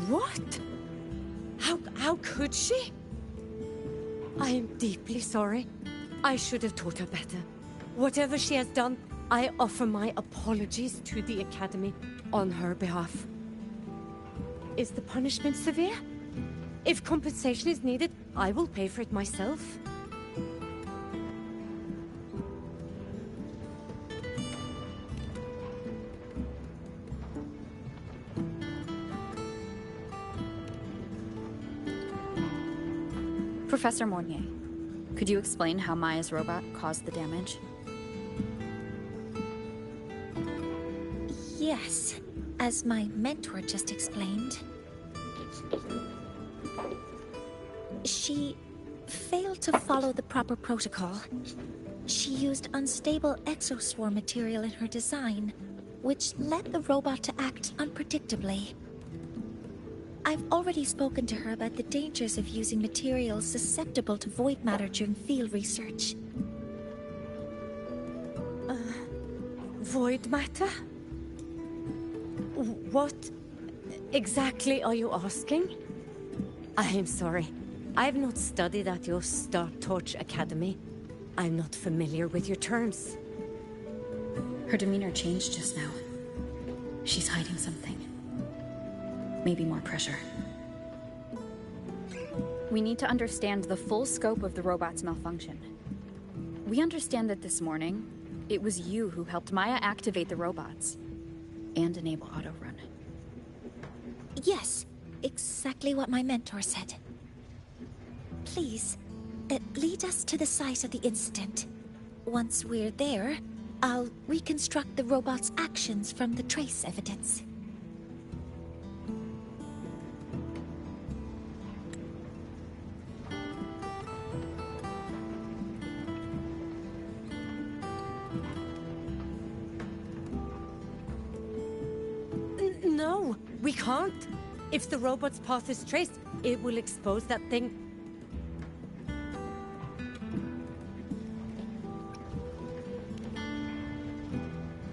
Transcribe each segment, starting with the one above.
What? How could she? I am deeply sorry. I should have taught her better. Whatever she has done, I offer my apologies to the Academy on her behalf. Is the punishment severe? If compensation is needed, I will pay for it myself. Professor Mornier, could you explain how Maya's robot caused the damage? Yes, as my mentor just explained. She failed to follow the proper protocol. She used unstable exoswarm material in her design, which led the robot to act unpredictably. I've already spoken to her about the dangers of using materials susceptible to void matter during field research. Void matter? What exactly are you asking? I am sorry. I have not studied at your Star Torch Academy. I'm not familiar with your terms. Her demeanor changed just now. She's hiding something. Maybe more pressure. We need to understand the full scope of the robot's malfunction. We understand that this morning, it was you who helped Maya activate the robots and enable auto-run. Yes, exactly what my mentor said. Please, lead us to the site of the incident. Once we're there, I'll reconstruct the robot's actions from the trace evidence. No, we can't. If the robot's path is traced, it will expose that thing.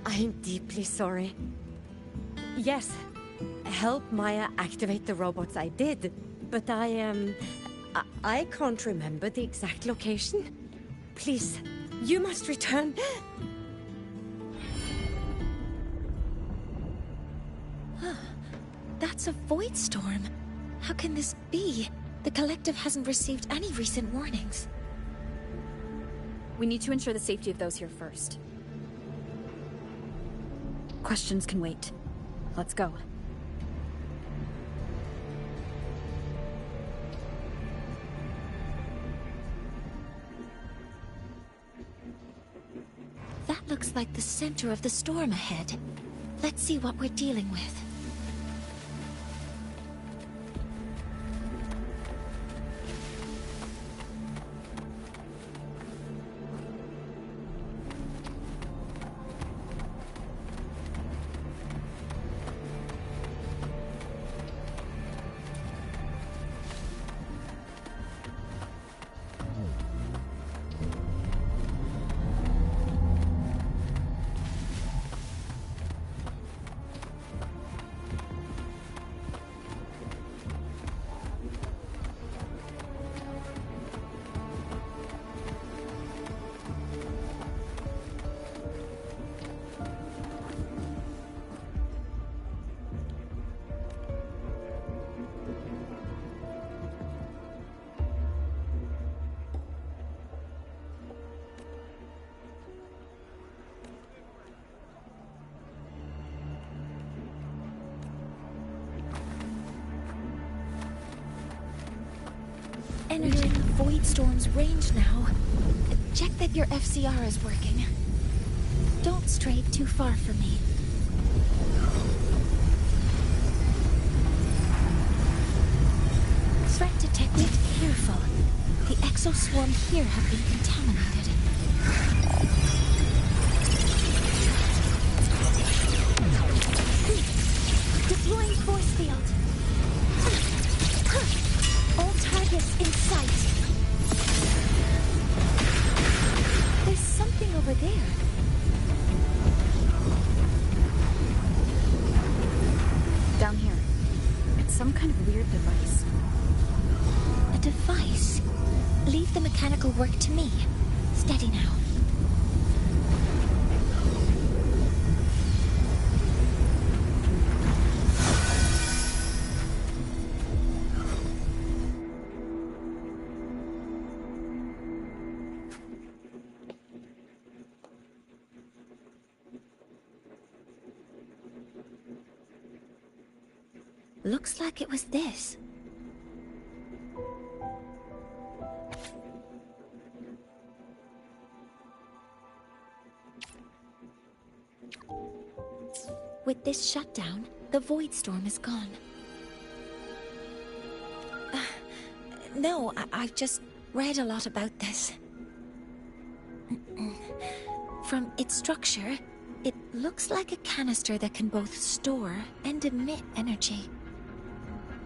I am deeply sorry. Yes, help Maya activate the robots I did, but I can't remember the exact location. Please, you must return. That's a void storm. How can this be? The Collective hasn't received any recent warnings. We need to ensure the safety of those here first. Questions can wait. Let's go. That looks like the center of the storm ahead. Let's see what we're dealing with. Entering the Void Storm's range now. Check that your FCR is working. Don't stray too far from me. Threat detected. Careful. The exoswarm here have been contaminated. Deploying force field. All targets in sight. There's something over there. Down here. It's some kind Leave the mechanical work to me. Steady now. Looks like it was this. With this shutdown, the void storm is gone. No, I've just read a lot about this. From its structure, it looks like a canister that can both store and emit energy.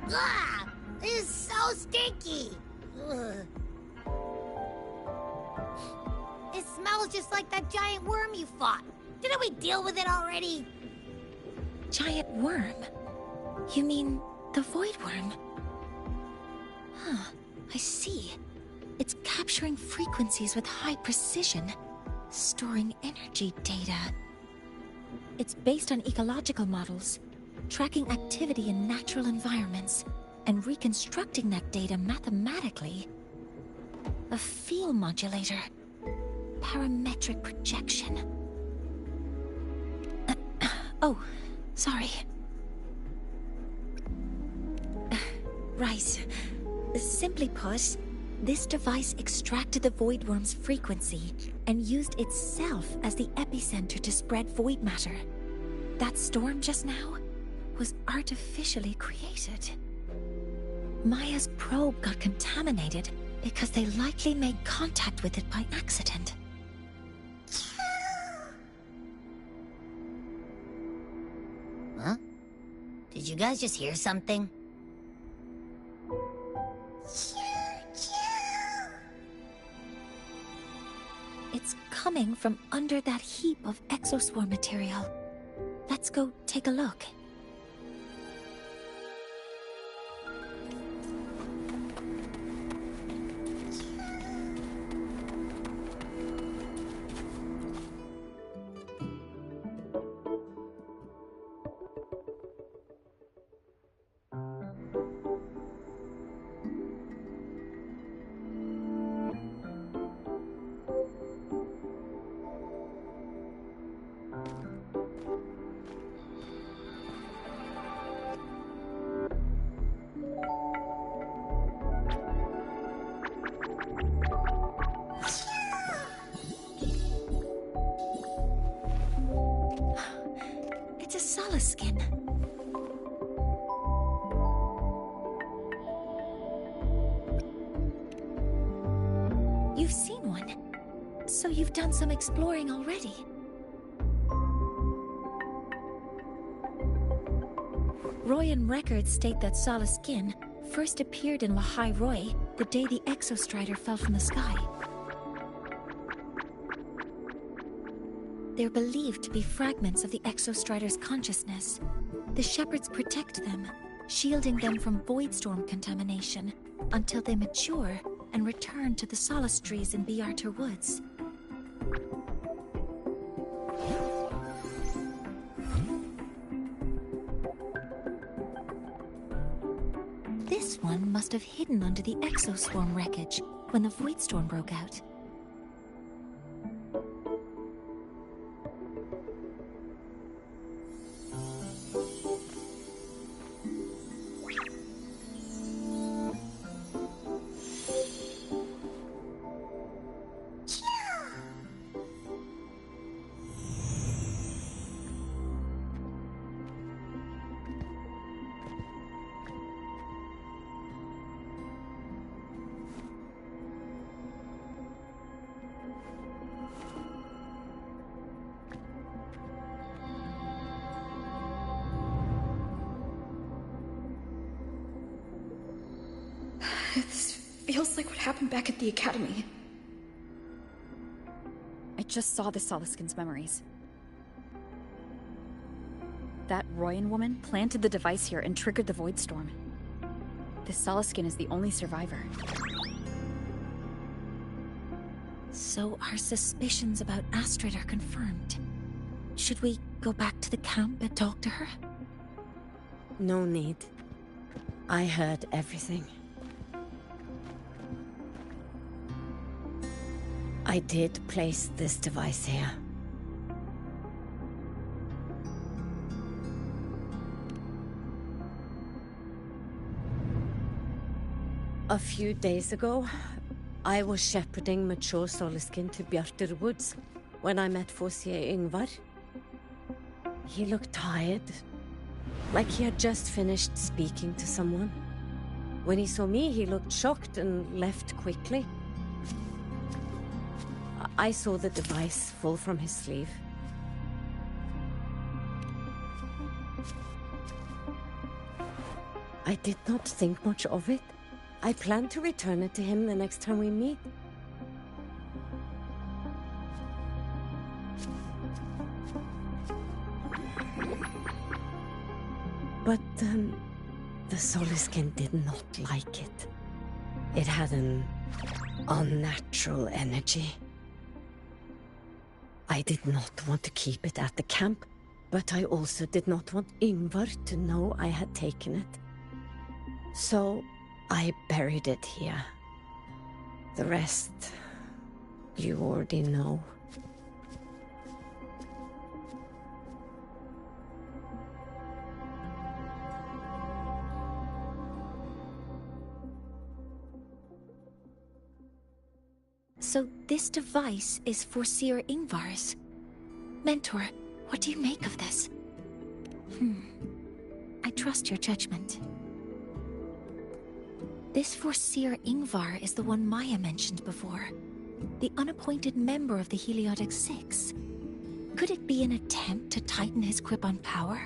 Ugh! This is so stinky! Ugh. It smells just like that giant worm you fought. Didn't we deal with it already? Giant worm? You mean the void worm? Huh, I see. It's capturing frequencies with high precision, storing energy data. It's based on ecological models, tracking activity in natural environments, and reconstructing that data mathematically. A field modulator. Parametric projection. Oh, sorry. Right. Simply put, this device extracted the void worm's frequency and used itself as the epicenter to spread void matter. That storm just now was artificially created. Maya's probe got contaminated because they likely made contact with it by accident. Huh? Did you guys just hear something? It's coming from under that heap of exoswarm material. Let's go take a look. It's a Solace skin. You've seen one, so you've done some exploring already. Royan records state that Solace skin first appeared in Lahai Roy the day the Exostrider fell from the sky. They're believed to be fragments of the Exostrider's consciousness. The shepherds protect them, shielding them from void storm contamination until they mature and return to the Solace trees in Biarter Woods. This one must have hidden under the exoswarm wreckage when the void storm broke out. This feels like what happened back at the Academy. I just saw the Solaskin's memories. That Royan woman planted the device here and triggered the void storm. The Solaskin is the only survivor. So our suspicions about Astrid are confirmed. Should we go back to the camp and talk to her? No need. I heard everything. I did place this device here. A few days ago, I was shepherding mature Soliskin to Bjartur Woods when I met Forsier Ingvar. He looked tired, like he had just finished speaking to someone. When he saw me, he looked shocked and left quickly. I saw the device fall from his sleeve. I did not think much of it. I plan to return it to him the next time we meet. But, the Soliskin did not like it. It had an unnatural energy. I did not want to keep it at the camp, but I also did not want Ingvar to know I had taken it. So, I buried it here. The rest, you already know. So this device is Forseer Ingvar's. Mentor, what do you make of this? I trust your judgment. This Forseer Ingvar is the one Maya mentioned before. The unappointed member of the Heliotic Six. Could it be an attempt to tighten his grip on power?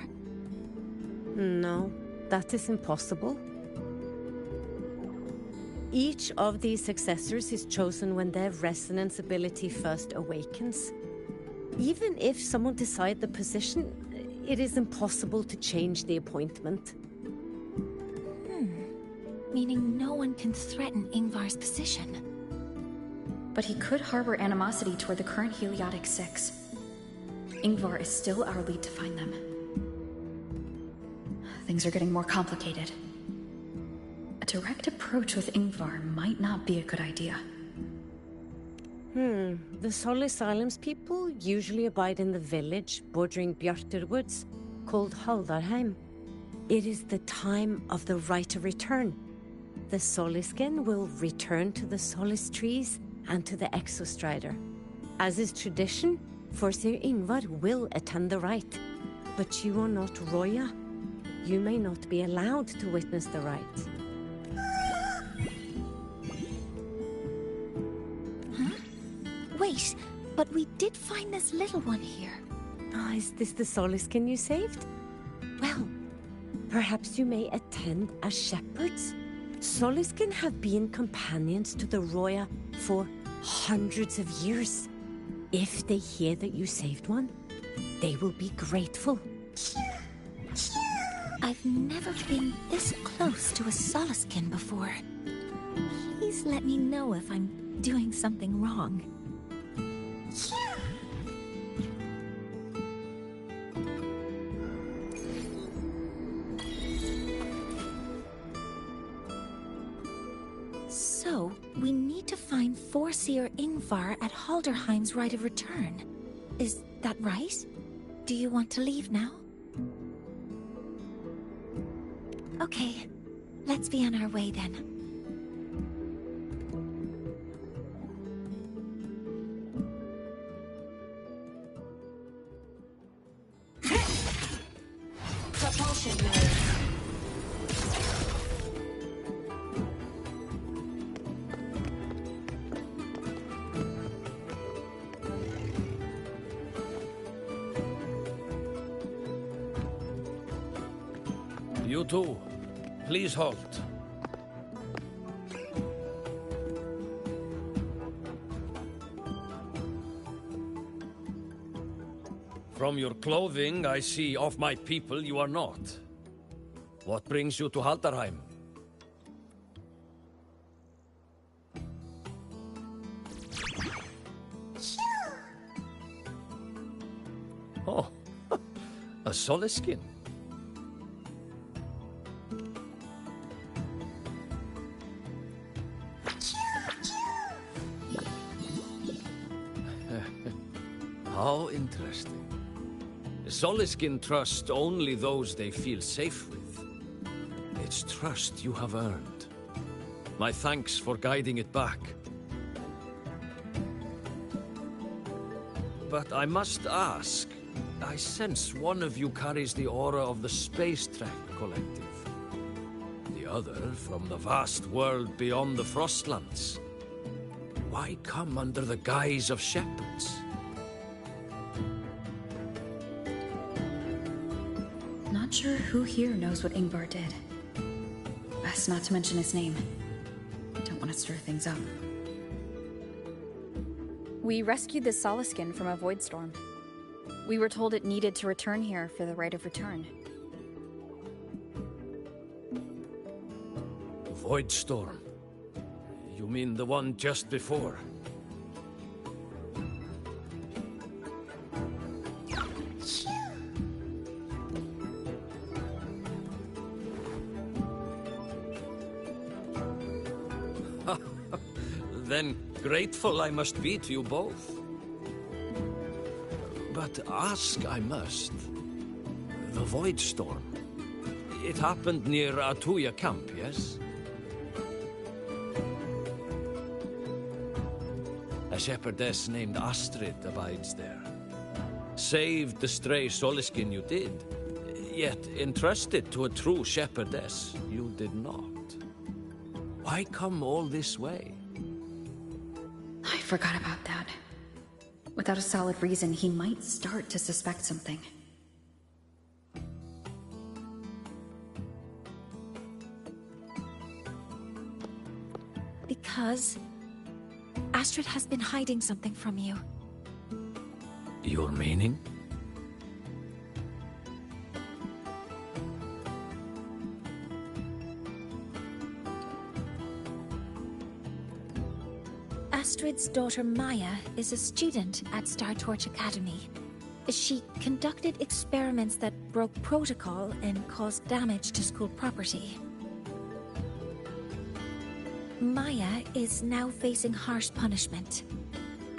No, that is impossible. Each of these successors is chosen when their resonance ability first awakens. Even if someone decides the position, it is impossible to change the appointment. Meaning no one can threaten Ingvar's position. But he could harbor animosity toward the current Heliotic Six. Ingvar is still our lead to find them. Things are getting more complicated. A direct approach with Ingvar might not be a good idea. The Solis Islands people usually abide in the village bordering Bjartur Woods, called Haldarheim. It is the time of the right of return. The Soliskin will return to the Solis trees and to the Exostrider. As is tradition, Forseer Ingvar will attend the rite. But you are not Roya. You may not be allowed to witness the rite. Wait, but we did find this little one here. Is this the Soliskin you saved? Well, perhaps you may attend as shepherds. Soliskin have been companions to the Roya for hundreds of years. If they hear that you saved one, they will be grateful. I've never been this close to a Soliskin before. Please let me know if I'm doing something wrong. So, we need to find Forseer Ingvar at Halderheim's Rite of Return. Is that right? Do you want to leave now? Okay, let's be on our way then. Propulsion mode. You too. Please halt. From your clothing, I see of my people you are not. What brings you to Haldarheim? Oh, a Soliskin. How interesting. Soliskin trust only those they feel safe with. It's trust you have earned. My thanks for guiding it back. But I must ask, I sense one of you carries the aura of the Space Trek Collective. The other from the vast world beyond the Frostlands. Why come under the guise of shepherds? Not sure who here knows what Ingvar did. Best not to mention his name. Don't want to stir things up. We rescued the Soliskin from a void storm. We were told it needed to return here for the right of return. Void storm? You mean the one just before? Then grateful I must be to you both. But ask I must. The Void Storm. It happened near Atuya camp, yes? A shepherdess named Astrid abides there. Saved the stray Soliskin you did, yet entrusted to a true shepherdess you did not. Why come all this way? I forgot about that. Without a solid reason, he might start to suspect something. Because Astrid has been hiding something from you. Your meaning? Astrid's daughter Maya is a student at Star Torch Academy. She conducted experiments that broke protocol and caused damage to school property. Maya is now facing harsh punishment.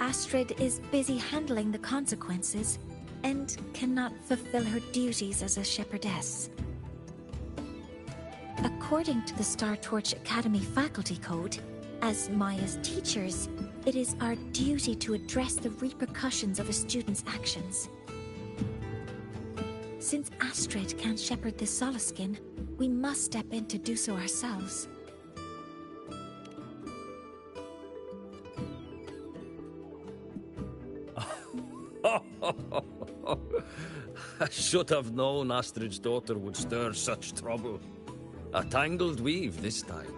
Astrid is busy handling the consequences and cannot fulfill her duties as a shepherdess. According to the Star Torch Academy faculty code, as Maya's teachers, it is our duty to address the repercussions of a student's actions. Since Astrid can't shepherd this Soliskin, we must step in to do so ourselves. I should have known Astrid's daughter would stir such trouble. A tangled weave this time.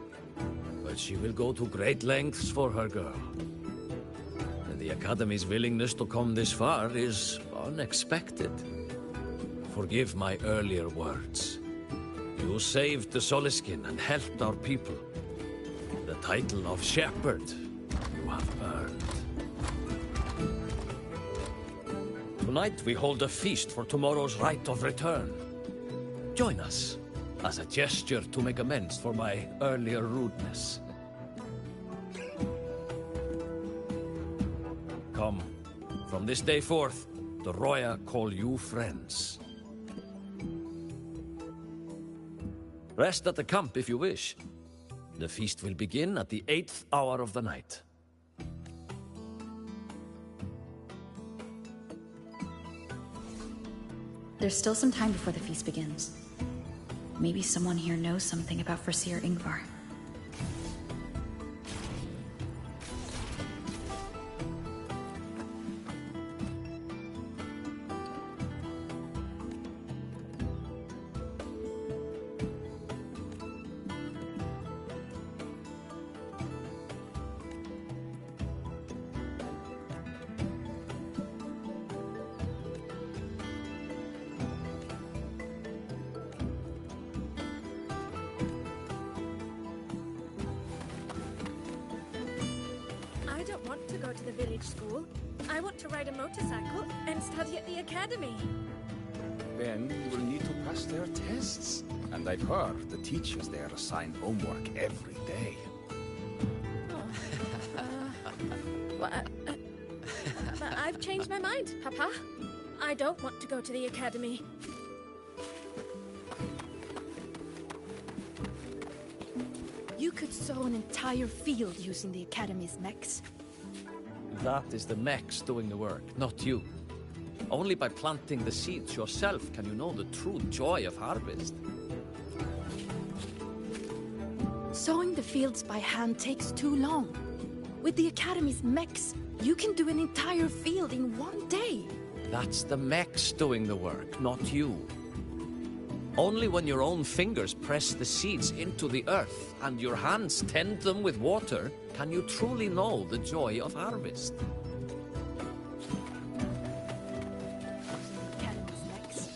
But she will go to great lengths for her girl. And the Academy's willingness to come this far is unexpected. Forgive my earlier words. You saved the Soliskin and helped our people. The title of Shepherd you have earned. Tonight we hold a feast for tomorrow's rite of return. Join us, as a gesture to make amends for my earlier rudeness. Come, from this day forth, the Roya call you friends. Rest at the camp if you wish. The feast will begin at the 8th hour of the night. There's still some time before the feast begins. Maybe someone here knows something about Foreseer Ingvar. I don't want to go to the village school. I want to ride a motorcycle and study at the academy. Then you will need to pass their tests. And I've heard the teachers there assign homework every day. Well, I've changed my mind, Papa. I don't want to go to the academy. You could sow an entire field using the Academy's mechs. That is the mechs doing the work, not you. Only by planting the seeds yourself can you know the true joy of harvest. Sowing the fields by hand takes too long. With the Academy's mechs, you can do an entire field in one day. That's the mechs doing the work, not you. Only when your own fingers press the seeds into the earth and your hands tend them with water can you truly know the joy of harvest. Academy's mechs.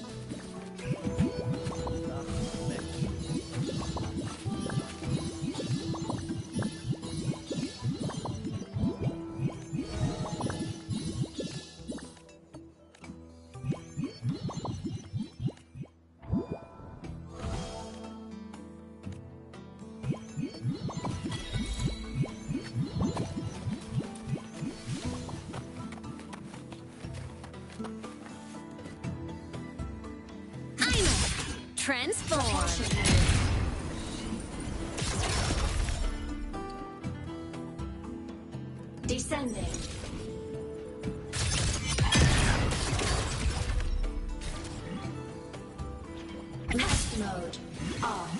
Transform. Descending. Rest mode off.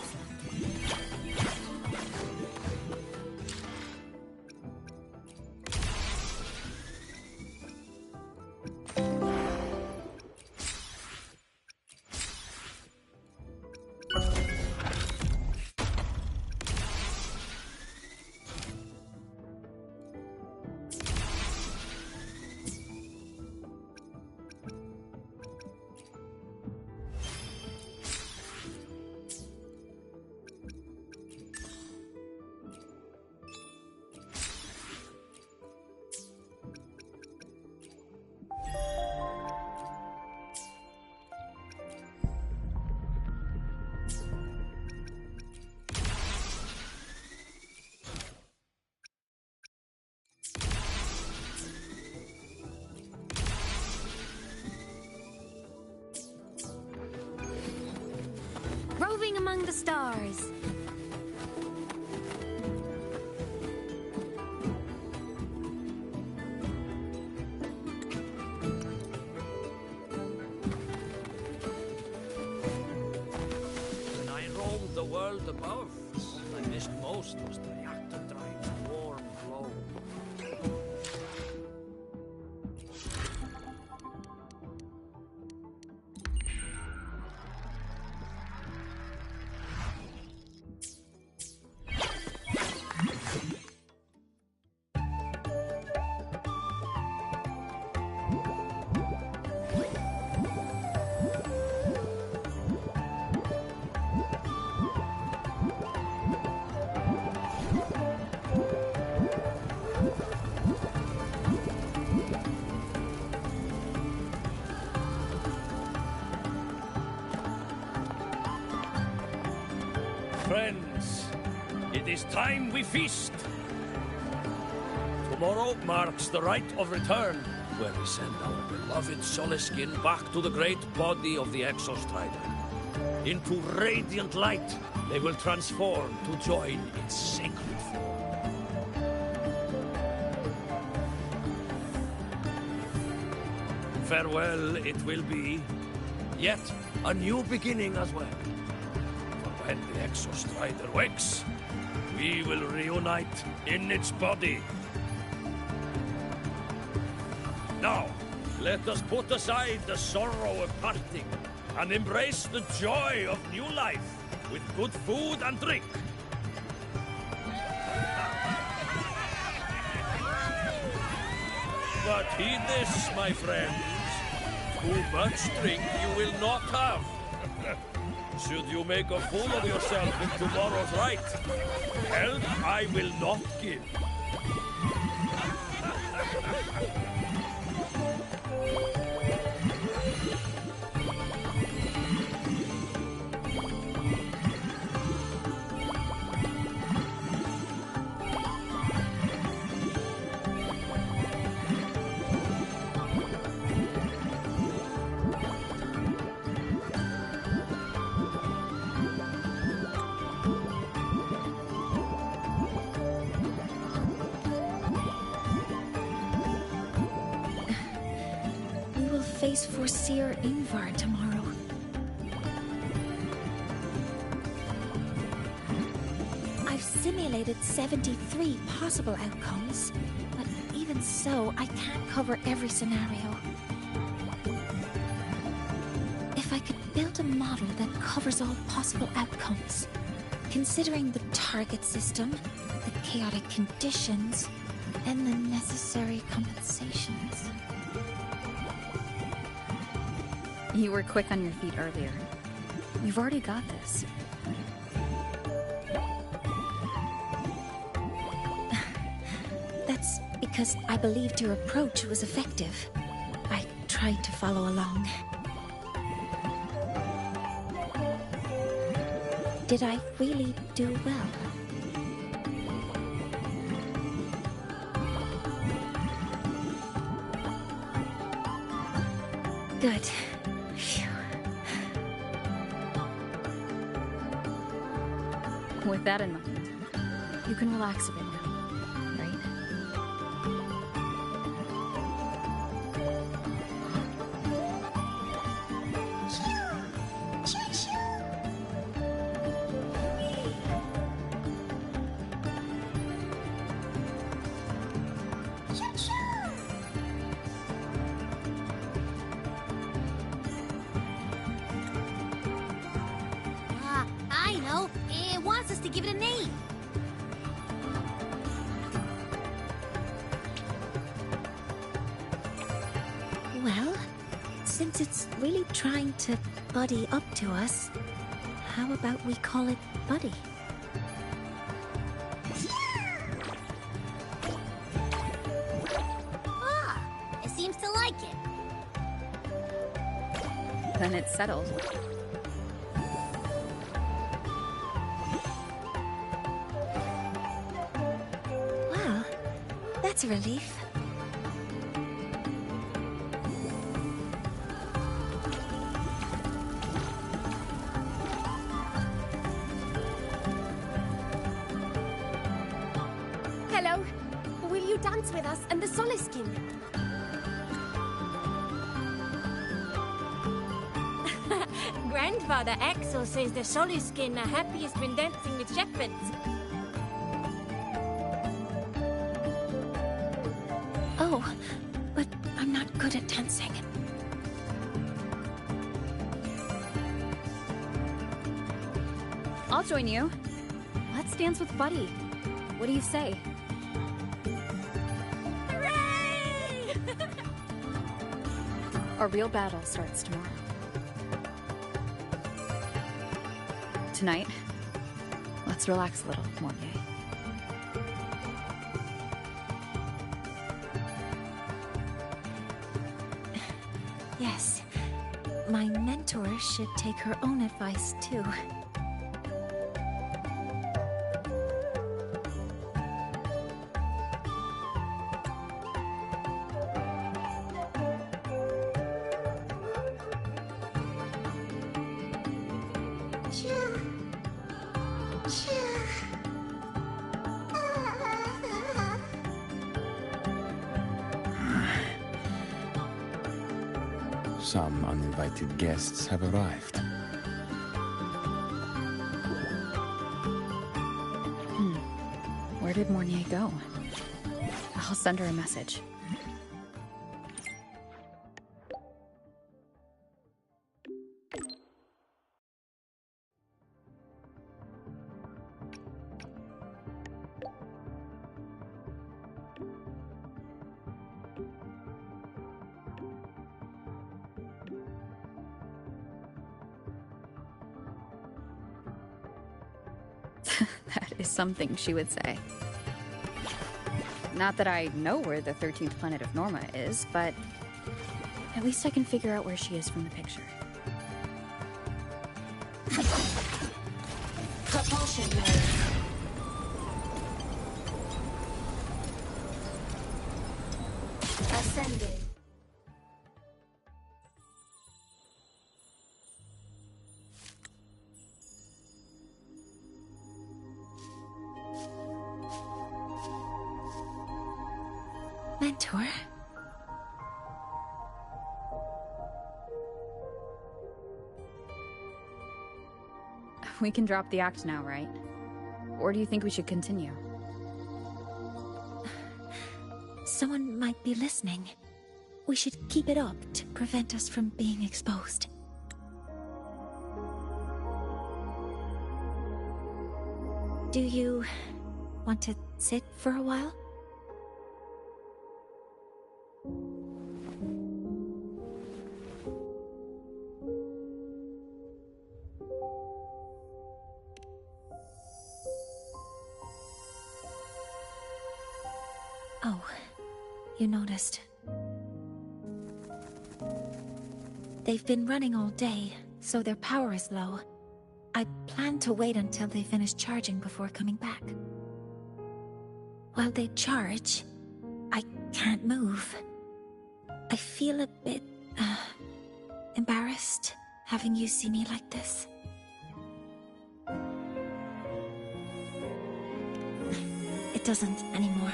Roving among the stars. When I roamed the world above, what I missed most was the reactor drive's warm glow. Friends, it is time we feast. Tomorrow marks the rite of return, where we send our beloved Soleskin back to the great body of the Exostrider. Into radiant light, they will transform to join its sacred form. Farewell it will be, yet a new beginning as well. When the Exostrider wakes, we will reunite in its body. Now, let us put aside the sorrow of parting and embrace the joy of new life with good food and drink. But heed this, my friends. Too much drink you will not have. Should you make a fool of yourself in tomorrow's rite, help I will not give. We will face Forseer Ingvar tomorrow. I've simulated 73 possible outcomes, but even so, I can't cover every scenario. If I could build a model that covers all possible outcomes, considering the target system, the chaotic conditions, and the necessary compensations. You were quick on your feet earlier. You've already got this. That's because I believed your approach was effective. I tried to follow along. Did I really do well? Good. Phew. With that in mind, you can relax a bit now, right? I know. It wants us to give it a name. Well, since it's really trying to buddy up to us, how about we call it Buddy? Ah, it seems to like it. Then it's settled. Well, that's a relief. Hello. Will you dance with us and the Soliskin? Grandfather Axel says the Soliskin are happiest when dancing with shepherds. Oh, but I'm not good at dancing. I'll join you. Let's dance with Buddy. What do you say? Hooray! Our real battle starts tomorrow. Tonight, let's relax a little, Mornier. Yes, my mentor should take her own advice too. Some uninvited guests have arrived. Where did Mornier go? I'll send her a message. That is something she would say. Not that I know where the 13th planet of Norma is, but At least I can figure out where she is from the picture. Propulsion mode. Ascending. Mentor? We can drop the act now, right? Or do you think we should continue? Someone might be listening. We should keep it up to prevent us from being exposed. Do you want to sit for a while? Oh, you noticed. They've been running all day, so their power is low. I plan to wait until they finish charging before coming back. While they charge, I can't move. I feel a bit, embarrassed having you see me like this. It doesn't anymore.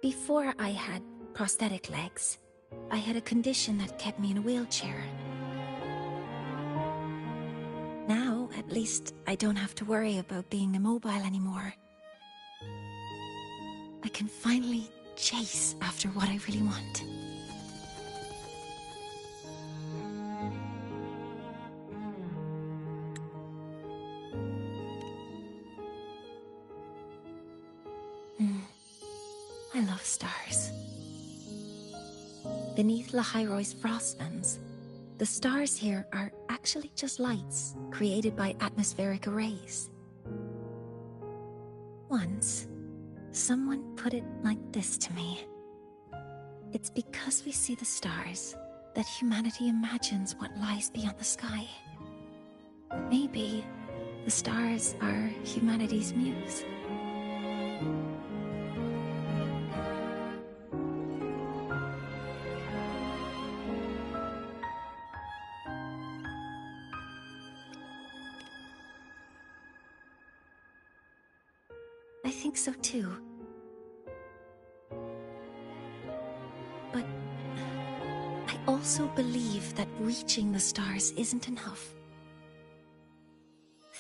Before I had prosthetic legs, I had a condition that kept me in a wheelchair. Now, at least, I don't have to worry about being immobile anymore. I can finally chase after what I really want. I love stars. Beneath Lahairoy's frostlands, the stars here are actually just lights created by atmospheric arrays. Once, someone put it like this to me. It's because we see the stars that humanity imagines what lies beyond the sky. Maybe the stars are humanity's muse. I think so too. But I also believe that reaching the stars isn't enough.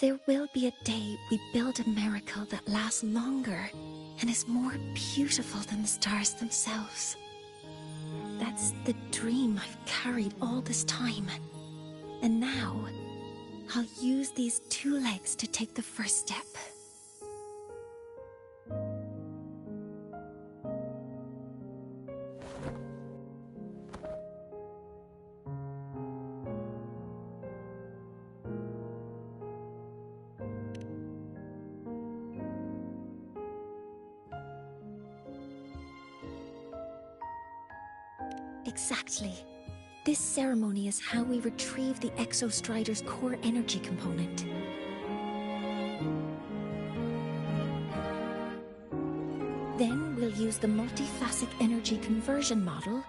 There will be a day we build a miracle that lasts longer and is more beautiful than the stars themselves. That's the dream I've carried all this time. And now, I'll use these two legs to take the first step. Exactly. This ceremony is how we retrieve the Exostrider's core energy component. Then we'll use the multiphasic energy conversion model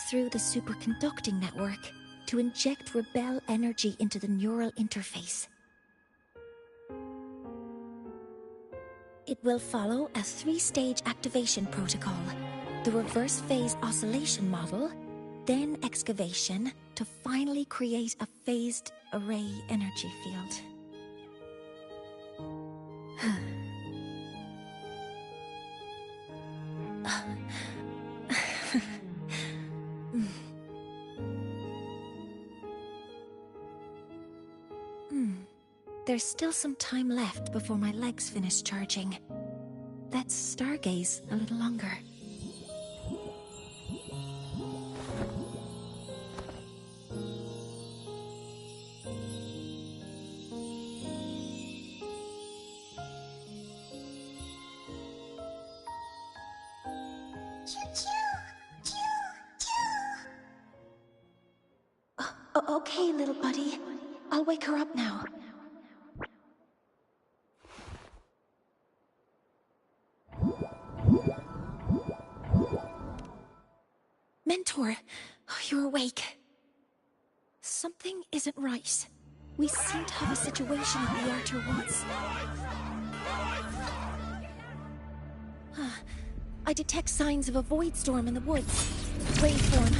through the superconducting network to inject rebel energy into the neural interface. It will follow a 3-stage activation protocol: the reverse phase oscillation model, then excavation, to finally create a phased array energy field. There's still some time left before my legs finish charging. Let's stargaze a little longer. Okay, little buddy. I'll wake her up now. Mentor, you're awake. Something isn't right. We seem to have a situation at the Archer Woods. I detect signs of a void storm in the woods. Waveform.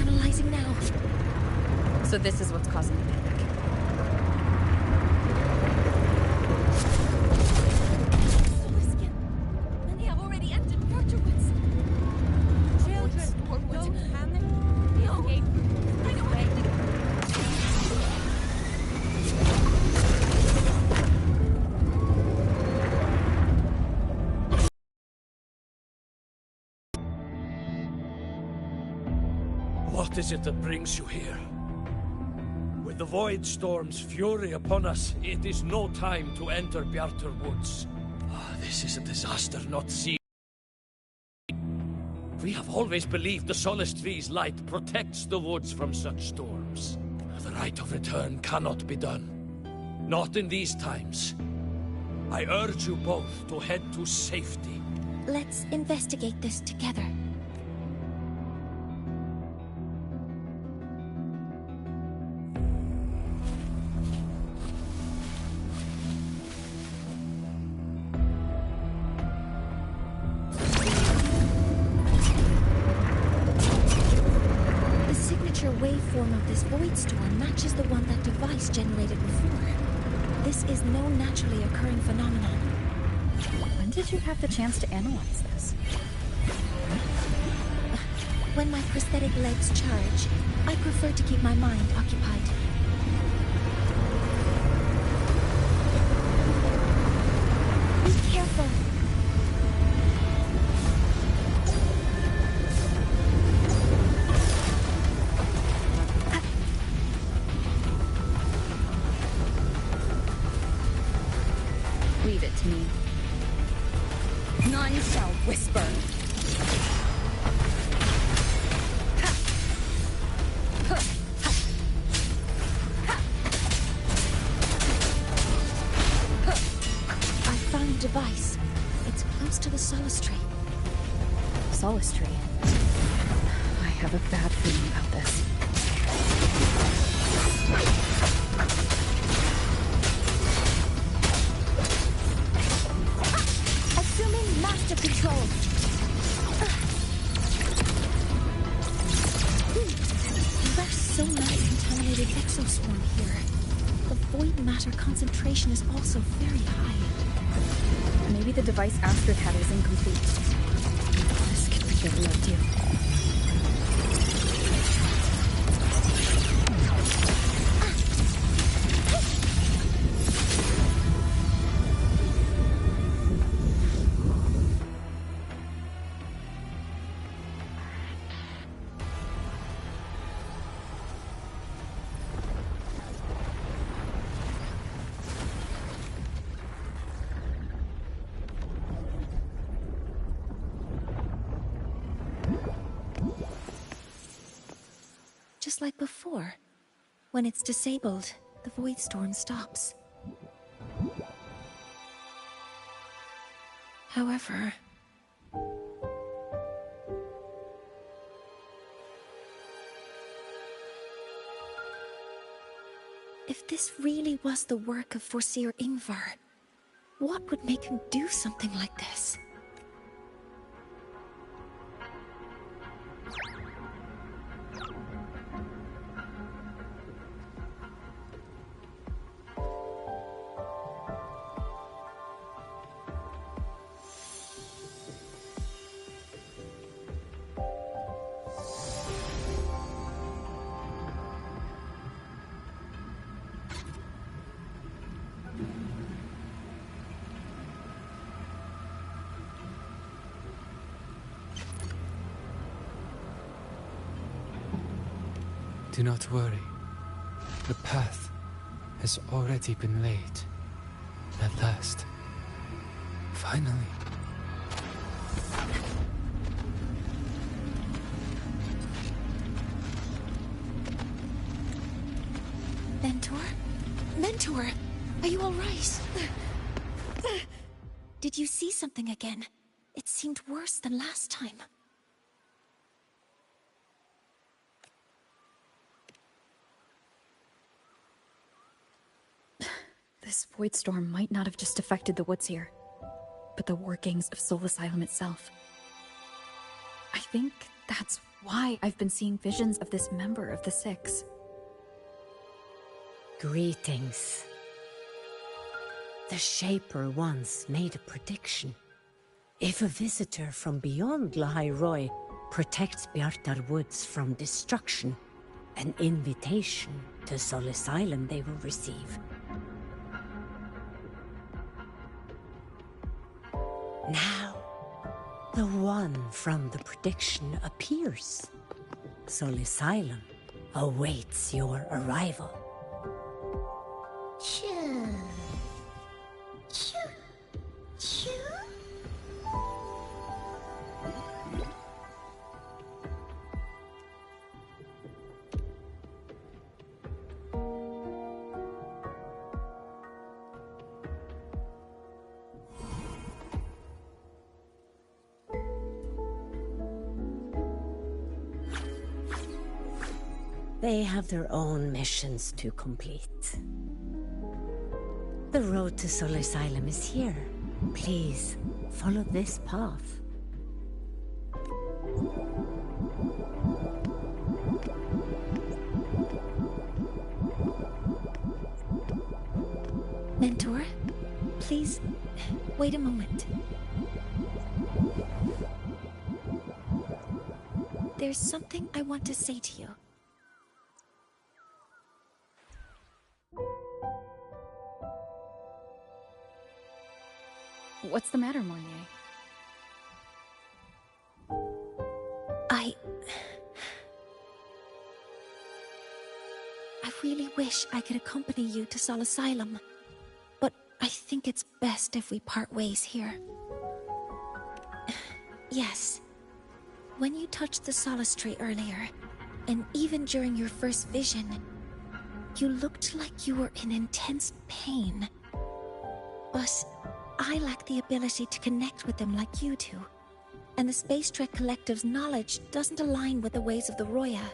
Analyzing now. So this is what's causing the panic. Many have already entered the Archer Woods. Children, don't panic. The escape room is this way. What is it that brings you here? With the Void Storm's fury upon us, it is no time to enter Bjartur Woods. This is a disaster not seen. We have always believed the Solace Tree's light protects the woods from such storms. The right of return cannot be done. Not in these times. I urge you both to head to safety. Let's investigate this together. Waveform of this void storm matches the one that device generated before. This is no naturally occurring phenomenon. When did you have the chance to analyze this? When my prosthetic legs charge, I prefer to keep my mind occupied. Be careful. Leave it to me. None shall whisper. I found a device. It's close to the Solace Tree. Solace Tree? I have a bad feeling about this. Assuming master control. There's so much contaminated exoswarm here. The void matter concentration is also very high. Maybe the device Astrid had is incomplete. This could be the real deal. Just like before. When it's disabled, the void storm stops. However... if this really was the work of Foreseer Ingvar, what would make him do something like this? Do not worry. The path has already been laid. At last. Finally. Mentor? Mentor, are you all right? Did you see something again? It seemed worse than last time. This void storm might not have just affected the woods here, but the workings of Soul Asylum itself. I think that's why I've been seeing visions of this member of the Six. Greetings. The Shaper once made a prediction. If a visitor from beyond Lahai Roy protects Bjartar Woods from destruction, an invitation to Soul Asylum they will receive. Now, the one from the prediction appears. Soul Asylum awaits your arrival. Choo. Choo. Choo. They have their own missions to complete. The road to Soul Asylum is here. Please, follow this path. Mentor, please, wait a moment. There's something I want to say to you. What's the matter, Mornier? I really wish I could accompany you to Soul Asylum, but I think it's best if we part ways here. Yes, when you touched the Solace Tree earlier, and even during your first vision, you looked like you were in intense pain. But I lack the ability to connect with them like you do, and the Space Trek Collective's knowledge doesn't align with the ways of the Roya.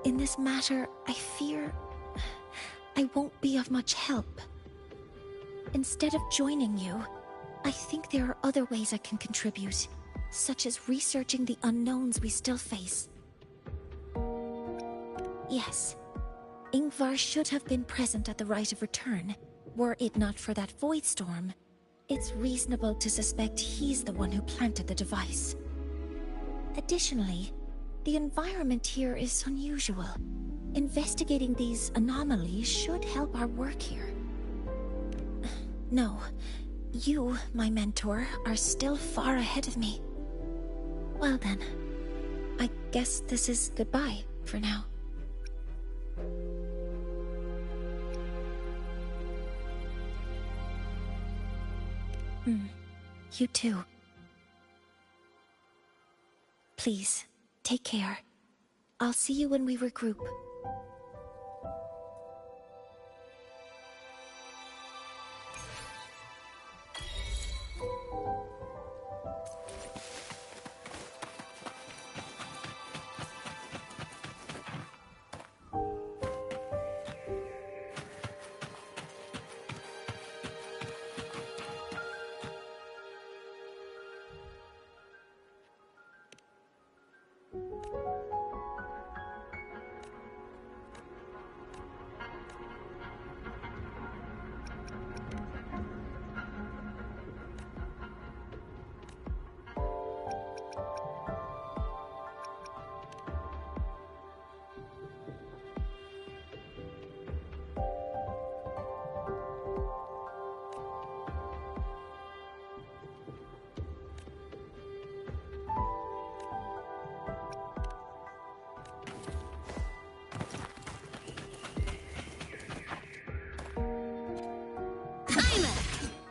In this matter, I fear I won't be of much help. Instead of joining you, I think there are other ways I can contribute, such as researching the unknowns we still face. Yes, Ingvar should have been present at the Rite of Return, were it not for that void storm. It's reasonable to suspect he's the one who planted the device. Additionally, the environment here is unusual. Investigating these anomalies should help our work here. No, you, my mentor, are still far ahead of me. Well then, I guess this is goodbye for now. You too. Please, take care. I'll see you when we regroup.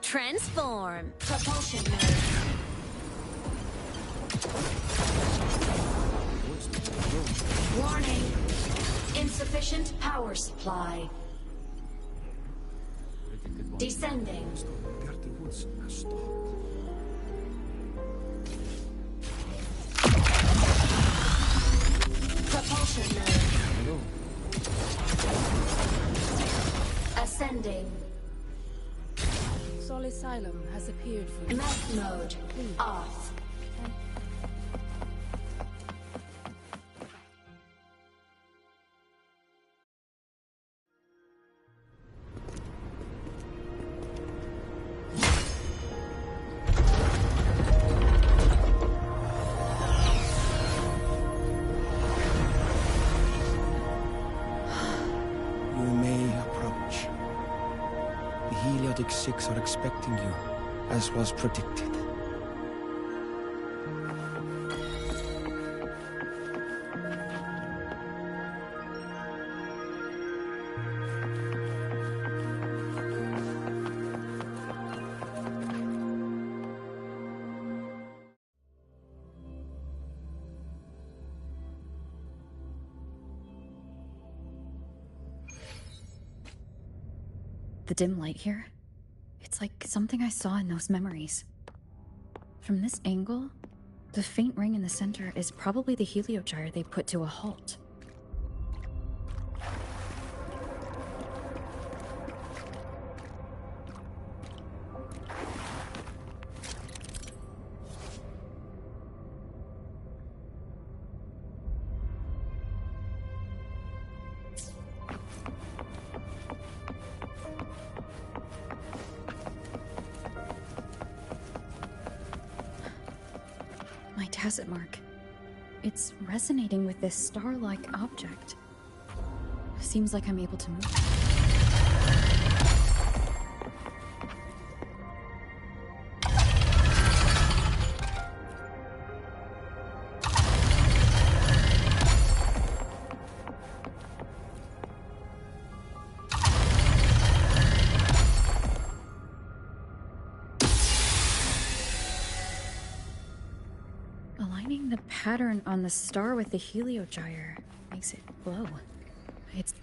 Transform. Propulsion mode. Warning. Insufficient power supply. Descending. Dirty woods are stopped. Propulsion mode. Ascending. Solisylum has appeared for you. Mech mode. Off. You may approach. The Heliotic Six are expecting you, as was predicted. The dim light here? It's like something I saw in those memories. From this angle, the faint ring in the center is probably the heliogyre they put to a halt. My tacit mark. It's resonating with this star-like object. Seems like I'm able to move. Aligning the pattern on the star with the heliogyre makes it glow. It's...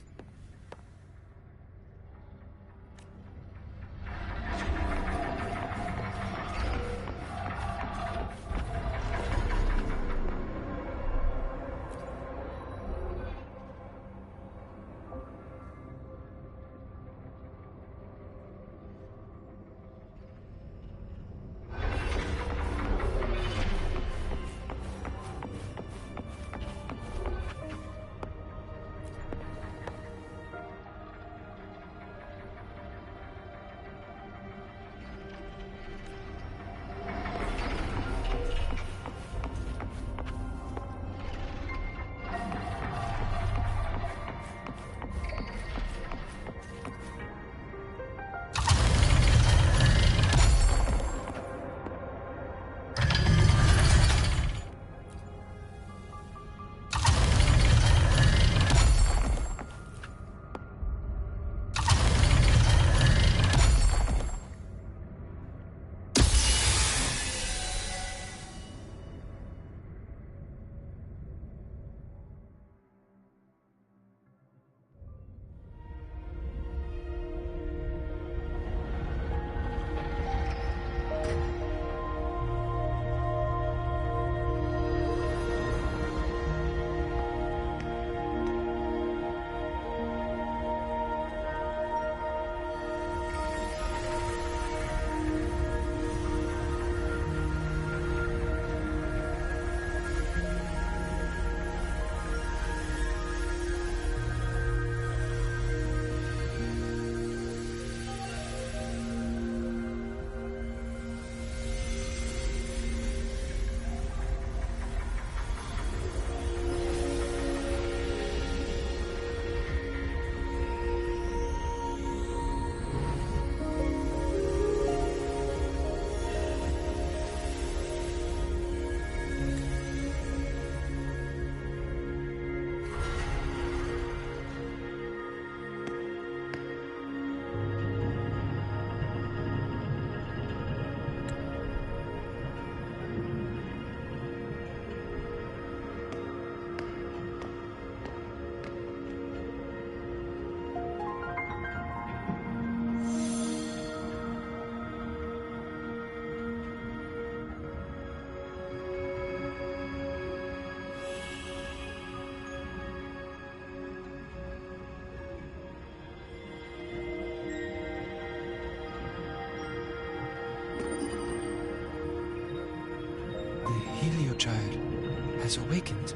has awakened.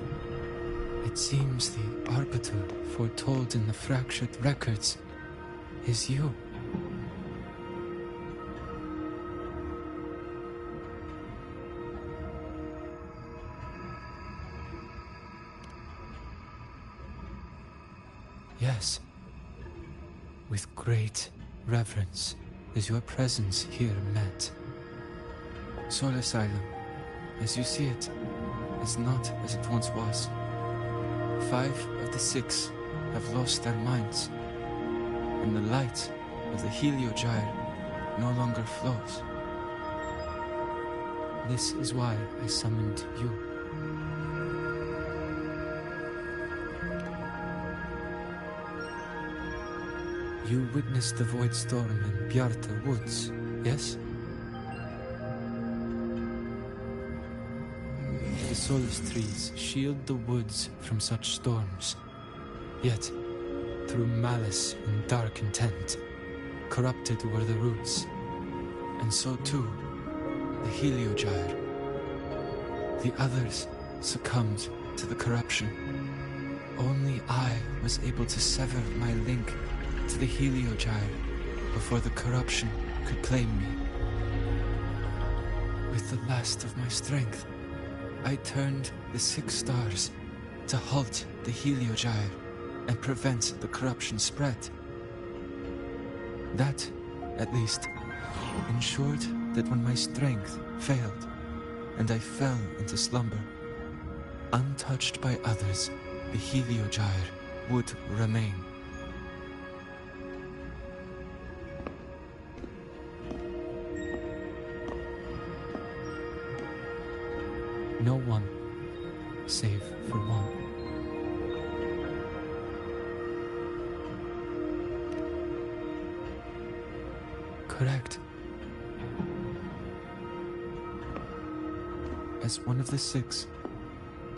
It seems the arbiter foretold in the fractured records is you. Yes. With great reverence is your presence here met. Soul Asylum, as you see it, is not as it once was. 5 of the 6 have lost their minds, and the light of the Heliogyre no longer flows. This is why I summoned you. You witnessed the Void Storm in Bjarta Woods, yes? The Solace trees shield the woods from such storms. Yet, through malice and dark intent, corrupted were the roots. And so too, the Heliogyre. The others succumbed to the corruption. Only I was able to sever my link to the Heliogyre before the corruption could claim me. With the last of my strength, I turned the 6 stars to halt the Heliogyre and prevent the corruption spread. That, at least, ensured that when my strength failed and I fell into slumber, untouched by others, the Heliogyre would remain. No one, save for one. Correct. As one of the 6,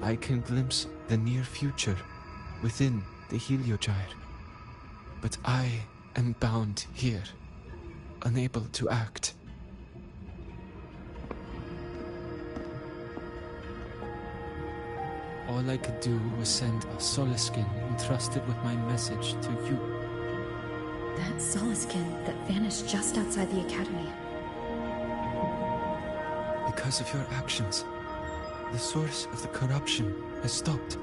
I can glimpse the near future within the Heliogyre. But I am bound here, unable to act. All I could do was send a Solaskin entrusted with my message to you. That Solaskin that vanished just outside the academy. Because of your actions, the source of the corruption has stopped.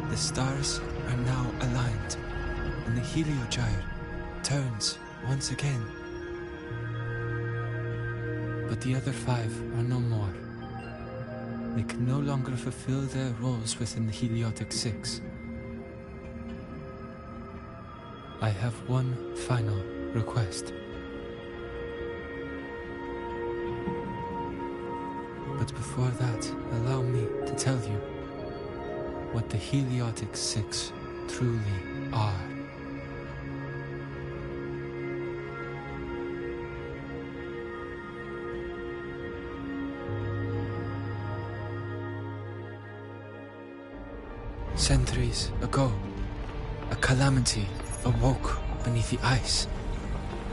The stars are now aligned, and the Heliogyre turns once again. But the other 5 are no more. They can no longer fulfill their roles within the Heliotic 6. I have one final request. But before that, allow me to tell you what the Heliotic 6 truly are. Centuries ago, a calamity awoke beneath the ice.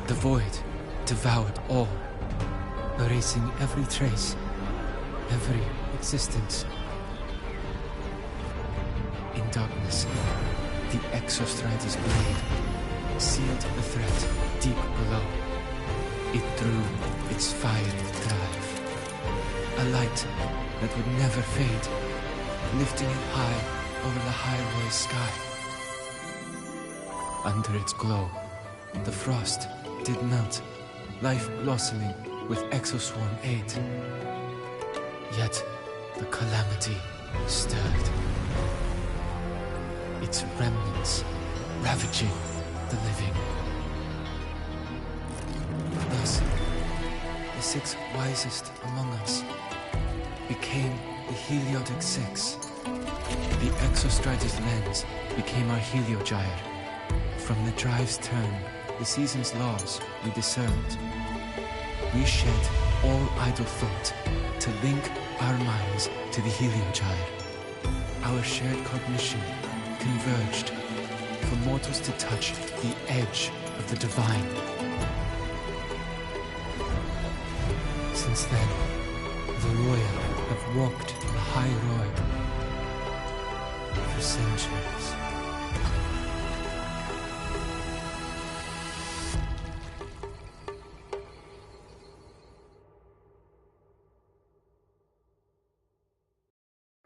The void devoured all, erasing every trace, every existence. In darkness, the Exostrider's blade sealed the threat deep below. It drew its fiery drive, a light that would never fade, lifting it high over the highway sky. Under its glow, the frost did melt, life blossoming with exoswarm aid. Yet the calamity stirred, its remnants ravaging the living. Thus, the 6 wisest among us became the Heliotic 6. The Exostrider's lens became our Heliogyre. From the drive's turn, the season's laws we discerned. We shed all idle thought to link our minds to the Heliogyre. Our shared cognition converged for mortals to touch the edge of the divine. Since then, the Royal have walked the High Roy for centuries.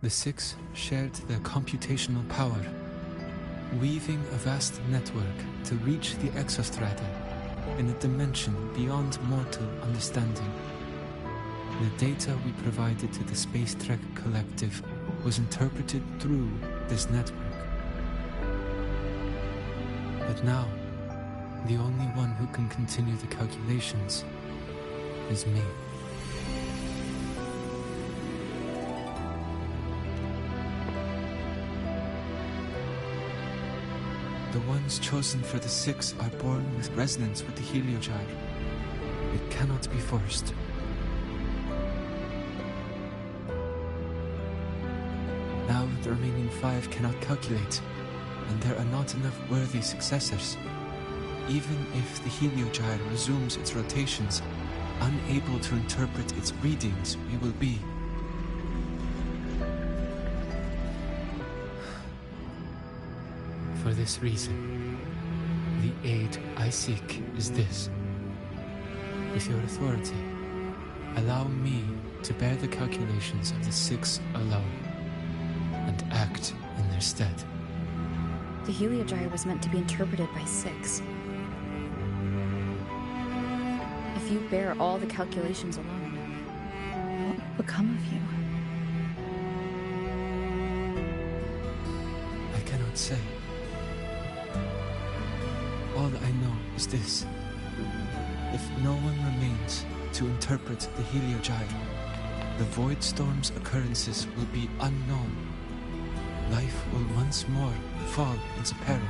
The Six shared their computational power, weaving a vast network to reach the exostrata in a dimension beyond mortal understanding. The data we provided to the Space Trek Collective was interpreted through this network. But now, the only one who can continue the calculations is me. The ones chosen for the Six are born with resonance with the Heliogyre. It cannot be forced. Now the remaining 5 cannot calculate, and there are not enough worthy successors. Even if the Heliogyre resumes its rotations, unable to interpret its readings, we will be. For this reason, the aid I seek is this. With your authority, allow me to bear the calculations of the Six alone, and act in their stead. The Heliogyre was meant to be interpreted by Six. If you bear all the calculations alone, what will become of you? I cannot say. All I know is this. If no one remains to interpret the Heliogyre, the Void Storm's occurrences will be unknown. Life will once more fall into peril.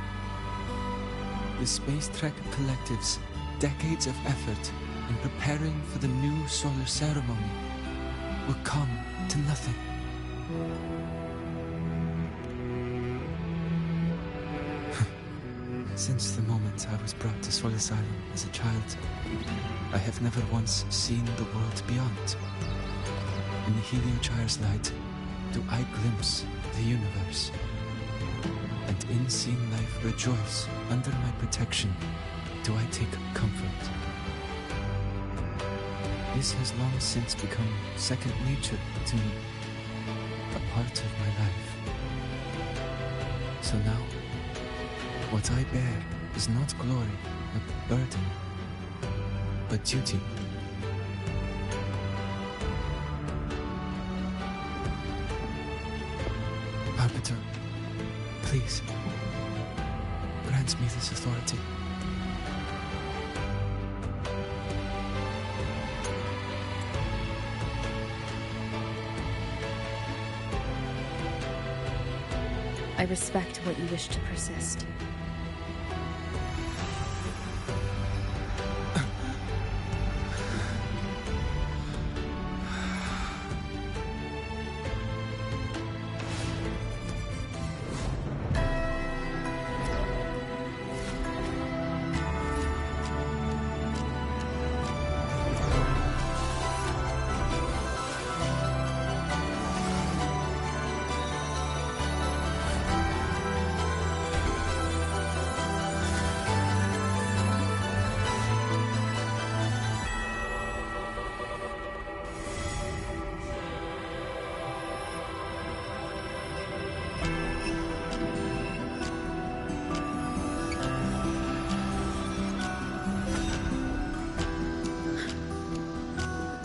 The Space Trek Collective's decades of effort in preparing for the new solar ceremony will come to nothing. Since the moment I was brought to Soul Asylum as a child, I have never once seen the world beyond. In the Heliogyre's light, do I glimpse the universe. And in seeing life rejoice under my protection, do I take comfort. This has long since become second nature to me, a part of my life. So now, what I bear is not glory, a burden, but duty. Arbiter, please, grant me this authority. I respect what you wish to persist.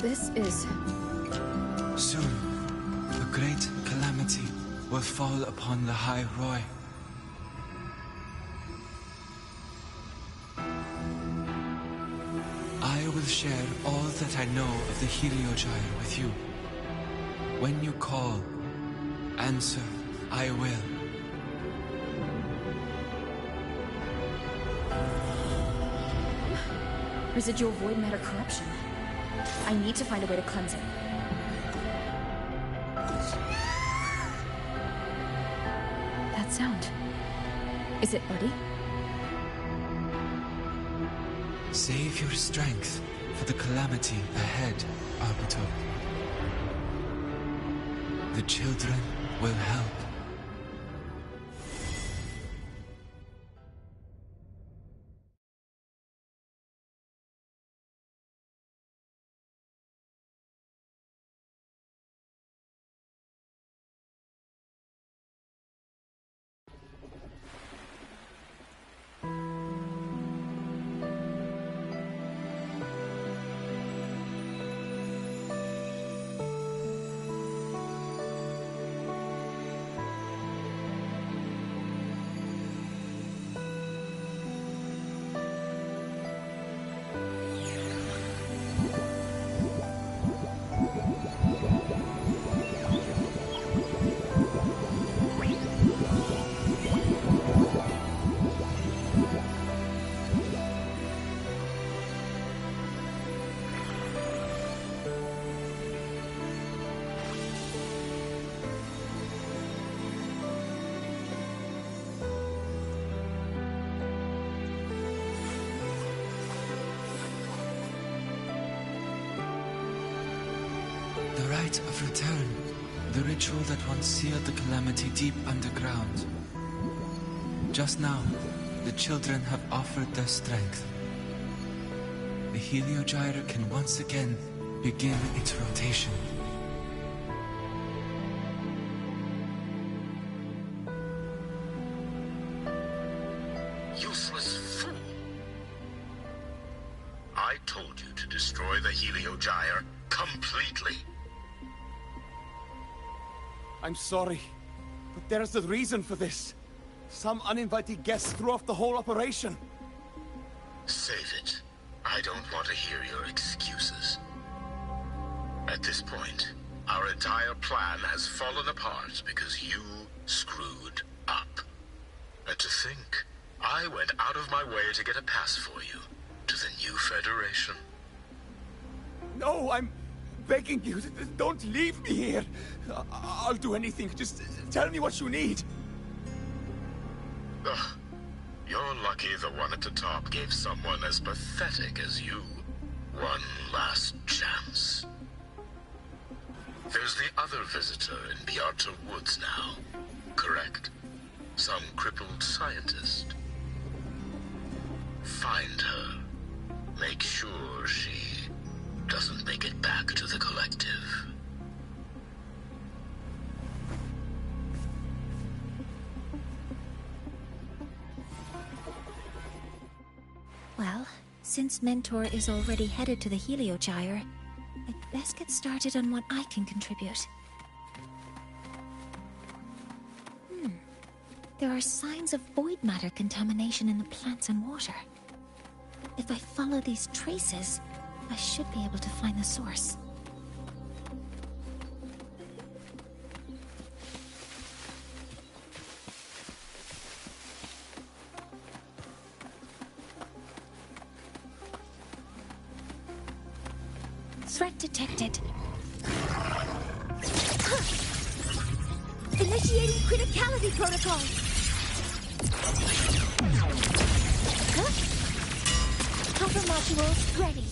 This is... Soon, a great calamity will fall upon the High Roy. I will share all that I know of the Heliogyre with you. When you call, answer, I will. Residual void matter corruption. I need to find a way to cleanse it. That sound. Is it Buddy? Save your strength for the calamity ahead, Arbiter. The children will help. The rite of return. The ritual that once sealed the calamity deep underground. Just now, the children have offered their strength. The Heliogyre can once again begin its rotation. Useless fool! I told you to destroy the Heliogyre completely. I'm sorry, but there's a reason for this. Some uninvited guests threw off the whole operation. Save it. I don't want to hear your excuses. At this point, our entire plan has fallen apart because you screwed up. And to think, I went out of my way to get a pass for you to the new Federation. No, I'm begging you, don't leave me here. I'll do anything, just tell me what you need. Ugh. You're lucky the one at the top gave someone as pathetic as you one last chance. There's the other visitor in Beata Woods now, correct? Some crippled scientist. Find her. Make sure she doesn't make it back to the collective. Well, since Mentor is already headed to the Heliogyre, I'd best get started on what I can contribute. There are signs of void matter contamination in the plants and water. If I follow these traces, I should be able to find the source. Threat detected. Initiating criticality protocol. Cover modules ready.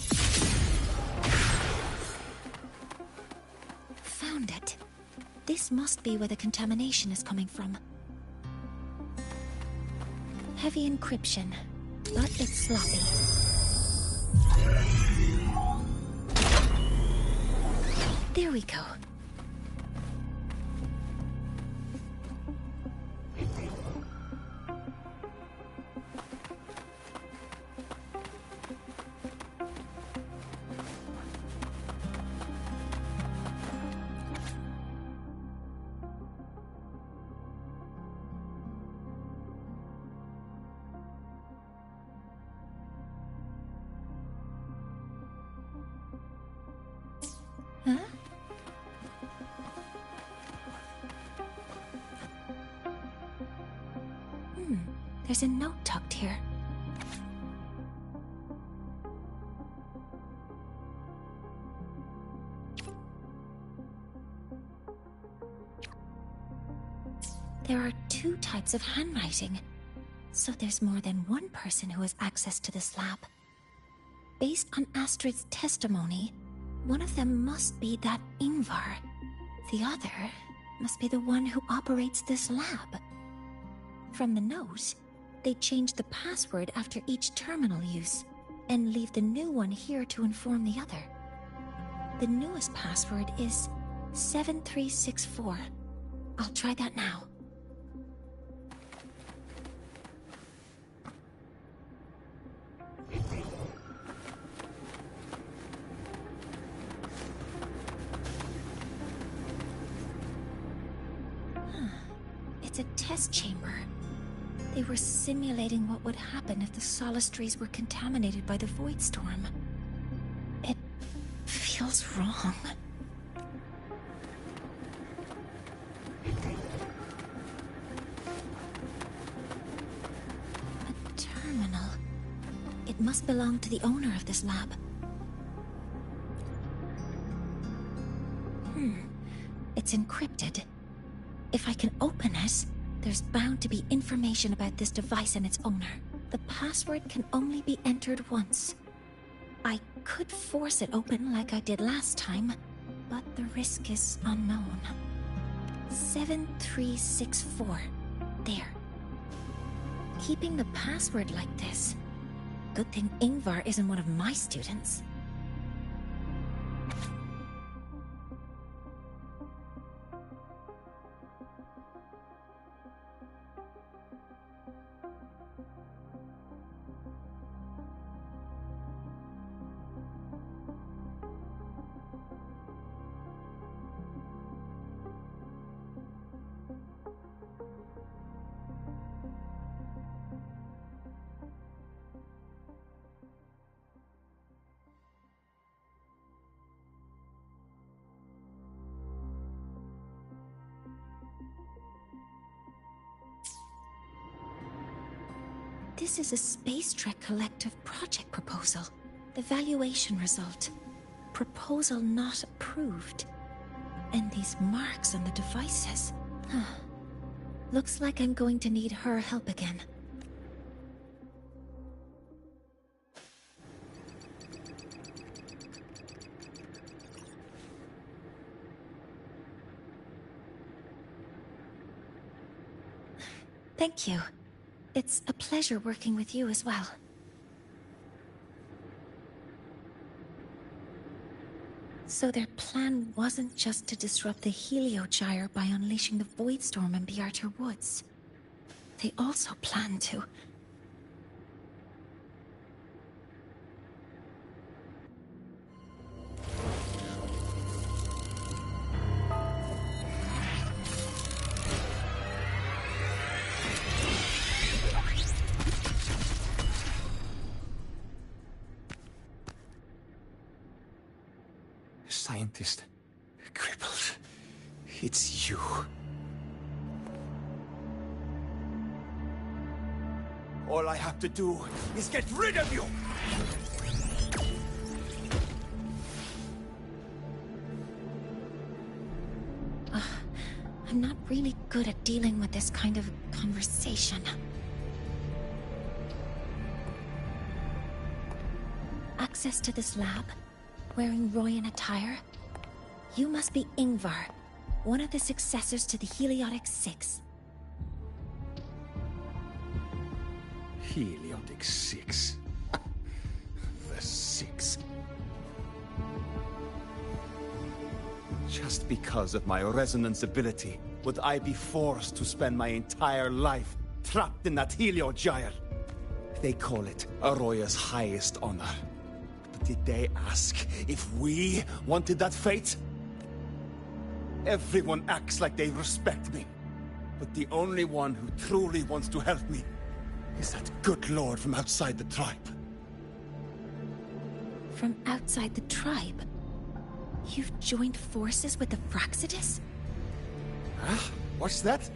Found it. This must be where the contamination is coming from. Heavy encryption, but it's sloppy. There we go. Huh? There's a note tucked here. There are two types of handwriting, so there's more than one person who has access to this lab. Based on Astrid's testimony, one of them must be that Ingvar. The other must be the one who operates this lab. From the nose, they change the password after each terminal use, and leave the new one here to inform the other. The newest password is 7364. I'll try that now. It's a test chamber. They were simulating what would happen if the Solace trees were contaminated by the Void Storm. It feels wrong. A terminal. It must belong to the owner of this lab. It's encrypted. If I can open it, there's bound to be information about this device and its owner. The password can only be entered once. I could force it open like I did last time, but the risk is unknown. 7364. There. Keeping the password like this. Good thing Ingvar isn't one of my students. This is a Space Trek Collective project proposal. Evaluation result. Proposal not approved. And these marks on the devices. Looks like I'm going to need her help again. Thank you. It's a pleasure working with you as well. So their plan wasn't just to disrupt the Heliogyre by unleashing the Void Storm in Bjartur Woods. They also planned to... Scientist. Crippled. It's you. All I have to do is get rid of you! I'm not really good at dealing with this kind of conversation. Access to this lab? Wearing Royan attire? You must be Ingvar, one of the successors to the Heliotic Six. Heliotic Six. The Six. Just because of my resonance ability, would I be forced to spend my entire life trapped in that Heliogyre? They call it Aroya's highest honor. But did they ask if we wanted that fate? Everyone acts like they respect me. But the only one who truly wants to help me is that good lord from outside the tribe. From outside the tribe? You've joined forces with the Fraxidus? Huh? What's that?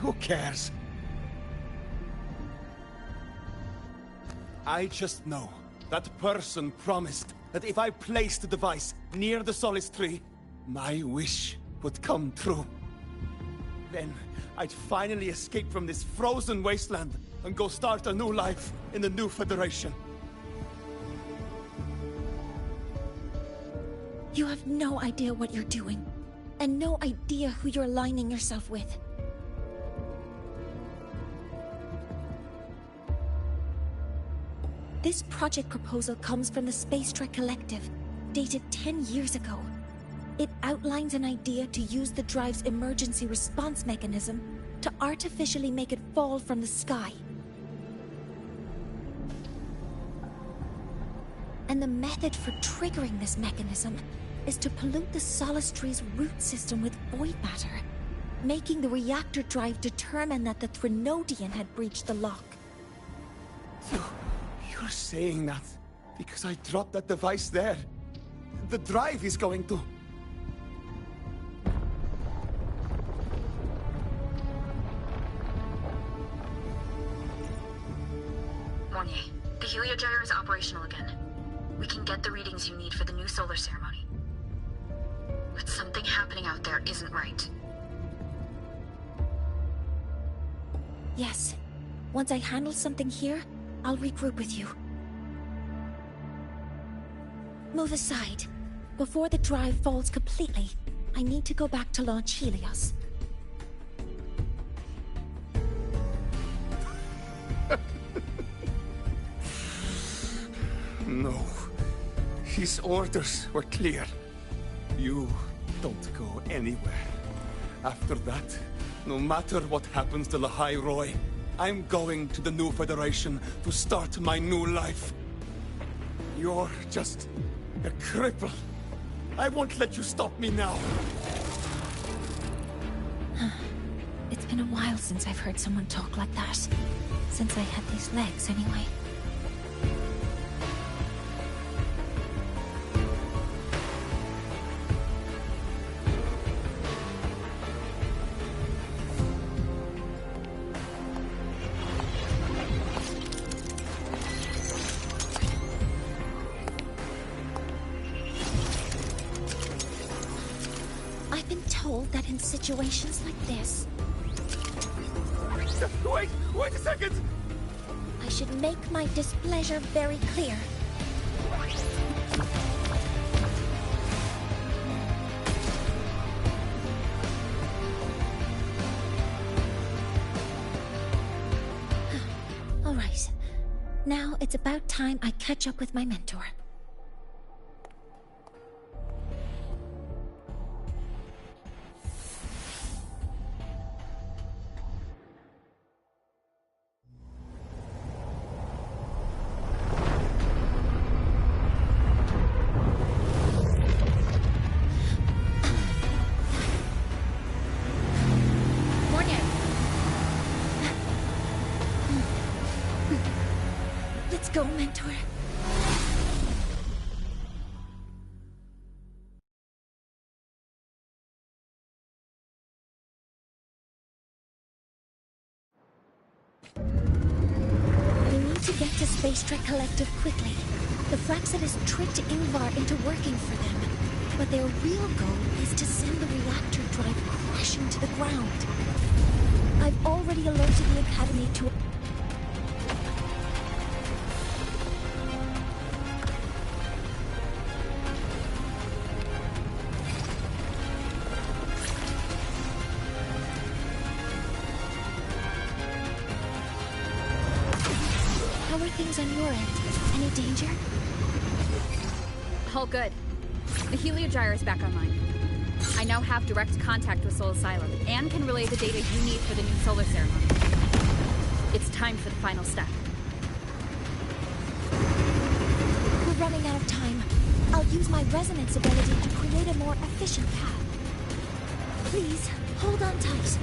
Who cares? I just know that person promised that if I placed the device near the Solace Tree, my wish would come true. Then I'd finally escape from this frozen wasteland and go start a new life in the new Federation. You have no idea what you're doing. and no idea who you're aligning yourself with. This project proposal comes from the Space Trek Collective, dated 10 years ago. It outlines an idea to use the drive's emergency response mechanism to artificially make it fall from the sky. And the method for triggering this mechanism is to pollute the Solace Tree's root system with void matter, making the reactor drive determine that the Threnodian had breached the lock. So, you're saying that because I dropped that device there, the drive is going to... Mornier, the heliogyre is operational again. We can get the readings you need for the new solar ceremony. But something happening out there isn't right. Yes. Once I handle something here, I'll regroup with you. Move aside. Before the drive falls completely, I need to go back to launch Helios. No. His orders were clear. You don't go anywhere. After that, no matter what happens to Lahai Roy, I'm going to the new Federation to start my new life. You're just a cripple. I won't let you stop me now. It's been a while since I've heard someone talk like that. Since I had these legs, anyway. I've been told that in situations like this... Wait a second! I should make my displeasure very clear. All right. Now it's about time I catch up with my mentor. Let's go, mentor. We need to get to Space Trek Collective quickly. The Fraxidus tricked Ingvar into working for them, but their real goal is to send the reactor drive crashing to the ground. I've already alerted the Academy to... How are things on your end? Any danger? All good. The heliogyre is back online. I now have direct contact with Soul Asylum, and can relay the data you need for the new solar ceremony. It's time for the final step. We're running out of time. I'll use my resonance ability to create a more efficient path. Please, hold on tight.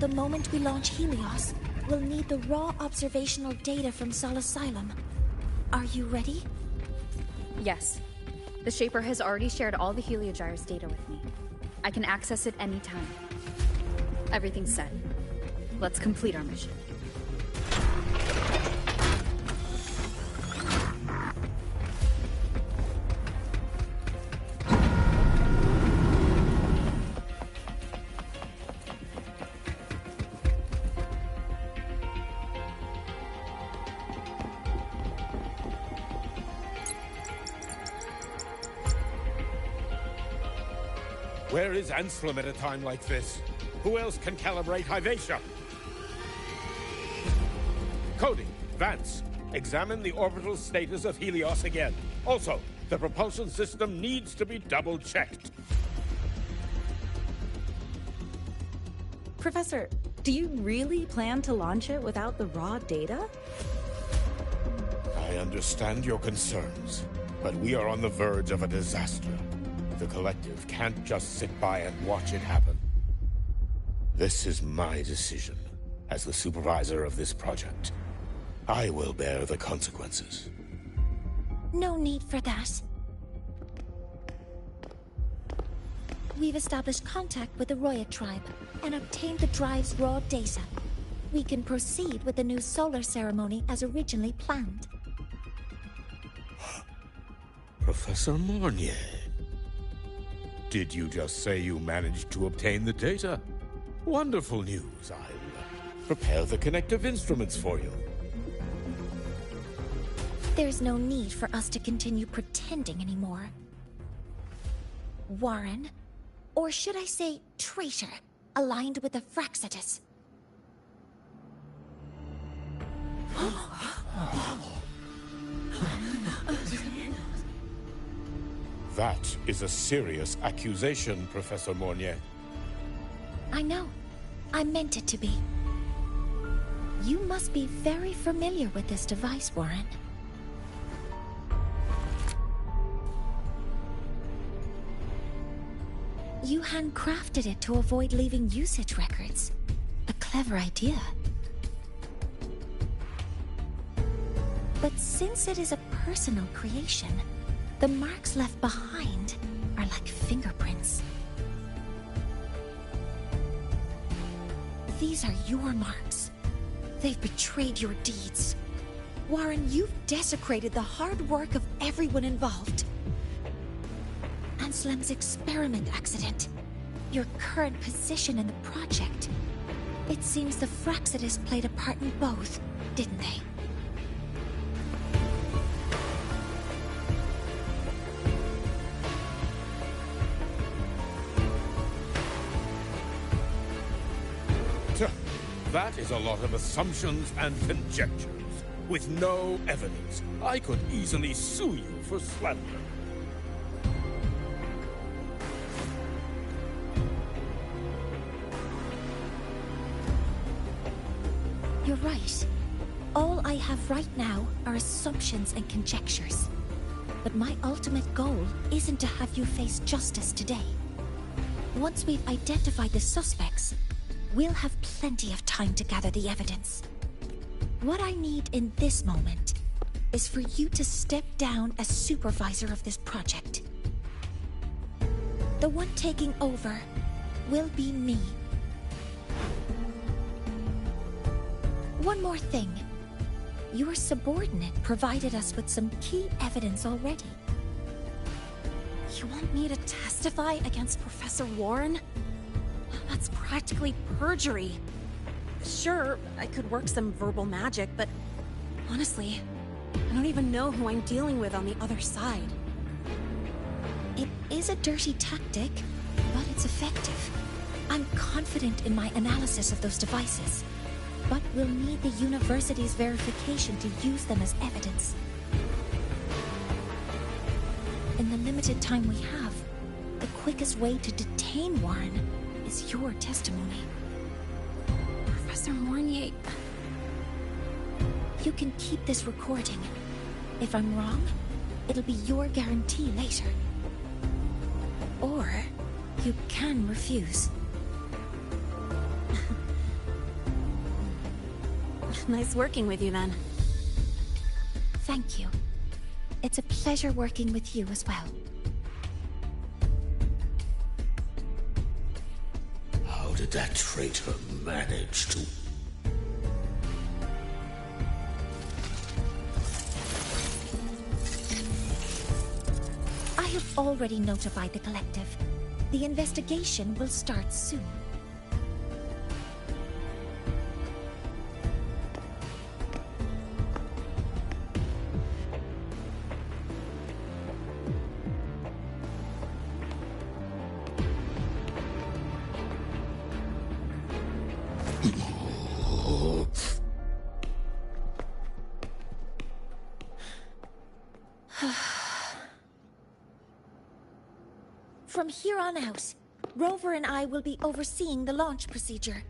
the moment we launch Helios, we'll need the raw observational data from Sol Asylum. Are you ready? Yes. The Shaper has already shared all the Heliogyre's data with me. I can access it anytime. Everything's set. Let's complete our mission. Where is Anselm at a time like this? Who else can calibrate Hyvatia? Cody, Vance, examine the orbital status of Helios again. Also, the propulsion system needs to be double-checked. Professor, do you really plan to launch it without the raw data? I understand your concerns, but we are on the verge of a disaster. The Collective can't just sit by and watch it happen. This is my decision. As the supervisor of this project, I will bear the consequences. No need for that. We've established contact with the Roya tribe and obtained the drive's raw data. We can proceed with the new solar ceremony as originally planned. Professor Mornier. Did you just say you managed to obtain the data? Wonderful news. I'll prepare the connective instruments for you. There's no need for us to continue pretending anymore. Warren, or should I say traitor, aligned with the Fraxitus. That is a serious accusation, Professor Mornier. I know. I meant it to be. You must be very familiar with this device, Warren. You handcrafted it to avoid leaving usage records. A clever idea. But since it is a personal creation, the marks left behind are like fingerprints. These are your marks. They've betrayed your deeds. Warren, you've desecrated the hard work of everyone involved. Anselm's experiment accident, your current position in the project. It seems the Fraxitus played a part in both, didn't they? That is a lot of assumptions and conjectures, with no evidence. I could easily sue you for slander. You're right. All I have right now are assumptions and conjectures. But my ultimate goal isn't to have you face justice today. Once we've identified the suspects, we'll have plenty of time to gather the evidence. What I need in this moment is for you to step down as supervisor of this project. The one taking over will be me. One more thing. Your subordinate provided us with some key evidence already. You want me to testify against Professor Warren? That's practically perjury. Sure, I could work some verbal magic, but honestly, I don't even know who I'm dealing with on the other side. It is a dirty tactic, but it's effective. I'm confident in my analysis of those devices, but we'll need the university's verification to use them as evidence. In the limited time we have, the quickest way to detain Warren is your testimony. Professor Mornier... You can keep this recording. If I'm wrong, it'll be your guarantee later. Or you can refuse. Nice working with you then. Thank you. It's a pleasure working with you as well. How did that traitor manage to... I have already notified the Collective. The investigation will start soon. From here on out, Rover and I will be overseeing the launch procedure.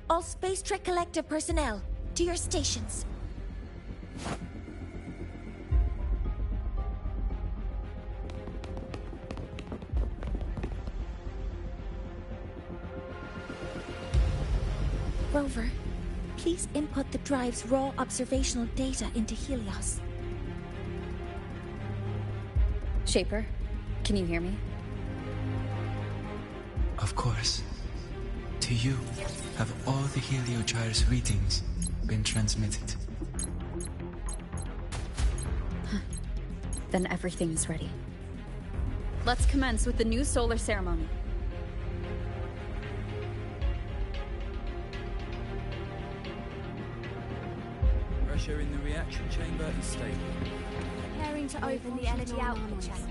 All Space Trek Collective personnel, to your stations. Rover, please input the drive's raw observational data into Helios. Shaper, can you hear me? Of course. To you, have all the Heliogyre's readings been transmitted? Then everything is ready. Let's commence with the new solar ceremony. Pressure in the reaction chamber is stable. Preparing to open the energy output channel.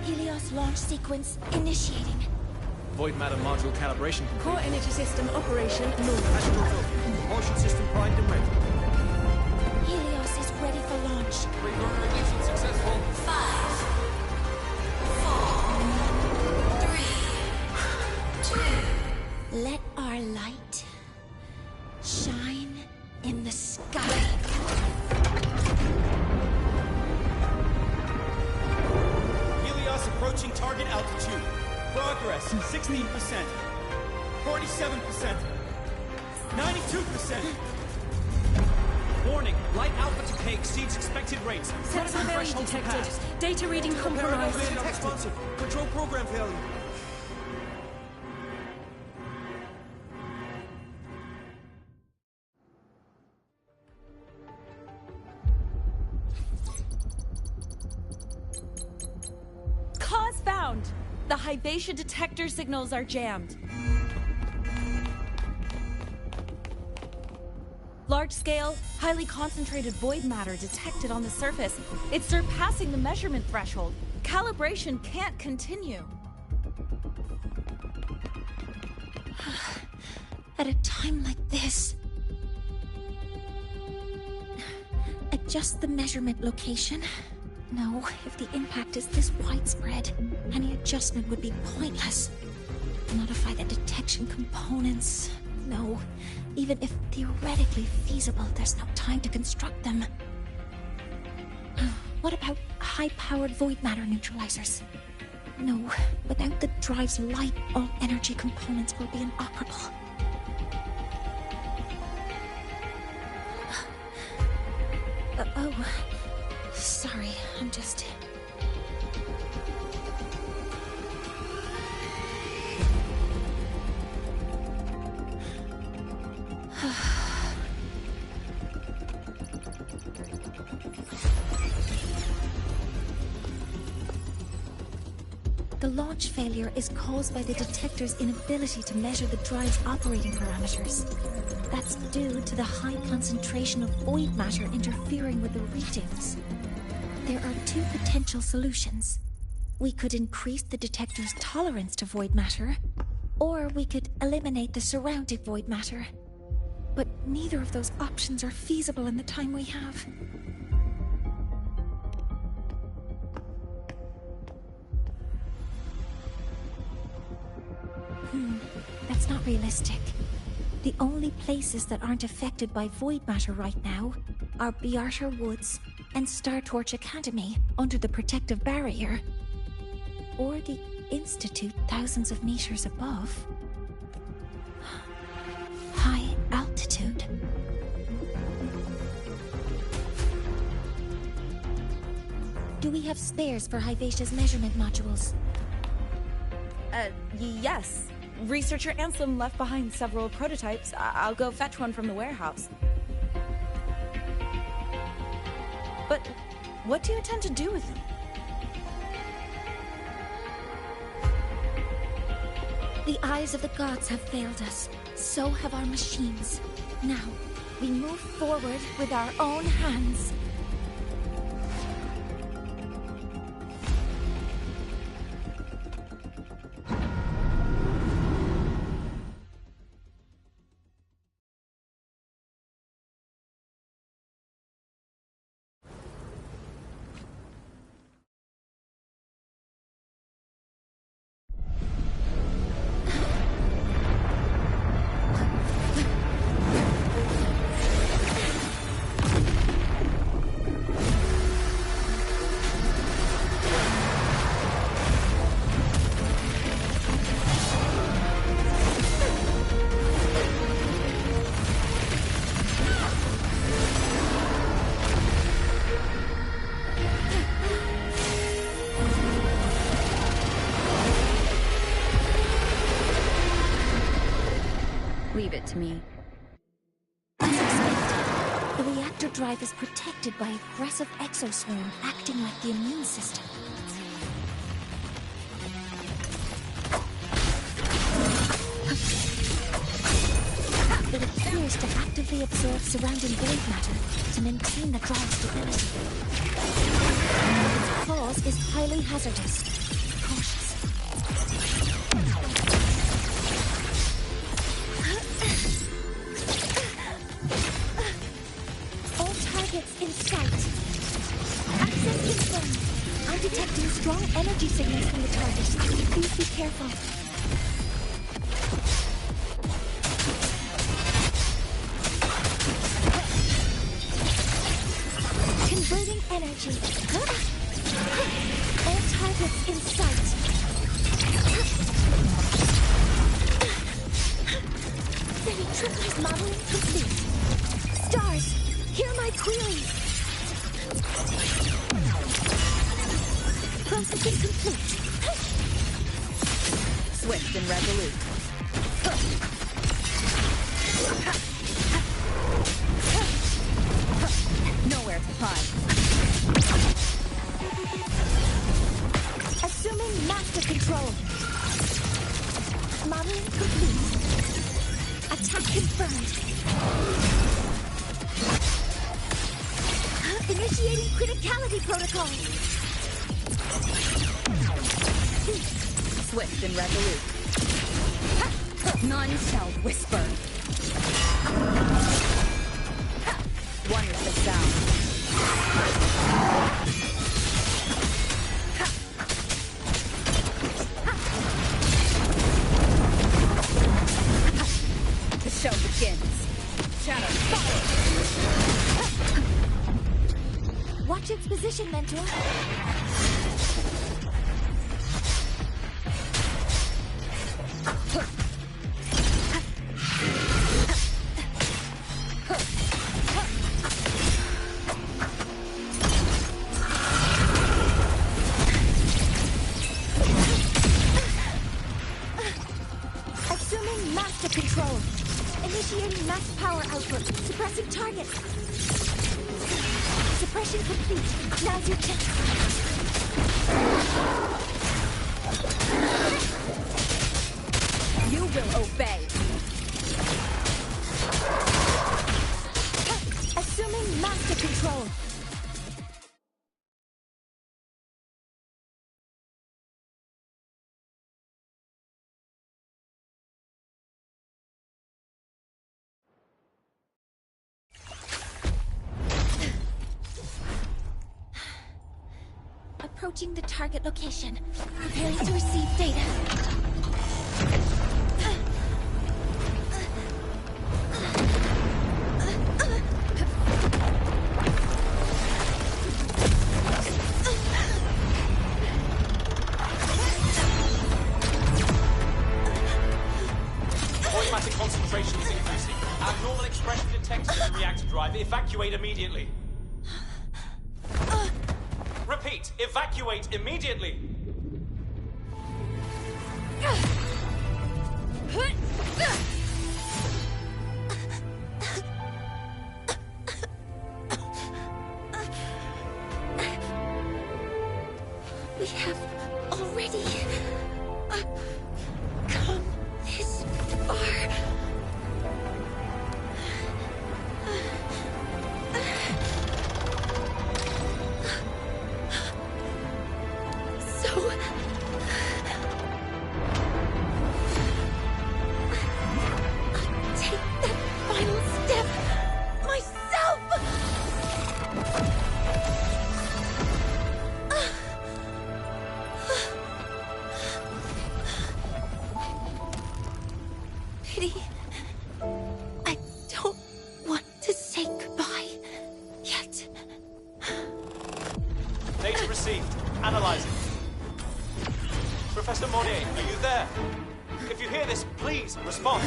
Helios launch sequence initiating. Void matter module calibration complete. Core energy system operation normal. Astral propulsion system primed and ready. Helios is ready for launch. Reburner ignition successful. 5, 4, 3, 2. Let our light shine in the sky. Helios approaching target altitude. Progress 16%, 47%, 92%. Warning, light alpha decay exceeds expected rates. Sensor failure detected. Data reading compromised. Responsive. Control program failure. Cause found! The Hyvatia detector signals are jammed. Large-scale, highly concentrated void matter detected on the surface. It's surpassing the measurement threshold. Calibration can't continue. At a time like this... Adjust the measurement location. No, if the impact is this widespread, any adjustment would be pointless. Modify the detection components. No, even if theoretically feasible, there's no time to construct them. What about high-powered void matter neutralizers? No, without the drive's light, all energy components will be inoperable. Oh, sorry, I'm just... The launch failure is caused by the detector's inability to measure the drive's operating parameters. That's due to the high concentration of void matter interfering with the readings. There are two potential solutions. We could increase the detector's tolerance to void matter, or we could eliminate the surrounding void matter. But neither of those options are feasible in the time we have. That's not realistic. The only places that aren't affected by void matter right now are Bearter Woods and Star Torch Academy under the protective barrier. Or the institute thousands of meters above. High altitude. Do we have spares for Hyvatia's measurement modules? Yes. Researcher Anselm left behind several prototypes. I'll go fetch one from the warehouse. But what do you intend to do with them? The eyes of the gods have failed us. So have our machines. Now, we move forward with our own hands. Leave it to me. As expected, the reactor drive is protected by aggressive exoswarm acting like the immune system. It appears to actively absorb surrounding void matter to maintain the drive's stability. Its cause is highly hazardous. Be cautious. All targets in sight. Access confirmed. I'm detecting strong energy signals from the target. Please be careful. Converting energy. All targets in sight. Ready tripwise modeling complete. Stars, hear my query. Processing complete. Swift and resolute. Nowhere to hide. Assuming master control. Modeling complete. Attack confirmed. Initiating criticality protocol. Swift and resolute. None shall whisper. One with the sound. The show begins. Shadow, follow! Watch its position, Mentor. Assuming master control. Initiating max power output. Suppressing target. Suppression complete. Now's your chance. You will obey. Assuming master control. Approaching the target location. Preparing to receive data. detected in the reactor drive. Evacuate immediately. Repeat, evacuate immediately. We have already come this far. So I'll take that final step myself. Pity. I don't want to say goodbye yet. Data received. Analyzing. Professor Monnier, are you there? If you hear this, please respond.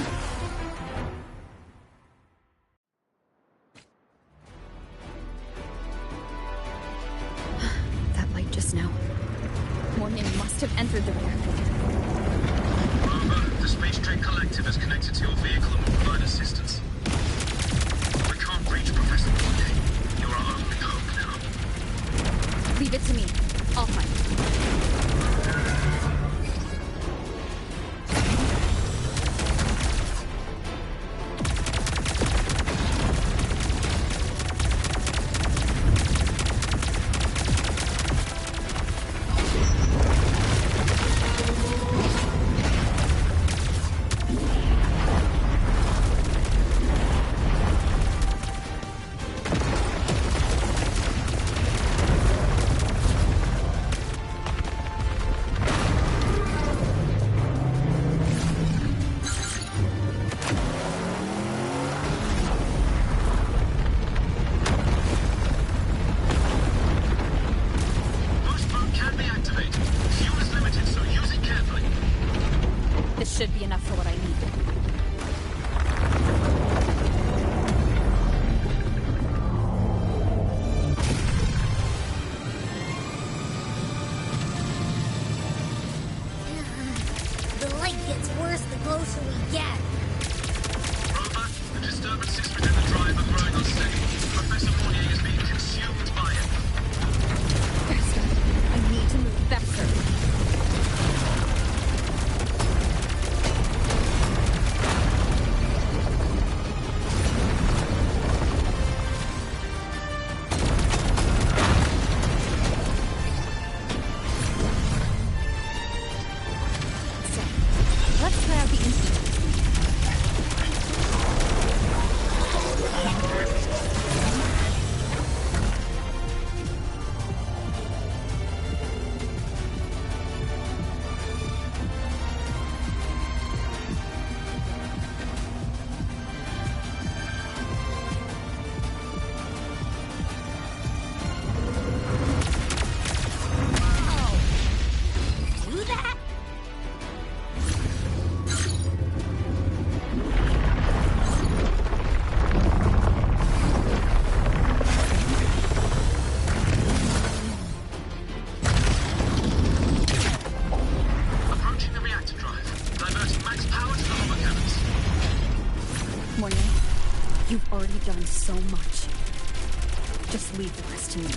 That light just now. Morning must have entered the reactor. The Space Trade Collective is connected to your vehicle and will provide assistance. We can't reach Professor Monnier. You're our only hope now. Leave it to me. I'll find it. Boost mode can be activated. Fuel is limited, so use it carefully. This should be enough for what I need. The light gets worse the closer we get. Rover, the disturbances within the drive are growing unsteady. Professor Monnier is being consumed by it. Faster. I need to move faster. So, let's try out the instrument. Do that? Approaching the reactor drive. Diverting max power to the hover cannons. Morning, you've already done so much. Just leave the rest to me.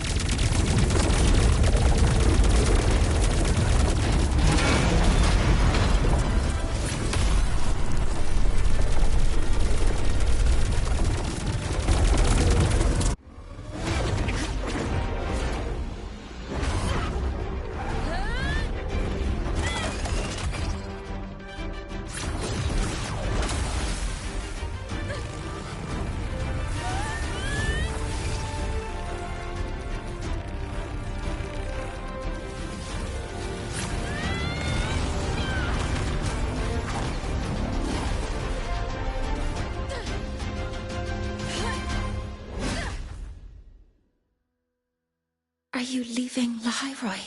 Are you leaving Lahiroy?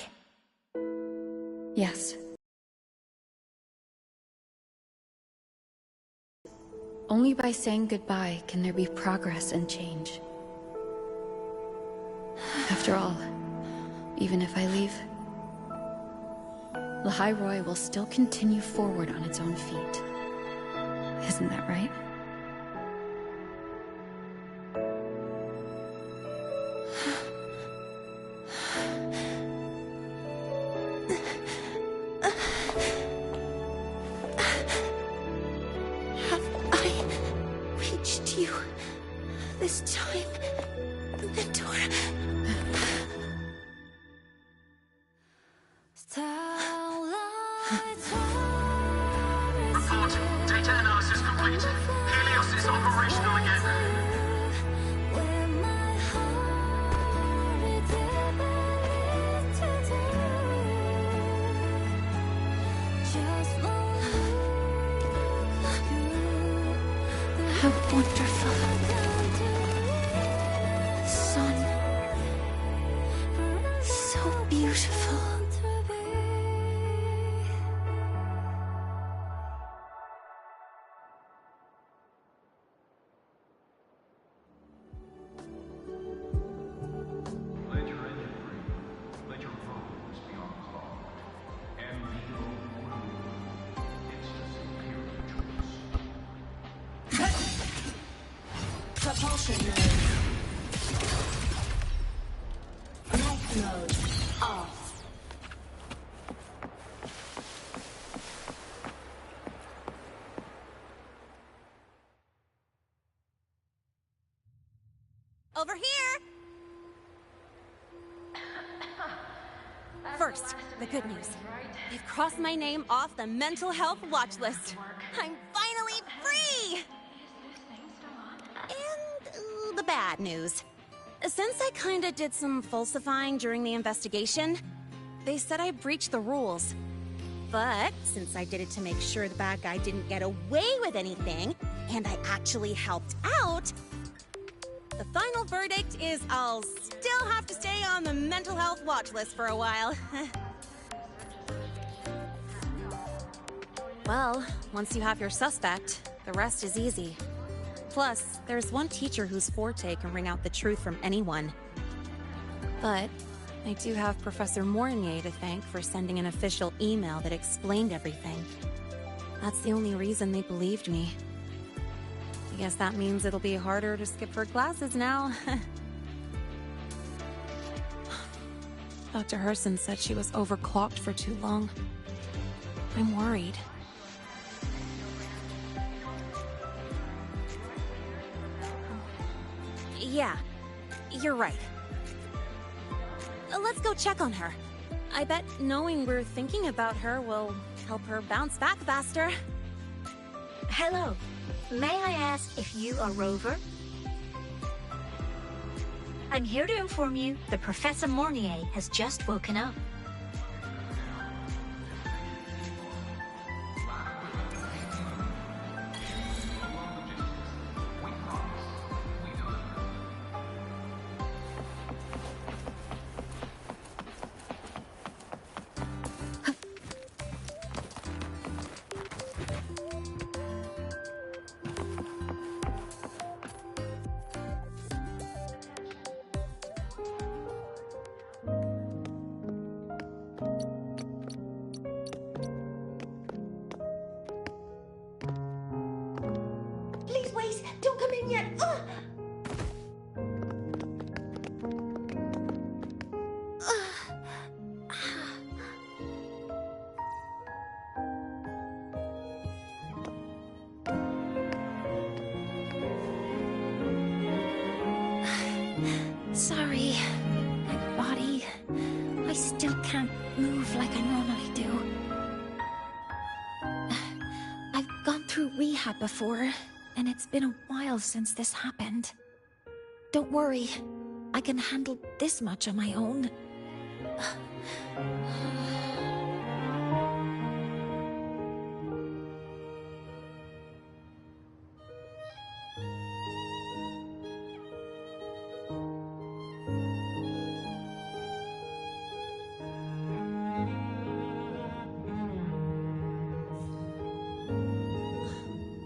Yes. Only by saying goodbye can there be progress and change. After all, even if I leave, Lahai Roy will still continue forward on its own feet. Isn't that right? Have I reached you this time, Mentor? Reporting. Data analysis complete. Helios is operational again. How wonderful. Sun. So beautiful. Propulsion mode. Life mode off. Over here! First, the good news. They've crossed my name off the mental health watch list. I'm finally free! And the bad news. Since I kinda did some falsifying during the investigation, they said I breached the rules. But since I did it to make sure the bad guy didn't get away with anything, and I actually helped out, the final verdict is I'll still have to stay on the mental health watch list for a while. Well, once you have your suspect, the rest is easy. Plus, there's one teacher whose forte can wring out the truth from anyone. But I do have Professor Mornier to thank for sending an official email that explained everything. That's the only reason they believed me. I guess that means it'll be harder to skip her classes now. Dr. Herson said she was overclocked for too long. I'm worried. Yeah, you're right. Let's go check on her. I bet knowing we're thinking about her will help her bounce back faster. Hello. May I ask if you are Rover? I'm here to inform you that Professor Mornier has just woken up. Please wait! Don't come in yet! Ugh! Sorry, my body. I still can't move like I normally do. I've gone through rehab before, and it's been a while since this happened. Don't worry, I can handle this much on my own.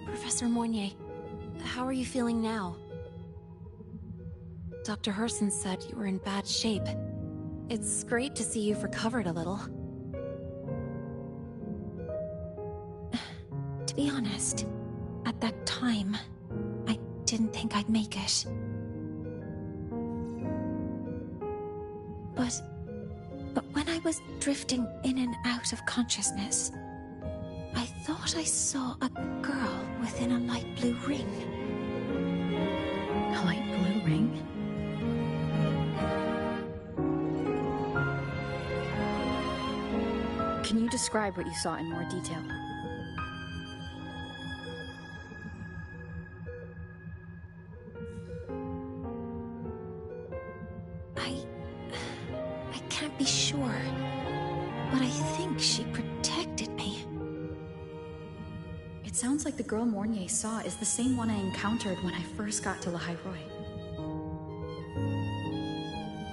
Professor Mornier, How are you feeling now? Dr. Herson said you were in bad shape. It's great to see you've recovered a little. To be honest, at that time, I didn't think I'd make it. But when I was drifting in and out of consciousness, I thought I saw a girl within a light blue ring. A light blue ring? Can you describe what you saw in more detail? I can't be sure, but I think she protected me. It sounds like the girl Mornier saw is the same one I encountered when I first got to Lahairoi.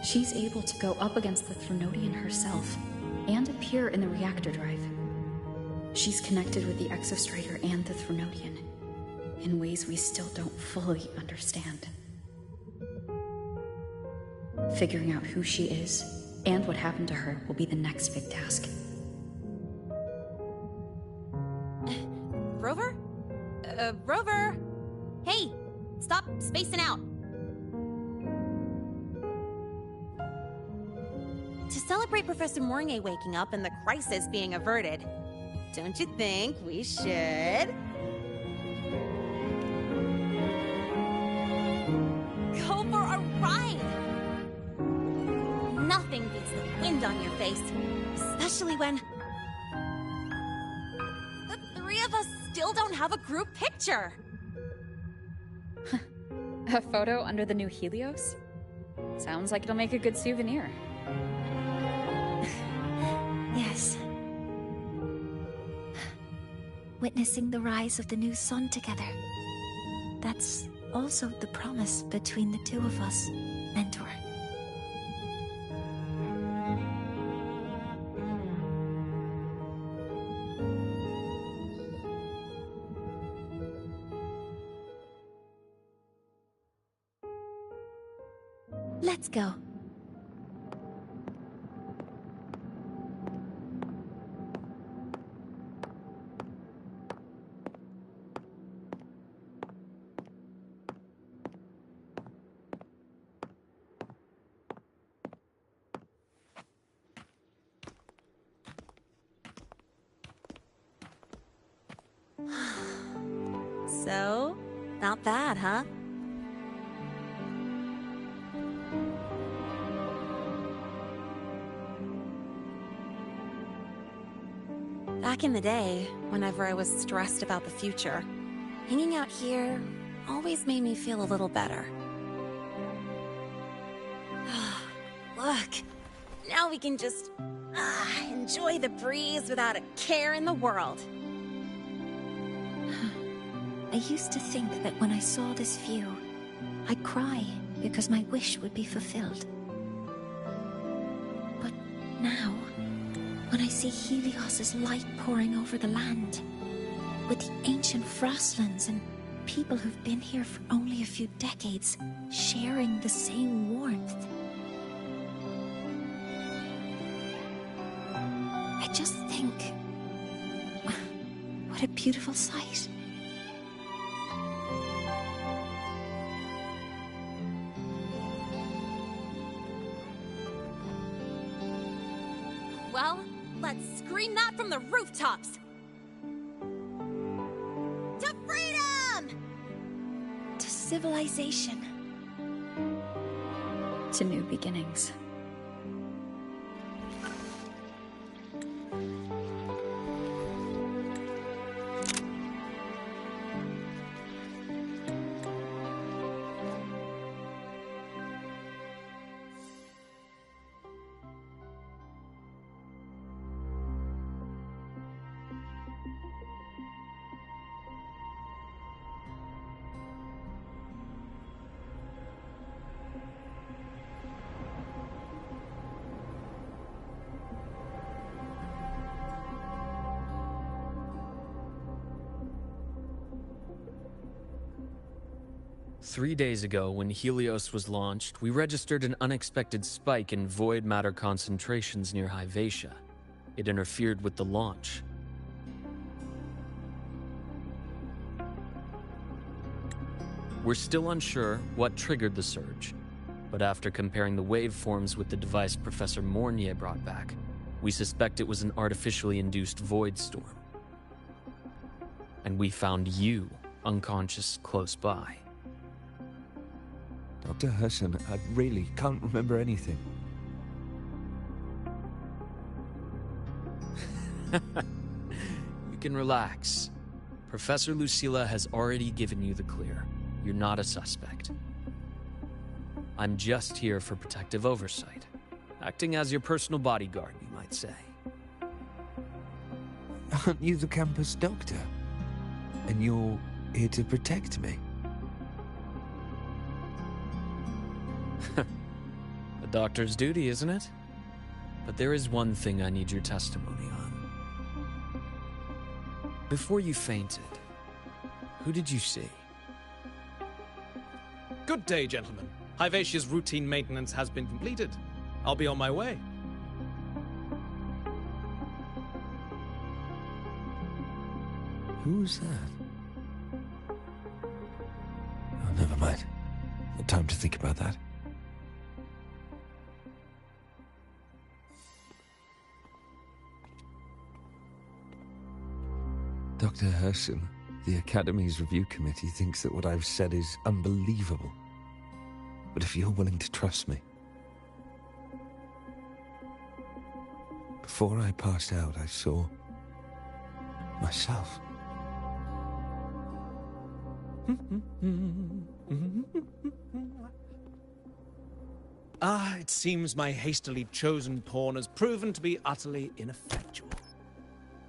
She's able to go up against the Threnodian herself, and appear in the reactor drive. She's connected with the Exostrator and the Threnodian, in ways we still don't fully understand. Figuring out who she is, and what happened to her, will be the next big task. Rover? Rover! Hey! Stop spacing out! To celebrate Professor Mornier waking up and the crisis being averted, don't you think we should... go for a ride? Nothing beats the wind on your face, especially when... the three of us still don't have a group picture! A photo under the new Helios? Sounds like it'll make a good souvenir. Yes. Witnessing the rise of the new sun together. That's also the promise between the two of us, Mentor. Let's go. So, not bad, huh? Back in the day, whenever I was stressed about the future, hanging out here always made me feel a little better. Look, now we can just enjoy the breeze without a care in the world. I used to think that when I saw this view, I'd cry because my wish would be fulfilled. But now, when I see Helios's light pouring over the land, with the ancient Frostlands and people who've been here for only a few decades sharing the same warmth, I just think, what a beautiful sight. Well, let's scream that from the rooftops! To freedom! To civilization. To new beginnings. 3 days ago, when Helios was launched, we registered an unexpected spike in void matter concentrations near Hyvatia. It interfered with the launch. We're still unsure what triggered the surge, but after comparing the waveforms with the device Professor Mornier brought back, we suspect it was an artificially induced void storm. And we found you unconscious close by. Dr. Herson, I really can't remember anything. You can relax. Professor Lucilla has already given you the clear. You're not a suspect. I'm just here for protective oversight, acting as your personal bodyguard, you might say. Aren't you the campus doctor? And you're here to protect me? A doctor's duty, isn't it? But there is one thing I need your testimony on. Before you fainted, who did you see? Good day, gentlemen. Hyvatia's routine maintenance has been completed. I'll be on my way. Who's that? Oh, never mind. No time to think about that. Dr. Herson, the Academy's review committee thinks that what I've said is unbelievable. But if you're willing to trust me... Before I passed out, I saw... myself. It seems my hastily chosen pawn has proven to be utterly ineffectual.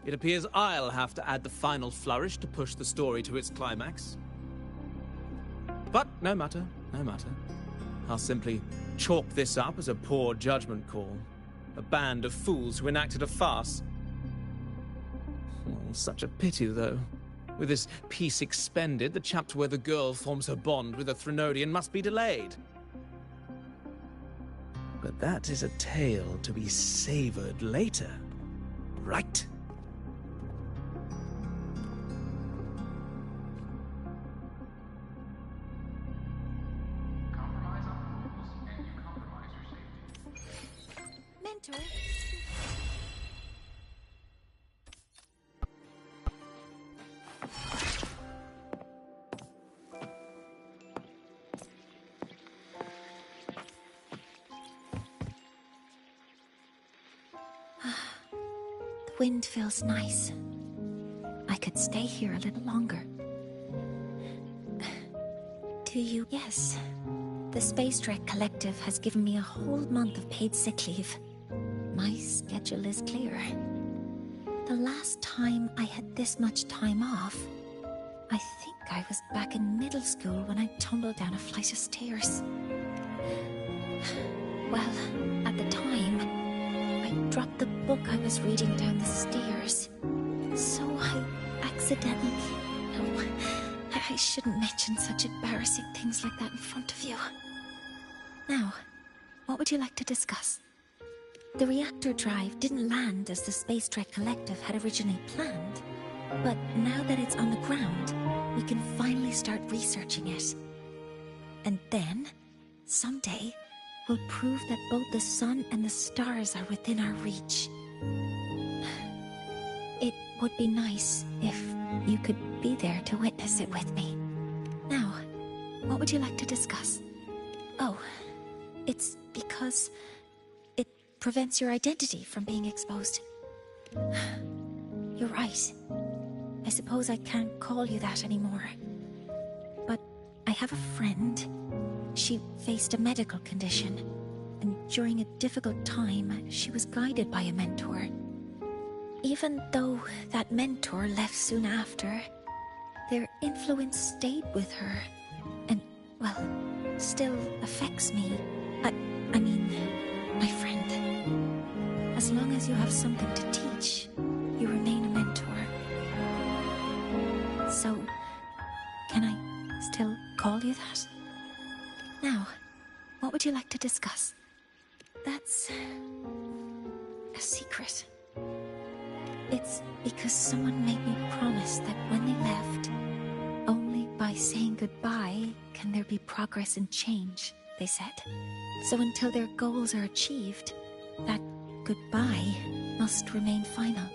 It appears I'll have to add the final flourish to push the story to its climax. But no matter, no matter. I'll simply chalk this up as a poor judgment call. A band of fools who enacted a farce. Oh, such a pity, though. With this piece expended, the chapter where the girl forms her bond with a Threnodian must be delayed. But that is a tale to be savored later, right? Mentor? The wind feels nice. I could stay here a little longer. Do you? Yes. The Space Trek Collective has given me a whole month of paid sick leave. My schedule is clear. The last time I had this much time off, I think I was back in middle school when I tumbled down a flight of stairs. Well, at the time, I dropped the book I was reading down the stairs. So I accidentally... No, I shouldn't mention such embarrassing things like that in front of you. Now, what would you like to discuss? The reactor drive didn't land as the Space Trek Collective had originally planned, but now that it's on the ground, we can finally start researching it. And then, someday, we'll prove that both the sun and the stars are within our reach. It would be nice if you could be there to witness it with me. Now, what would you like to discuss? Oh, it's because it prevents your identity from being exposed. You're right. I suppose I can't call you that anymore. But I have a friend. She faced a medical condition, and during a difficult time, she was guided by a mentor. Even though that mentor left soon after, their influence stayed with her, and, well, still affects me. I mean, my friend. As long as you have something to teach, you remain a mentor. So, can I still call you that. Now, what would you like to discuss? That's a secret. It's because someone made me promise that when they left, only by saying goodbye can there be progress and change, they said. So until their goals are achieved, that goodbye must remain final.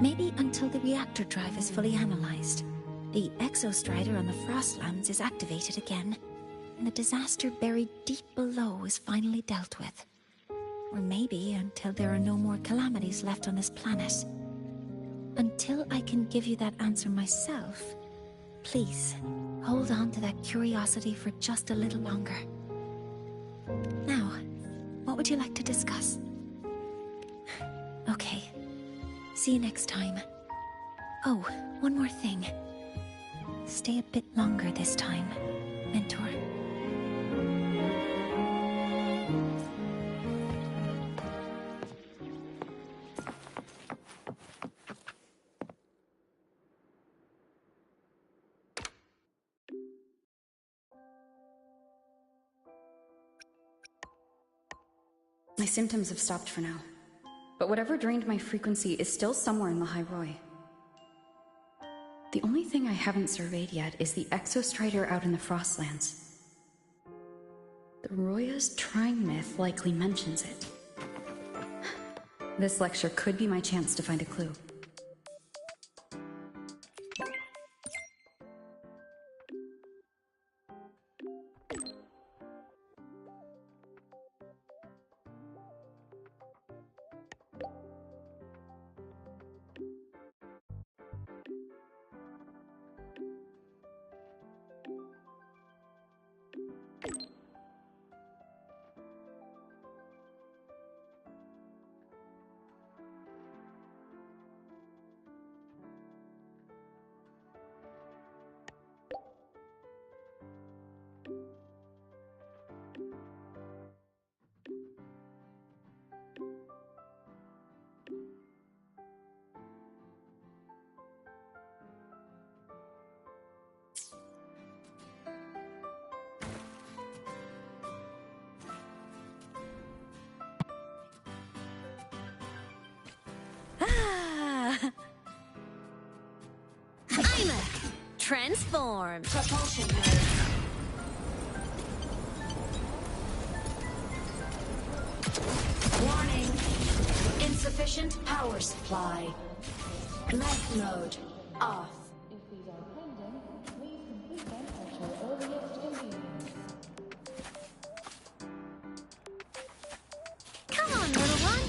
Maybe until the reactor drive is fully analyzed, the exostrider on the Frostlands is activated again, and the disaster buried deep below is finally dealt with. Or maybe until there are no more calamities left on this planet. Until I can give you that answer myself, please, hold on to that curiosity for just a little longer. Now, what would you like to discuss? Okay. See you next time. Oh, one more thing. Stay a bit longer this time, Mentor. My symptoms have stopped for now. But whatever drained my frequency is still somewhere in the High Roy. The only thing I haven't surveyed yet is the exostrider out in the Frostlands. The Roya's Trying myth likely mentions it. This lecture could be my chance to find a clue. I'm a transform. Propulsion mode. Warning. Insufficient power supply. Life mode off. If these are pending, please complete them at your earliest convenience. Come on, little one.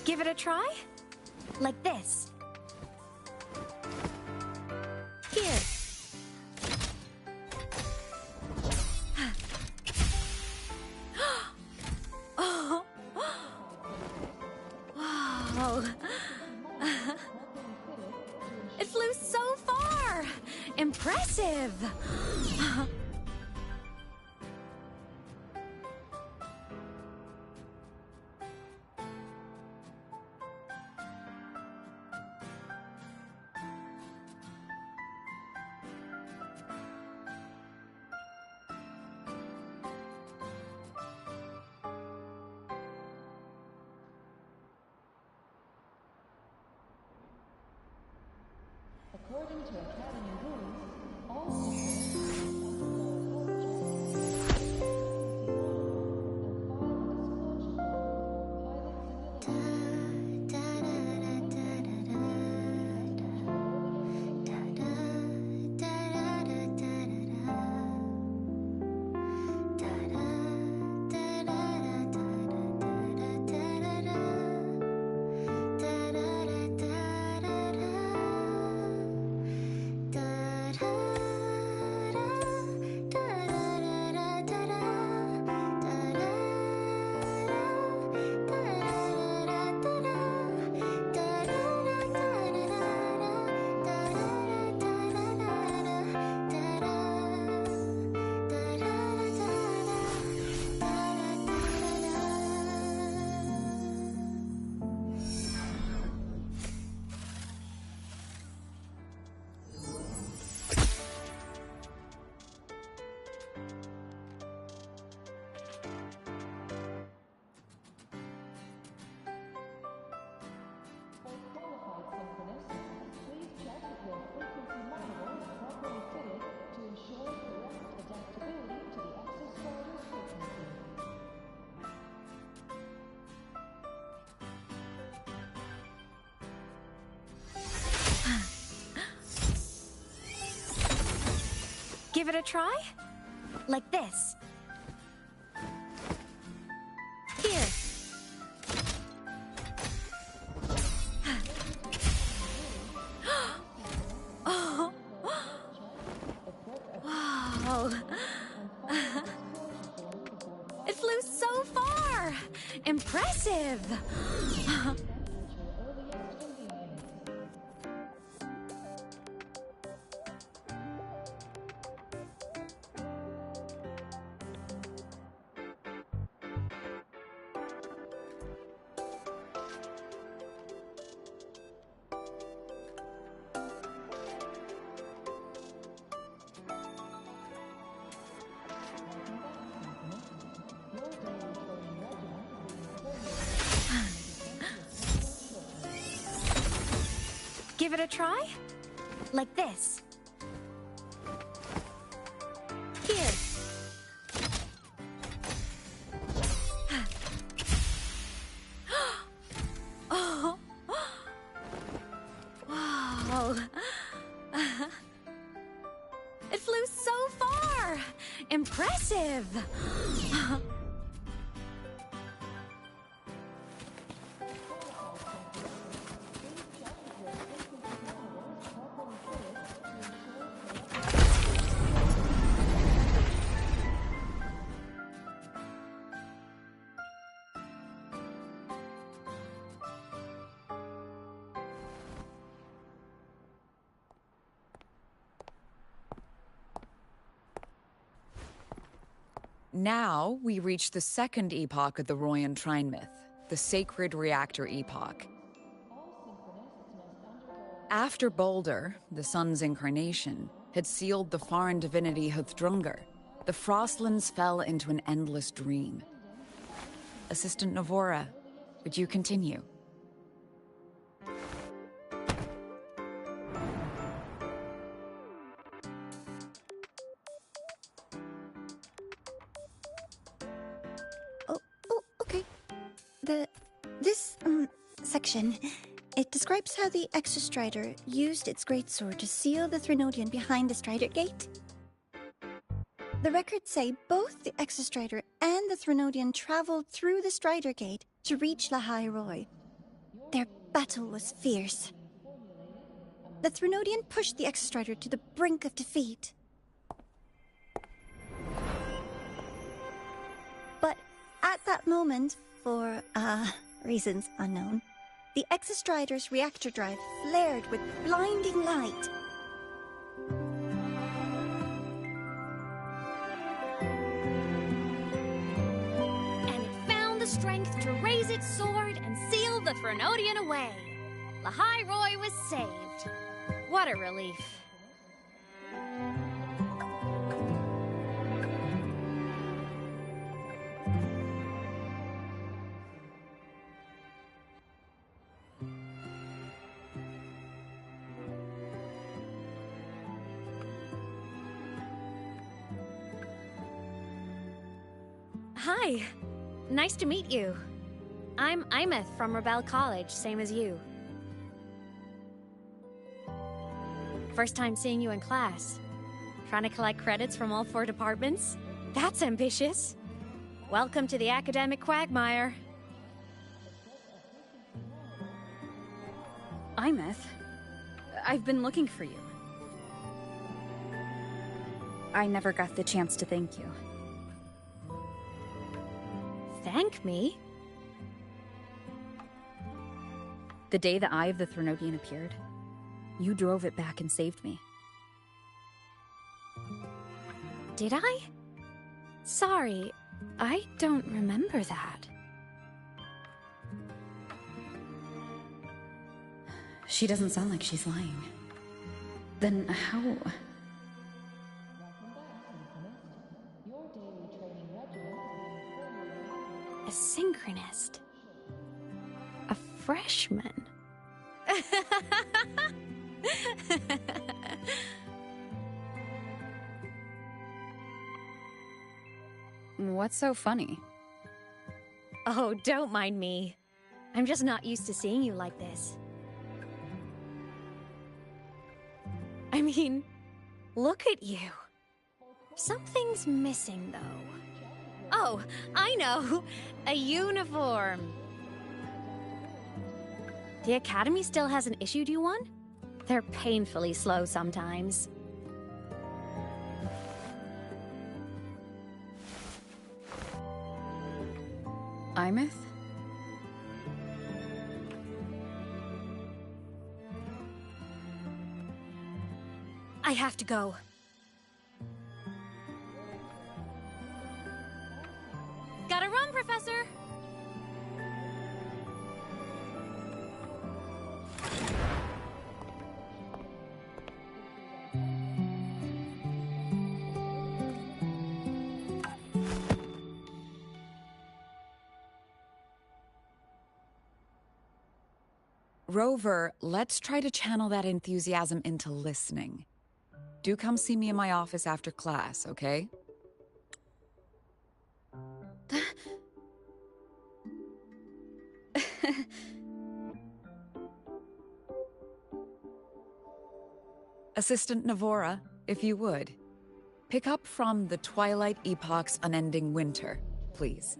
Give it a try? Like this. Here. Oh. Wow. It flew so far! Impressive! According to Academy rules, all systems Give it a try? Like this. Here. Oh. Wow. It flew so far! Impressive! Give it a try? Like this. Here. Oh. Wow. It flew so far! Impressive! Now, we reach the second epoch of the Royan Trine myth, the Sacred Reactor Epoch. After Baldur, the sun's incarnation, had sealed the foreign divinity Huthrungur, the Frostlands fell into an endless dream. Assistant Navora, would you continue? This section, it describes how the Exostrider used its greatsword to seal the Threnodian behind the Strider Gate. The records say both the Exostrider and the Threnodian traveled through the Strider Gate to reach Lahai Roy. Their battle was fierce. The Threnodian pushed the Exostrider to the brink of defeat. But at that moment, for, reasons unknown, the Exostrider's reactor drive flared with blinding light. And it found the strength to raise its sword and seal the Threnodian away. Lahai Roy was saved. What a relief. Hi. Nice to meet you. I'm Imeth from Rebel College, same as you. First time seeing you in class. Trying to collect credits from all 4 departments? That's ambitious. Welcome to the academic quagmire. Imeth, I've been looking for you. I never got the chance to thank you. Thank me? The day the Eye of the Threnodian appeared, you drove it back and saved me. Did I? Sorry, I don't remember that. She doesn't sound like she's lying. Then how... A synchronist. A freshman. What's so funny? Oh, don't mind me. I'm just not used to seeing you like this. I mean, look at you. Something's missing, though. Oh, I know! A uniform! The Academy still hasn't issued you one? They're painfully slow sometimes. Imeth? I have to go. Gotta run, Professor! Rover, let's try to channel that enthusiasm into listening. Do come see me in my office after class, okay? Assistant Navora, if you would. Pick up from the Twilight Epoch's Unending Winter, please.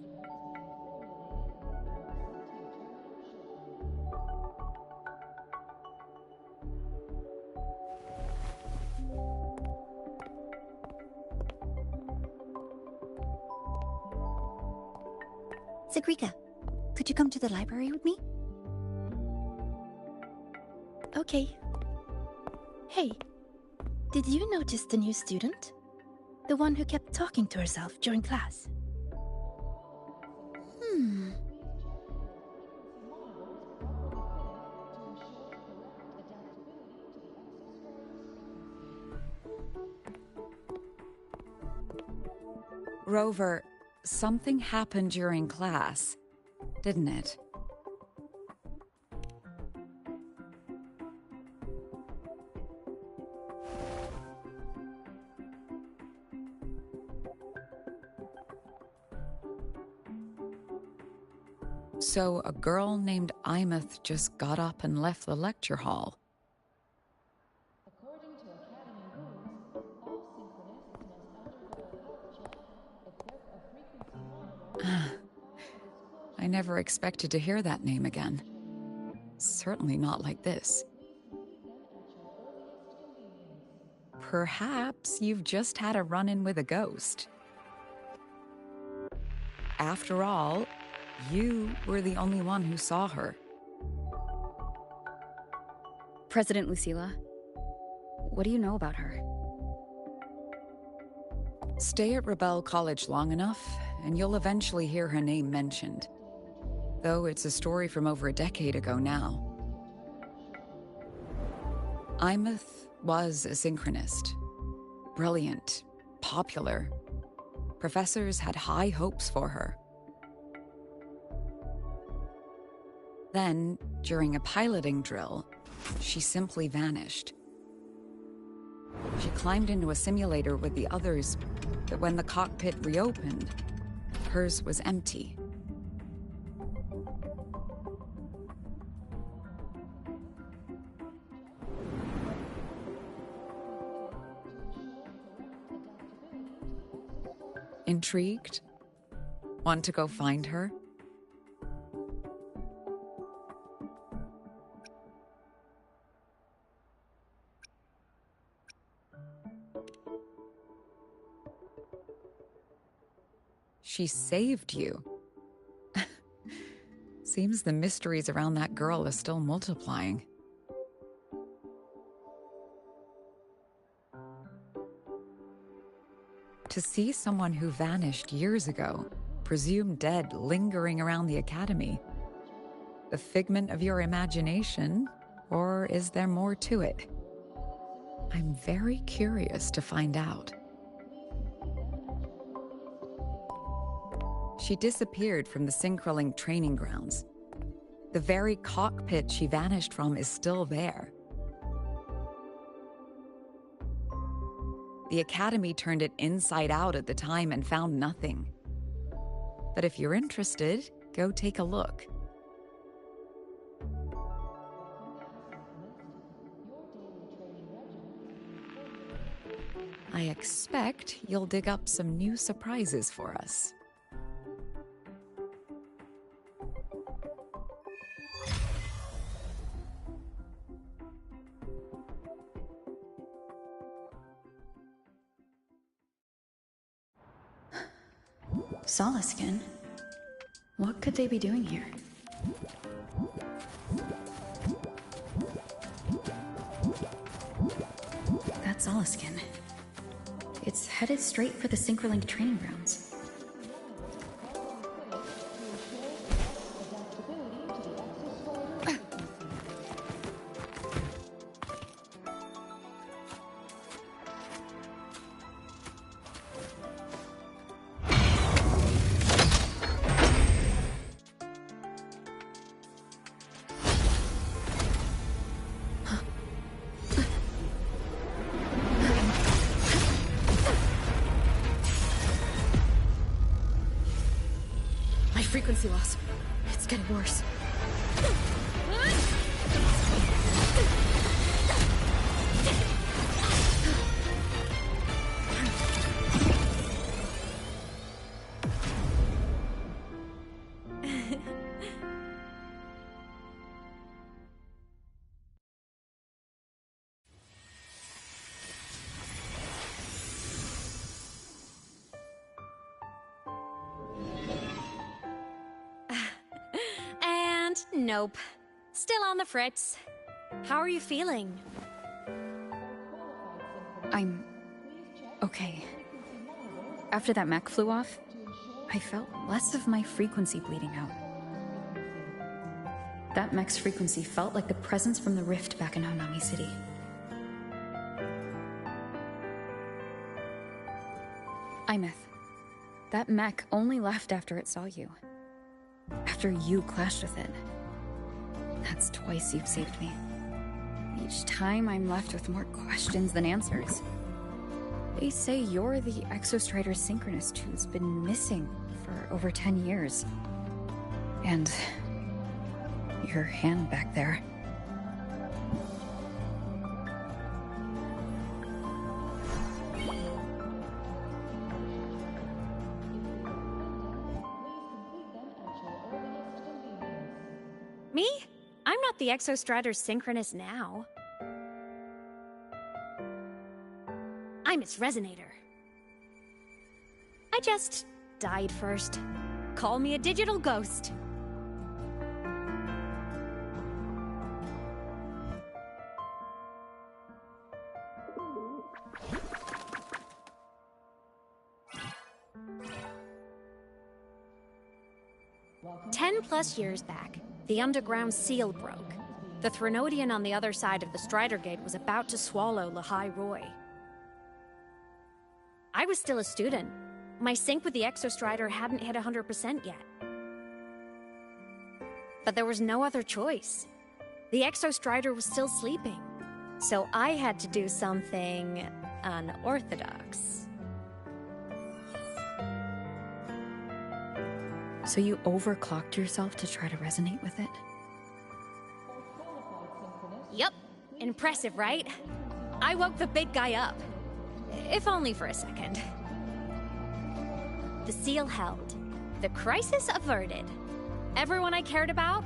Sigrika, could you come to the library with me? Okay. Hey, did you notice the new student? The one who kept talking to herself during class? Rover, something happened during class, didn't it? So a girl named Imeth just got up and left the lecture hall. According to Academy rules, all synchronicists must undergo a health check, equip a frequency monitor. I never expected to hear that name again. Certainly not like this. Perhaps you've just had a run-in with a ghost. After all, you were the only one who saw her. President Lucilla, what do you know about her? Stay at Rebel College long enough, and you'll eventually hear her name mentioned. Though it's a story from over a decade ago now. Imeth was a synchronist. Brilliant, popular. Professors had high hopes for her. Then, during a piloting drill, she simply vanished. She climbed into a simulator with the others, but when the cockpit reopened, hers was empty. Intrigued? Want to go find her? She saved you. Seems the mysteries around that girl are still multiplying. To see someone who vanished years ago, presumed dead, lingering around the Academy, the figment of your imagination, or is there more to it? I'm very curious to find out. She disappeared from the Synchrolink training grounds. The very cockpit she vanished from is still there. The Academy turned it inside out at the time and found nothing. But if you're interested, go take a look. I expect you'll dig up some new surprises for us. Solaskin? What could they be doing here? That's Solaskin. It's headed straight for the Synchrolink training grounds. Frequency loss. It's getting worse. Nope. Still on the fritz. How are you feeling? I'm... okay. After that mech flew off, I felt less of my frequency bleeding out. That mech's frequency felt like the presence from the rift back in Honami City. Imeth, that mech only left after it saw you. After you clashed with it. That's twice you've saved me. Each time I'm left with more questions than answers. They say you're the Exostrider Synchronist who's been missing for over 10 years. And your hand back there. Me? I'm not the Exostrider Synchronist now. I'm its Resonator. I just died first. Call me a digital ghost. +10 years back, the underground seal broke. The Threnodian on the other side of the Strider Gate was about to swallow Lahai Roy. I was still a student. My sync with the Exostrider hadn't hit 100% yet. But there was no other choice. The Exostrider was still sleeping. So I had to do something unorthodox. So you overclocked yourself to try to resonate with it? Yup. Impressive, right? I woke the big guy up. If only for a second. The seal held. The crisis averted. Everyone I cared about,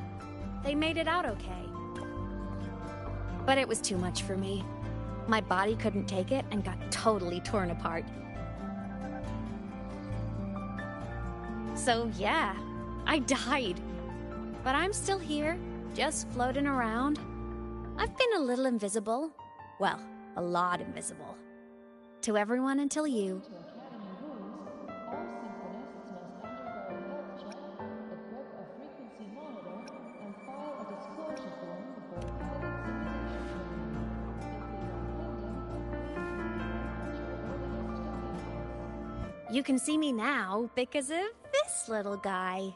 they made it out okay. But it was too much for me. My body couldn't take it and got totally torn apart. So yeah, I died. But I'm still here, just floating around. I've been a little invisible. Well, a lot invisible. To everyone until you. You can see me now because of this little guy.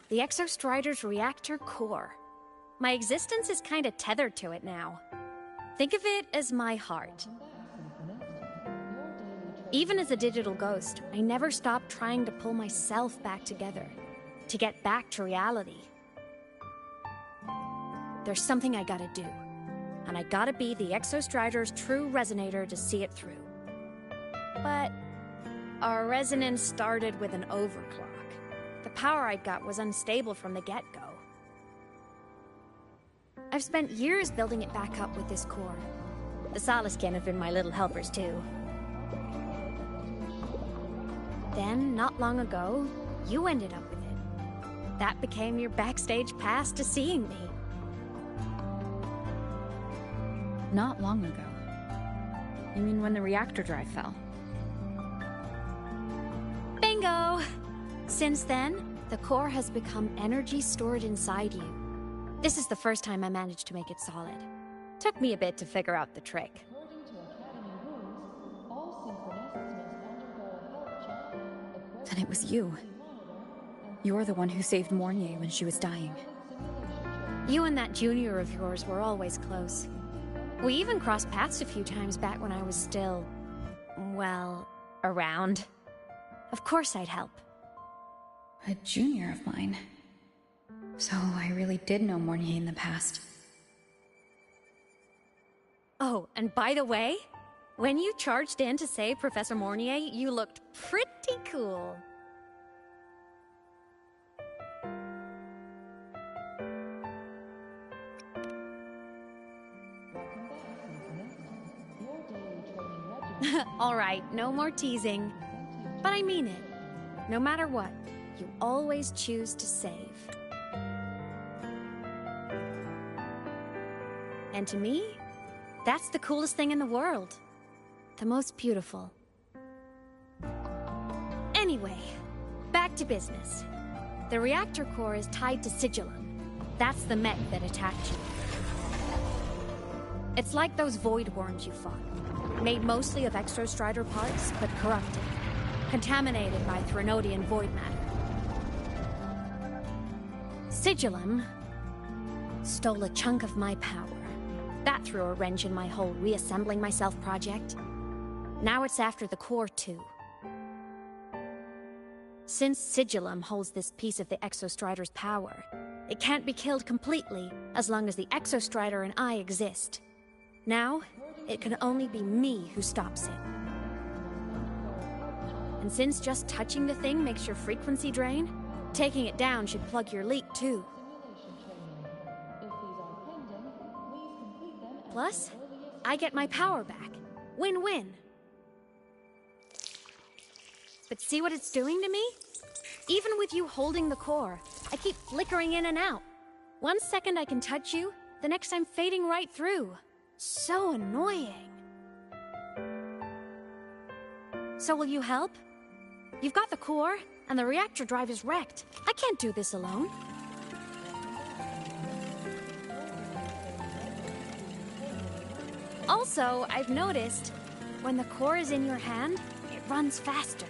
The Exostrider's reactor core. My existence is kinda tethered to it now. Think of it as my heart. Even as a digital ghost, I never stopped trying to pull myself back together. to get back to reality. There's something I gotta do, and I gotta be the Exostrider's true resonator to see it through. But our resonance started with an overclock. The power I got was unstable from the get-go. I've spent years building it back up with this core. The Soliskin have been my little helpers too. Then, not long ago, you ended up with it. That became your backstage pass to seeing me. Not long ago. You mean when the reactor drive fell? Bingo! Since then, the core has become energy stored inside you. This is the first time I managed to make it solid. Took me a bit to figure out the trick. Then it was you. You're the one who saved Mornier when she was dying. You and that junior of yours were always close. We even crossed paths a few times back when I was still, well, around. Of course I'd help. A junior of mine. So I really did know Mornier in the past. Oh, and by the way, when you charged in to save Professor Mornier, you looked pretty cool. All right, no more teasing. But I mean it. No matter what, you always choose to save. And to me, that's the coolest thing in the world. The most beautiful. Anyway, back to business. The reactor core is tied to Sigillum. That's the mech that attacked you. It's like those void worms you fought. Made mostly of Exostrider parts, but corrupted. Contaminated by Threnodian void matter. Sigillum stole a chunk of my power. That threw a wrench in my whole reassembling myself project. Now it's after the core too. Since Sigillum holds this piece of the Exostrider's power, it can't be killed completely as long as the Exostrider and I exist. Now, it can only be me who stops it. And since just touching the thing makes your frequency drain, taking it down should plug your leak too. Plus, I get my power back. Win-win. But see what it's doing to me? Even with you holding the core, I keep flickering in and out. 1 second I can touch you, the next I'm fading right through. So annoying. So will you help? You've got the core, and the reactor drive is wrecked. I can't do this alone. Also, I've noticed, when the core is in your hand, it runs faster.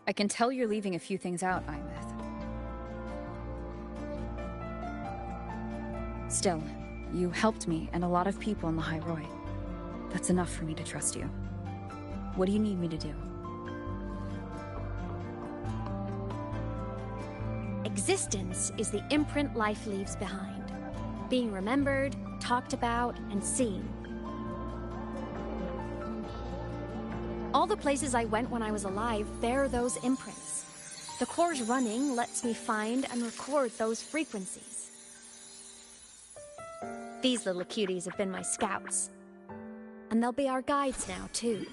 I can tell you're leaving a few things out, Imeth. Still, you helped me and a lot of people in the High Roy. That's enough for me to trust you. What do you need me to do? Existence is the imprint life leaves behind. Being remembered, talked about, and seen. All the places I went when I was alive bear those imprints. The core's running lets me find and record those frequencies. These little cuties have been my scouts. And they'll be our guides now, too.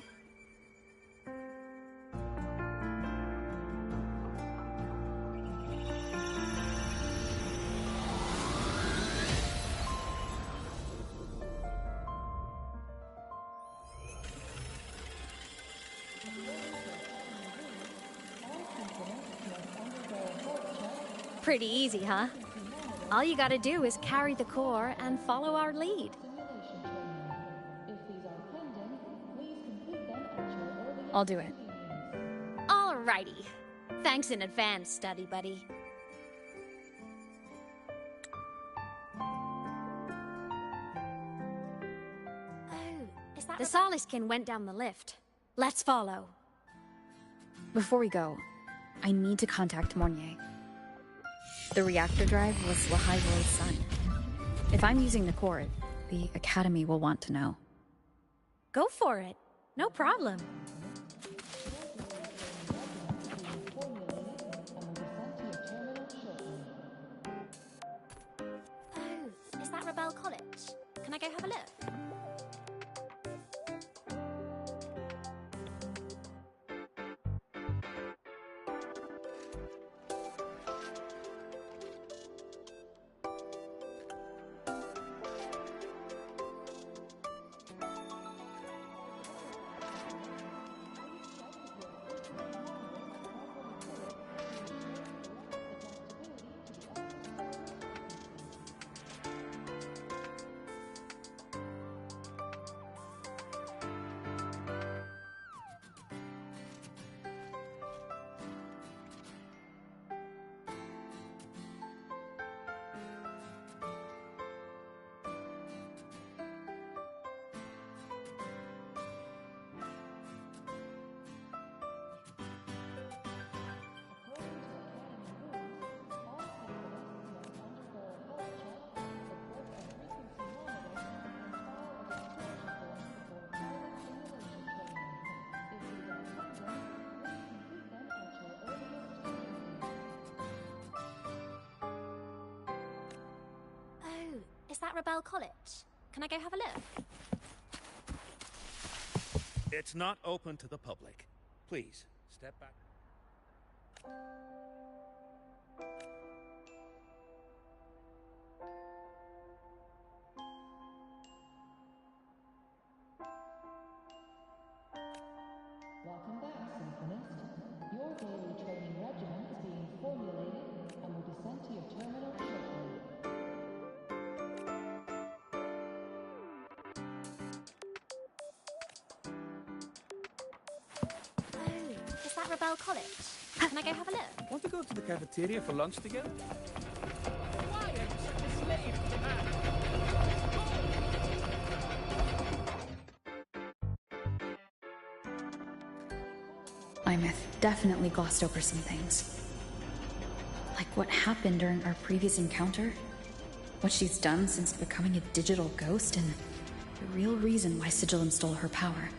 Pretty easy, huh? All you gotta do is carry the core and follow our lead. I'll do it. Alrighty. Thanks in advance, study buddy. Oh, is that the Soliskin went down the lift. Let's follow. Before we go, I need to contact Mornier. The reactor drive was Lahai Roy's son. If I'm using the core, the Academy will want to know. Go for it. No problem. Oh, is that Rebel College? Can I go have a look? Is that Rebel College? Can I go have a look? It's not open to the public. Please, step back. Welcome back, Symphonist. Your daily training regimen is being formulated and will be sent to your terminal shortly. Is that Rebel College? Can I go have a look? Want to go to the cafeteria for lunch together? Why are you such a slave to man? Imeth definitely glossed over some things. Like what happened during our previous encounter, what she's done since becoming a digital ghost, and the real reason why Sigillum stole her power.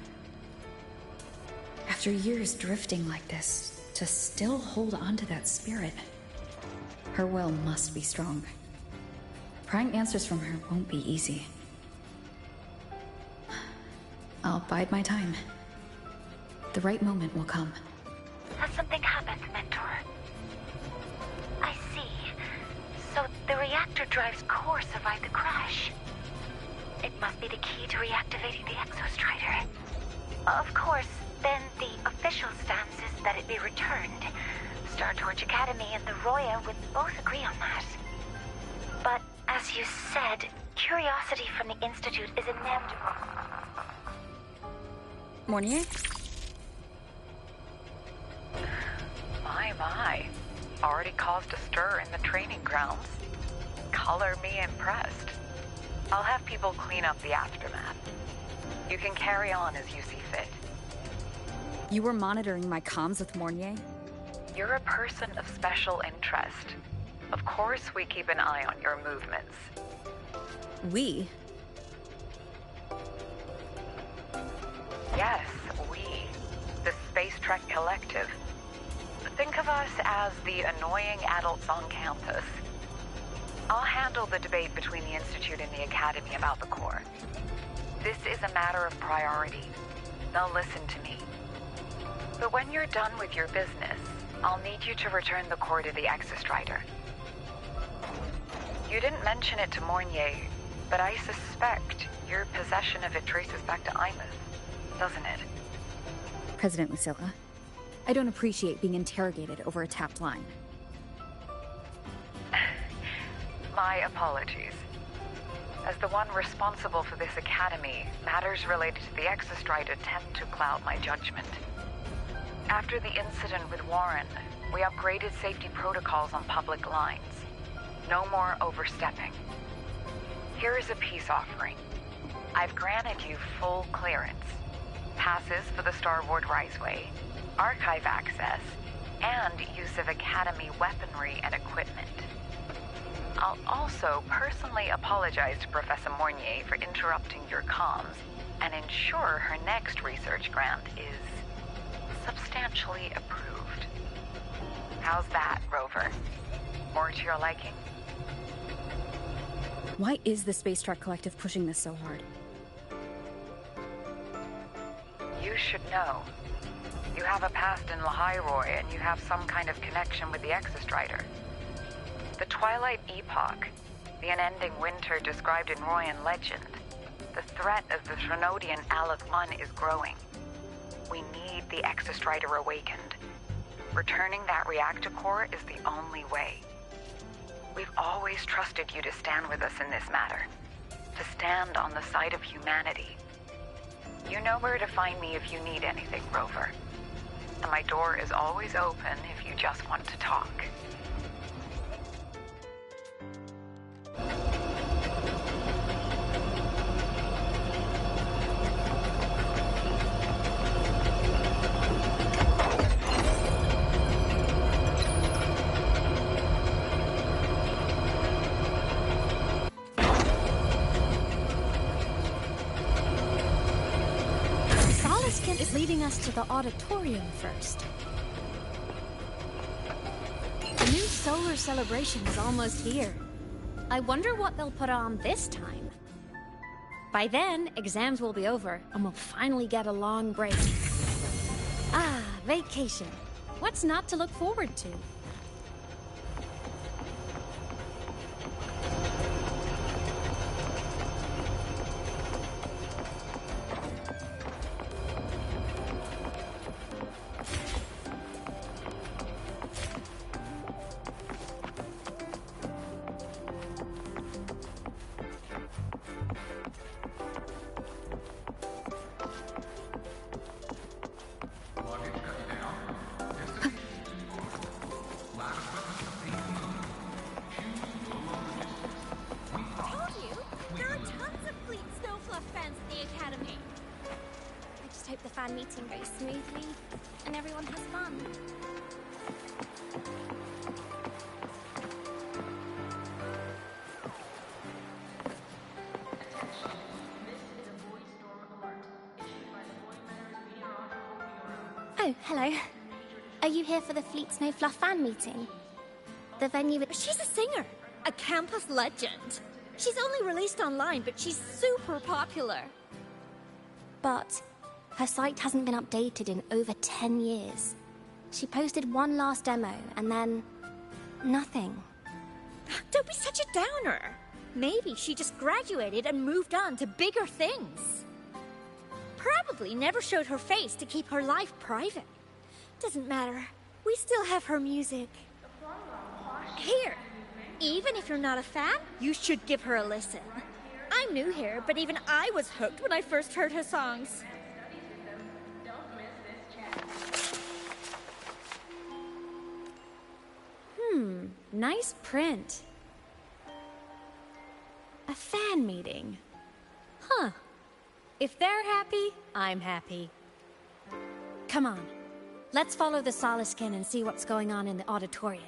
After years drifting like this, to still hold on to that spirit, her will must be strong. Prying answers from her won't be easy. I'll bide my time. The right moment will come. Has something happened, Mentor? I see. So the reactor drive's core survived the crash. It must be the key to reactivating the Exostrider. Of course, then the official stance is that it be returned. Star Torch Academy and the Roya would both agree on that. But as you said, curiosity from the Institute is inevitable. Mornier? My. Already caused a stir in the training grounds. Color me impressed. I'll have people clean up the aftermath. You can carry on as you see fit. You were monitoring my comms with Mornier? You're a person of special interest. Of course we keep an eye on your movements. We? Yes, we. The Space Trek Collective. Think of us as the annoying adults on campus. I'll handle the debate between the Institute and the Academy about the core. This is a matter of priority. Now listen to me. But when you're done with your business, I'll need you to return the core to the Exostrider. You didn't mention it to Mornier, but I suspect your possession of it traces back to Imeth, doesn't it? President Lucilla, I don't appreciate being interrogated over a tapped line. My apologies. As the one responsible for this academy, matters related to the Exostrider tend to cloud my judgment. After the incident with Warren, we upgraded safety protocols on public lines. No more overstepping. Here is a peace offering. I've granted you full clearance. passes for the Starboard Riseway, archive access, and use of Academy weaponry and equipment. I'll also personally apologize to Professor Mornier for interrupting your comms and ensure her next research grant is substantially approved. How's that, Rover? More to your liking? Why is the Space Trek Collective pushing this so hard? You should know. You have a past in Lahiroy, and you have some kind of connection with the Exostrider. The Twilight Epoch, the unending winter described in Royan legend, the threat of the Threnodian Aleph 1 is growing. We need the Exostrider awakened. Returning that reactor core is the only way. We've always trusted you to stand with us in this matter, to stand on the side of humanity. You know where to find me if you need anything, Rover. And my door is always open if you just want to talk. Is leading us to the auditorium first. The new solar celebration is almost here. I wonder what they'll put on this time. By then, exams will be over, and we'll finally get a long break. Ah, vacation. What's not to look forward to? Meeting goes smoothly and everyone has fun. Oh, hello. Are you here for the Fleet Snow Fluff fan meeting? The venue with... She's a singer, a campus legend. She's only released online, but she's super popular. But her site hasn't been updated in over 10 years. She posted one last demo, and then... nothing. Don't be such a downer. Maybe she just graduated and moved on to bigger things. Probably never showed her face to keep her life private. Doesn't matter. We still have her music. Here, even if you're not a fan, you should give her a listen. I'm new here, but even I was hooked when I first heard her songs. Nice print. A fan meeting. Huh. If they're happy, I'm happy. Come on. Let's follow the Soliskin and see what's going on in the auditorium.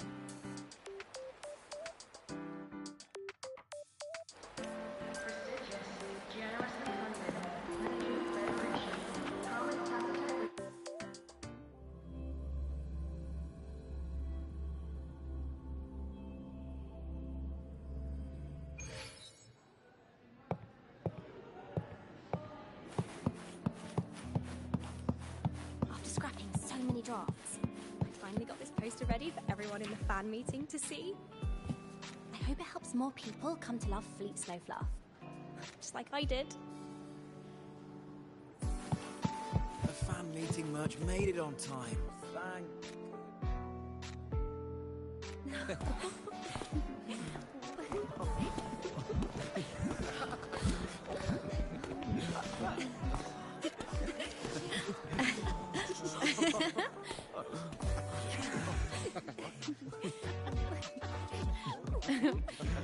Drafts. I finally got this poster ready for everyone in the fan meeting to see. I hope it helps more people come to love Fleet Snow Fluff. Just like I did. The fan meeting merch made it on time. Thank...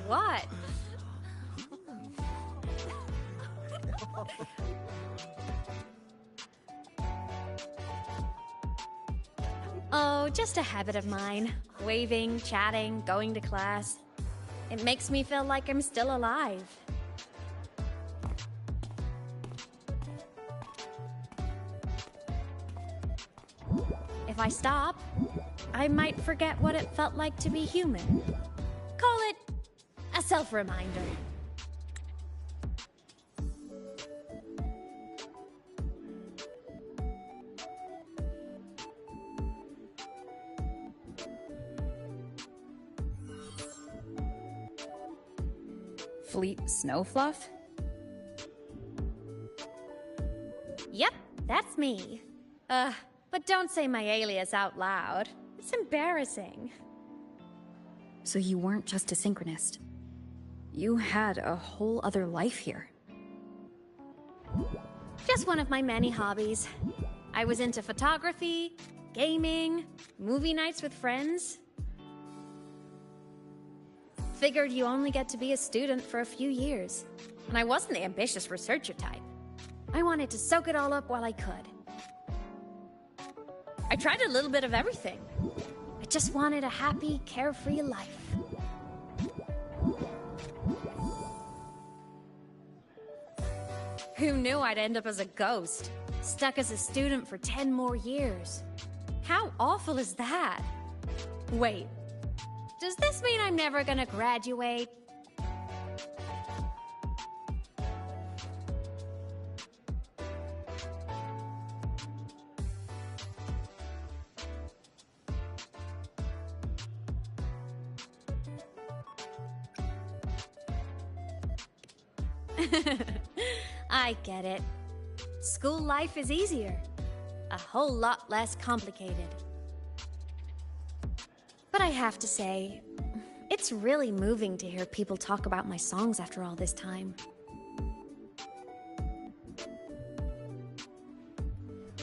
What? Oh, just a habit of mine. Waving, chatting, going to class. It makes me feel like I'm still alive. If I stop, I might forget what it felt like to be human. Call it a self-reminder. Fleet Snowfluff? Yep, that's me. But don't say my alias out loud. It's embarrassing. So you weren't just a synchronist. You had a whole other life here. Just one of my many hobbies. I was into photography, gaming, movie nights with friends. Figured you only get to be a student for a few years. And I wasn't the ambitious researcher type. I wanted to soak it all up while I could. I tried a little bit of everything. I just wanted a happy, carefree life. Who knew I'd end up as a ghost, stuck as a student for 10 more years? How awful is that? Wait, does this mean I'm never gonna graduate? I get it. School life is easier. A whole lot less complicated. But I have to say, it's really moving to hear people talk about my songs after all this time.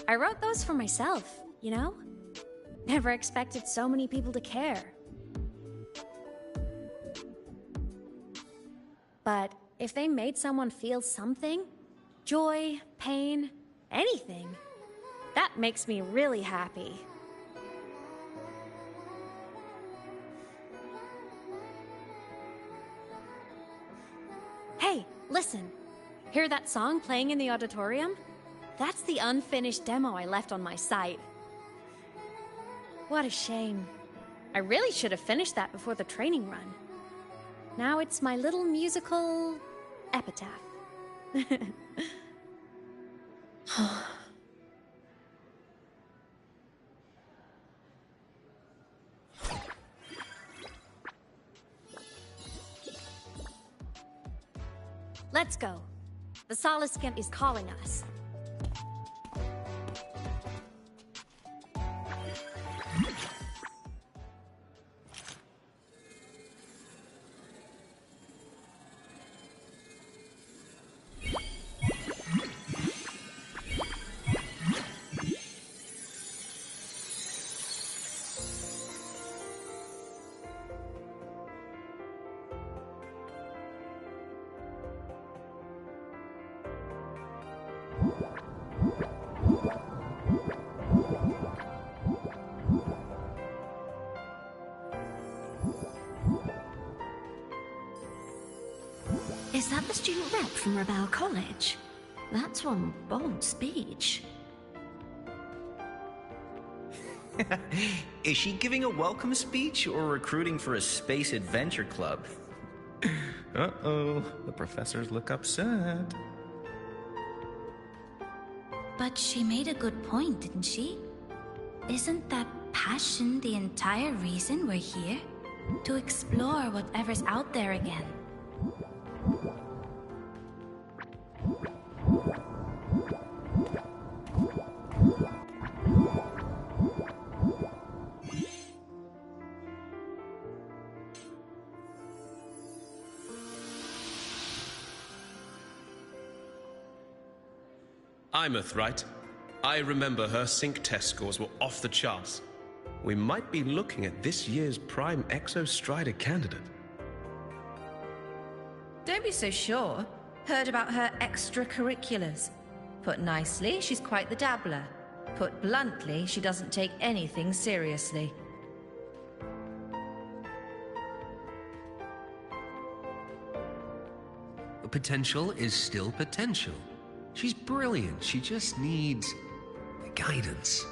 I wrote those for myself, you know? Never expected so many people to care. But if they made someone feel something, joy, pain, anything, that makes me really happy. Hey, listen. Hear that song playing in the auditorium? That's the unfinished demo I left on my site. What a shame. I really should have finished that before the training run. Now it's my little musical epitaph. Let's go. The Soliscan is calling us. Is that the student rep from Rebel College? That's one bold speech. Is she giving a welcome speech or recruiting for a space adventure club? Uh-oh, the professors look upset. But she made a good point, didn't she? Isn't that passion the entire reason we're here? To explore whatever's out there again. Imeth, right? I remember her sync test scores were off the charts. We might be looking at this year's prime Exostrider candidate. Don't be so sure. Heard about her extracurriculars. Put nicely, she's quite the dabbler. Put bluntly, she doesn't take anything seriously. Potential is still potential. She's brilliant. She just needs guidance.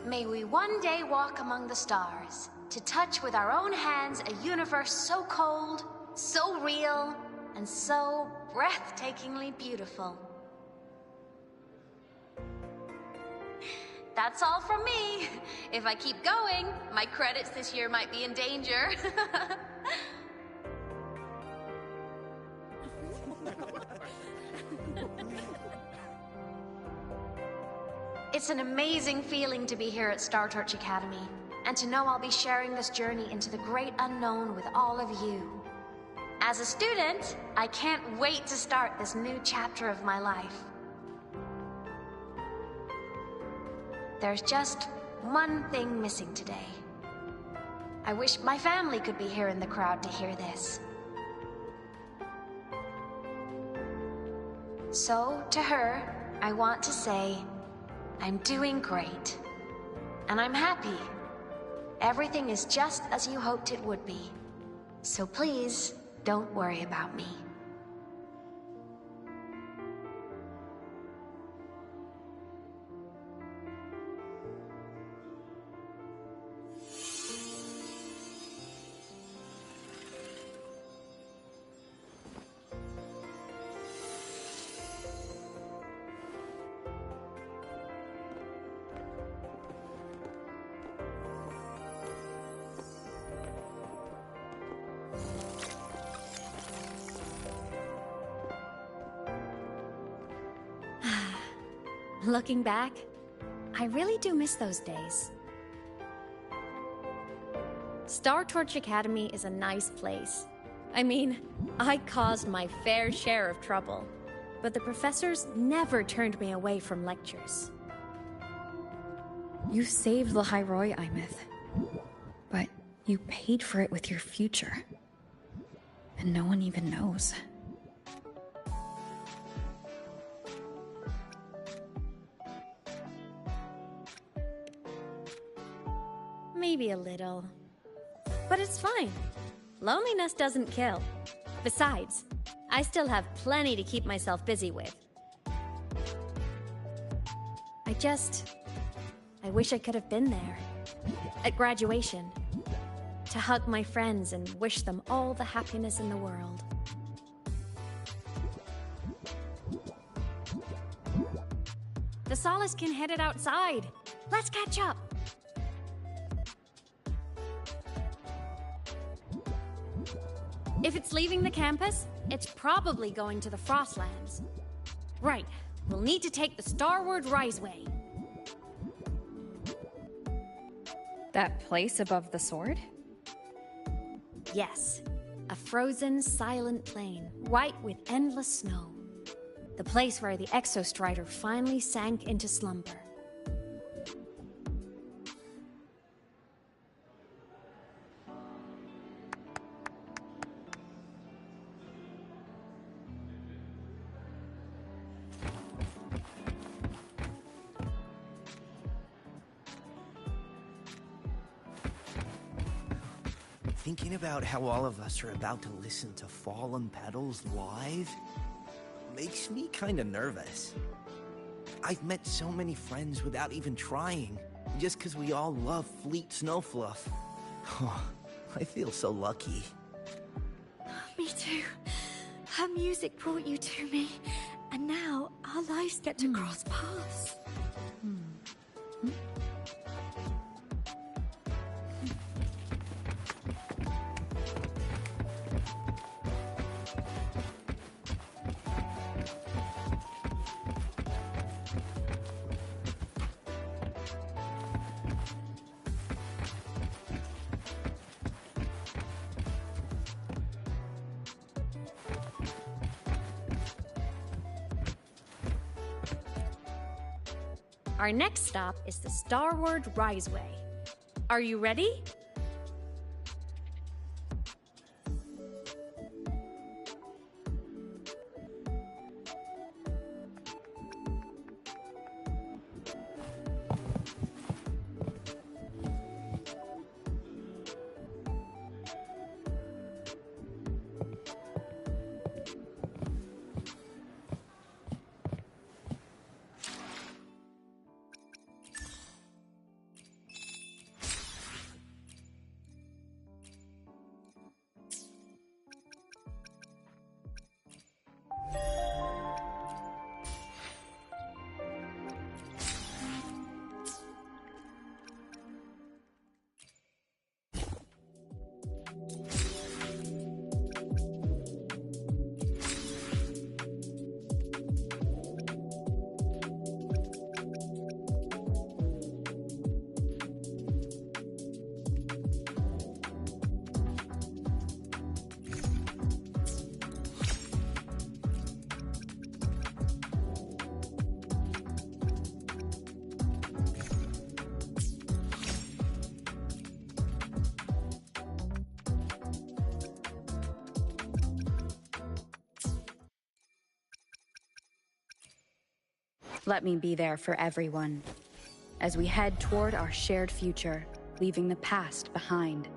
May we one day walk among the stars, to touch with our own hands a universe so cold, so real, and so breathtakingly beautiful. That's all from me. If I keep going, my credits this year might be in danger. It's an amazing feeling to be here at Star Torch Academy, and to know I'll be sharing this journey into the great unknown with all of you. As a student, I can't wait to start this new chapter of my life. There's just one thing missing today. I wish my family could be here in the crowd to hear this. So, to her, I want to say, I'm doing great. And I'm happy. Everything is just as you hoped it would be. So please, don't worry about me. Looking back, I really do miss those days. Star Torch Academy is a nice place. I mean, I caused my fair share of trouble, but the professors never turned me away from lectures. You saved the Hyroi, Imith, but you paid for it with your future. And no one even knows. Maybe a little. But it's fine. Loneliness doesn't kill. Besides, I still have plenty to keep myself busy with. I wish I could have been there. At graduation. To hug my friends and wish them all the happiness in the world. The Solace can head it outside. Let's catch up. If it's leaving the campus, it's probably going to the Frostlands. Right, we'll need to take the Starward Riseway. That place above the sword? Yes, a frozen, silent plain, white with endless snow. The place where the Exostrider finally sank into slumber. Thinking about how all of us are about to listen to Fallen Petals live makes me kinda nervous. I've met so many friends without even trying, just 'cause we all love Fleet Snowfluff. I feel so lucky. Me too. Her music brought you to me, and now our lives get to cross paths. Our next stop is the Starward Riseway. Are you ready? Let me be there for everyone, as we head toward our shared future, leaving the past behind.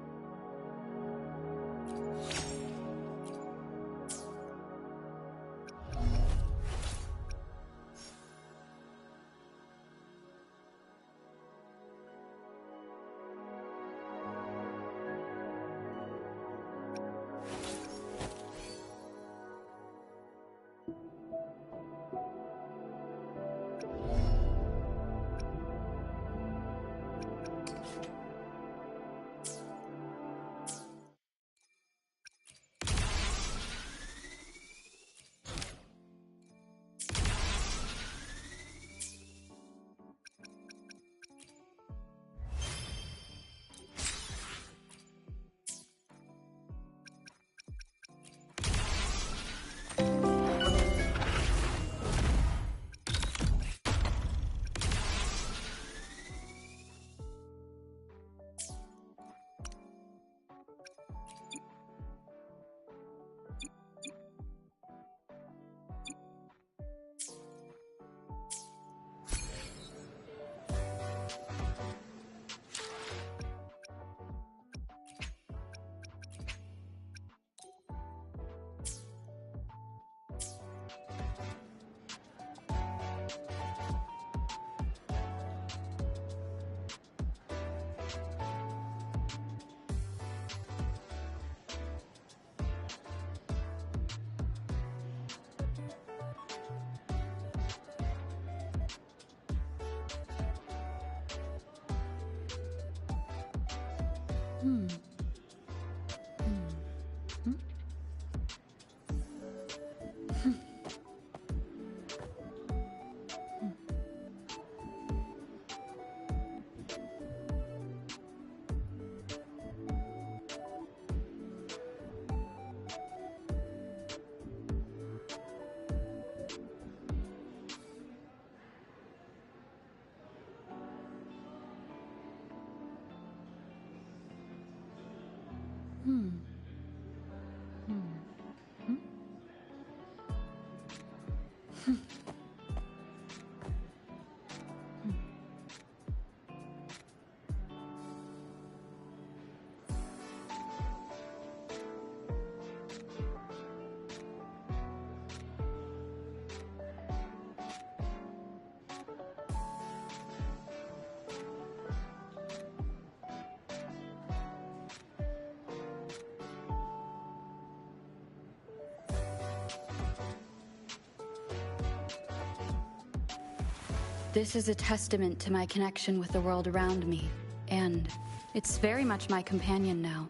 This is a testament to my connection with the world around me, and it's very much my companion now,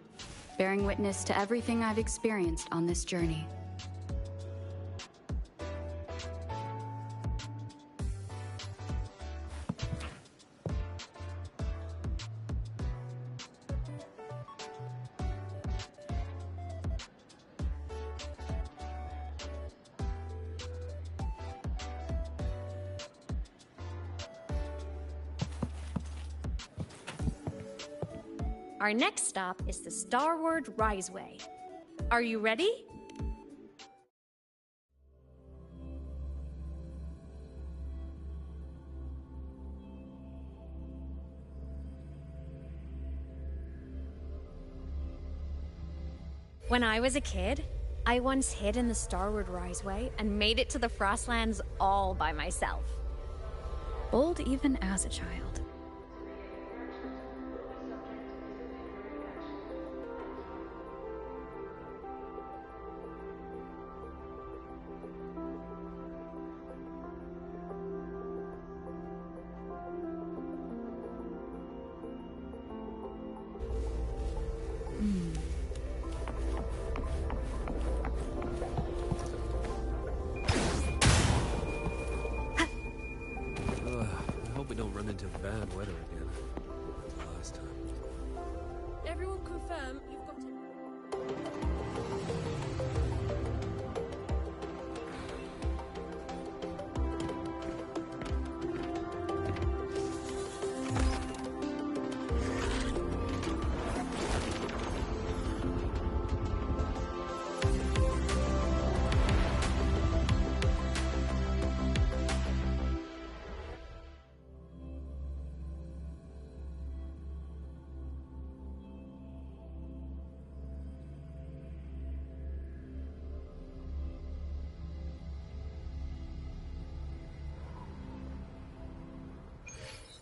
bearing witness to everything I've experienced on this journey. Our next stop is the Starward Riseway. Are you ready? When I was a kid, I once hid in the Starward Riseway and made it to the Frostlands all by myself. Bold even as a child. I hope we don't run into bad weather again, like the last time. Everyone confirm you've got it.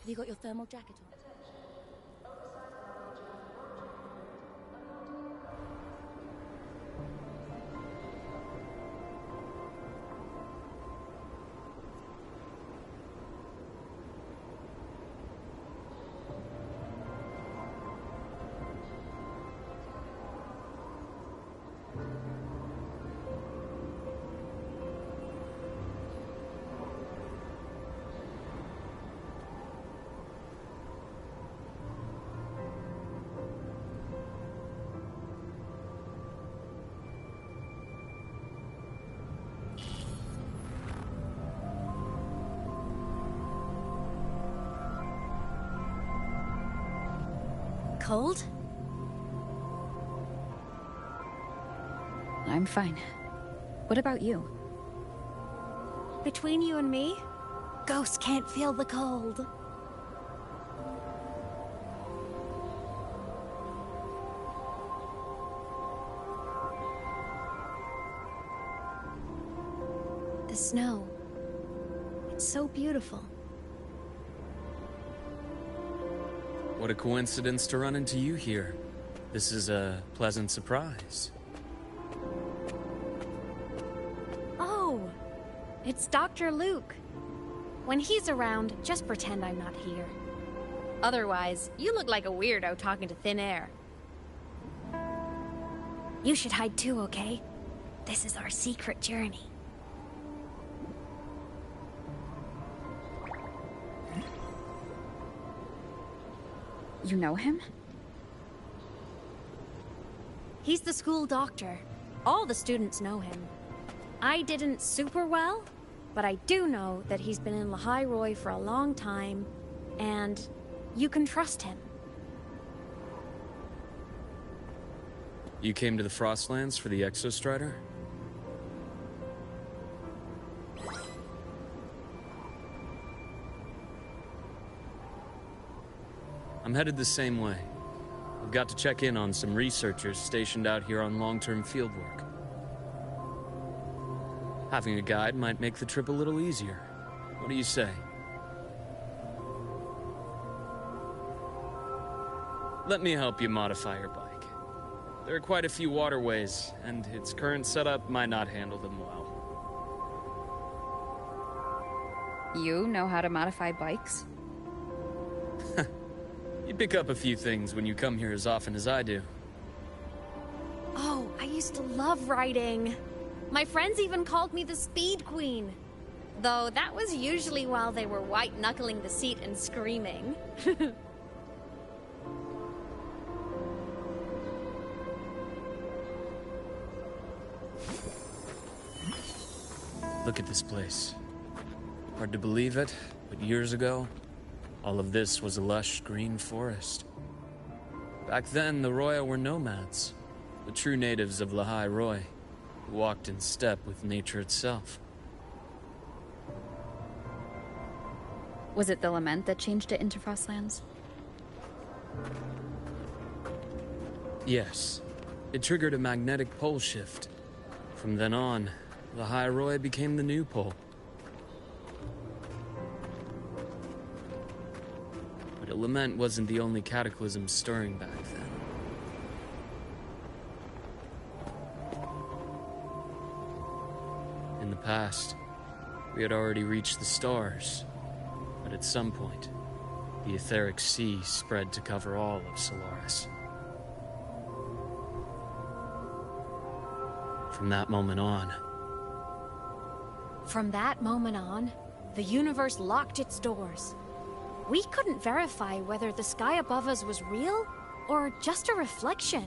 Have you got your thermal jacket on? Cold? I'm fine. What about you? Between you and me, ghosts can't feel the cold. The snow. It's so beautiful. What a coincidence to run into you here. This is a pleasant surprise. Oh, it's Dr. Luke. When he's around, just pretend I'm not here. Otherwise, you look like a weirdo talking to thin air. You should hide too, okay? This is our secret journey. You know him? He's the school doctor. All the students know him. I didn't super well, but I do know that he's been in Lehigh Roy for a long time, and you can trust him. You came to the Frostlands for the Exostrider? I'm headed the same way. I've got to check in on some researchers stationed out here on long-term fieldwork. Having a guide might make the trip a little easier. What do you say? Let me help you modify your bike. There are quite a few waterways, and its current setup might not handle them well. You know how to modify bikes? You pick up a few things when you come here as often as I do. Oh, I used to love riding. My friends even called me the Speed Queen. Though that was usually while they were white-knuckling the seat and screaming. Look at this place. Hard to believe it, but years ago, all of this was a lush green forest. Back then, the Roya were nomads, the true natives of Lahai Roy, who walked in step with nature itself. Was it the lament that changed it into Frostlands? Yes. It triggered a magnetic pole shift. From then on, Lahai Roy became the new pole. But a lament wasn't the only cataclysm stirring back then. In the past, we had already reached the stars, but at some point, the etheric sea spread to cover all of Solaris. From that moment on, the universe locked its doors. We couldn't verify whether the sky above us was real or just a reflection.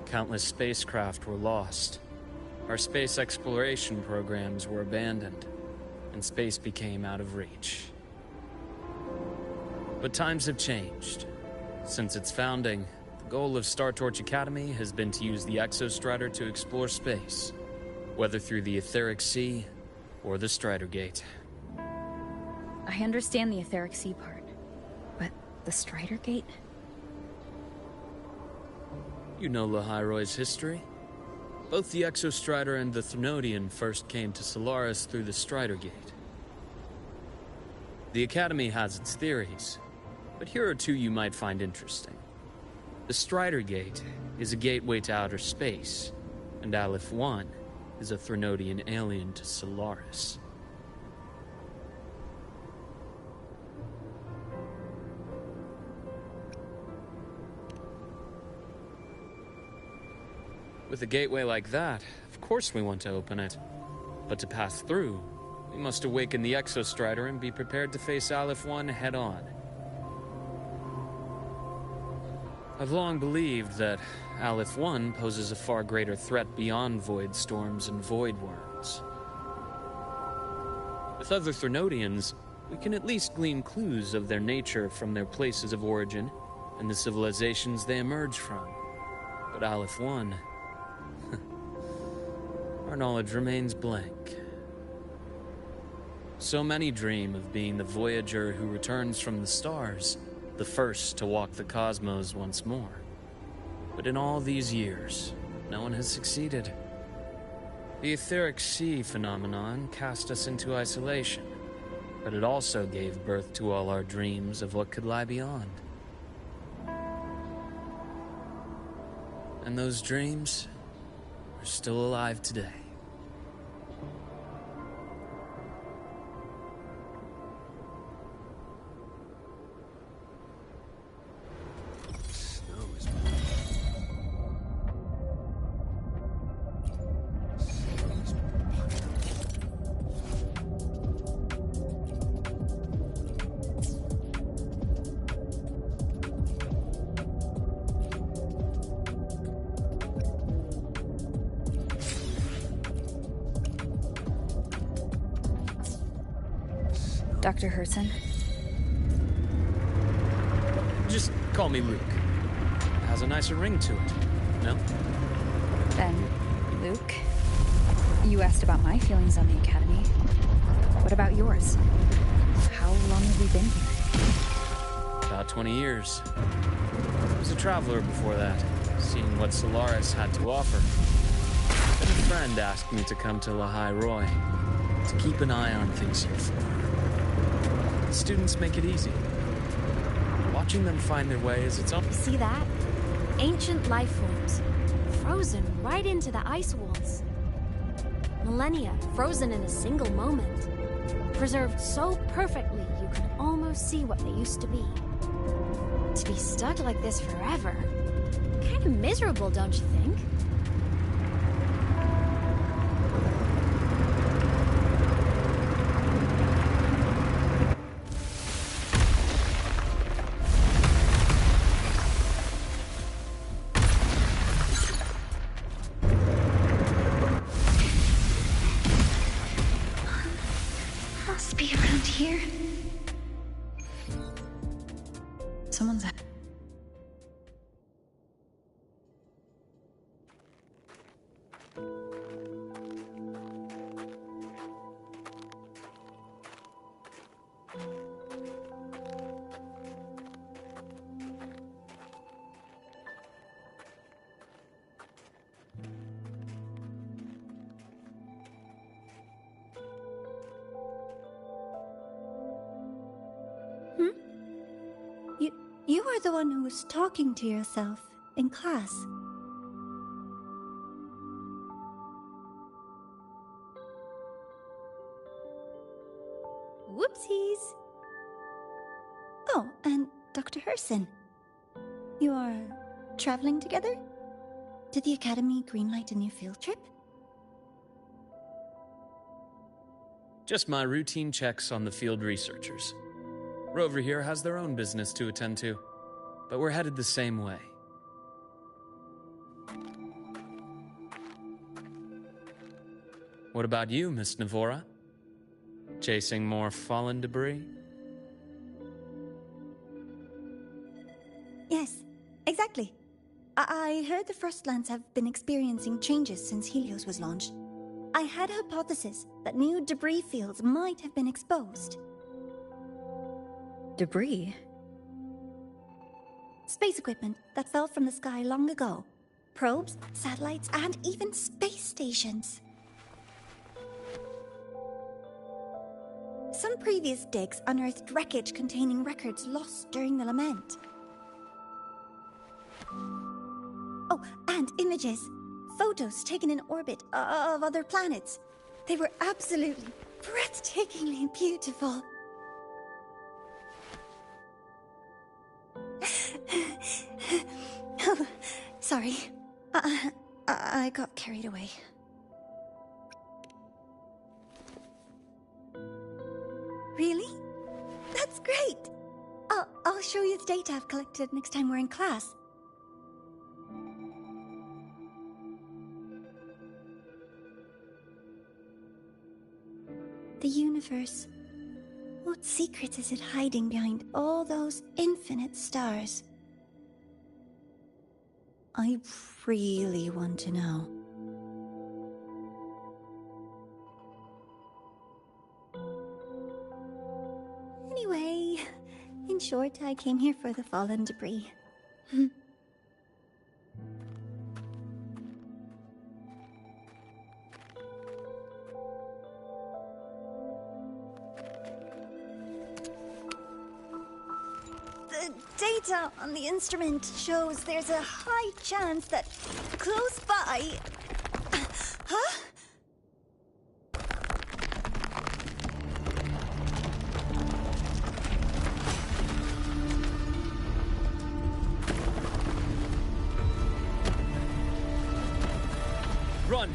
countless spacecraft were lost. Our space exploration programs were abandoned, and space became out of reach. But times have changed. Since its founding, the goal of Star Torch Academy has been to use the Exostrider to explore space, whether through the Etheric Sea or the Strider Gate. I understand the Etheric Sea part, but the Strider Gate? You know Lahai Roy's history. Both the Exostrider and the Thrnodian first came to Solaris through the Strider Gate. The Academy has its theories, but here are two you might find interesting. The Strider Gate is a gateway to outer space, and Aleph 1 is a Thrnodian alien to Solaris. With a gateway like that, of course we want to open it. But to pass through, we must awaken the Exostrider and be prepared to face Aleph 1 head-on. I've long believed that Aleph 1 poses a far greater threat beyond void storms and void worms. With other Thrnodians, we can at least glean clues of their nature from their places of origin and the civilizations they emerge from. But Aleph 1... our knowledge remains blank. So many dream of being the Voyager who returns from the stars, the first to walk the cosmos once more. But in all these years, no one has succeeded. The Etheric Sea phenomenon cast us into isolation, but it also gave birth to all our dreams of what could lie beyond. And those dreams are still alive today. Dr. Herson? Just call me Luke. It has a nicer ring to it, no? Then, Luke, you asked about my feelings on the Academy. What about yours? How long have you been here? About 20 years. I was a traveler before that, seeing what Solaris had to offer. Then a friend asked me to come to Lahai Roy, to keep an eye on things here for her. The students make it easy. Watching them find their way is its own. See that? Ancient life forms, frozen right into the ice walls. Millennia frozen in a single moment. Preserved so perfectly you can almost see what they used to be. To be stuck like this forever, kind of miserable, don't you think? Someone's... You are the one who was talking to yourself in class. Whoopsies! Oh, and Dr. Herson. You are traveling together? Did the Academy greenlight a new field trip? Just my routine checks on the field researchers. Rover here has their own business to attend to, but we're headed the same way. What about you, Miss Navora? Chasing more fallen debris? Yes, exactly. I heard the Frostlands have been experiencing changes since Helios was launched. I had a hypothesis that new debris fields might have been exposed. Debris? Space equipment that fell from the sky long ago. Probes, satellites, and even space stations. Some previous digs unearthed wreckage containing records lost during the lament. Oh, and images. Photos taken in orbit of other planets. They were absolutely breathtakingly beautiful. Oh, sorry. I got carried away. Really? That's great! I'll show you the data I've collected next time we're in class. The universe. What secrets is it hiding behind all those infinite stars? I really want to know. Anyway, in short, I came here for the fallen debris. The data on the instrument shows there's a high chance that close by... Huh? Run!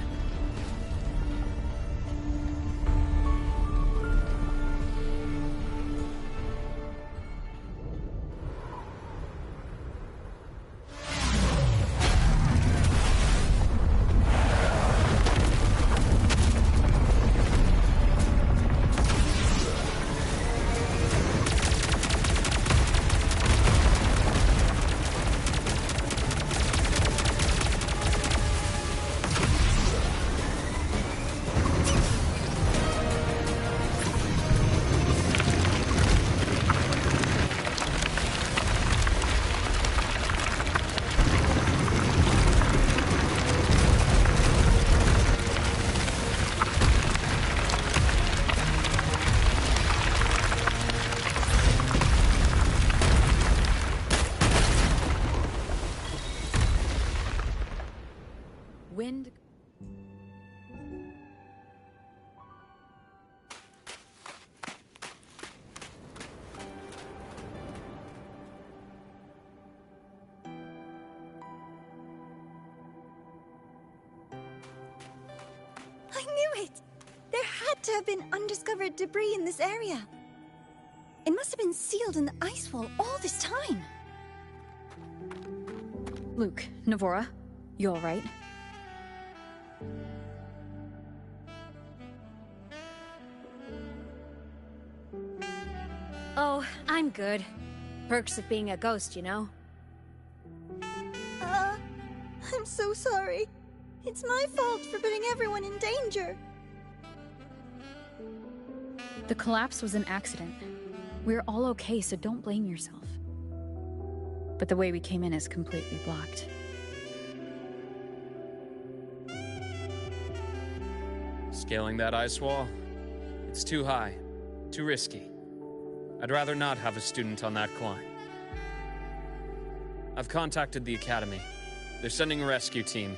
Wind... I knew it! There had to have been undiscovered debris in this area. It must have been sealed in the ice wall all this time. Luke, Navora, you alright? Oh, I'm good. Perks of being a ghost, you know? I'm so sorry. It's my fault for putting everyone in danger. The collapse was an accident. We're all okay, so don't blame yourself. But the way we came in is completely blocked. Scaling that ice wall? It's too high, too risky. I'd rather not have a student on that climb. I've contacted the Academy. They're sending a rescue team.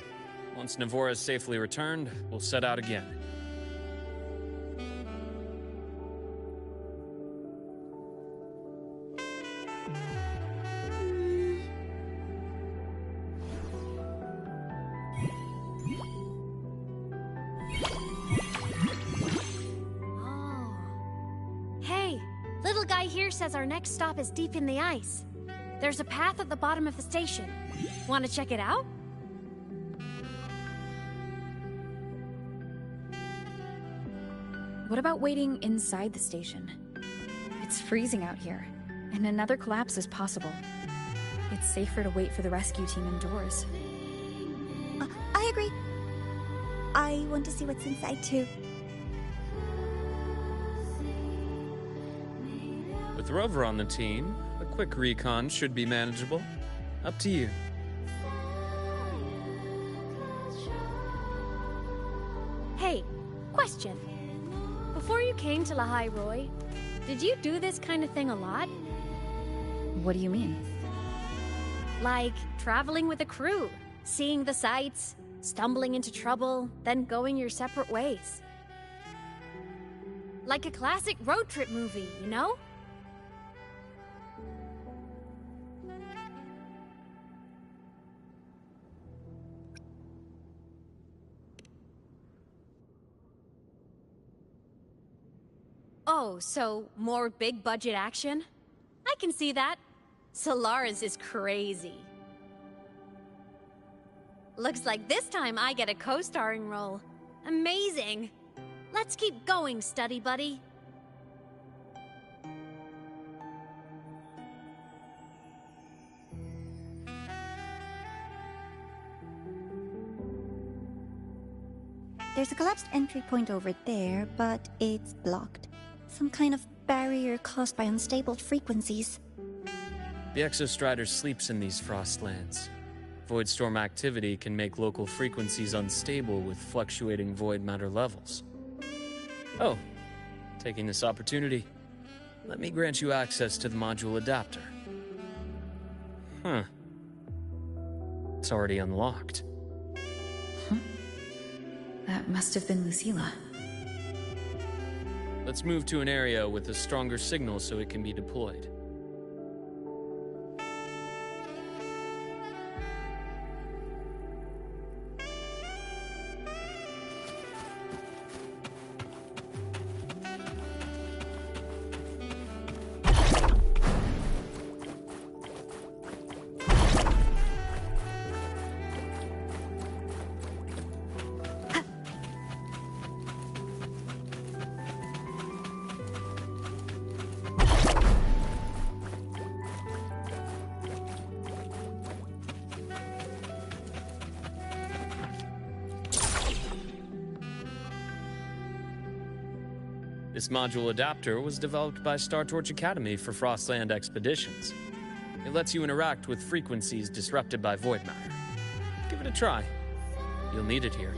Once Navora is safely returned, we'll set out again. Hey, little guy here says our next stop is deep in the ice. There's a path at the bottom of the station. Want to check it out? What about waiting inside the station? It's freezing out here, and another collapse is possible. It's safer to wait for the rescue team indoors. I agree. I want to see what's inside too. With Rover on the team, a quick recon should be manageable. Up to you. Hey, question. Before you came to Lahai Roy, did you do this kind of thing a lot? What do you mean? Like traveling with a crew, seeing the sights, stumbling into trouble, then going your separate ways. Like a classic road trip movie, you know? Oh, so more big budget action? I can see that. Solaris is crazy. Looks like this time I get a co-starring role. Amazing! Let's keep going, study buddy. There's a collapsed entry point over there, but it's blocked. Some kind of barrier caused by unstable frequencies. The Exostrider sleeps in these frostlands. Void storm activity can make local frequencies unstable with fluctuating void matter levels. Oh, taking this opportunity, let me grant you access to the module adapter. Huh. It's already unlocked. That must have been Lucilla. Let's move to an area with a stronger signal so it can be deployed. This module adapter was developed by Star Torch Academy for Frostland expeditions. It lets you interact with frequencies disrupted by void matter. Give it a try. You'll need it here.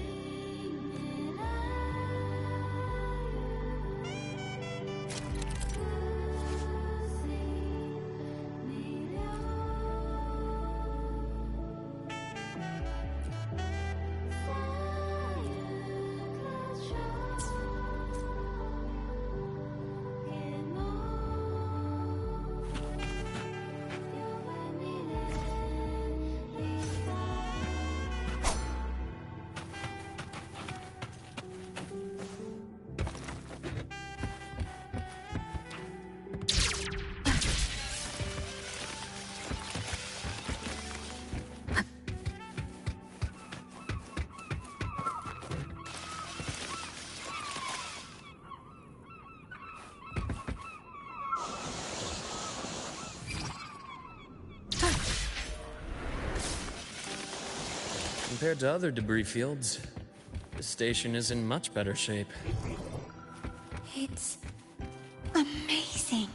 compared to other debris fields, this station is in much better shape. It's amazing.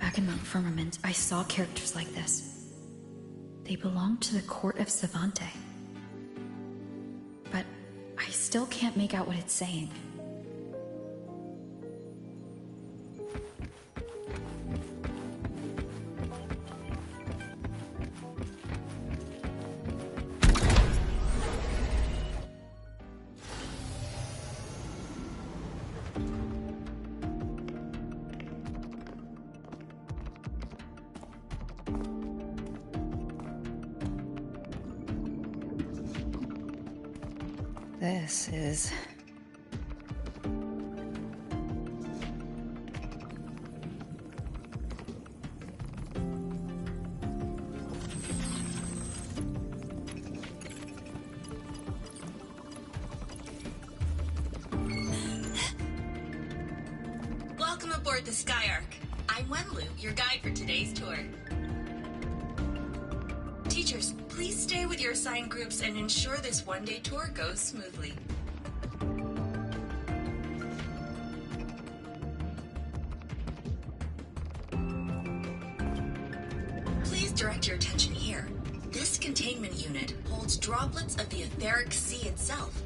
Back in Mount Firmament, I saw characters like this. They belonged to the court of Savante. But I still can't make out what it's saying. This is... Welcome aboard the Skyark. I'm Wenlu, your guide for today's tour. Teachers, please stay with your assigned groups and ensure this one-day tour goes smoothly. Please direct your attention here. This containment unit holds droplets of the etheric sea itself.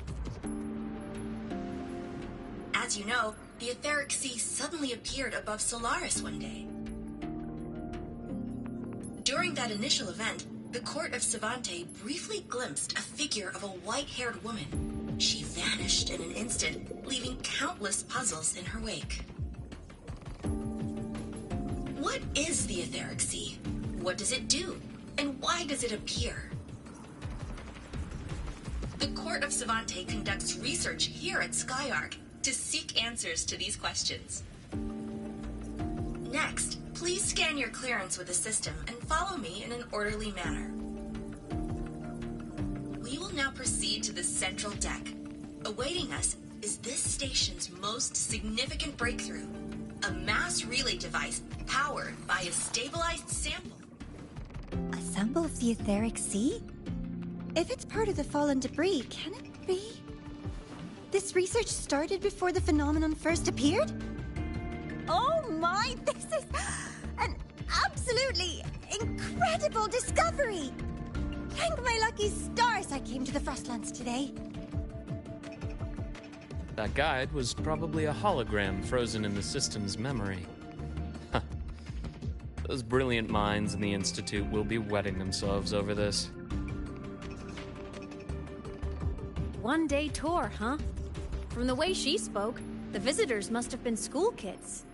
As you know, the etheric sea suddenly appeared above Solaris one day. During that initial event, the court of Savante briefly glimpsed a figure of a white-haired woman. She vanished in an instant, leaving countless puzzles in her wake. What is the etheric sea? What does it do? And why does it appear? The court of Savante conducts research here at Skyark to seek answers to these questions. Next, please scan your clearance with the system and follow me in an orderly manner. We will now proceed to the central deck. Awaiting us is this station's most significant breakthrough, a mass relay device powered by a stabilized sample. A sample of the etheric sea? If it's part of the fallen debris, can it be? This research started before the phenomenon first appeared? Oh my, this is an absolutely incredible discovery! Thank my lucky stars I came to the Frostlands today. That guide was probably a hologram frozen in the system's memory. Huh. Those brilliant minds in the Institute will be wetting themselves over this. One-day tour, huh? From the way she spoke, the visitors must have been school kids.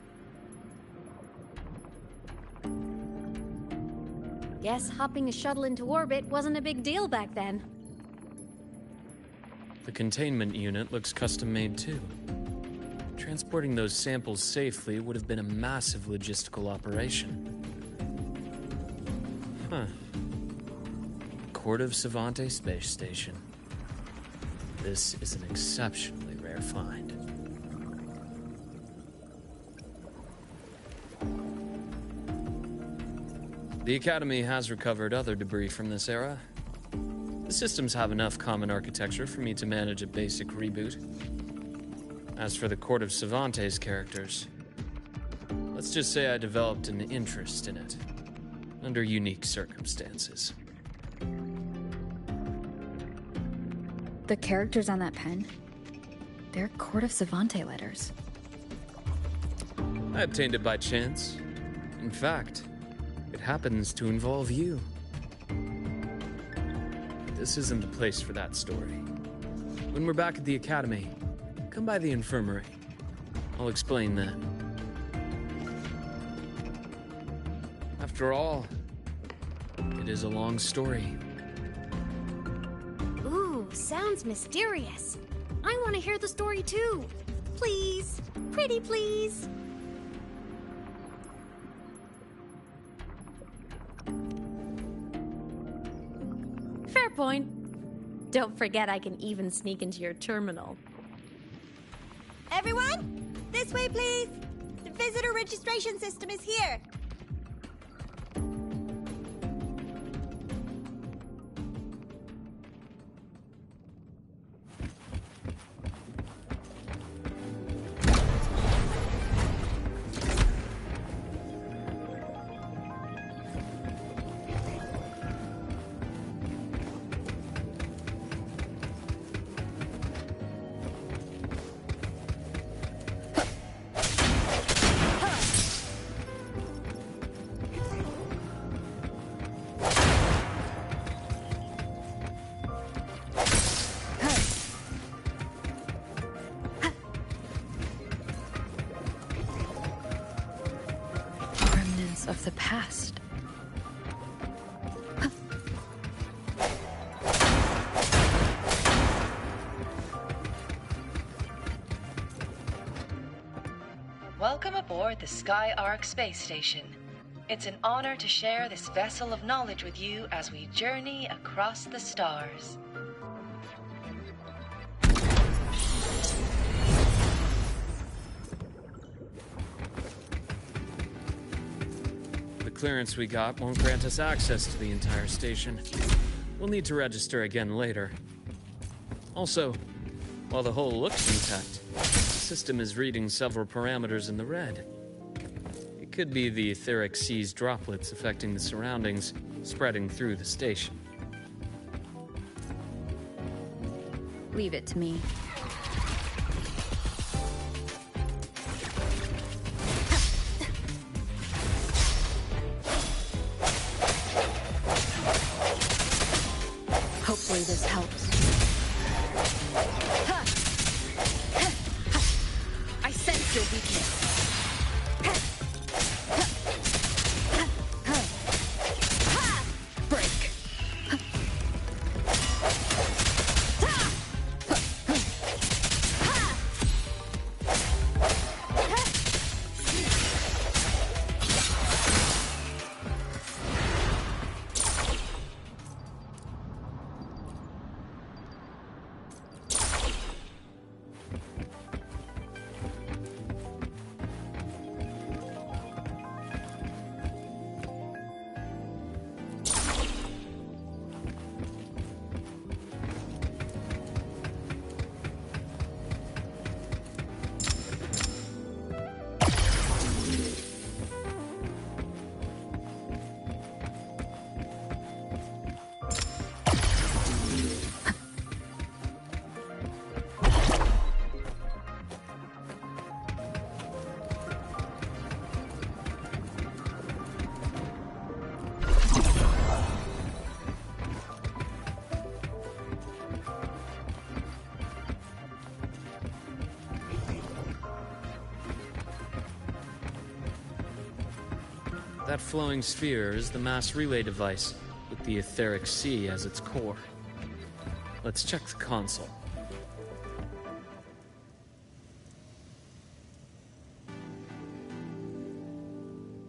Guess hopping a shuttle into orbit wasn't a big deal back then. The containment unit looks custom-made too. Transporting those samples safely would have been a massive logistical operation. Huh. Court of Savante Space Station. This is an exceptionally rare find. The Academy has recovered other debris from this era. The systems have enough common architecture for me to manage a basic reboot. As for the Court of Savante's characters, let's just say I developed an interest in it, under unique circumstances. The characters on that pen, they're Court of Savante letters. I obtained it by chance. In fact, it happens to involve you. This isn't the place for that story. When we're back at the Academy, come by the infirmary. I'll explain then. After all, it is a long story. Ooh, sounds mysterious. I want to hear the story too. Please, pretty please. point. Don't forget I can even sneak into your terminal. Everyone, this way, please. The visitor registration system is here. Of the past. Welcome aboard the Sky Arc space station. It's an honor to share this vessel of knowledge with you as we journey across the stars. The clearance we got won't grant us access to the entire station. We'll need to register again later. Also, while the hull looks intact, the system is reading several parameters in the red. It could be the etheric sea's droplets affecting the surroundings, spreading through the station. Leave it to me. Hopefully this helps. I sense your weakness. Break. That flowing sphere is the mass relay device, with the etheric sea as its core. Let's check the console.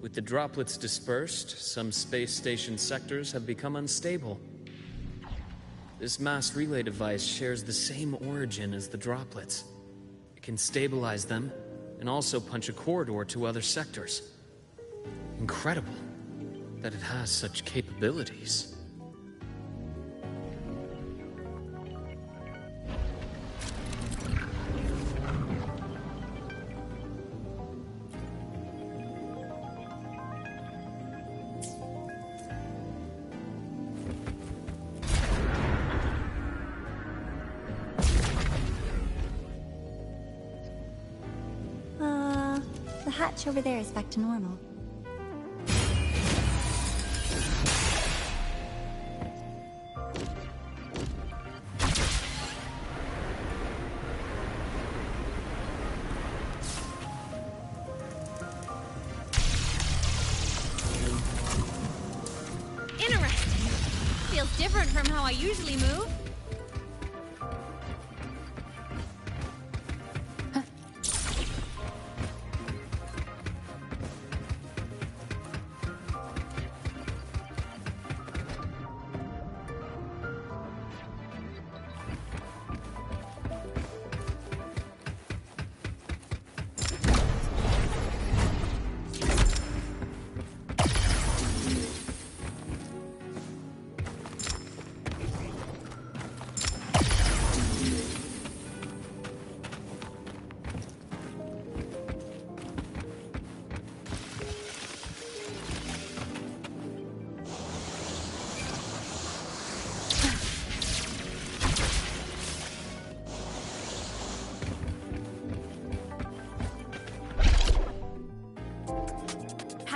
With the droplets dispersed, some space station sectors have become unstable. This mass relay device shares the same origin as the droplets. It can stabilize them, and also punch a corridor to other sectors. Incredible that it has such capabilities. The hatch over there is back to normal. Interesting. Feels different from how I usually move.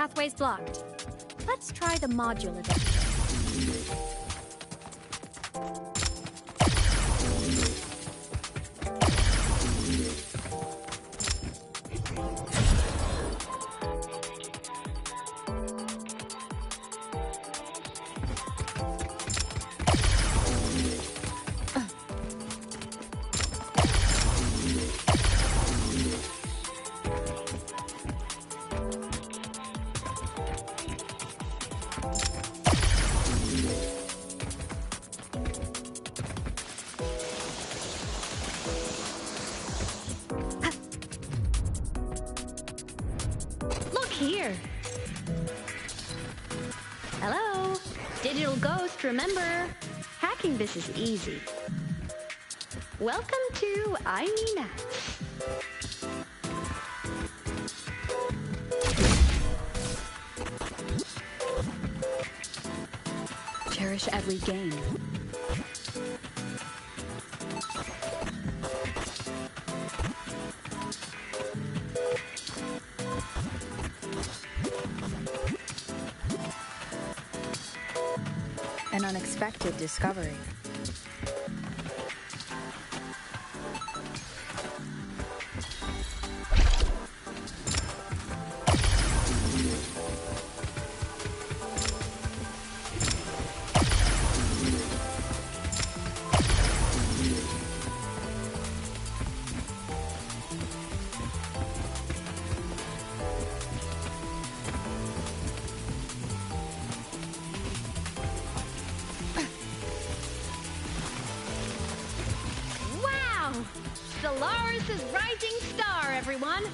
pathway's blocked. Let's try the modular deck. Here. Hello? Digital Ghost, remember? Hacking this is easy. Welcome to I Mean Apps. Cherish every game. An unexpected discovery. Solaris' rising star, everyone!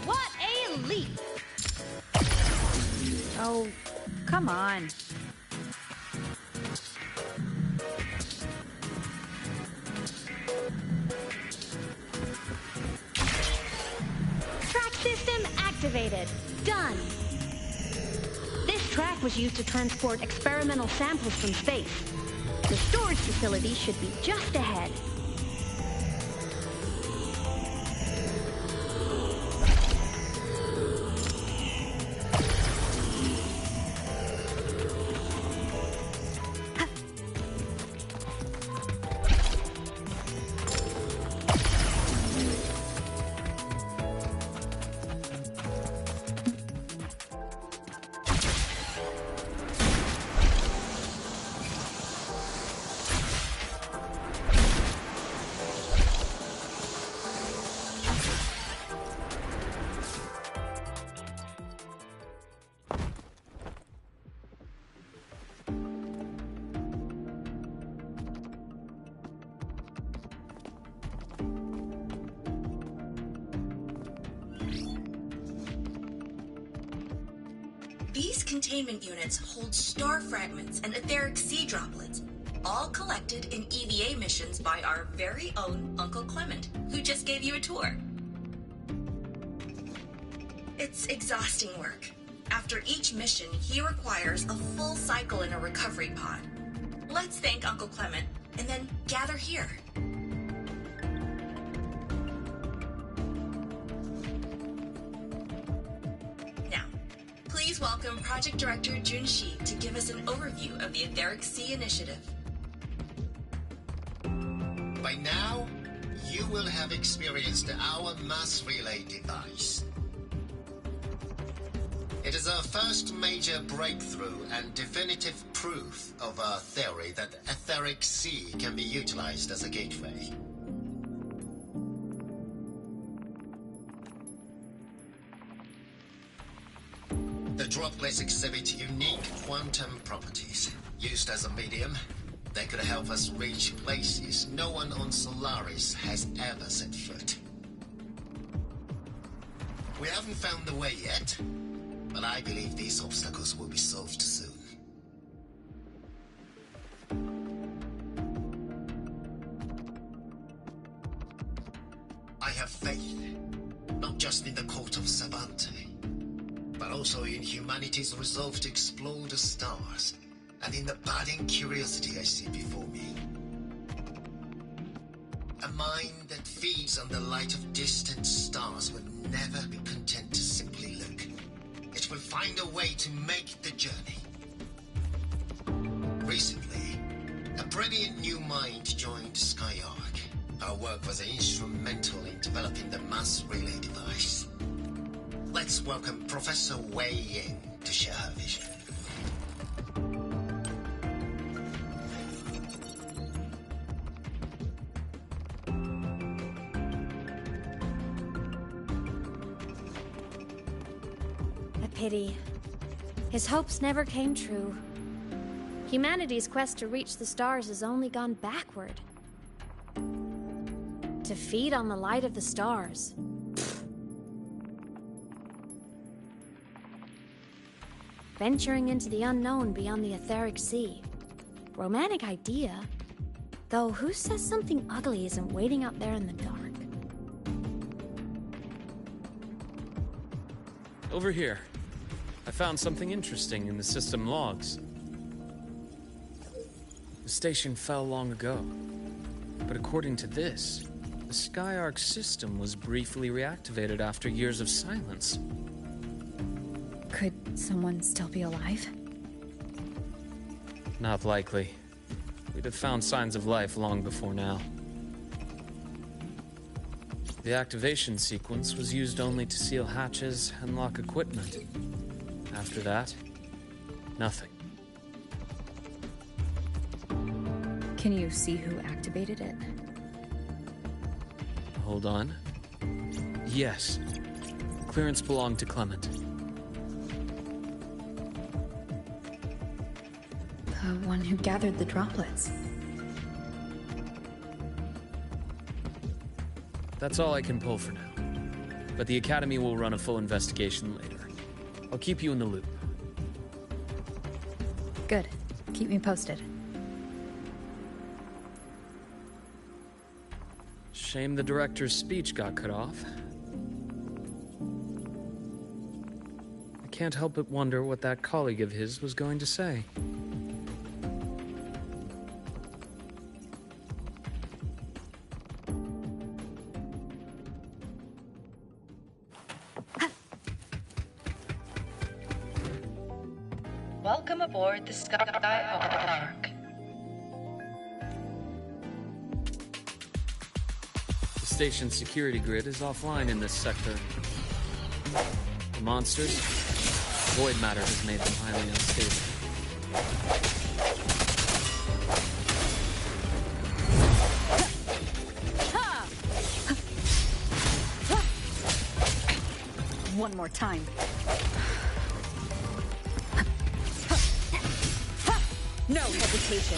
What a leap! Oh, come on. Track system activated. Done. This track was used to transport experimental samples from space. The storage facility should be just ahead. These containment units hold star fragments and etheric sea droplets, all collected in EVA missions by our very own Uncle Clement, who just gave you a tour. It's exhausting work. After each mission, he requires a full cycle in a recovery pod. Let's thank Uncle Clement, and then gather here. Please welcome Project Director Junshi to give us an overview of the Etheric Sea Initiative. By now, you will have experienced our mass relay device. It is our first major breakthrough and definitive proof of our theory that the Etheric Sea can be utilized as a gateway. The droplets exhibit unique quantum properties. Used as a medium, they could help us reach places no one on Solaris has ever set foot. We haven't found the way yet, but I believe these obstacles will be solved soon. I have faith, not just in the court of Savante, but also in humanity's resolve to explore the stars, and in the budding curiosity I see before me. A mind that feeds on the light of distant stars will never be content to simply look. It will find find a way to make the journey. Recently, a brilliant new mind joined Skyark. Our work was instrumental in developing the mass relay device. Let's welcome Professor Wei Ying to share her vision. A pity. His hopes never came true. Humanity's quest to reach the stars has only gone backward. To feed on the light of the stars. Venturing into the unknown beyond the etheric sea. Romantic idea. Though who says something ugly isn't waiting out there in the dark? Over here. I found something interesting in the system logs. The station fell long ago. But according to this, the Skyark system was briefly reactivated after years of silence. Could someone still be alive? Not likely. We'd have found signs of life long before now. The activation sequence was used only to seal hatches and lock equipment. After that, nothing. Can you see who activated it? Hold on. Yes. Clearance belonged to Clement. The one who gathered the droplets. That's all I can pull for now. But the Academy will run a full investigation later. I'll keep you in the loop. Good. Keep me posted. Shame the director's speech got cut off. I can't help but wonder what that colleague of his was going to say. Welcome aboard the Skyark. The station's security grid is offline in this sector. The monsters, void matter has made them highly unstable. One more time. No hesitation.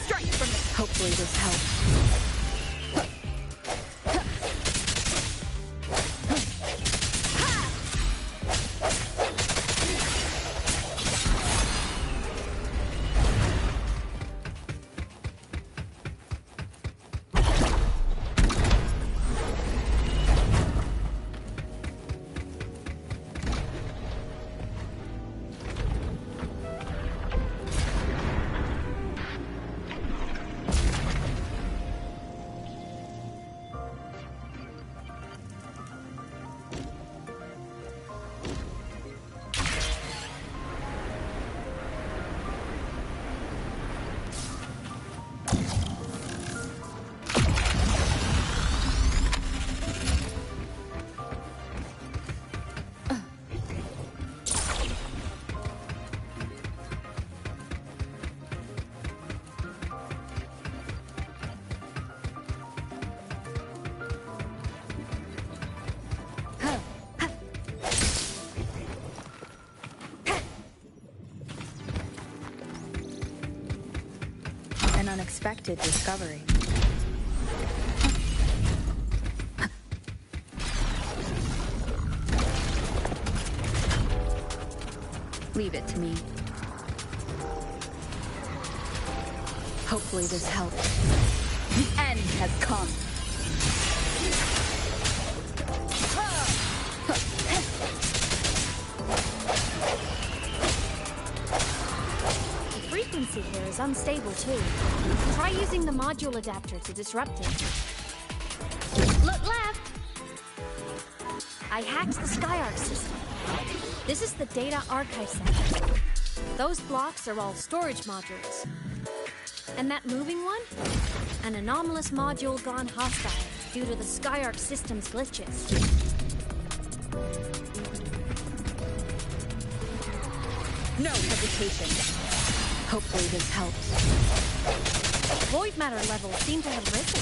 Strike from the... Hopefully this helps. An unexpected discovery. Leave it to me. Hopefully this helps. The end has come. The frequency here is unstable too. Try using the module adapter to disrupt it. Look left! I hacked the SkyArc system. This is the data archive center. Those blocks are all storage modules. And that moving one? An anomalous module gone hostile due to the SkyArc system's glitches. No hesitation. Hopefully this helps. Void matter levels seem to have risen.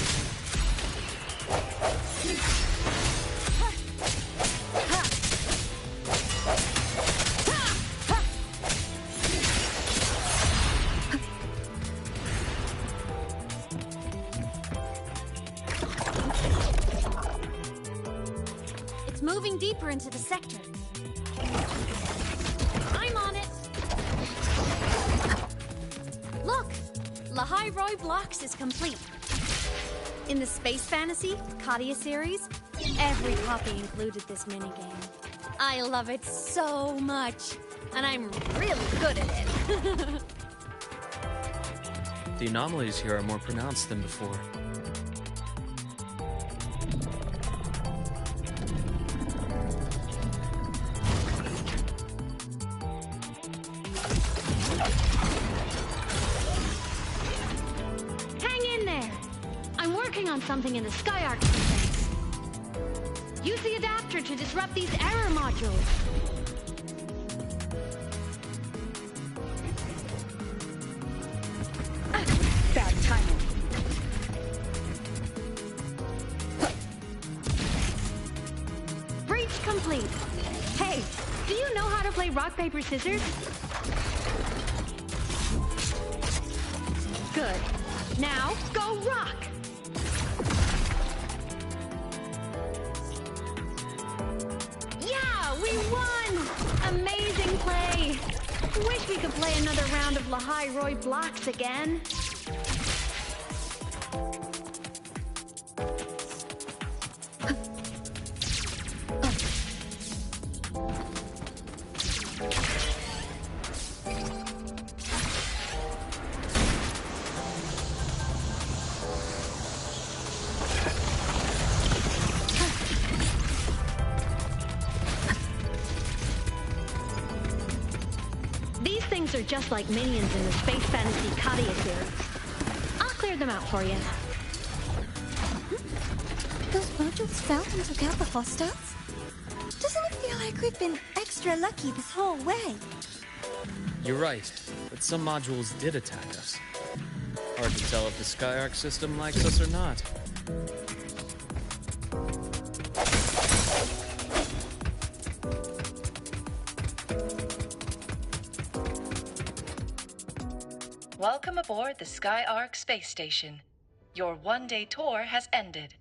It's moving deeper into the sector. I'm on it. Look! Lahai Roy Blocks is complete. In the Space Fantasy Katia series, every copy included this minigame. I love it so much, and I'm really good at it. The anomalies here are more pronounced than before. On something in the SkyArc systems. Use the adapter to disrupt these error modules. Bad timing. Breach complete. Hey, do you know how to play rock, paper, scissors? Good. Now, go rock! We won! Amazing play! Wish we could play another round of Lahai Roy Blocks again. Are just like minions in the Space Fantasy Katia series. I'll clear them out for you. Those modules fell and took out the hostiles? Doesn't it feel like we've been extra lucky this whole way? You're right, but some modules did attack us. Hard to tell if the SkyArc system likes us or not. Welcome aboard the SkyArc space station. Your one-day tour has ended.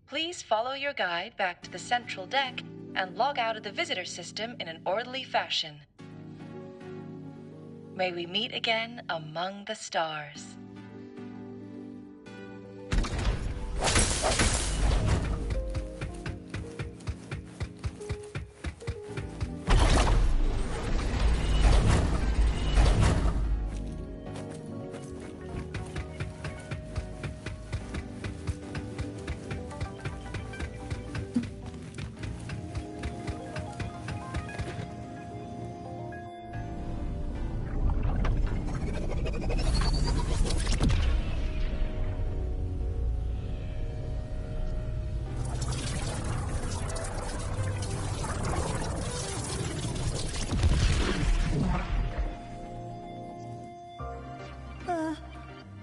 Please follow your guide back to the central deck and log out of the visitor system in an orderly fashion. May we meet again among the stars.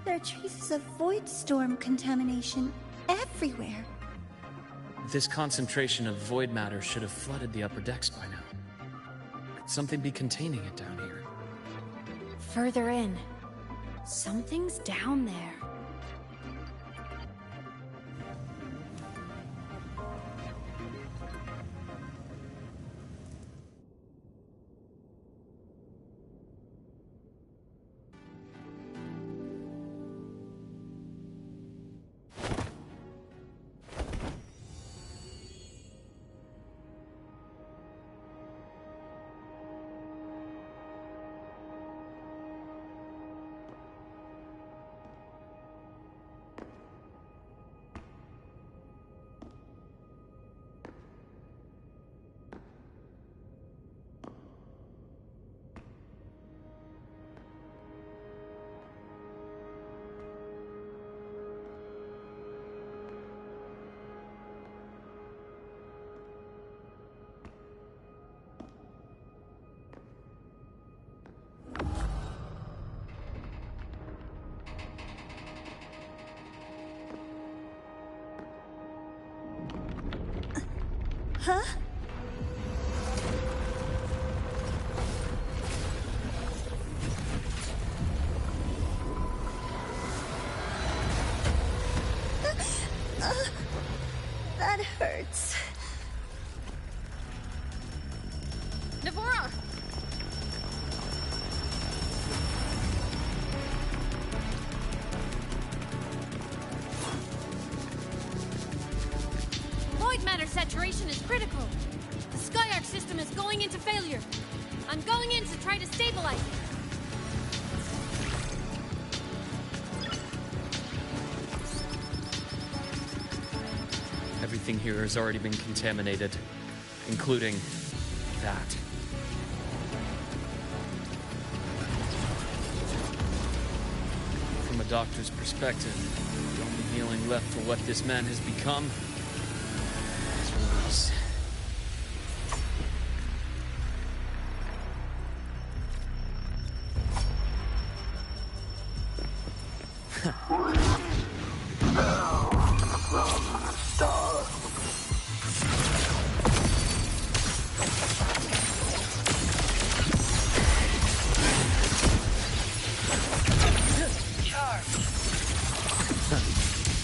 There are traces of void storm contamination everywhere. This concentration of void matter should have flooded the upper decks by now. Could something be containing it down here? Further in. Something's down there. Huh? That hurts. Navora! Void matter saturation is critical. The Skyark system is going into failure. I'm going in to try to stabilize it. Everything here has already been contaminated, including that. From a doctor's perspective, the only healing left for what this man has become is release.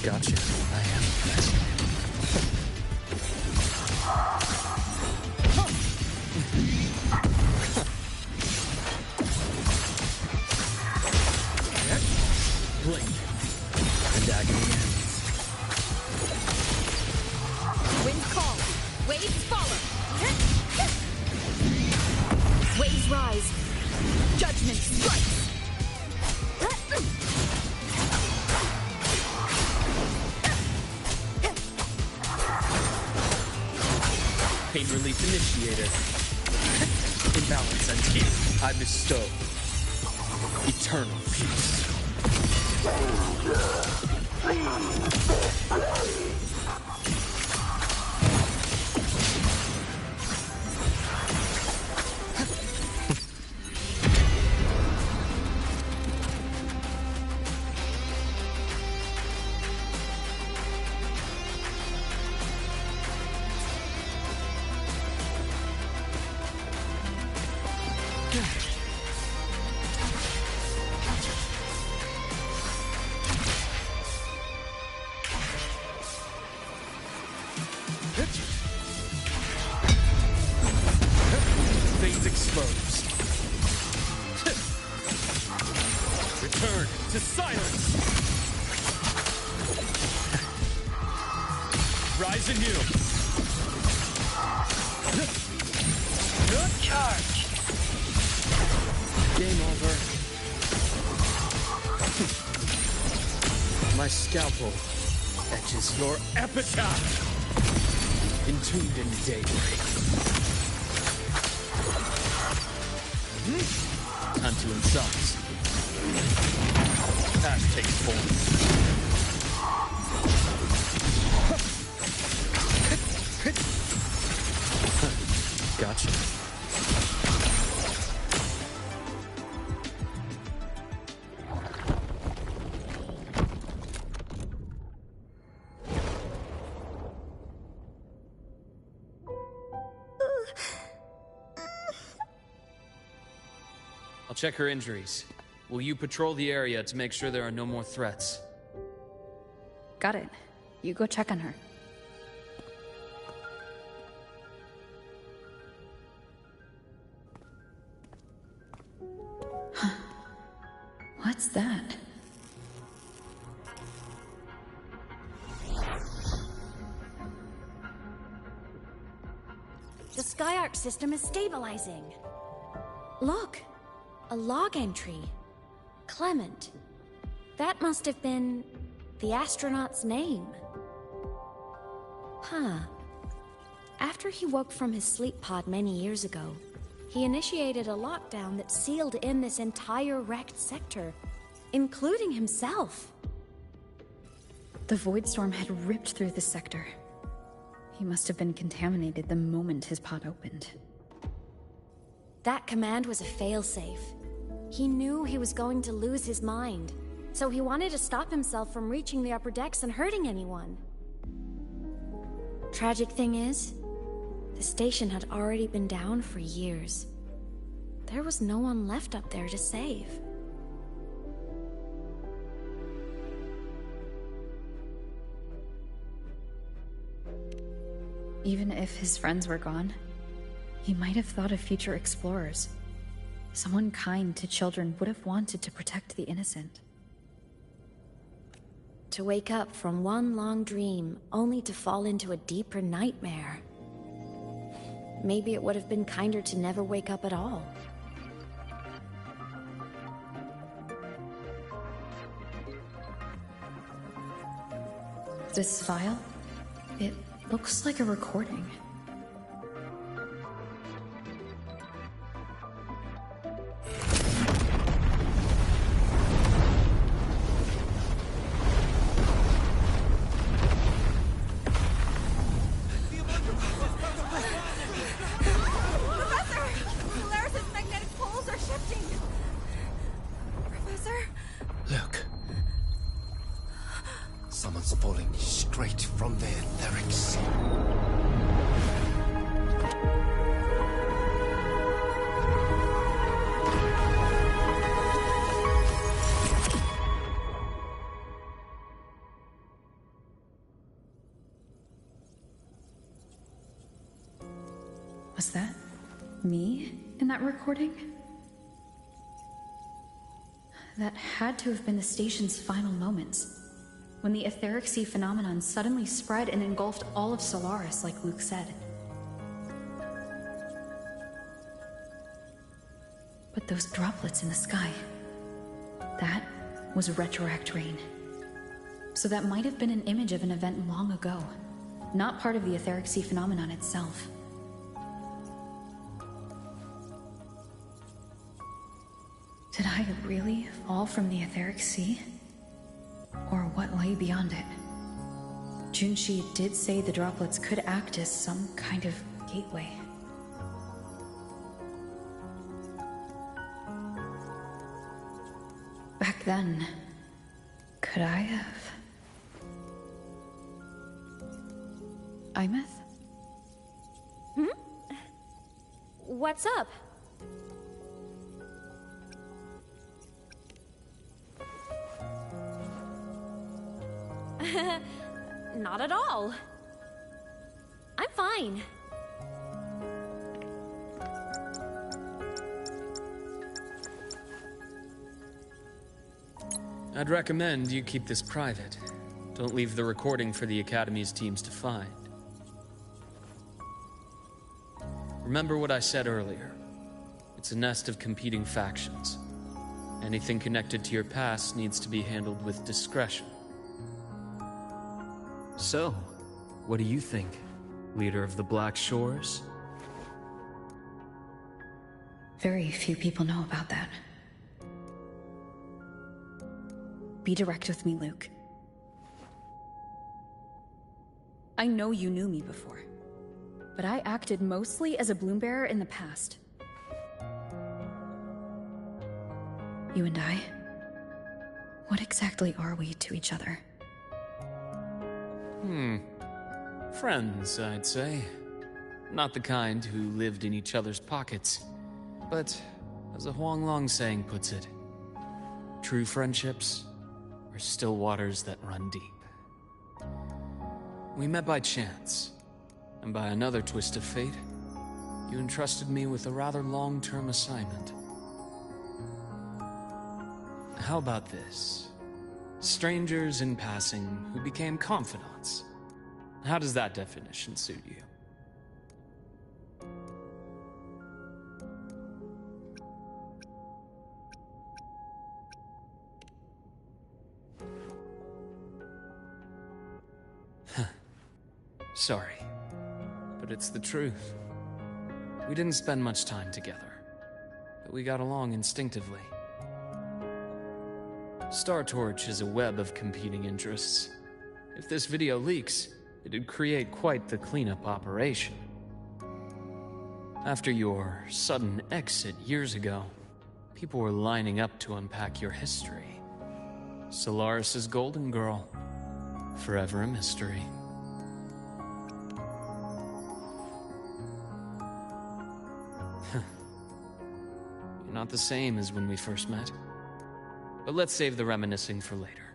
Gotcha. I am Blink. And agony ends. Wind call. Waves follow. Waves rise. Judgment strikes. Pain relief initiated. Imbalance and heal. I bestow eternal peace. Veins exposed. Return to silence. Rise anew. Charge. Game over. My scalpel etches your epitaph. Entombed in daybreak. Time to insult. Ash takes form. Gotcha. I'll check her injuries. Will you patrol the area to make sure there are no more threats? Got it. You go check on her. What's that? The Skyark system is stabilizing. Look, a log entry. Clement. That must have been the astronaut's name. Huh. After he woke from his sleep pod many years ago, he initiated a lockdown that sealed in this entire wrecked sector, including himself. The void storm had ripped through the sector. He must have been contaminated the moment his pod opened. That command was a failsafe. He knew he was going to lose his mind, so he wanted to stop himself from reaching the upper decks and hurting anyone. Tragic thing is, The station had already been down for years. There was no one left up there to save. Even if his friends were gone, he might have thought of future explorers. Someone kind to children would have wanted to protect the innocent. To wake up from one long dream, only to fall into a deeper nightmare. Maybe it would have been kinder to never wake up at all. This file? It looks like a recording. Someone's falling straight from the etheric sea. Was that me in that recording? That had to have been the station's final moments, when the etheric sea phenomenon suddenly spread and engulfed all of Solaris, like Luke said. But those droplets in the sky, that was retroact rain. So that might have been an image of an event long ago, not part of the etheric sea phenomenon itself. Did I really fall from the etheric sea? Or what lay beyond it? Junshi did say the droplets could act as some kind of gateway. Back then, could I have? Imeth? What's up? Not at all. I'm fine. I'd recommend you keep this private. Don't leave the recording for the Academy's teams to find. Remember what I said earlier. It's a nest of competing factions. Anything connected to your past needs to be handled with discretion. So, what do you think, leader of the Black Shores? Very few people know about that. Be direct with me, Luke. I know you knew me before, but I acted mostly as a bloom-bearer in the past. You and I, what exactly are we to each other? Friends, I'd say. Not the kind who lived in each other's pockets. But, as a Huanglong saying puts it, true friendships are still waters that run deep. We met by chance, and by another twist of fate, you entrusted me with a rather long-term assignment. How about this? Strangers in passing who became confidants. How does that definition suit you? Sorry, but it's the truth. We didn't spend much time together, but we got along instinctively. Star Torch is a web of competing interests. If this video leaks, it'd create quite the cleanup operation. After your sudden exit years ago, people were lining up to unpack your history. Solaris' golden girl, forever a mystery. not the same as when we first met. But let's save the reminiscing for later.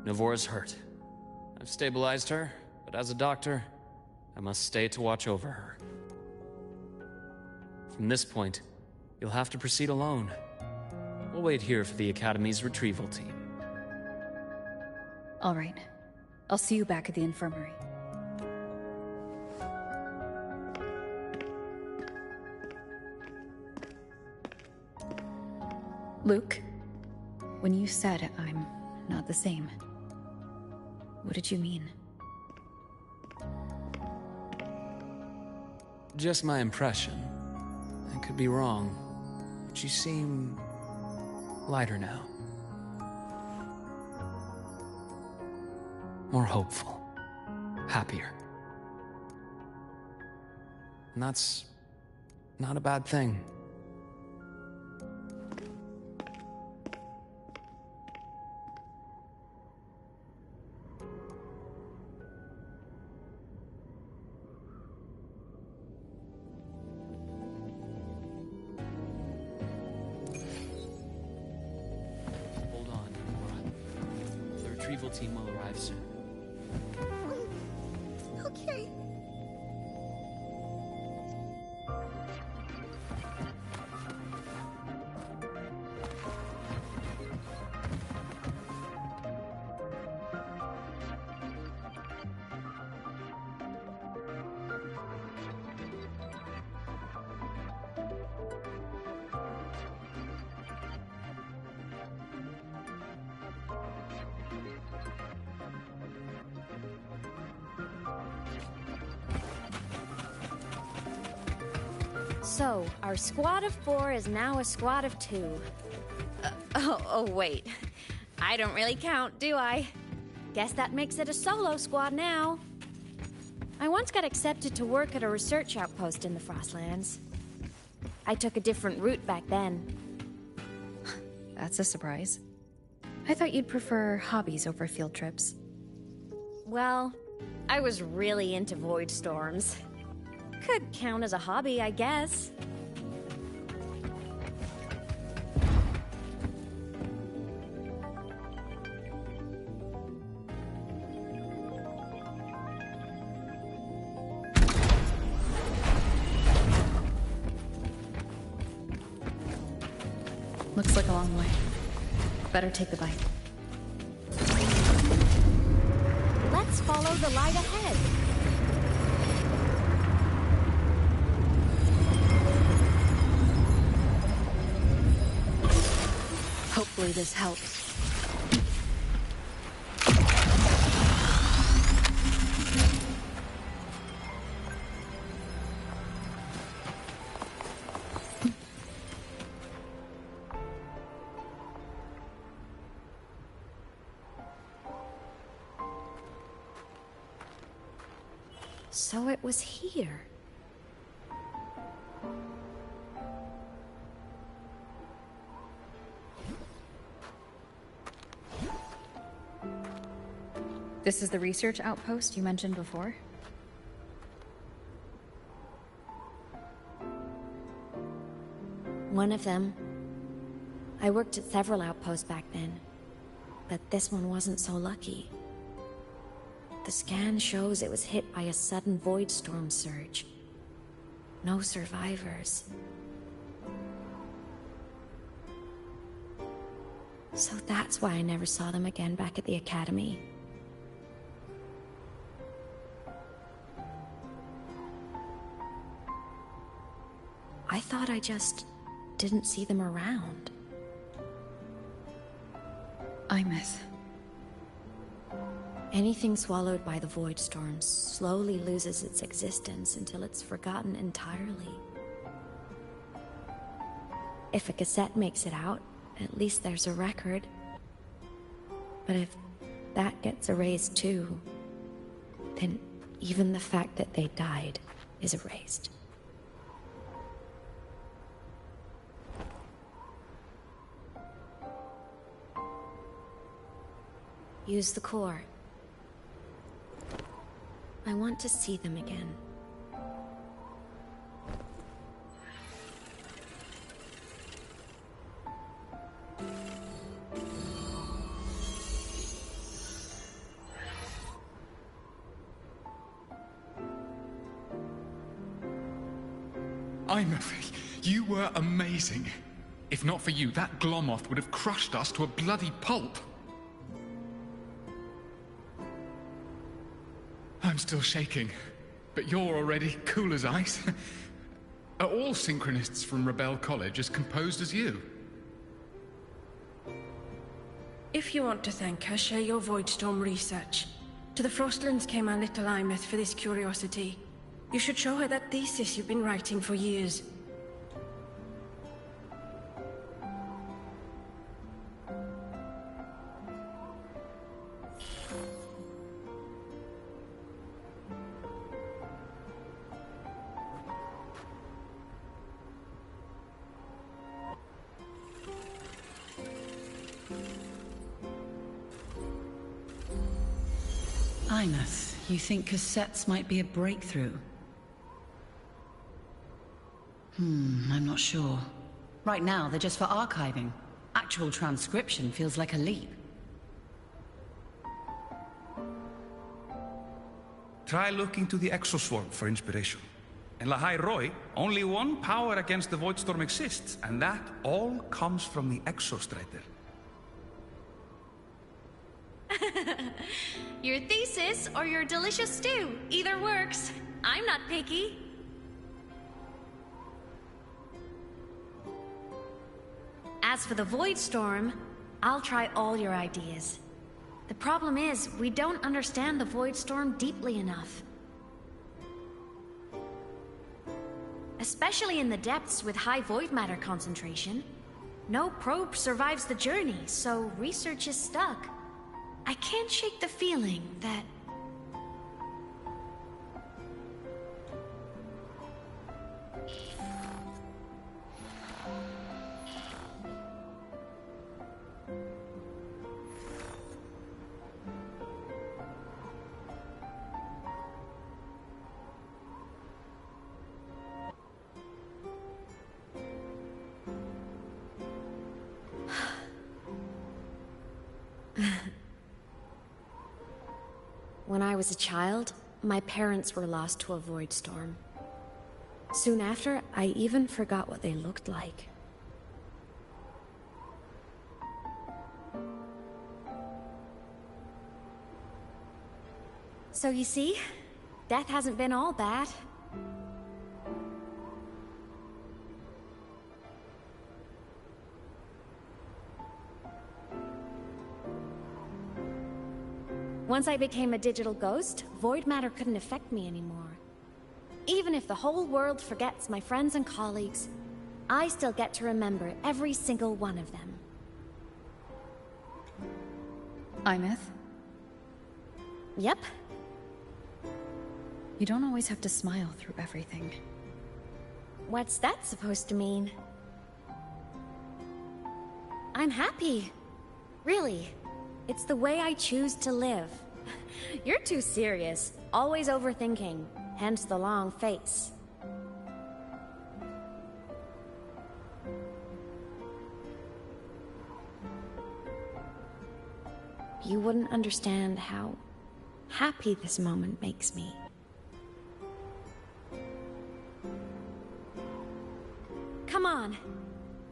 Navora's hurt. I've stabilized her, but as a doctor, I must stay to watch over her. From this point, you'll have to proceed alone. We'll wait here for the Academy's retrieval team. All right. I'll see you back at the infirmary. Luke, when you said I'm not the same, what did you mean? Just my impression. I could be wrong, but you seem lighter now. More hopeful. Happier. And that's not a bad thing. Hold on, Nora. The retrieval team will arrive soon. Okay. So, our squad of 4 is now a squad of 2. Oh, wait. I don't really count, do I? Guess that makes it a solo squad now. I once got accepted to work at a research outpost in the Frostlands. I took a different route back then. That's a surprise. I thought you'd prefer hobbies over field trips. Well, I was really into void storms. Could count as a hobby, I guess. Looks like a long way. Better take the bike. Let's follow the light ahead. Hopefully this helps. So it was here. This is the research outpost you mentioned before? One of them. I worked at several outposts back then, but this one wasn't so lucky. The scan shows it was hit by a sudden void storm surge. No survivors. So that's why I never saw them again back at the Academy. I thought I just didn't see them around. Imeth. Anything swallowed by the void storms slowly loses its existence until it's forgotten entirely. If a cassette makes it out, at least there's a record. But if that gets erased too, then even the fact that they died is erased. Use the core. I want to see them again. Imeth, you were amazing. If not for you, that Glomoth would have crushed us to a bloody pulp. I'm still shaking, but you're already cool as ice. Are all synchronists from Rebel College as composed as you? If you want to thank her, share your Voidstorm research. To the Frostlands came our little Imeth for this curiosity. You should show her that thesis you've been writing for years. Imeth, you think cassettes might be a breakthrough? I'm not sure. Right now, they're just for archiving. Actual transcription feels like a leap. Try looking to the Exoswarm for inspiration. In Lahai Roi, only one power against the Voidstorm exists, and that all comes from the Exostrider. Your thesis or your delicious stew, either works. I'm not picky. As for the Voidstorm, I'll try all your ideas. The problem is, we don't understand the Voidstorm deeply enough. Especially in the depths with high void matter concentration. No probe survives the journey, so research is stuck. I can't shake the feeling that... When I was a child, my parents were lost to a void storm. Soon after, I even forgot what they looked like. So you see, death hasn't been all bad. Once I became a digital ghost, void matter couldn't affect me anymore. Even if the whole world forgets my friends and colleagues, I still get to remember every single one of them. Imeth? Yep. You don't always have to smile through everything. What's that supposed to mean? I'm happy. Really. It's the way I choose to live. You're too serious. Always overthinking. Hence the long face. You wouldn't understand how happy this moment makes me. Come on.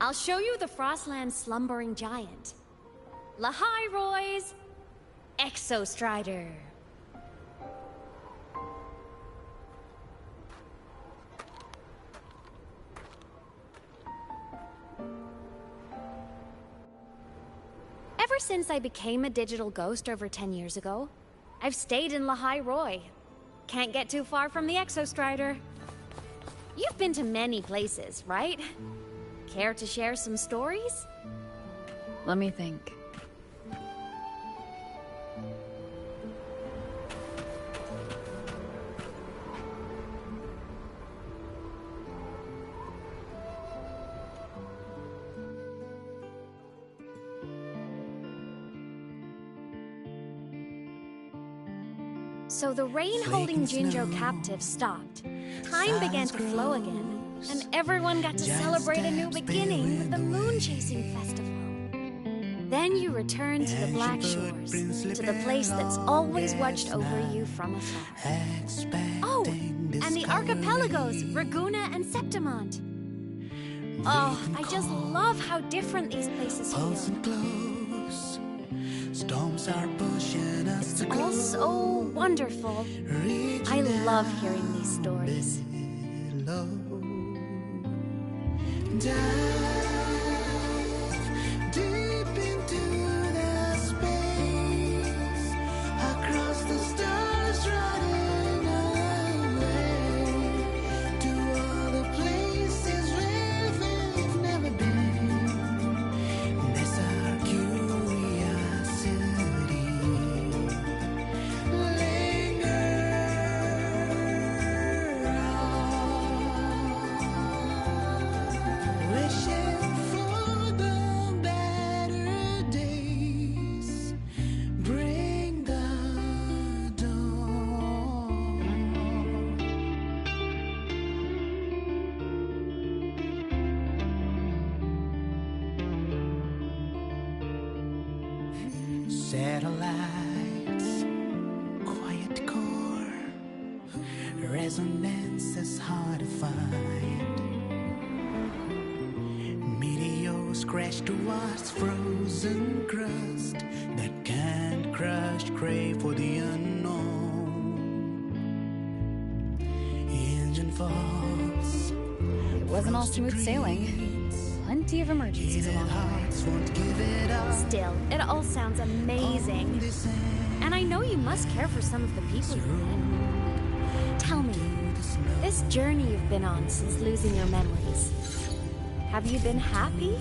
I'll show you the Frostland's slumbering giant. Lahai Roi's Exostrider. Ever since I became a digital ghost over 10 years ago, I've stayed in Lahai Roi. Can't get too far from the Exostrider. You've been to many places, right? Care to share some stories? Let me think. So the rain holding Jinjo captive stopped. Time began to flow again, and everyone got to celebrate a new beginning with the Moon Chasing Festival. Then you return to the Black Shores, to the place that's always watched over you from afar. Oh, and the archipelagos, Raguna and Septimont. Oh, I just love how different these places feel. Storms are pushing us to It's all so wonderful. I love hearing these stories. Deep into the space, across the stars, running away to all the places where we've never been. That's our curiosity. Linger on, wishing for the better days. Bring the dawn. Satellites, quiet core, resonance is hard to find. Meteors crash towards frozen crust that can't crush, crave for the unknown. Engine falls. It wasn't all smooth sailing. Plenty of emergencies along the way. Still, it all sounds amazing. And I know you must care for some of the people you met. Tell me, this journey you've been on since losing your memories, have you been happy?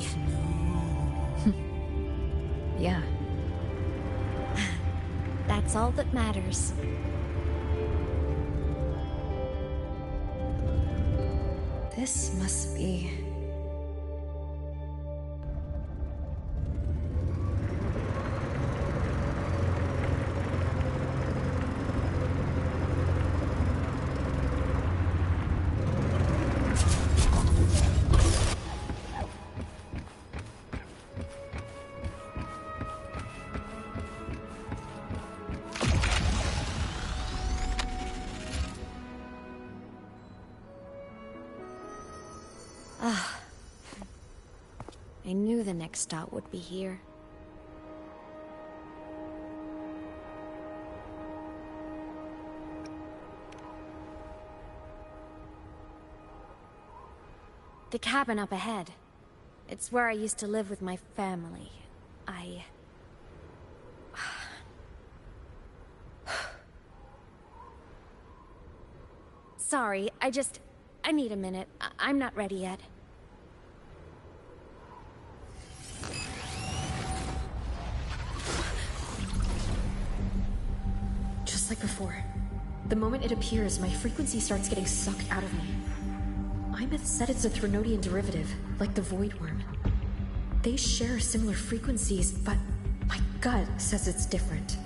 Yeah. That's all that matters. This must be... I knew the next stop would be here. The cabin up ahead. It's where I used to live with my family. Sorry, I need a minute. I'm not ready yet. Just like before. The moment it appears, my frequency starts getting sucked out of me. Imeth said it's a Threnodian derivative, like the Void Worm. They share similar frequencies, but my gut says it's different.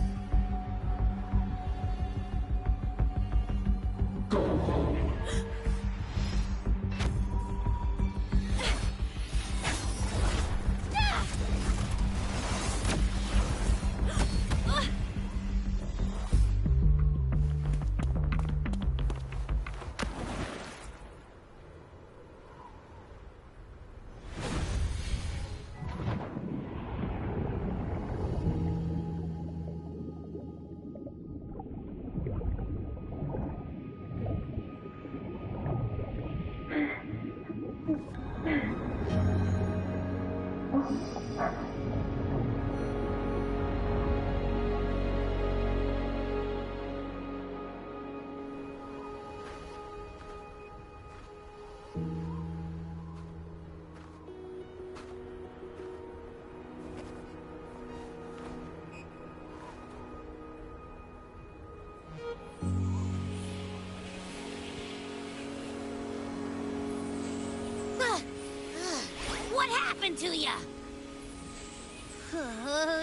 What happened to ya?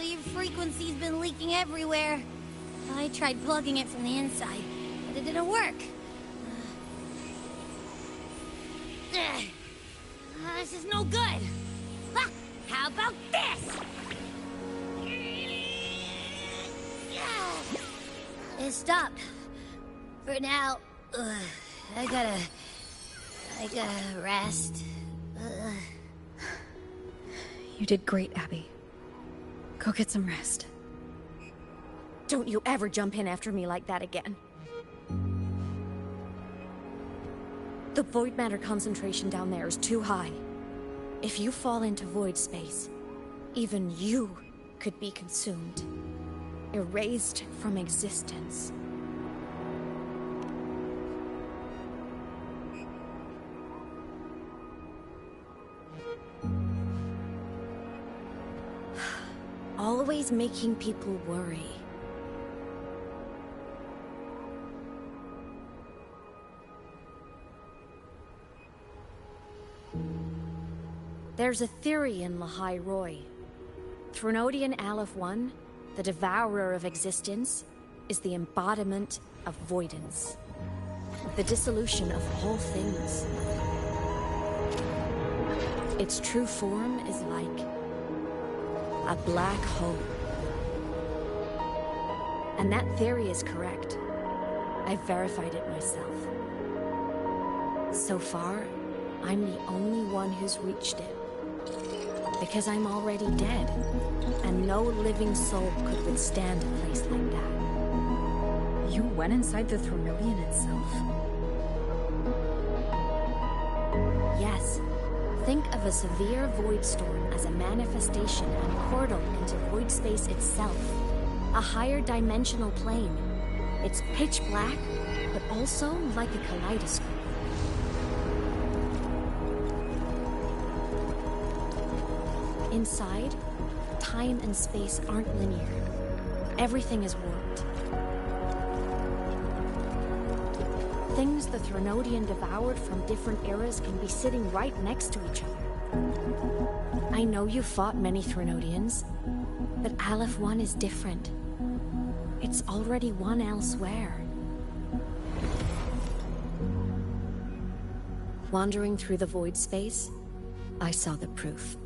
Your frequency's been leaking everywhere. I tried plugging it from the inside, but it didn't work. This is no good. How about this? It stopped. For now. I gotta rest. You did great, Abby. Go get some rest. Don't you ever jump in after me like that again. The void matter concentration down there is too high. If you fall into void space, even you could be consumed. Erased from existence. Always making people worry. There's a theory in Lahai Roy. Threnodian Aleph 1, the devourer of existence, is the embodiment of voidance. The dissolution of all things. Its true form is like a black hole. And that theory is correct. I've verified it myself. So far, I'm the only one who's reached it. Because I'm already dead, and no living soul could withstand a place like that. You went inside the Threnodian itself? Yes. Think of a severe void storm as a manifestation and portal into void space itself. A higher dimensional plane. It's pitch black, but also like a kaleidoscope. Inside, time and space aren't linear. Everything is warped. Things the Threnodian devoured from different eras can be sitting right next to each other. I know you fought many Threnodians, but Aleph 1 is different. It's already won elsewhere. Wandering through the void space, I saw the proof.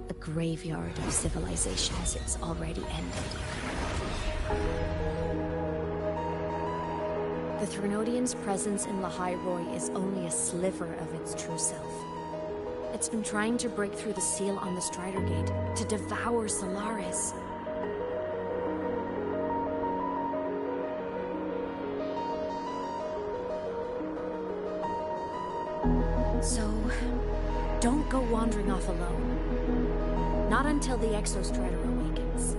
A graveyard of civilizations it's already ended. The Threnodian's presence in Lahai Roy is only a sliver of its true self. It's been trying to break through the seal on the Strider Gate to devour Solaris. So, don't go wandering off alone. Not until the Exostrider awakens.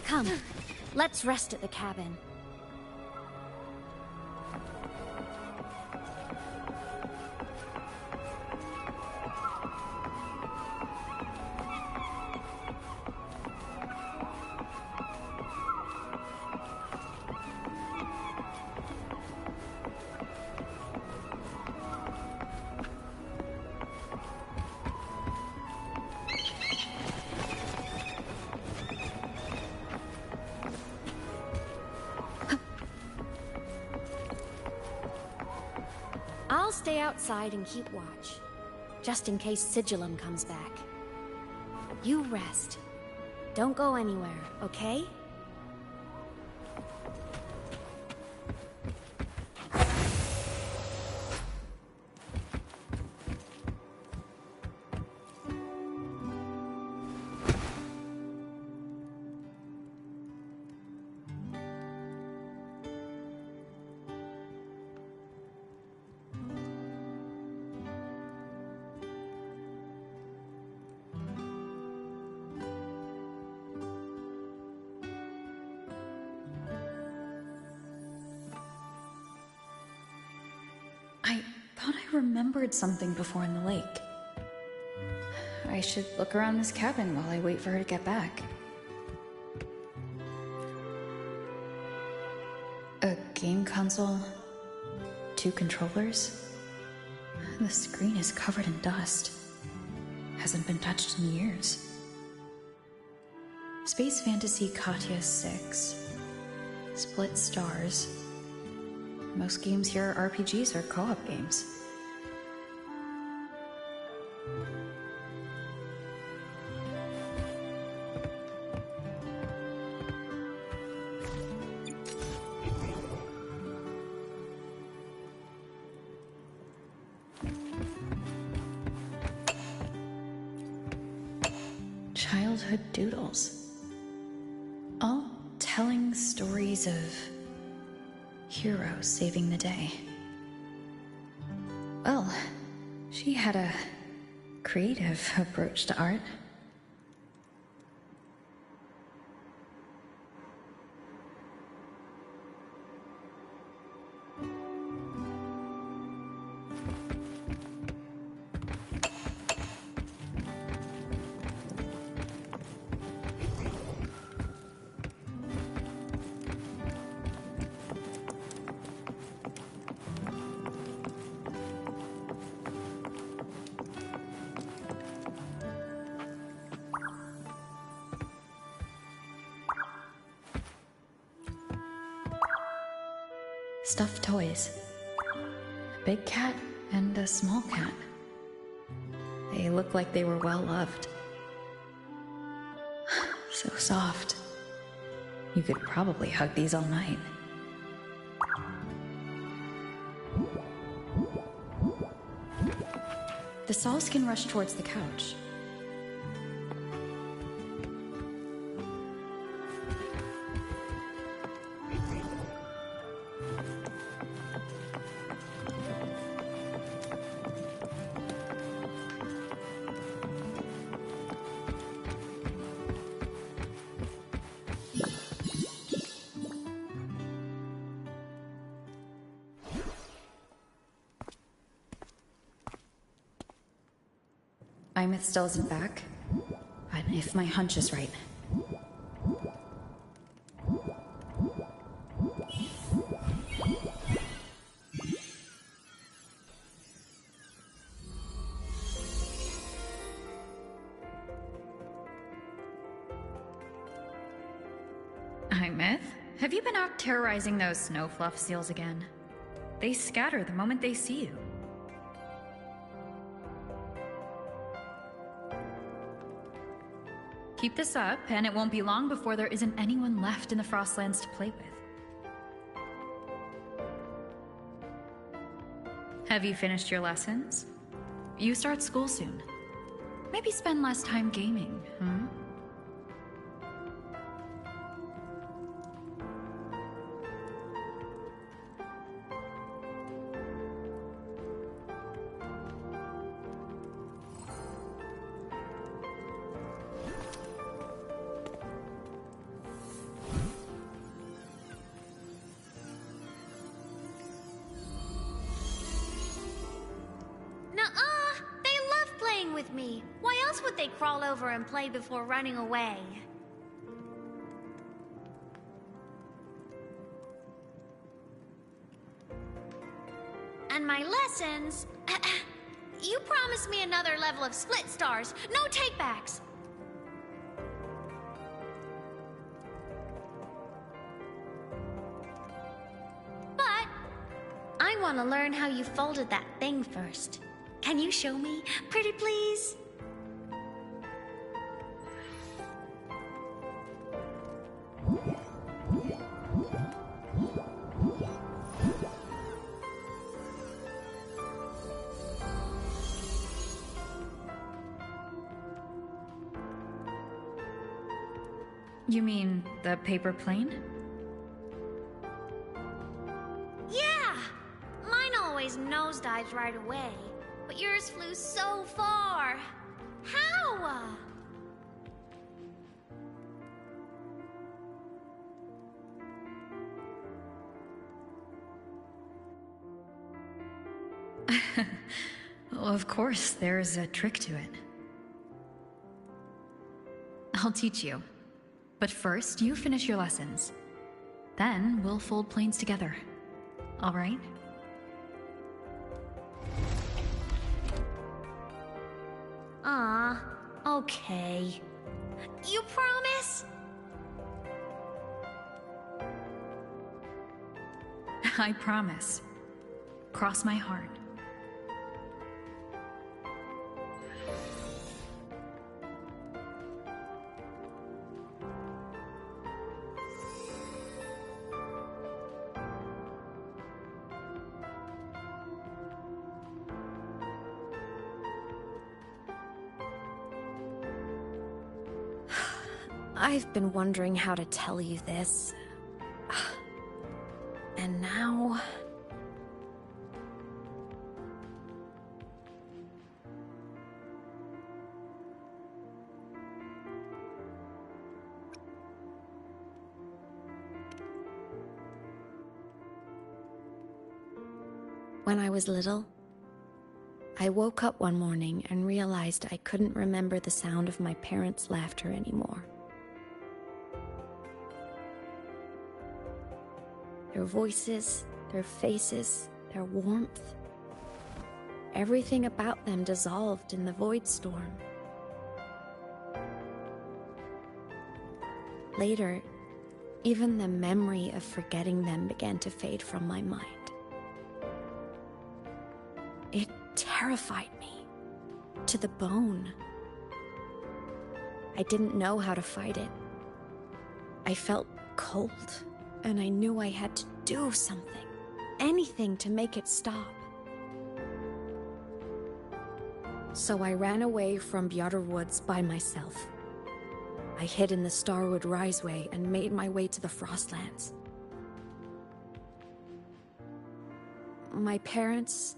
Come, let's rest at the cabin. I'll stay outside and keep watch, just in case Sigillum comes back. You rest. Don't go anywhere, okay? I remembered something before in the lake. I should look around this cabin while I wait for her to get back. A game console, 2 controllers. The screen is covered in dust. Hasn't been touched in years. Space Fantasy Katya 6. Split stars. Most games here are RPGs or co-op games. childhood doodles. All telling stories of heroes saving the day. Well, she had a creative approach to art. Stuffed toys. A big cat and a small cat. They look like they were well loved. So soft. You could probably hug these all night. The saws can rush towards the couch. Imeth still isn't back, but if my hunch is right. Imeth, have you been out terrorizing those snow fluff seals again? They scatter the moment they see you. Keep this up, and it won't be long before there isn't anyone left in the Frostlands to play with. Have you finished your lessons? You start school soon. Maybe spend less time gaming, huh? Me. Why else would they crawl over and play before running away? And my lessons... You promised me another level of split stars. No takebacks. But I want to learn how you folded that thing first. Can you show me, pretty please? You mean the paper plane? Yeah! Mine always nosedives right away. But yours flew so far. How? Well, of course, there's a trick to it. I'll teach you. But first, you finish your lessons. Then we'll fold planes together. All right? Okay. You promise? I promise. Cross my heart. I've been wondering how to tell you this. And now... When I was little, I woke up one morning and realized I couldn't remember the sound of my parents' laughter anymore. Their voices, their faces, their warmth. Everything about them dissolved in the void storm. Later, even the memory of forgetting them began to fade from my mind. It terrified me to the bone. I didn't know how to fight it. I felt cold, and I knew I had to do something, anything to make it stop. So I ran away from Bjotr Woods by myself. I hid in the Starwood Riseway and made my way to the Frostlands. My parents,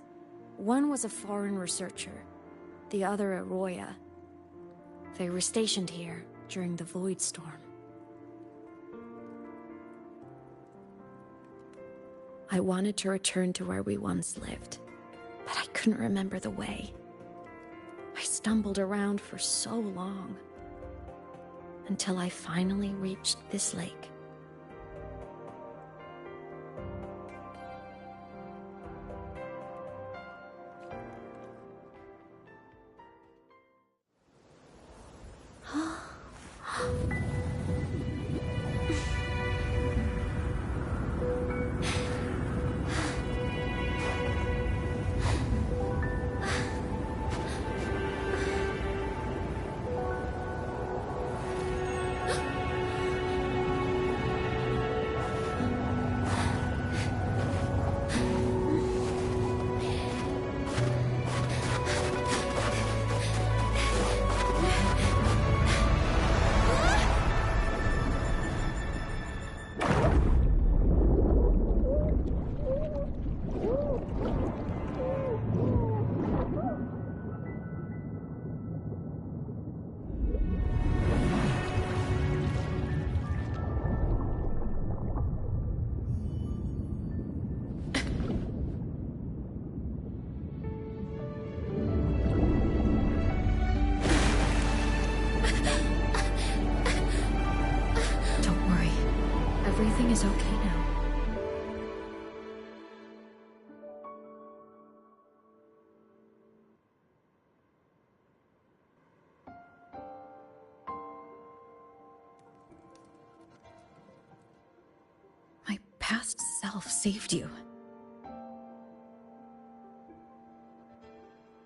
one was a foreign researcher, the other a Roya. They were stationed here during the Void Storm. I wanted to return to where we once lived, but I couldn't remember the way. I stumbled around for so long, until I finally reached this lake. Everything is okay now. My past self saved you.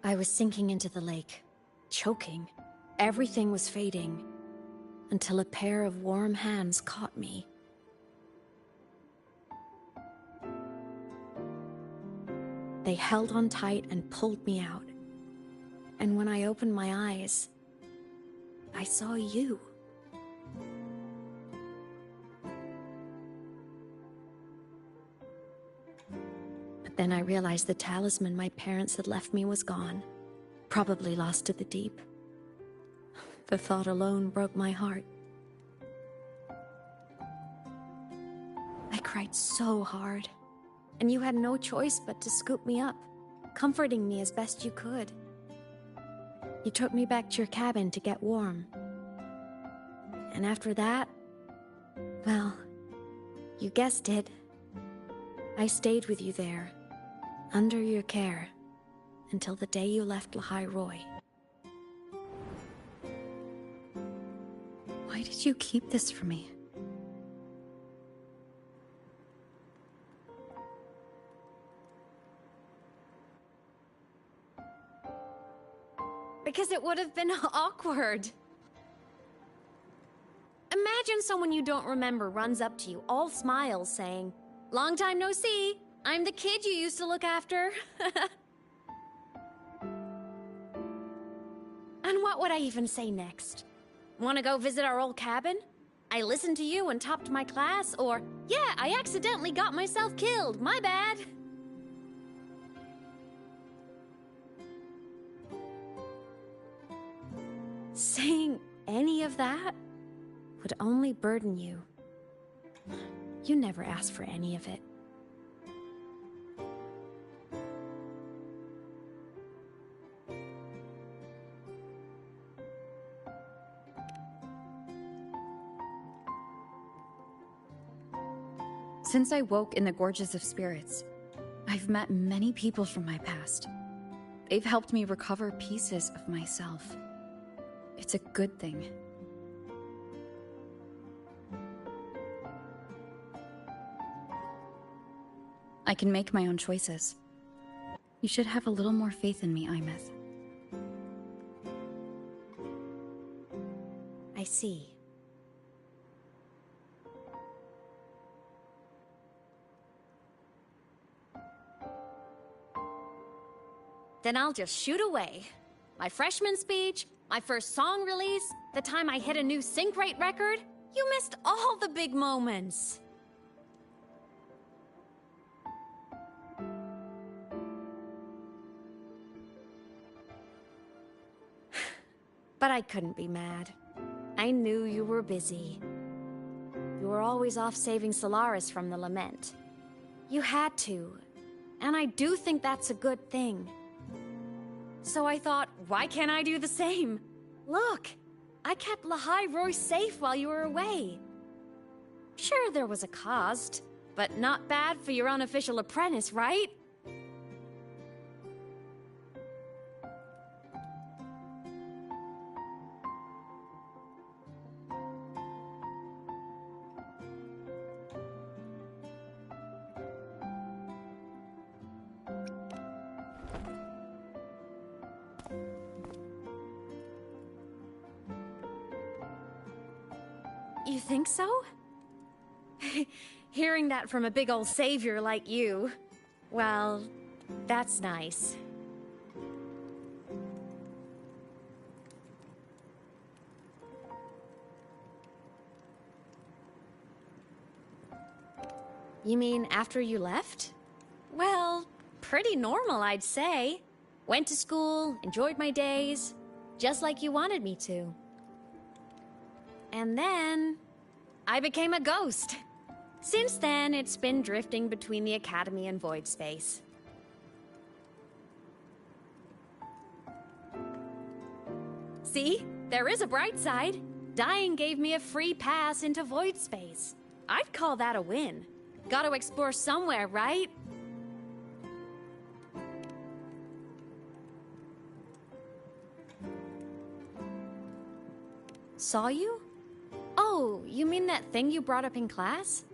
I was sinking into the lake, choking. Everything was fading, until a pair of warm hands caught me. They held on tight and pulled me out. And when I opened my eyes, I saw you. But then I realized the talisman my parents had left me was gone, probably lost to the deep. The thought alone broke my heart. I cried so hard. And you had no choice but to scoop me up, comforting me as best you could. You took me back to your cabin to get warm. And after that, well, you guessed it. I stayed with you there, under your care, until the day you left Lahai Roy. Why did you keep this from me? Because it would have been awkward. Imagine someone you don't remember runs up to you, all smiles, saying, "Long time no see. I'm the kid you used to look after." And what would I even say next? Want to go visit our old cabin? I listened to you and topped my class, or, yeah, I accidentally got myself killed, my bad. Saying any of that would only burden you. You never asked for any of it. Since I woke in the Gorges of Spirits, I've met many people from my past. They've helped me recover pieces of myself. It's a good thing. I can make my own choices. You should have a little more faith in me, Imeth. I see. Then I'll just shoot away. My freshman speech, my first song release, the time I hit a new sync rate record. You missed all the big moments. But I couldn't be mad. I knew you were busy. You were always off saving Solaris from the Lament. You had to, and I do think that's a good thing. So I thought, why can't I do the same? Look, I kept Lahai Roy safe while you were away. Sure, there was a cost, but not bad for your unofficial apprentice, right? You think so? Hearing that from a big old savior like you, well, that's nice. You mean after you left? Well, pretty normal, I'd say. Went to school, enjoyed my days, just like you wanted me to. And then, I became a ghost. Since then, it's been drifting between the Academy and Void Space. See? There is a bright side. Dying gave me a free pass into Void Space. I'd call that a win. Gotta explore somewhere, right? Saw you? Oh, you mean that thing you brought up in class?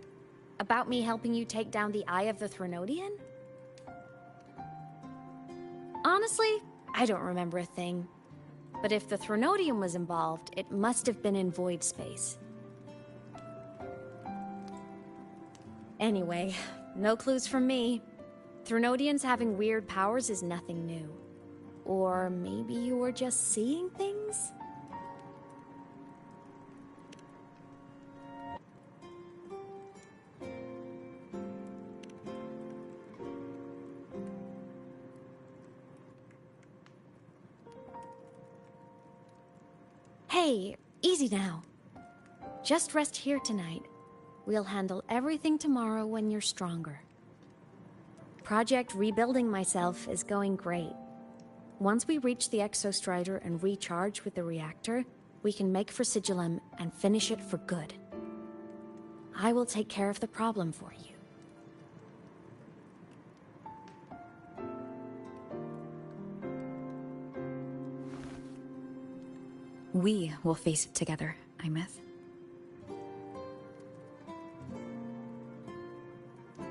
About me helping you take down the Eye of the Threnodian? Honestly, I don't remember a thing. But if the Threnodian was involved, it must have been in Void Space. Anyway, no clues from me. Threnodians having weird powers is nothing new. Or maybe you were just seeing things? Hey, easy now. Just rest here tonight. We'll handle everything tomorrow when you're stronger. Project Rebuilding Myself is going great. Once we reach the Exostrider and recharge with the reactor, we can make for Sigillum and finish it for good. I will take care of the problem for you. We will face it together, Imeth.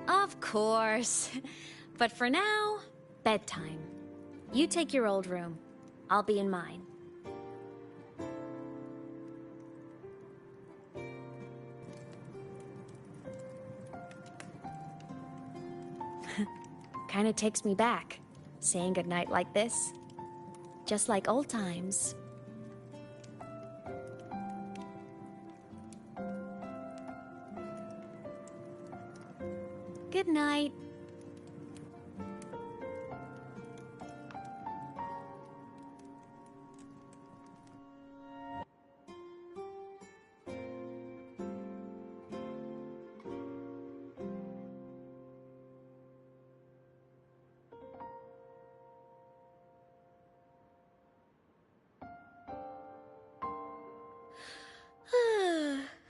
Of course. But for now, bedtime. You take your old room. I'll be in mine. Kinda takes me back, saying goodnight like this. Just like old times. Good night.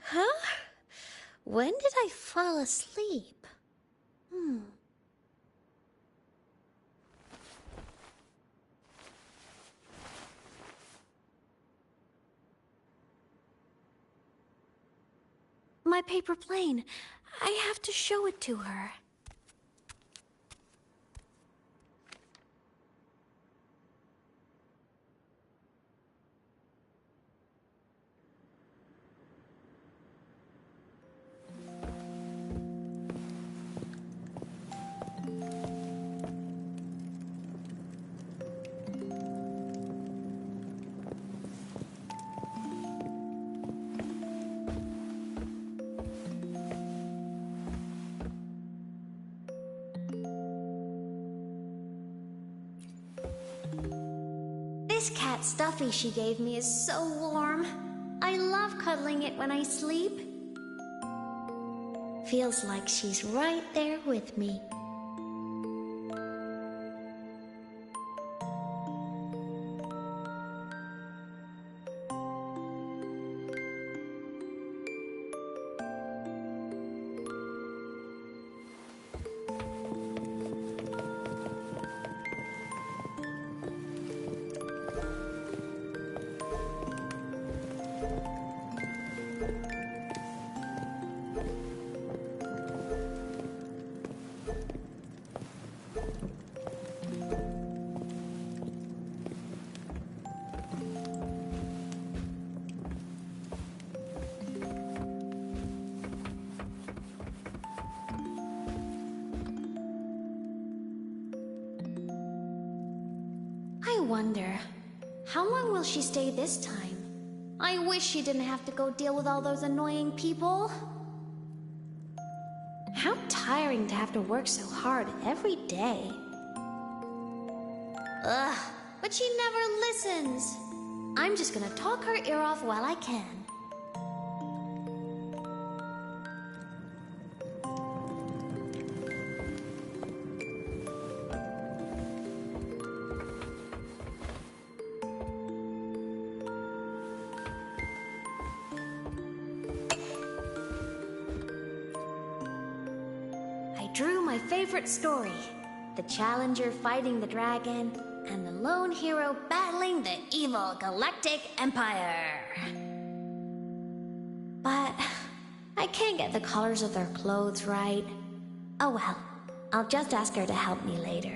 Huh? When did I fall asleep? My paper plane. I have to show it to her. This cat stuffy she gave me is so warm. I love cuddling it when I sleep. Feels like she's right there with me. I wonder, how long will she stay this time? I wish she didn't have to go deal with all those annoying people. How tiring to have to work so hard every day. Ugh, but she never listens. I'm just gonna talk her ear off while I can. Drew my favorite story. The Challenger fighting the dragon, and the lone hero battling the evil Galactic Empire. But I can't get the colors of their clothes right. Oh well, I'll just ask her to help me later.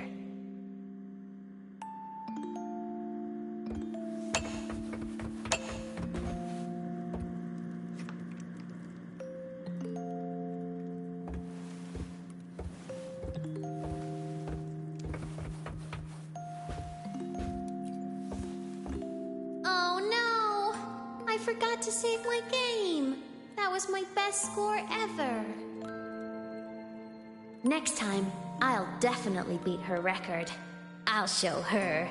I forgot to save my game. That was my best score ever. Next time, I'll definitely beat her record. I'll show her.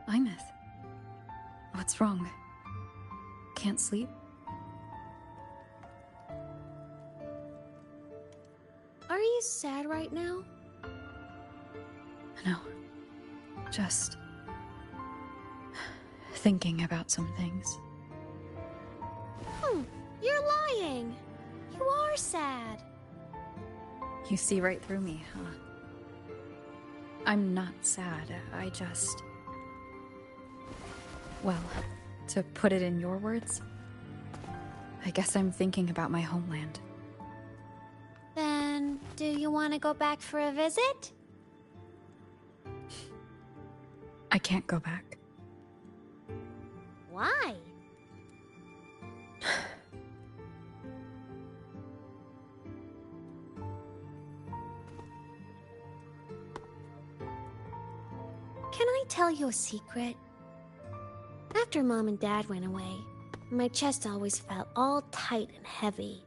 Ineth. What's wrong? Can't sleep? Are you sad right now? No. Just thinking about some things. You're lying. You are sad. You see right through me, huh? I'm not sad. I just... Well, To put it in your words, I guess I'm thinking about my homeland. Then, do you want to go back for a visit? I can't go back. Why? Can I tell you a secret? After Mom and Dad went away, my chest always felt all tight and heavy.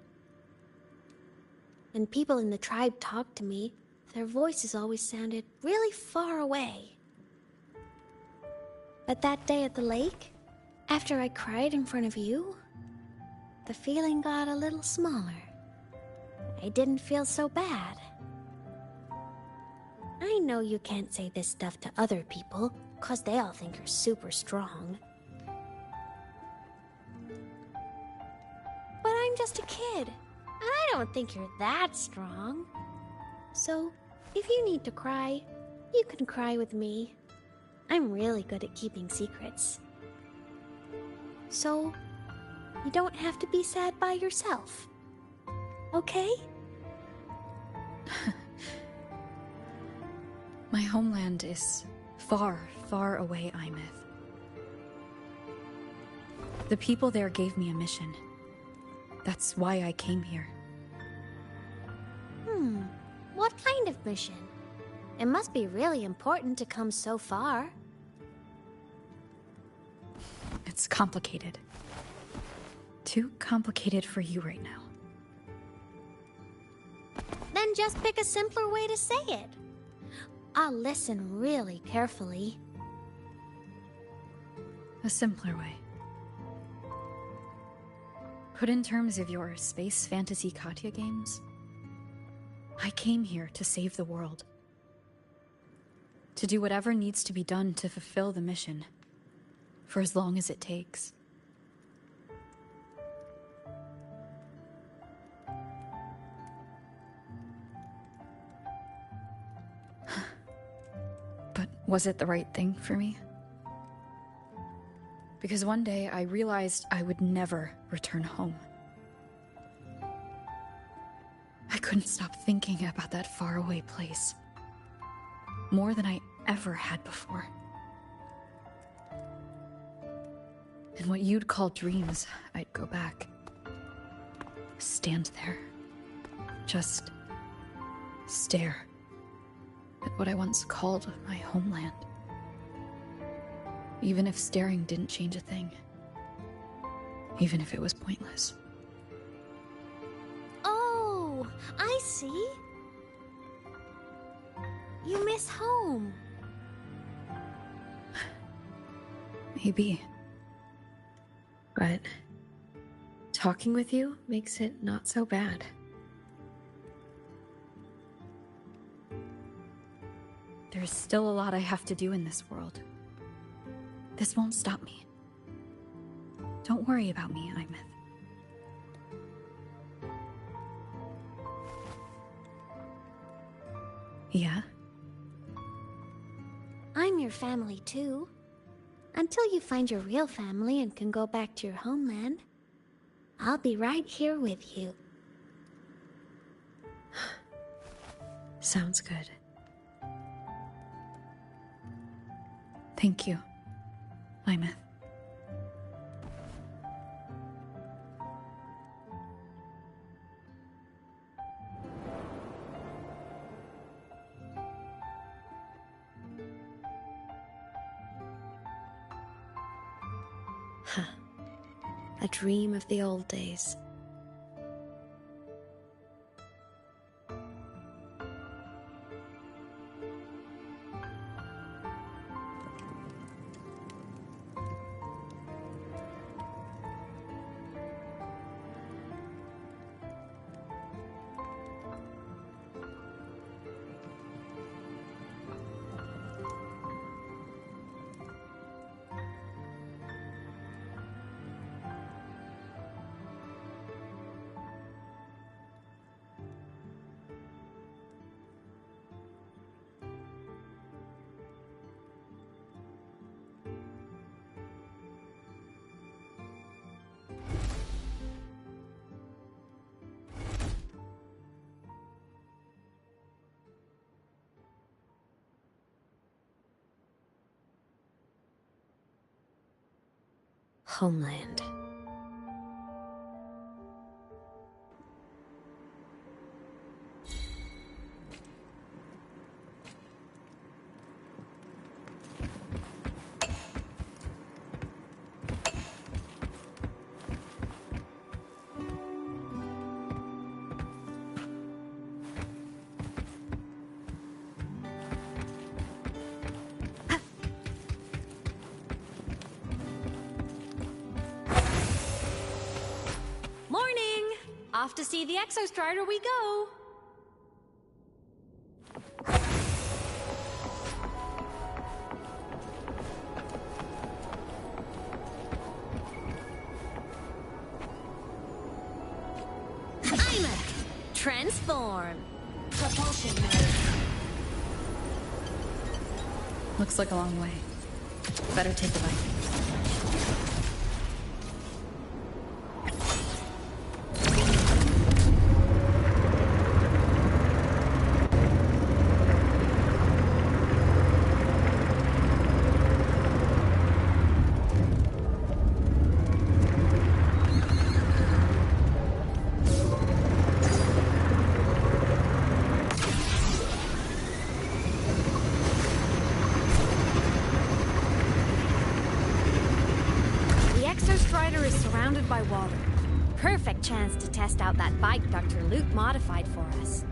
When people in the tribe talked to me, their voices always sounded really far away. But that day at the lake, after I cried in front of you, the feeling got a little smaller. I didn't feel so bad. I know you can't say this stuff to other people, 'cause they all think you're super strong. But I'm just a kid, and I don't think you're that strong. So, if you need to cry, you can cry with me. I'm really good at keeping secrets. So, you don't have to be sad by yourself. Okay? My homeland is far, far away, Imeth. The people there gave me a mission. That's why I came here. What kind of mission? It must be really important to come so far. It's complicated. Too complicated for you right now. Then just pick a simpler way to say it. I'll listen really carefully. A simpler way. Put in terms of your space fantasy Katya games, I came here to save the world. To do whatever needs to be done to fulfill the mission, for as long as it takes. But was it the right thing for me? Because one day I realized I would never return home. I couldn't stop thinking about that faraway place. More than I ever had before. In what you'd call dreams, I'd go back. Stand there. Just stare at what I once called my homeland. Even if staring didn't change a thing. Even if it was pointless. Oh, I see. You miss home. Maybe. But talking with you makes it not so bad. There's still a lot I have to do in this world. This won't stop me. Don't worry about me, Imeth. Yeah? I'm your family too. Until you find your real family and can go back to your homeland, I'll be right here with you. Sounds good. Thank you, Imeth. A dream of the old days. homeland. Off to see the Exostrider we go! I'm a transform! Propulsion mode. Looks like a long way. Better take the bike. Is surrounded by water. Perfect chance to test out that bike Dr. Luke modified for us.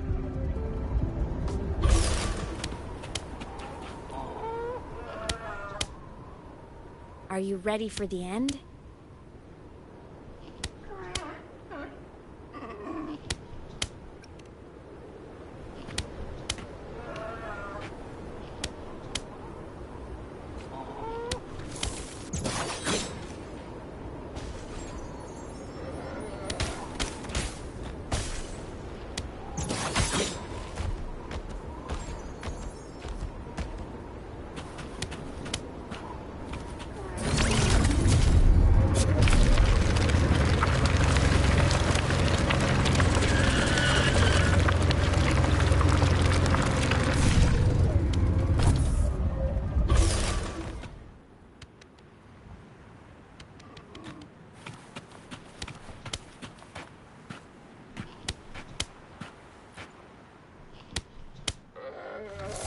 Are you ready for the end?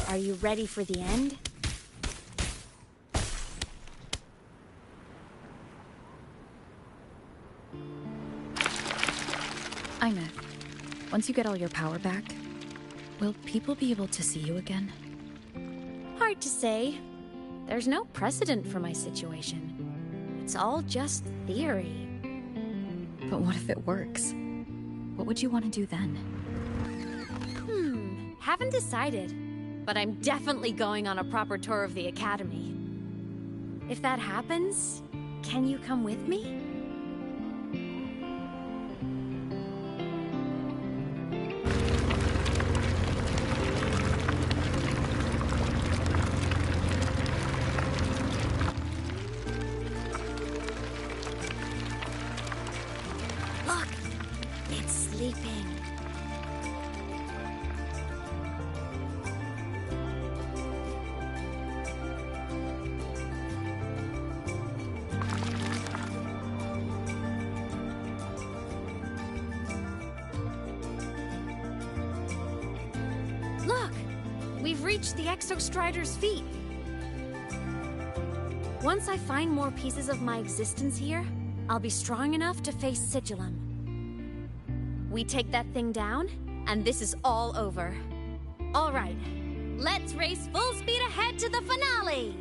Are you ready for the end? Ime, once you get all your power back, will people be able to see you again? Hard to say. There's no precedent for my situation. It's all just theory. But what if it works? What would you want to do then? Haven't decided. But I'm definitely going on a proper tour of the Academy. If that happens, can you come with me? Look! It's sleeping. We've reached the Exostrider's feet. Once I find more pieces of my existence here, I'll be strong enough to face Sigillum. We take that thing down, and this is all over. All right, let's race full speed ahead to the finale!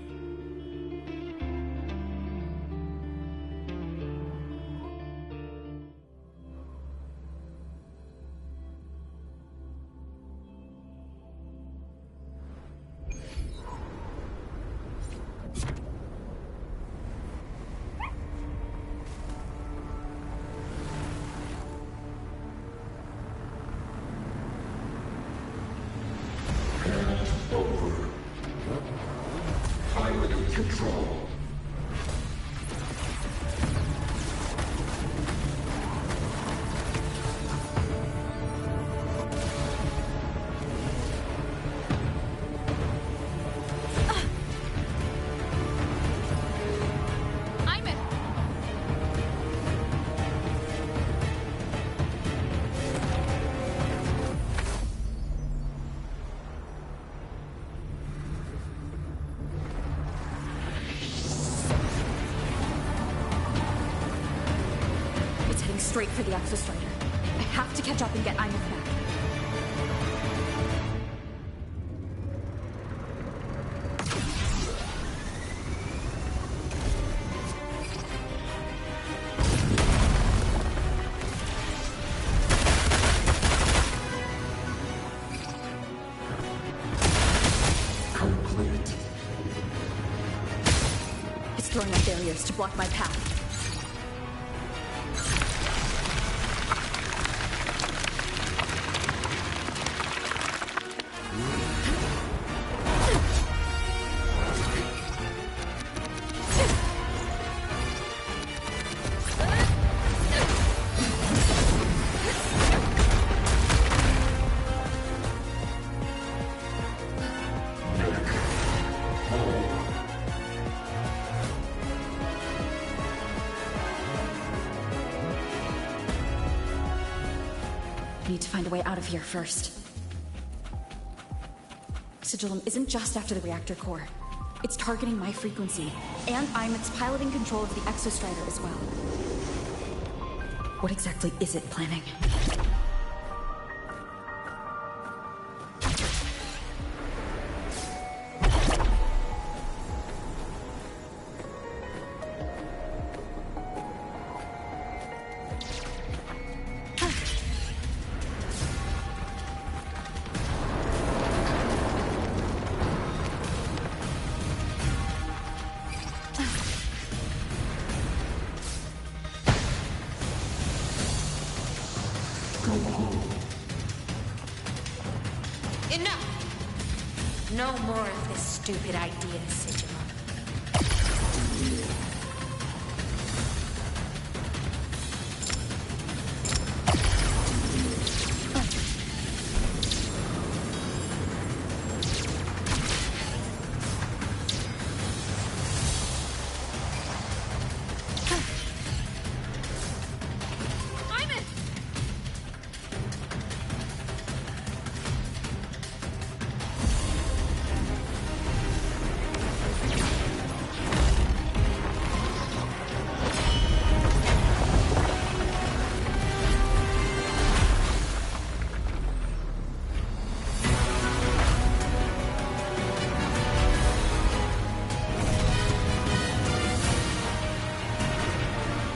straight for the Exostrider. I have to catch up and get Imeth back. It's throwing up barriers to block my path. I need to find a way out of here first. Sigillum isn't just after the reactor core. It's targeting my frequency, and Imeth's piloting control of the Exostrider as well. What exactly is it planning? Enough! No more of this stupid idea, Sigillum.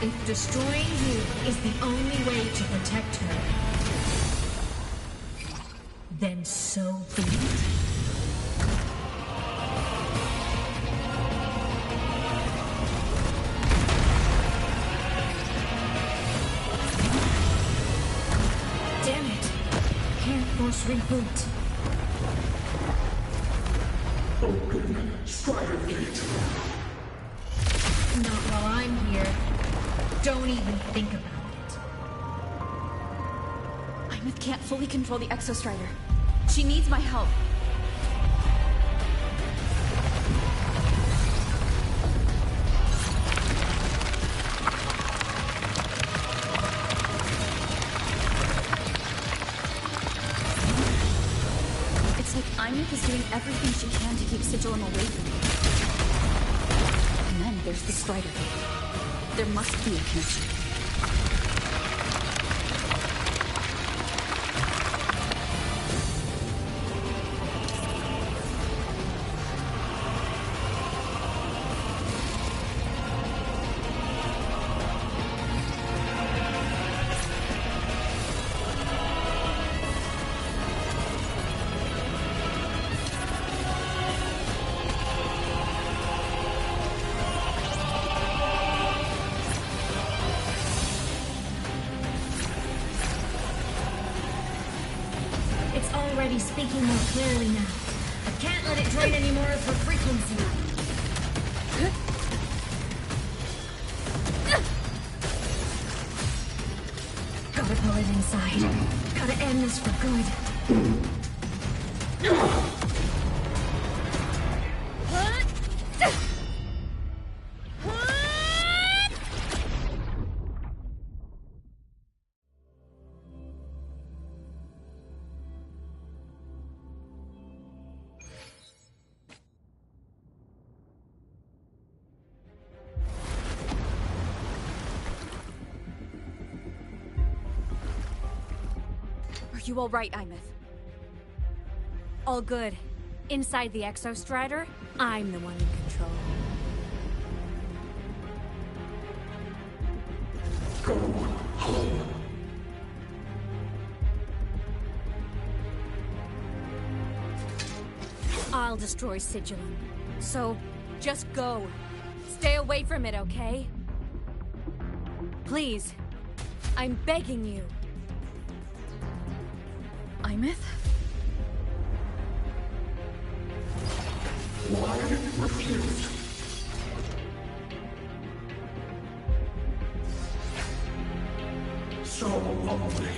If destroying you is the only way to protect her, then so be it. Damn it! Can't force reboot. Open Strider Gate. Not while I'm here. Don't even think about it. Imeth can't fully control the Exostrider. She needs my help. It's like Imeth is doing everything she can to keep Sigillum away from me. And then there's the Strider Gate. There must be a connection. Already speaking more clearly now. I can't let it drain any more of her frequency. Gotta pull it inside. Gotta end this for good. You all right, Imeth? All good. Inside the Exostrider, I'm the one in control. Go home. I'll destroy Sigilum. So, just go. Stay away from it, okay? Please. I'm begging you. Imeth? Why refused? So lonely.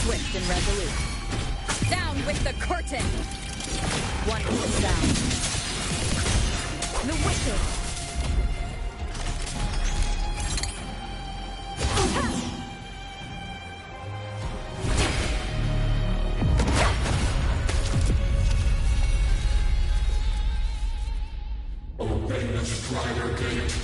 Swift and resolute. Down with the curtain! One foot down. The wicked! Obey the Strider Gate.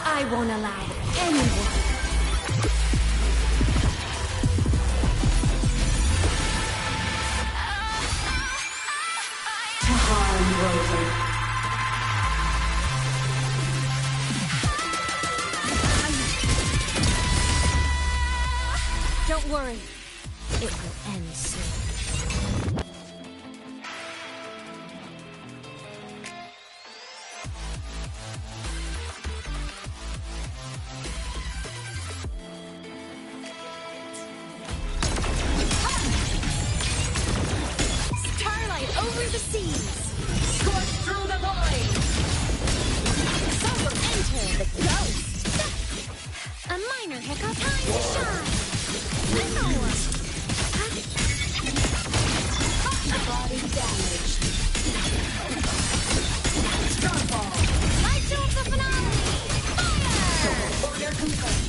I won't allow anyone. To harm Rover. Don't worry. It will end soon. Starlight over the seas! Scorch through the void! So will enter the ghost! A minor hiccup, time to shine! I know one! Body damaged. Starfall! Light to the finale! Fire! Order confirmed.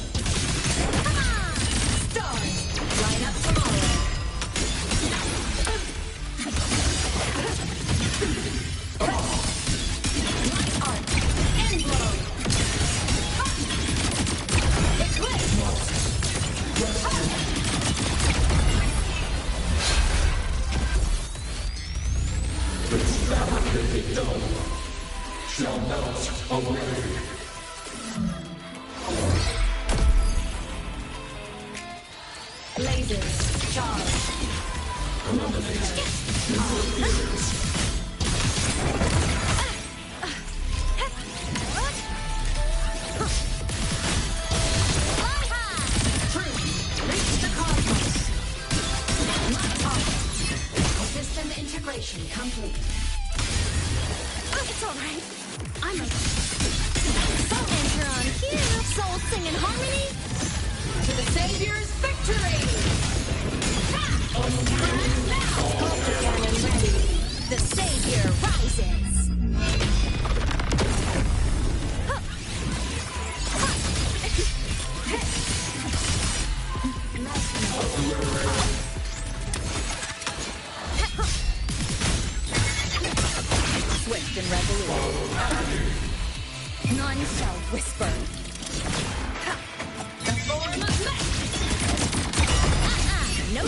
Come on! Stars! Light up tomorrow! Light art! End blow! Eclipse! This fabricated dome shall melt away. Lasers, charge. Eliminate interference. Reach the cosmos. Light off. System integration complete. Oh, it's alright. I'm a... Soul enter on cue. Soul sing in harmony. To the Savior's victory! Sculptor cannon ready. The Savior rises. Swift and resolute. None shall whisper. The form of magic! No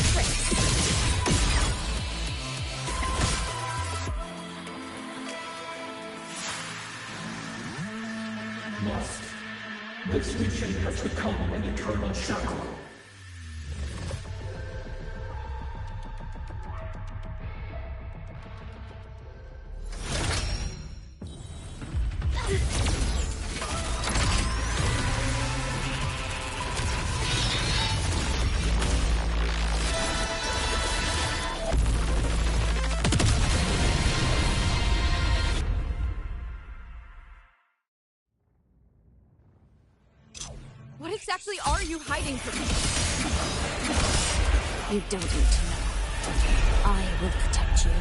Must. This mission has become an eternal shackle. What exactly are you hiding from me? You don't need to know. I will protect you.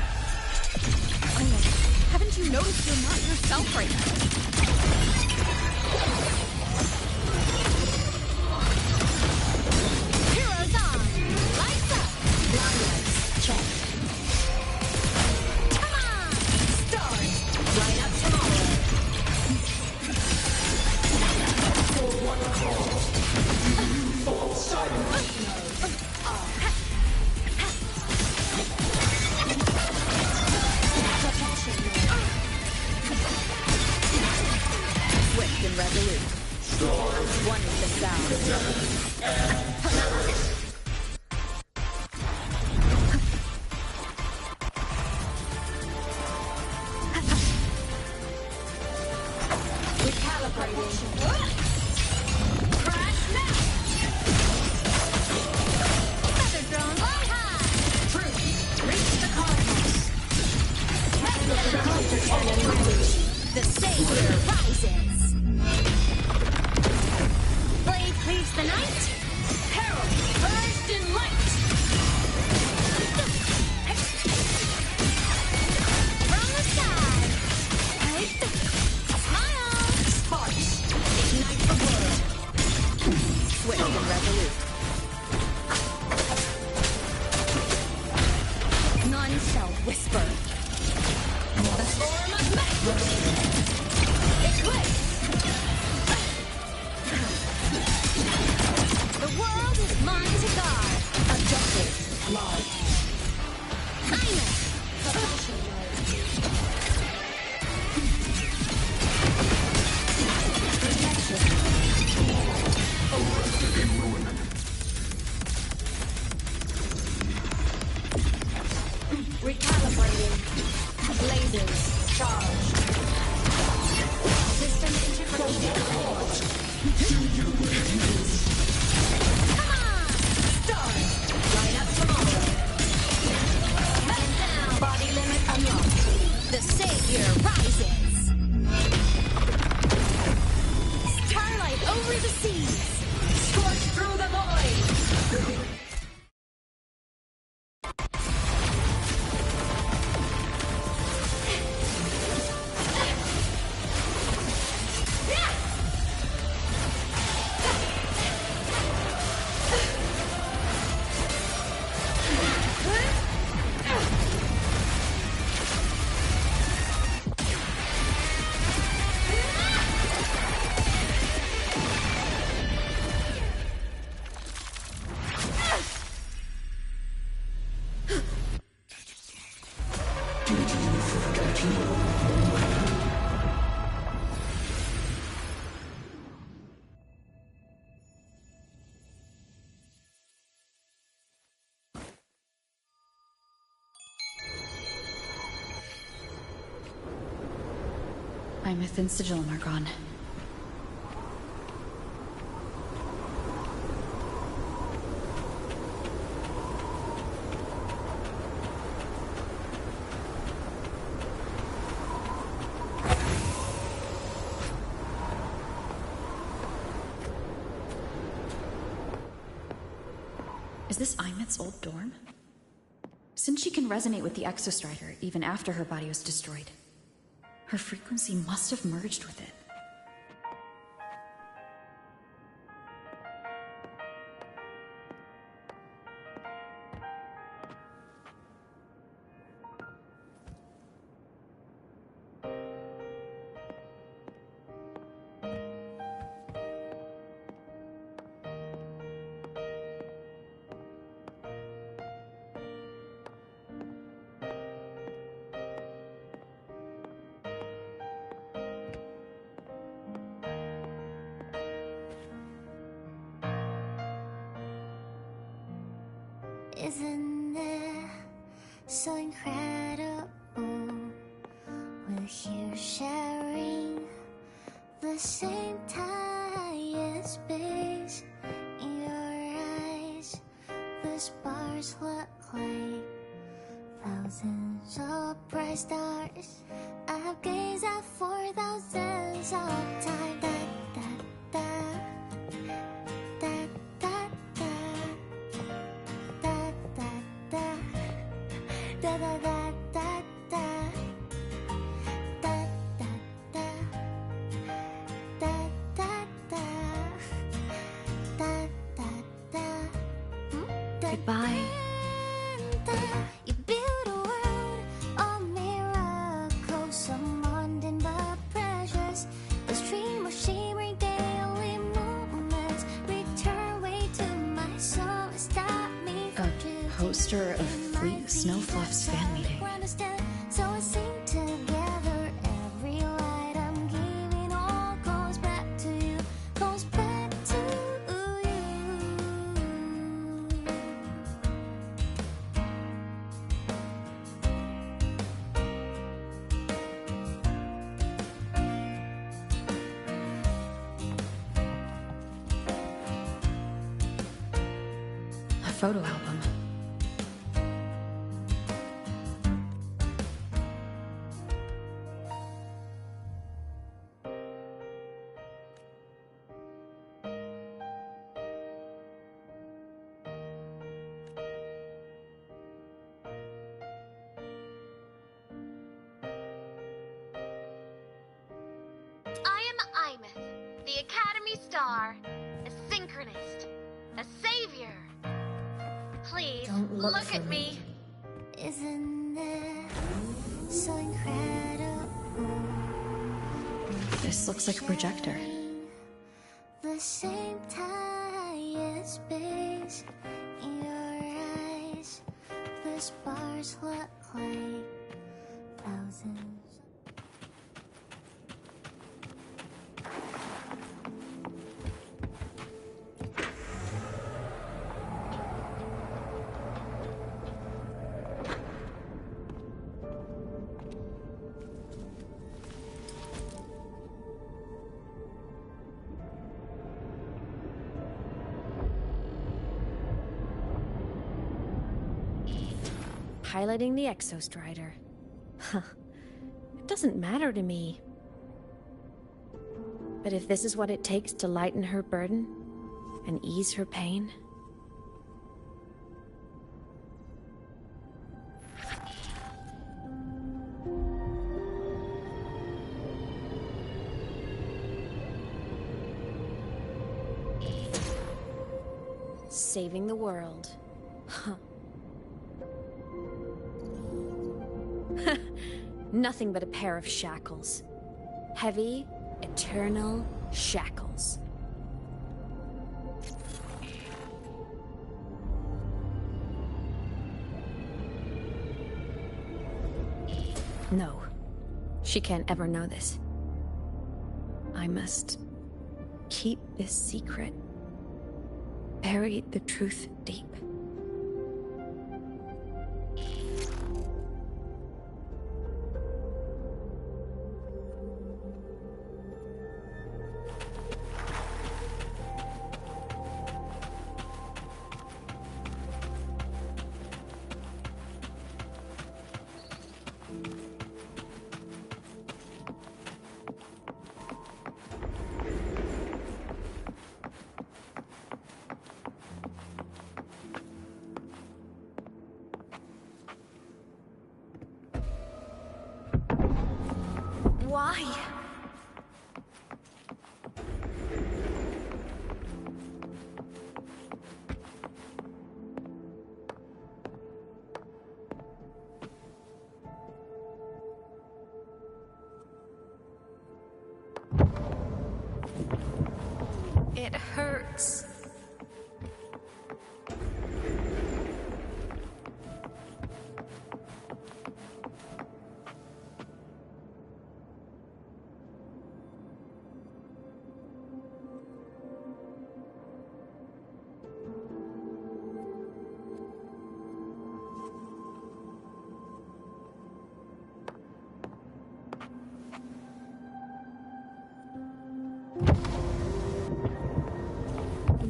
Ina, haven't you noticed you're not yourself right now? Heroes on! Lights up! Blindlights checked. Come on! Stars! Light up tomorrow! For what cause? You fall silent. Swift and resolute. One is the sound. Recalibrating. Crash now! Feather drone, fly high! Truth, reach the cosmos. The savior rises. Blade cleaves the night. Herald, purged in light. From the sky. Smile. Sparks. Ignite the world. Swift and resolute. None shall whisper. The form of magic. Eclipse. The world is mine to guard. Objective. Light. Ina. Suppression mode. Protection. Arrested in ruin. Recalibrating. Lasers charged. System integration. Come on! Stars! Light up tomorrow. Meltdown! Body limit unlocked. The savior rises. Starlight over the seas. Scorch through the void. My myth and sigillum are gone. Is this Imet's old dorm? Since she can resonate with the Exostrider even after her body was destroyed, her frequency must have merged with it. Isn't it so incredible? We're here sharing the same time and space. In your eyes, the stars look like thousands of bright stars. I've gazed at for thousands of times. Da, da, da, da, da, da, da, da, da, da, da, da, da, da, da, da, da, da, da, da. Goodbye. You build a world of miracles, some mundane but precious. The stream of shimmering daily movements return way to my soul and stop me from A poster of Fleet Snowfluff's fan meeting. so I sing together. Every light I'm giving all goes back to you, goes back to you. A photo album. I am Imeth, the Academy Star, a synchronist, a savior. Please, Don't look for at me. Isn't it so incredible? This looks like a projector. The same time and space. In your eyes, the stars look like thousands. Piloting the Exostrider. Huh. It doesn't matter to me. But if this is what it takes to lighten her burden and ease her pain... Saving the world. Huh. Nothing but a pair of shackles. Heavy, eternal shackles. No, she can't ever know this. I must keep this secret. Bury the truth deep. Why? It hurts.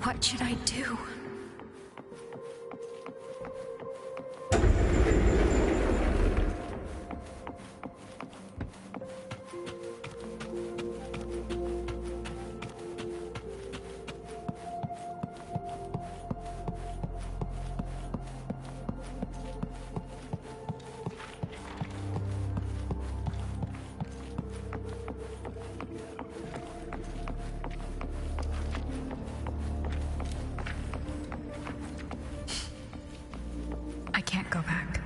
What should I do? I can't go back.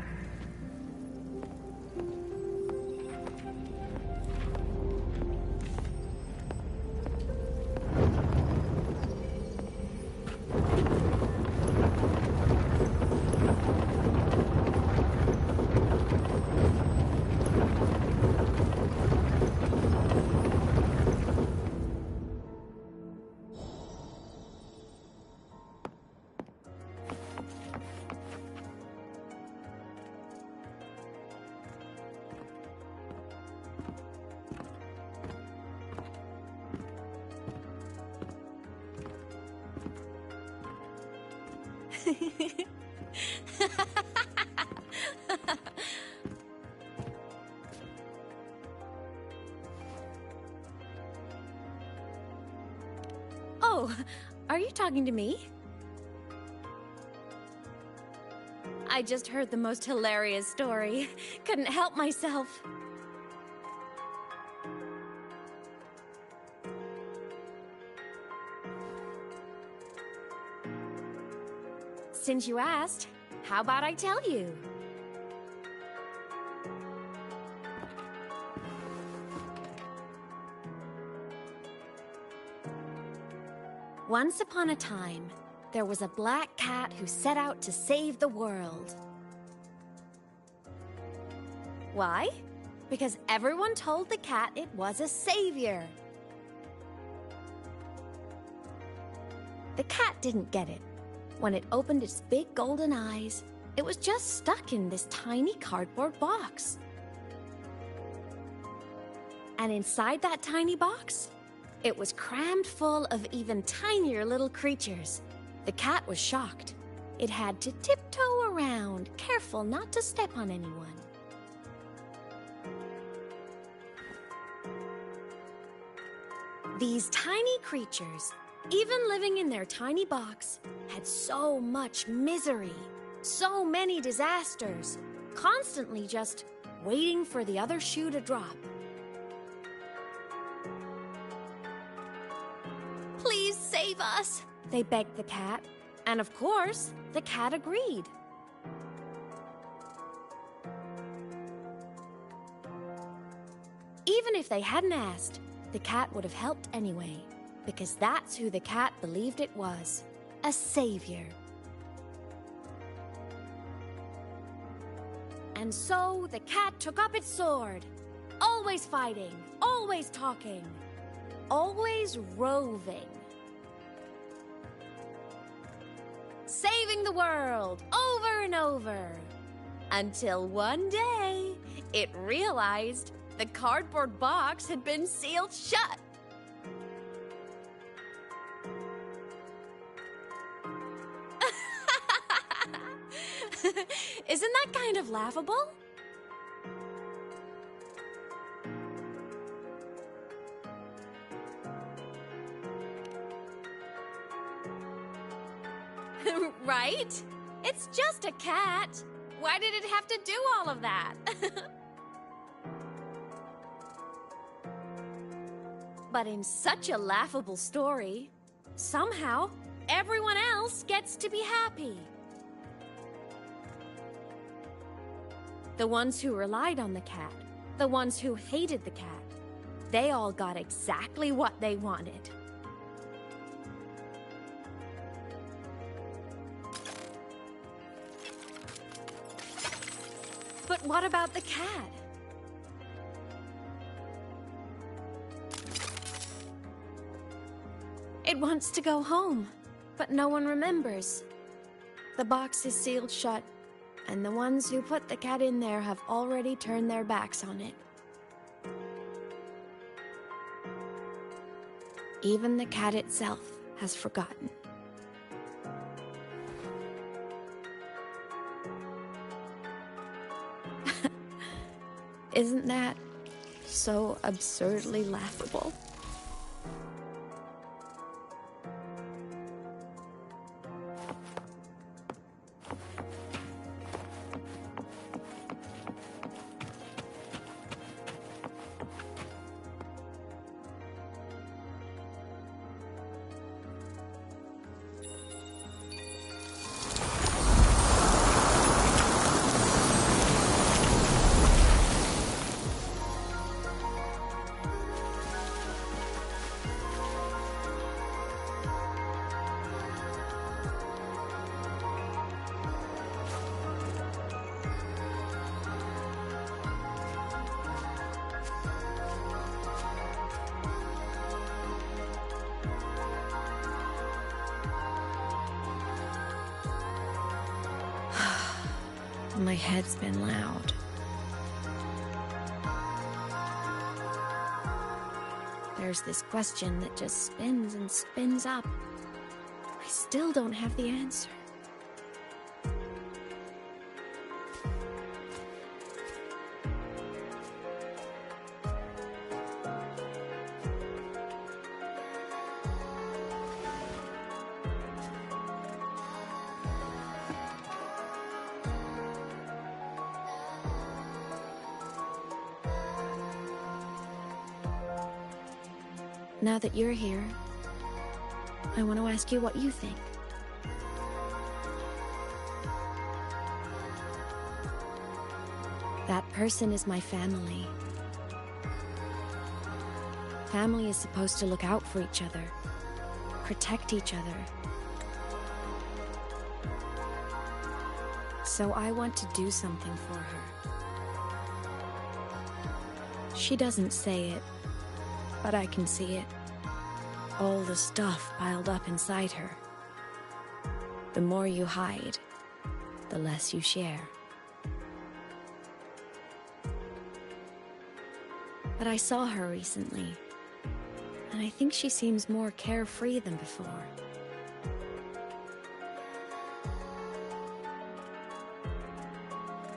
Oh, are you talking to me? I just heard the most hilarious story. Couldn't help myself. Since you asked, how about I tell you? Once upon a time, there was a black cat who set out to save the world. Why? Because everyone told the cat it was a savior. The cat didn't get it. When it opened its big golden eyes, it was just stuck in this tiny cardboard box. And inside that tiny box, it was crammed full of even tinier little creatures. The cat was shocked. It had to tiptoe around, careful not to step on anyone. These tiny creatures, even living in their tiny box, had so much misery, so many disasters, constantly just waiting for the other shoe to drop. Please save us, they begged the cat. And of course, the cat agreed. Even if they hadn't asked, the cat would have helped anyway, because that's who the cat believed it was, a savior. And so the cat took up its sword, always fighting, always talking, always roving. Saving the world over and over. Until one day, it realized the cardboard box had been sealed shut. Isn't that kind of laughable? Right? It's just a cat. Why did it have to do all of that? But in such a laughable story, somehow everyone else gets to be happy. The ones who relied on the cat, the ones who hated the cat, they all got exactly what they wanted. But what about the cat? It wants to go home, but no one remembers. The box is sealed shut, and the ones who put the cat in there have already turned their backs on it. Even the cat itself has forgotten. Isn't that so absurdly laughable? My head's been loud. There's this question that just spins and spins up. I still don't have the answer. Now that you're here, I want to ask you what you think. That person is my family. Family is supposed to look out for each other, protect each other. So I want to do something for her. She doesn't say it, but I can see it. All the stuff piled up inside her. The more you hide, the less you share. But I saw her recently, and I think she seems more carefree than before.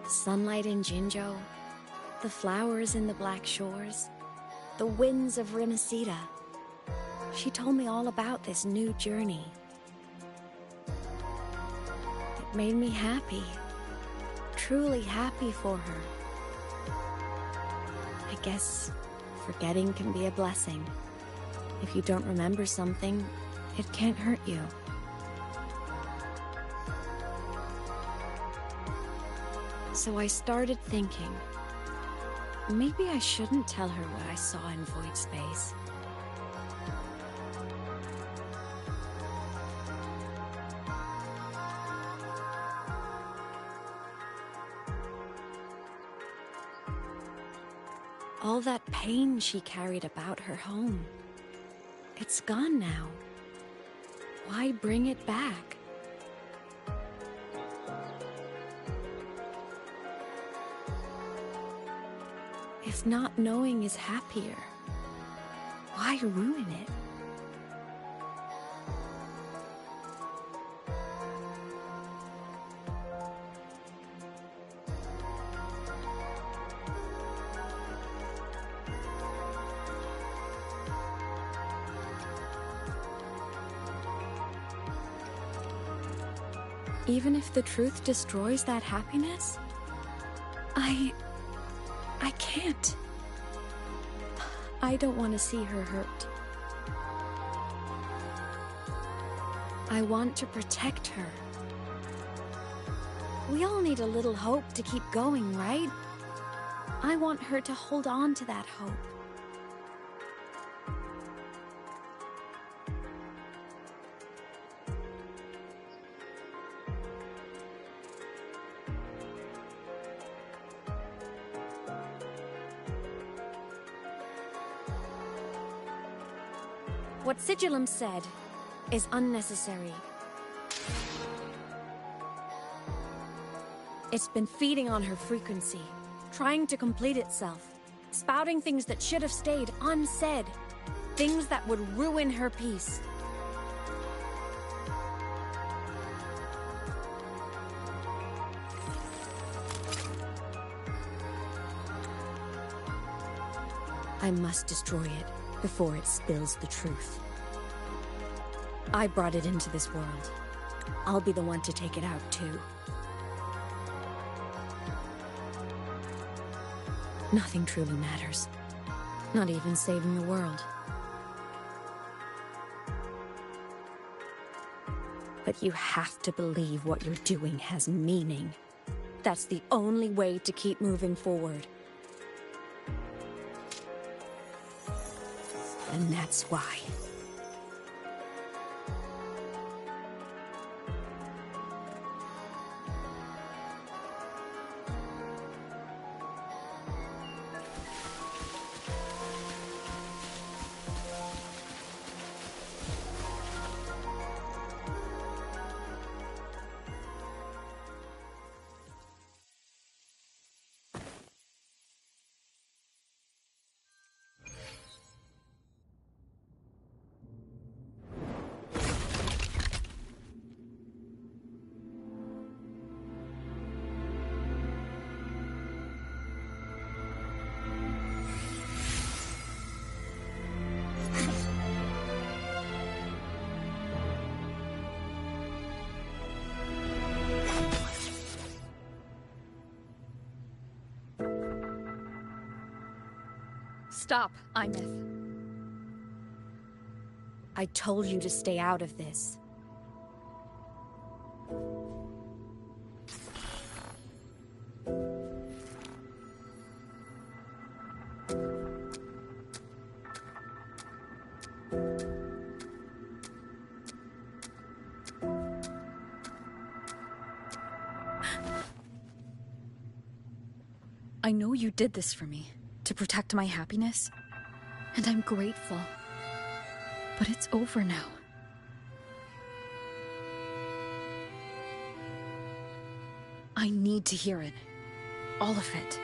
Sunlight in Jinzhou, the flowers in the Black Shores, the winds of Rimacita. She told me all about this new journey. It made me happy, truly happy for her. I guess forgetting can be a blessing. If you don't remember something, it can't hurt you. So I started thinking, maybe I shouldn't tell her what I saw in Void Space. All that pain she carried about her home, it's gone now. Why bring it back? If not knowing is happier, why ruin it? Even if the truth destroys that happiness, I can't. I don't want to see her hurt. I want to protect her. We all need a little hope to keep going, right? I want her to hold on to that hope. What Sigillum said is unnecessary. It's been feeding on her frequency, trying to complete itself, spouting things that should have stayed unsaid, things that would ruin her peace. I must destroy it before it spills the truth. I brought it into this world. I'll be the one to take it out, too. Nothing truly matters. Not even saving the world. But you have to believe what you're doing has meaning. That's the only way to keep moving forward. And that's why. Stop, Imith. I told you to stay out of this. I know you did this for me. To protect my happiness, and I'm grateful. But it's over now. I need to hear it. All of it.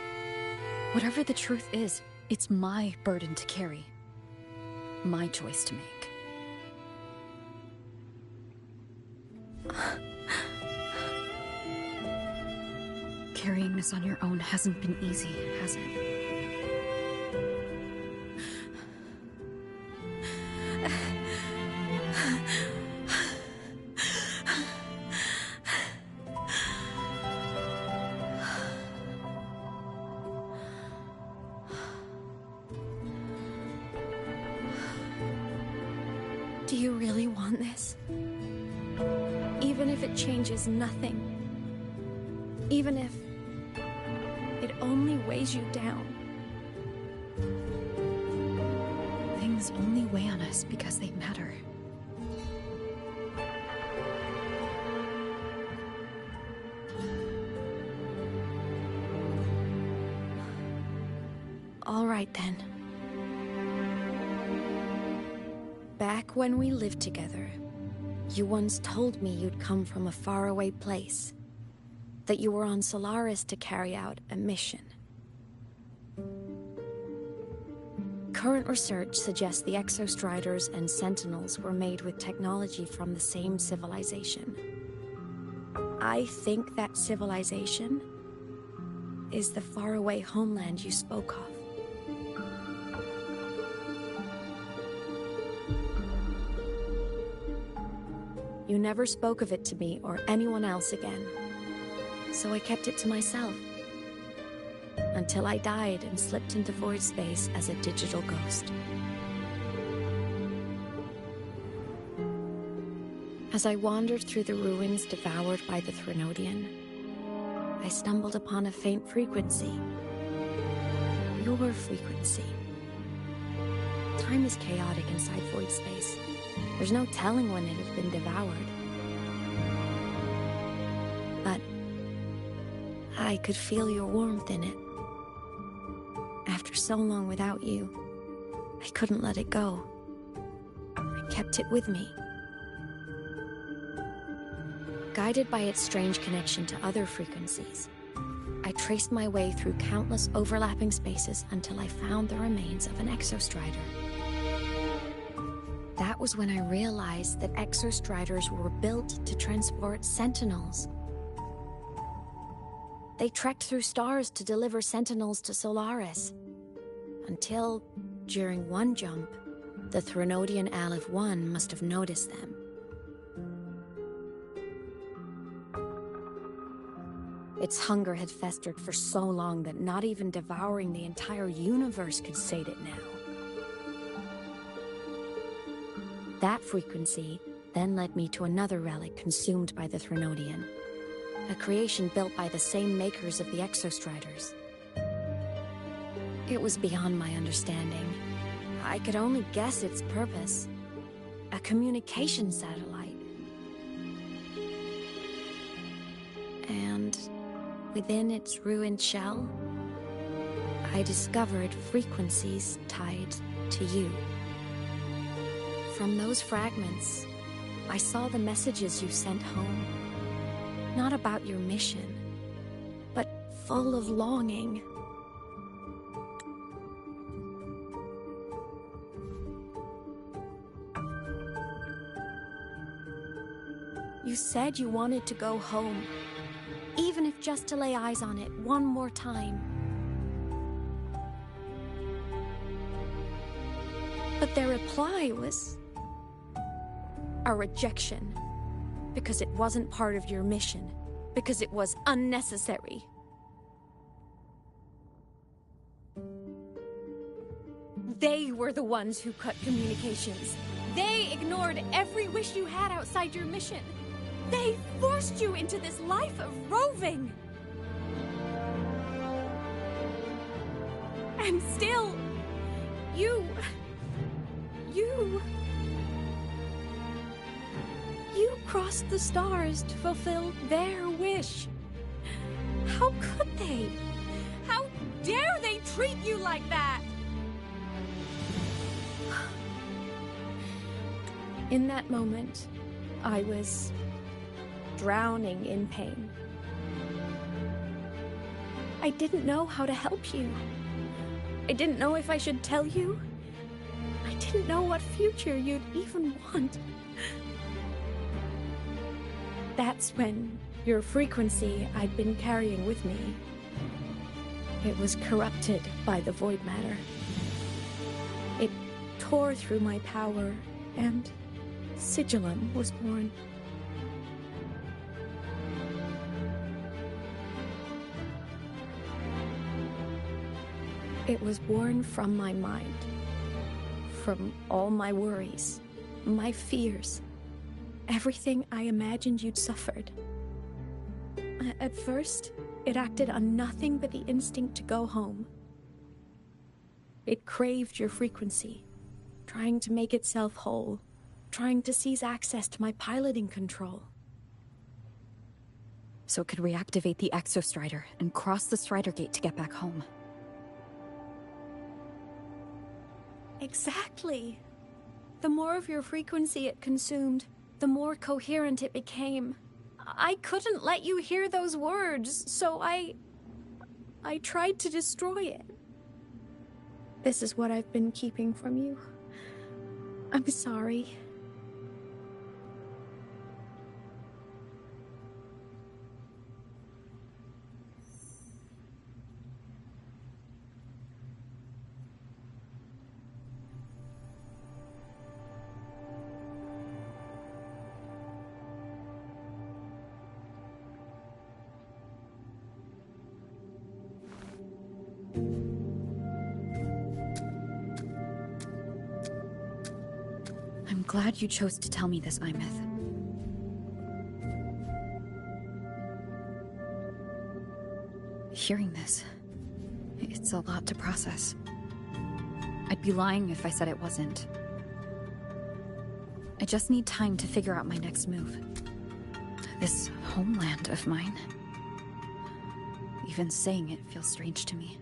Whatever the truth is, it's my burden to carry. My choice to make. Carrying this on your own hasn't been easy, has it? Do you really want this? Even if it changes nothing. Even if it only weighs you down. Things only weigh on us because they matter. All right then. Back when we lived together, you once told me you'd come from a faraway place. That you were on Solaris to carry out a mission. Current research suggests the Exostriders and Sentinels were made with technology from the same civilization. I think that civilization is the faraway homeland you spoke of. You never spoke of it to me or anyone else again, so I kept it to myself. Until I died and slipped into void space as a digital ghost. As I wandered through the ruins devoured by the Threnodian, I stumbled upon a faint frequency. Your frequency. Time is chaotic inside void space. There's no telling when it has been devoured. But I could feel your warmth in it. After so long without you, I couldn't let it go. I kept it with me. Guided by its strange connection to other frequencies, I traced my way through countless overlapping spaces until I found the remains of an Exostrider. That was when I realized that Exostriders were built to transport Sentinels. They trekked through stars to deliver Sentinels to Solaris, until during one jump, the Threnodian Aleph 1 must have noticed them. Its hunger had festered for so long that not even devouring the entire universe could sate it now. That frequency then led me to another relic consumed by the Threnodian, a creation built by the same makers of the Exostriders. It was beyond my understanding. I could only guess its purpose. A communication satellite. And within its ruined shell, I discovered frequencies tied to you. From those fragments, I saw the messages you sent home. Not about your mission, but full of longing. You said you wanted to go home, even if just to lay eyes on it one more time. But their reply was a rejection, because it wasn't part of your mission, because it was unnecessary. They were the ones who cut communications. They ignored every wish you had outside your mission. They forced you into this life of roving. And still, you crossed the stars to fulfill their wish. How could they? How dare they treat you like that? In that moment, I was drowning in pain. I didn't know how to help you. I didn't know if I should tell you. I didn't know what future you'd even want. That's when your frequency I'd been carrying with me, it was corrupted by the void matter. It tore through my power, and Sigillum was born. It was born from my mind, from all my worries, my fears, everything I imagined you'd suffered. At first, it acted on nothing but the instinct to go home. It craved your frequency, trying to make itself whole, trying to seize access to my piloting control. So it could reactivate the Exostrider and cross the Strider Gate to get back home. Exactly. The more of your frequency it consumed, the more coherent it became. I couldn't let you hear those words, so I tried to destroy it. This is what I've been keeping from you. I'm sorry. I'm glad you chose to tell me this, Imeth. Hearing this, it's a lot to process. I'd be lying if I said it wasn't. I just need time to figure out my next move. This homeland of mine. Even saying it feels strange to me.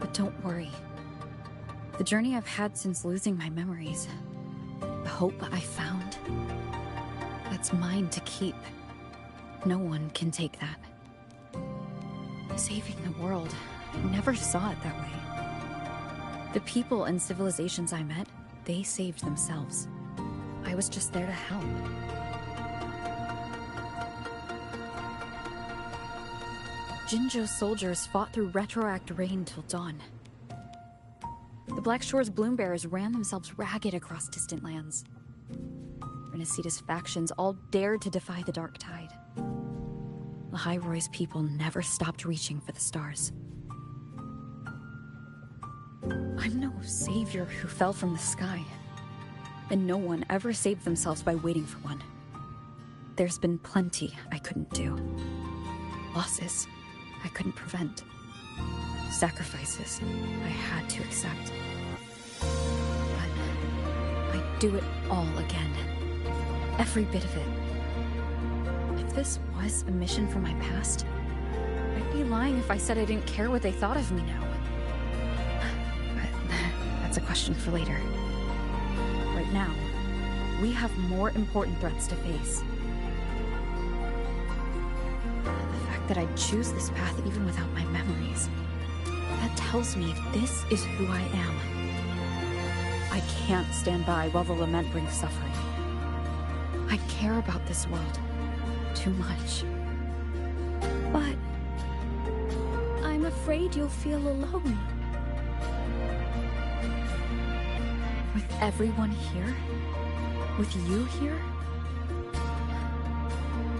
But don't worry. The journey I've had since losing my memories, the hope I found, that's mine to keep. No one can take that. Saving the world, I never saw it that way. The people and civilizations I met, they saved themselves. I was just there to help. Jinzhou's soldiers fought through retroact rain till dawn. The Black Shore's bloom bearers ran themselves ragged across distant lands. Renacita's factions all dared to defy the dark tide. Lahai Roy's people never stopped reaching for the stars. I'm no savior who fell from the sky, and no one ever saved themselves by waiting for one. There's been plenty I couldn't do. Losses I couldn't prevent. Sacrifices I had to accept. But I'd do it all again. Every bit of it. If this was a mission from my past, I'd be lying if I said I didn't care what they thought of me now. But that's a question for later. Right now, we have more important threats to face. The fact that I'd choose this path even without my memories, that tells me this is who I am. I can't stand by while the lament brings suffering. I care about this world too much. But I'm afraid you'll feel alone. With everyone here? With you here?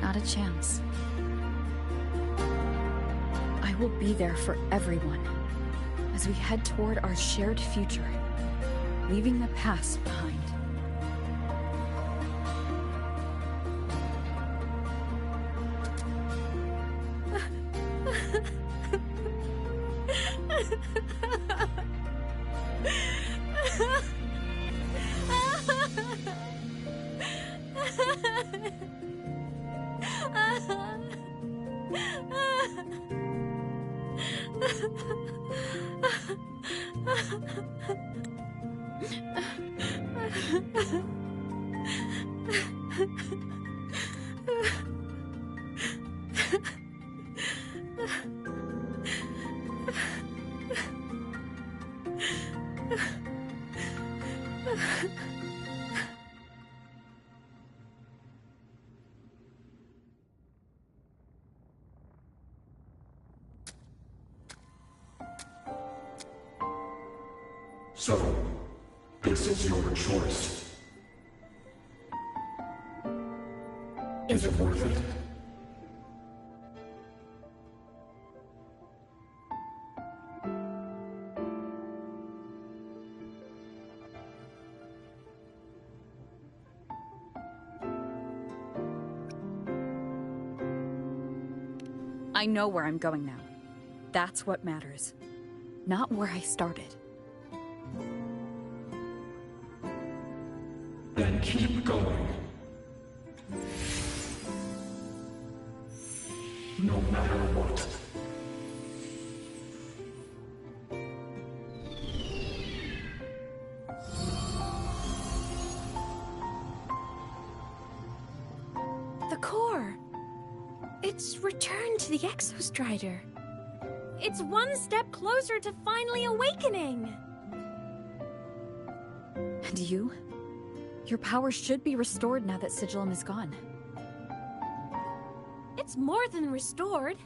Not a chance. I will be there for everyone as we head toward our shared future, leaving the past behind. So, this is your choice. Is it worth it? I know where I'm going now. That's what matters. Not where I started. Then keep going. No matter what. The core. It's returned to the Exostrider. It's one step closer to finally awakening. And you? Your power should be restored now that Sigillum is gone. It's more than restored.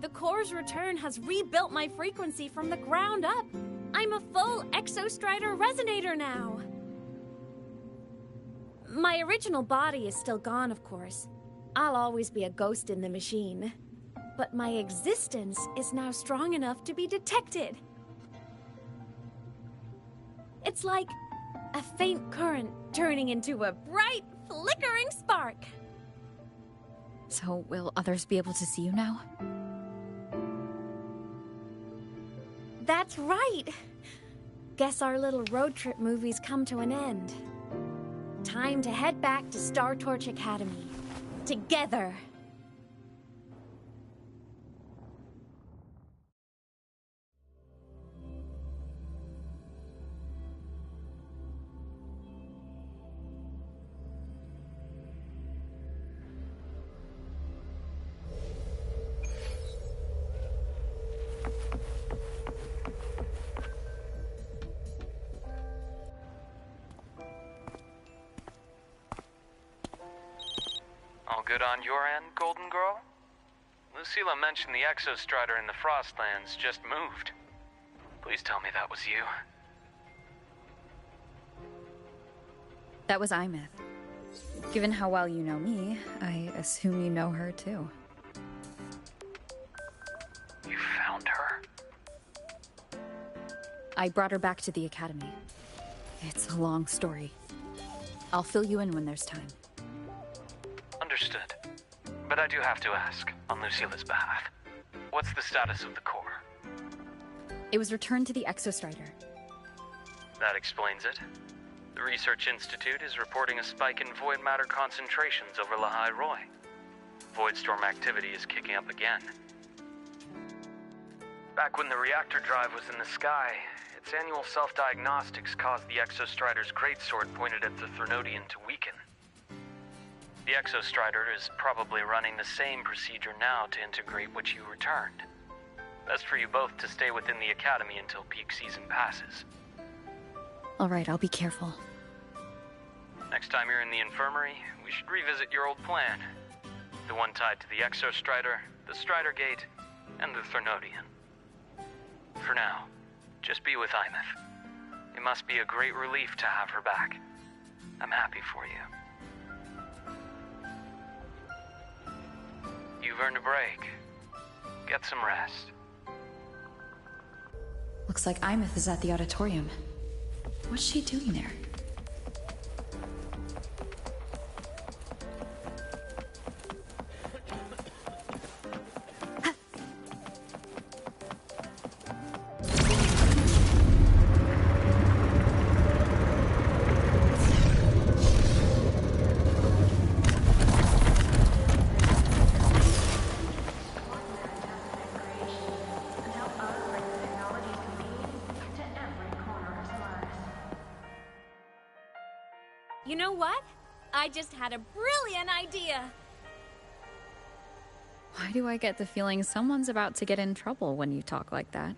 The core's return has rebuilt my frequency from the ground up. I'm a full Exostrider resonator now. My original body is still gone, of course. I'll always be a ghost in the machine. But my existence is now strong enough to be detected. It's like a faint current turning into a bright, flickering spark. So, will others be able to see you now? That's right. Guess our little road trip movie's come to an end. Time to head back to Star Torch Academy. Together. All good on your end, Golden Girl? Lucilla mentioned the Exostrider in the Frostlands just moved. Please tell me that was you. That was Imeth. Given how well you know me, I assume you know her too. You found her? I brought her back to the Academy. It's a long story. I'll fill you in when there's time. Understood. But I do have to ask, on Lucilla's behalf, what's the status of the core? It was returned to the Exostrider. That explains it. The Research Institute is reporting a spike in void matter concentrations over Lahai Roi. Voidstorm activity is kicking up again. Back when the reactor drive was in the sky, its annual self-diagnostics caused the Exostrider's greatsword pointed at the Threnodian to weaken. The Exostrider is probably running the same procedure now to integrate what you returned. Best for you both to stay within the Academy until peak season passes. Alright, I'll be careful. Next time you're in the infirmary, we should revisit your old plan. The one tied to the Exostrider, the Strider Gate, and the Threnodian. For now, just be with Imeth. It must be a great relief to have her back. I'm happy for you. You've earned a break. Get some rest. Looks like Imeth is at the auditorium. What's she doing there? You know what? I just had a brilliant idea. Why do I get the feeling someone's about to get in trouble when you talk like that?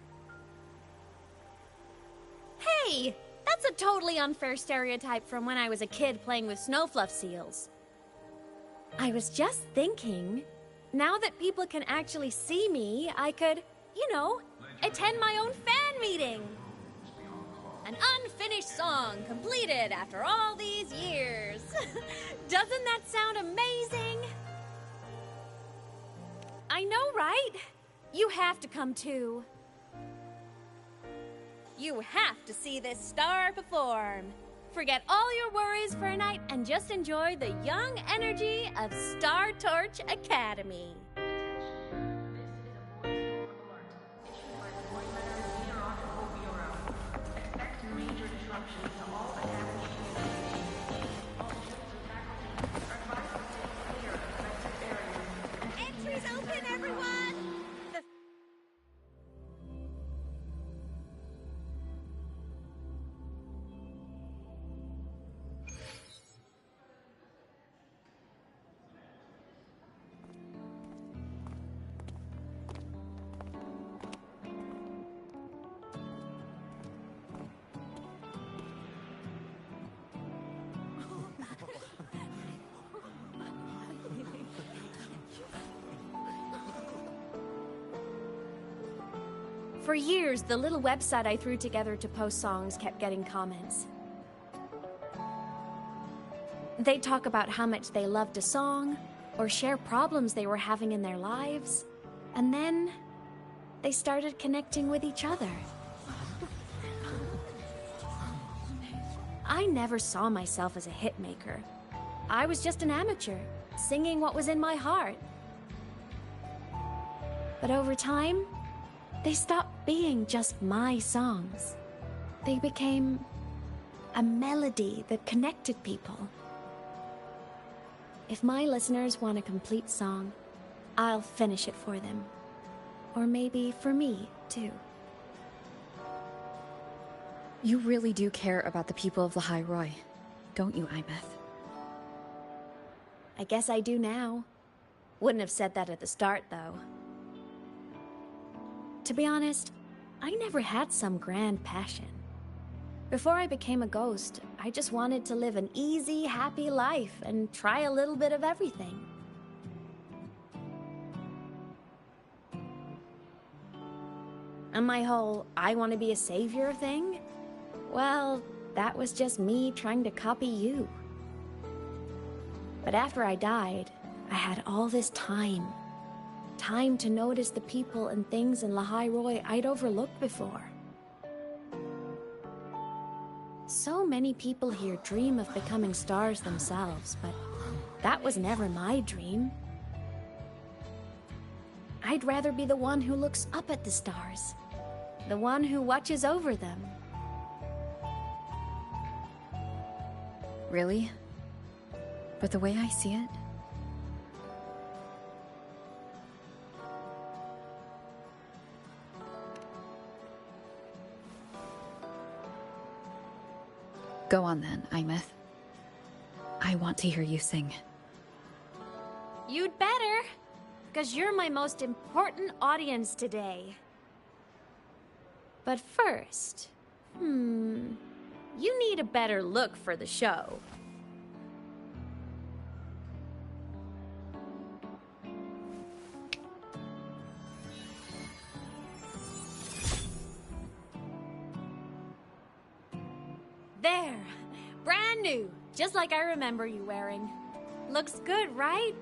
Hey! That's a totally unfair stereotype from when I was a kid playing with snowfluff seals. I was just thinking, now that people can actually see me, I could, you know, attend my own fan meeting. An unfinished song completed after all these years. Doesn't that sound amazing? I know, right? You have to come too. You have to see this star perform. Forget all your worries for a night and just enjoy the young energy of Star Torch Academy. Entries open, everyone! For years, the little website I threw together to post songs kept getting comments. They'd talk about how much they loved a song, or share problems they were having in their lives, and then they started connecting with each other. I never saw myself as a hitmaker. I was just an amateur, singing what was in my heart. But over time, they stopped being just my songs. They became a melody that connected people. If my listeners want a complete song, I'll finish it for them. Or maybe for me, too. You really do care about the people of Lahai Roi, don't you, Imeth? I guess I do now. Wouldn't have said that at the start, though. To be honest, I never had some grand passion. Before I became a ghost, I just wanted to live an easy, happy life and try a little bit of everything. And my whole I want to be a savior thing? Well, that was just me trying to copy you. But after I died, I had all this time. Time to notice the people and things in Lahai Roi I'd overlooked before. So many people here dream of becoming stars themselves, but that was never my dream. I'd rather be the one who looks up at the stars, the one who watches over them. Really? But the way I see it, go on then, Imeth. I want to hear you sing. You'd better, because you're my most important audience today. But first, you need a better look for the show. There! Brand new! Just like I remember you wearing. Looks good, right?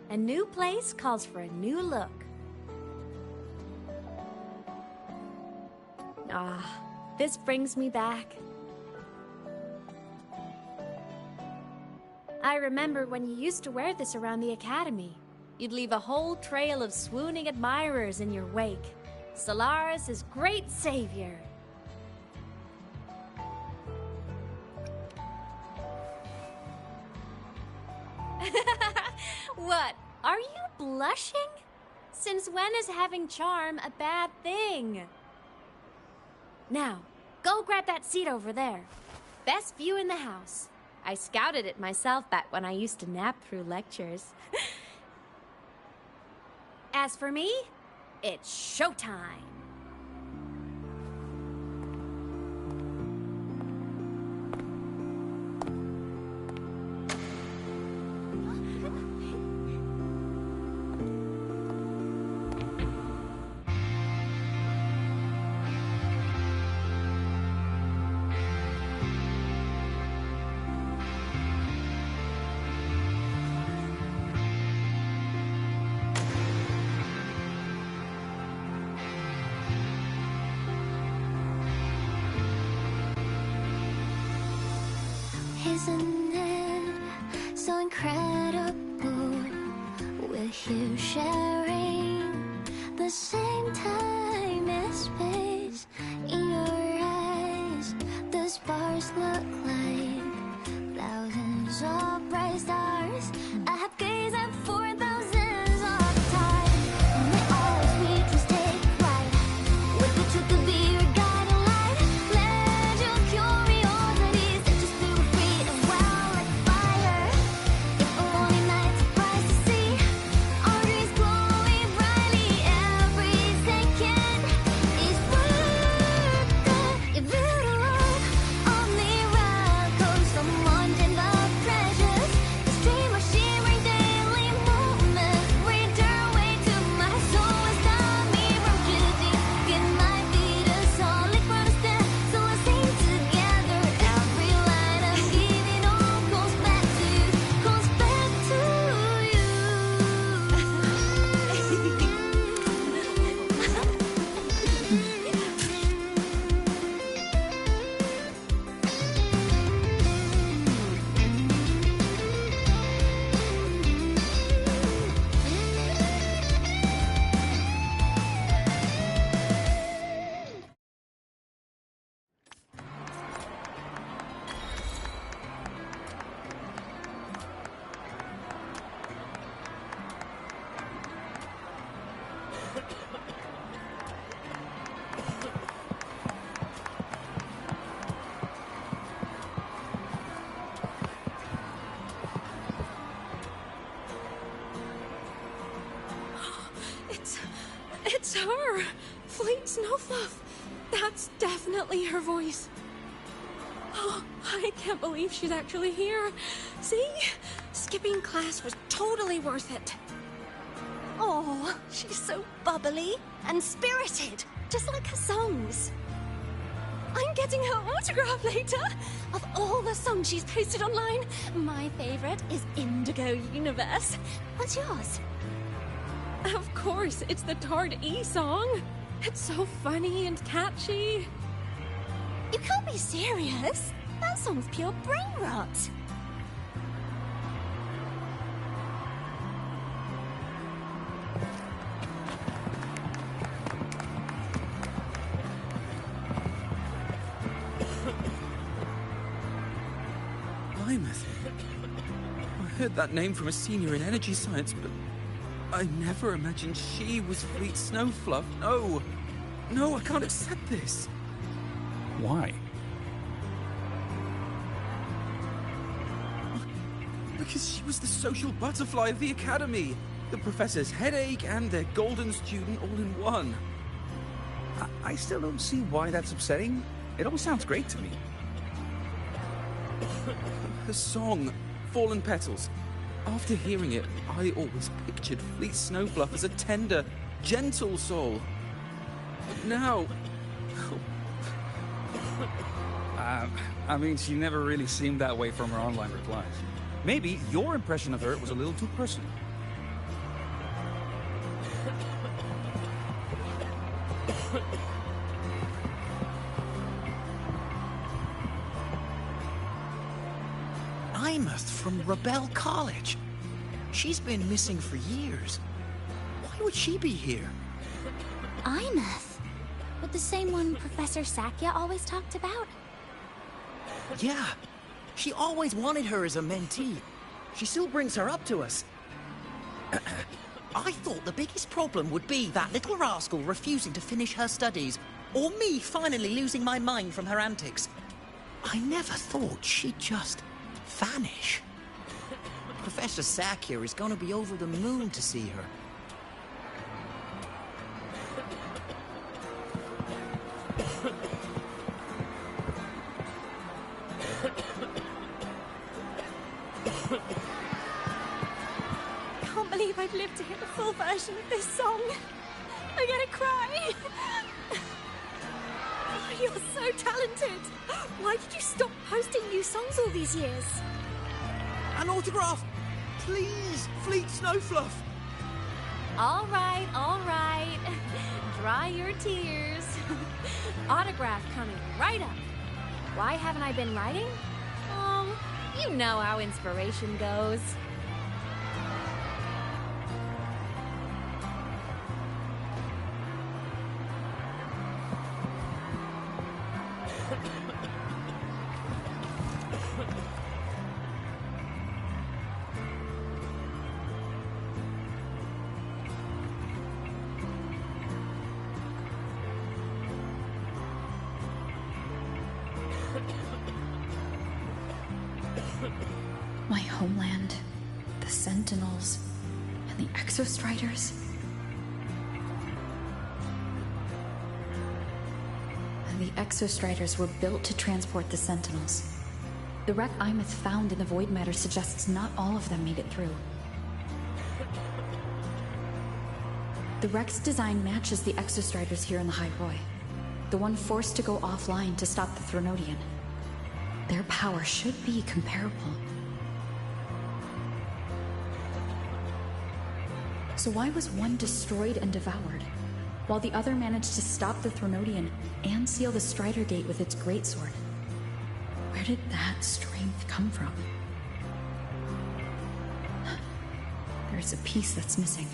A new place calls for a new look. Ah, this brings me back. I remember when you used to wear this around the academy. You'd leave a whole trail of swooning admirers in your wake. Solaris' great savior. What? Are you blushing? Since when is having charm a bad thing? Now, go grab that seat over there. Best view in the house. I scouted it myself back when I used to nap through lectures. As for me, it's showtime. Isn't it so incredible? We're here sharing the same time and space. In your eyes, the sparks look like thousands of bright stars. I have gazed at for thousands of times, and they always reach us take flight with the truth to be your guiding light. Let your curiosity set you spirit free and well like fire. If a lonely night surprised to see our dreams glowing brightly, every second is worth it. If you look on miracles from mountain of treasures, the stream of shimmering daily movement return way to my soul and stop me from choosing. It might be the solid protestant, so let's sing together. Every line I'm giving all goes back to you. It's her! Fleet Snowfluff! That's definitely her voice. Oh, I can't believe she's actually here. See? Skipping class was totally worth it. Oh, Oh, she's so bubbly and spirited, just like her songs. I'm getting her autograph later. Of all the songs she's posted online, my favorite is Indigo Universe. What's yours? Of course, it's the Tard E song. It's so funny and catchy. You can't be serious. That song's pure brain rot. Plymouth. I heard that name from a senior in energy science, but I never imagined she was Fleet Snowfluff. No. No, I can't accept this. Why? Because she was the social butterfly of the Academy. The professor's headache and their golden student all in one. I still don't see why that's upsetting. It all sounds great to me. Her song, Fallen Petals. After hearing it, I always pictured Fleet Snowfluff as a tender, gentle soul. But now... I mean, she never really seemed that way from her online replies. Maybe your impression of her was a little too personal. Imeth from Rebel College. She's been missing for years. Why would she be here? Imeth? With the same one Professor Sakya always talked about? Yeah. She always wanted her as a mentee. She still brings her up to us. I thought the biggest problem would be that little rascal refusing to finish her studies, or me finally losing my mind from her antics. I never thought she'd just vanish. Professor Sakya is gonna be over the moon to see her. Can't believe I've lived to hear the full version of this song. I'm gonna cry. Oh, you're so talented. Why did you stop posting new songs all these years? An autograph! Please, Fleet Snowfluff! All right, all right. Dry your tears. Autograph coming right up. Why haven't I been writing? Oh, you know how inspiration goes. My homeland, the Sentinels, and the Exostriders. And the Exostriders were built to transport the Sentinels. The wreck Imeth found in the Void Matter suggests not all of them made it through. The wreck's design matches the Exostriders here in the High Roy, the one forced to go offline to stop the Threnodian. Their power should be comparable. So why was one destroyed and devoured, while the other managed to stop the Threnodian and seal the Strider Gate with its greatsword? Where did that strength come from? There's a piece that's missing.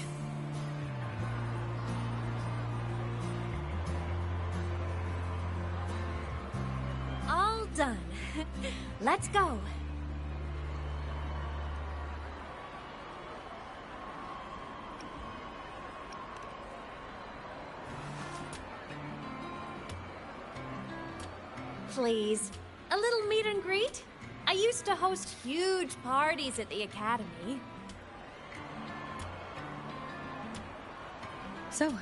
All done. Let's go. Please, a little meet and greet? I used to host huge parties at the Academy. So,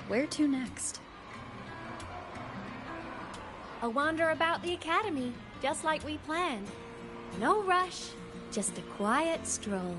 where to next? A wander about the Academy, just like we planned. No rush, just a quiet stroll.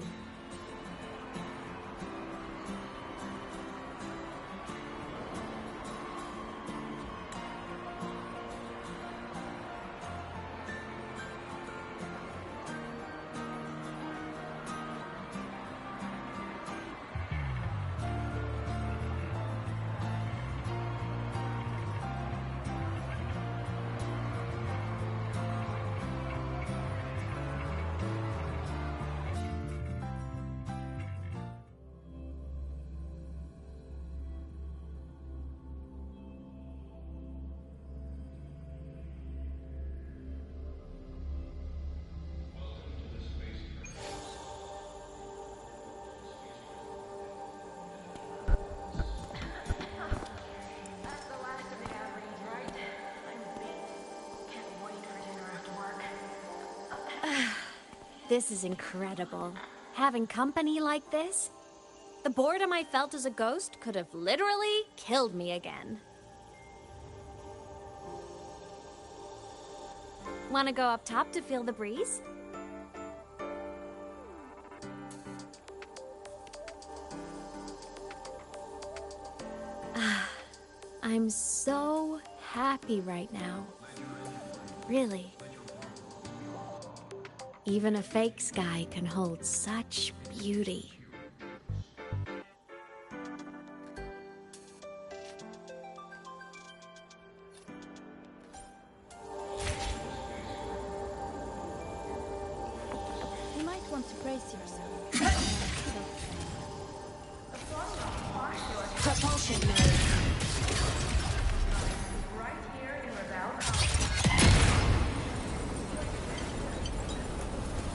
This is incredible. Having company like this? The boredom I felt as a ghost could have literally killed me again. Want to go up top to feel the breeze? I'm so happy right now. Really. Even a fake sky can hold such beauty. You might want to brace yourself. Propulsion mode.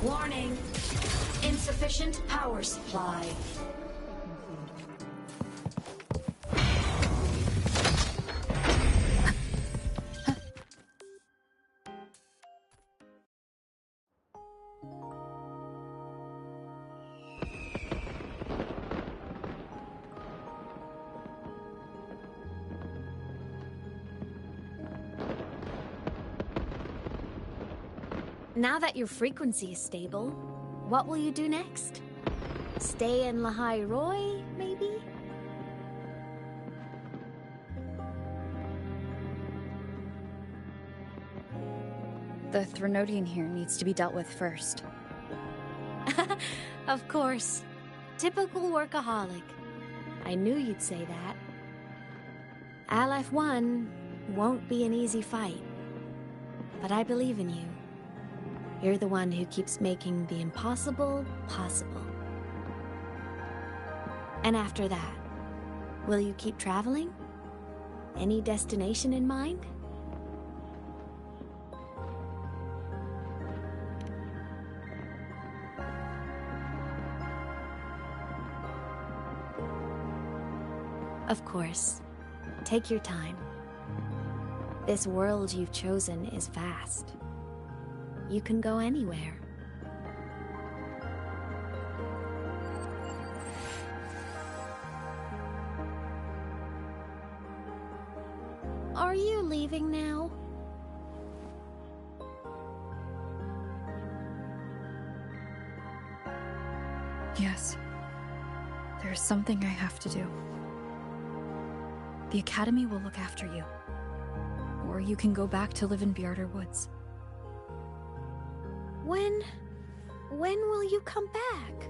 Warning. Insufficient power supply. Now that your frequency is stable, what will you do next? Stay in Lahai Roy, maybe? The Threnodian here needs to be dealt with first. Of course. Typical workaholic. I knew you'd say that. Aleph-1 won't be an easy fight. But I believe in you. You're the one who keeps making the impossible possible. And after that, will you keep traveling? Any destination in mind? Of course. Take your time. This world you've chosen is vast. You can go anywhere. Are you leaving now? Yes. There's something I have to do. The Academy will look after you. Or you can go back to live in Bjarder Woods. When will you come back?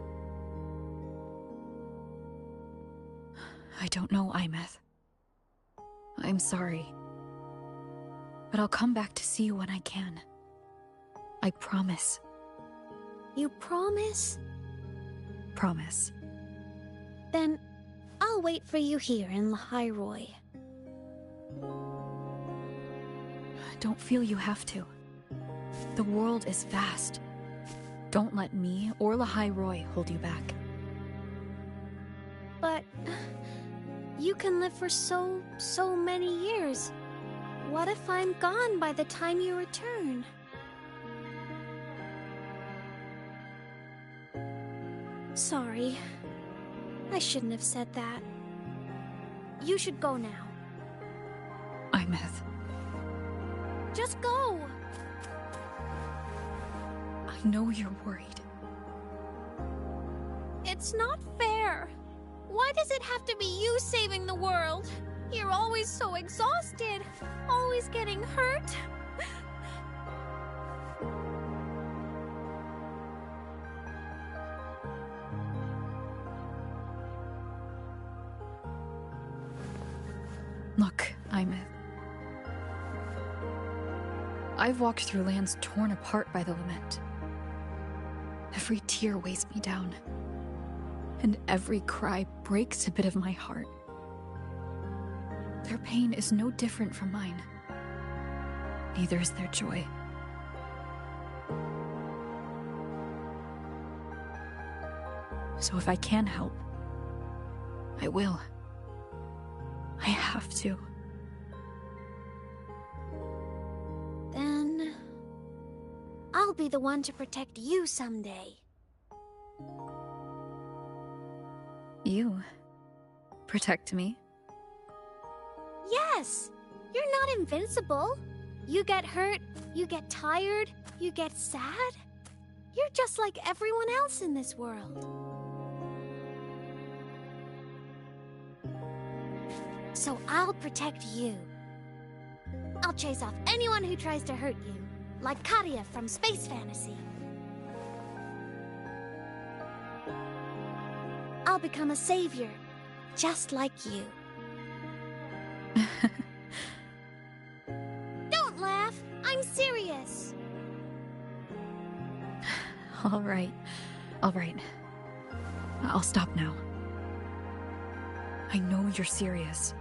I don't know, Imeth. I'm sorry. But I'll come back to see you when I can. I promise. You promise? Promise. Then I'll wait for you here in Lahai Roy. Don't feel you have to. The world is vast. Don't let me or Lahai Roy hold you back. But you can live for so many years. What if I'm gone by the time you return? Sorry. I shouldn't have said that. You should go now. Imeth. Just go! I know you're worried. It's not fair. Why does it have to be you saving the world? You're always so exhausted, always getting hurt. Look, Imeth. I've walked through lands torn apart by the lament. Every tear weighs me down, and every cry breaks a bit of my heart. Their pain is no different from mine. Neither is their joy. So if I can help, I will. I have to. Then I'll be the one to protect you someday. You protect me? Yes! You're not invincible. You get hurt, you get tired, you get sad. You're just like everyone else in this world. So I'll protect you. I'll chase off anyone who tries to hurt you, like Katia from Space Fantasy. I'll become a savior, just like you. Don't laugh! I'm serious! All right. All right. I'll stop now. I know you're serious.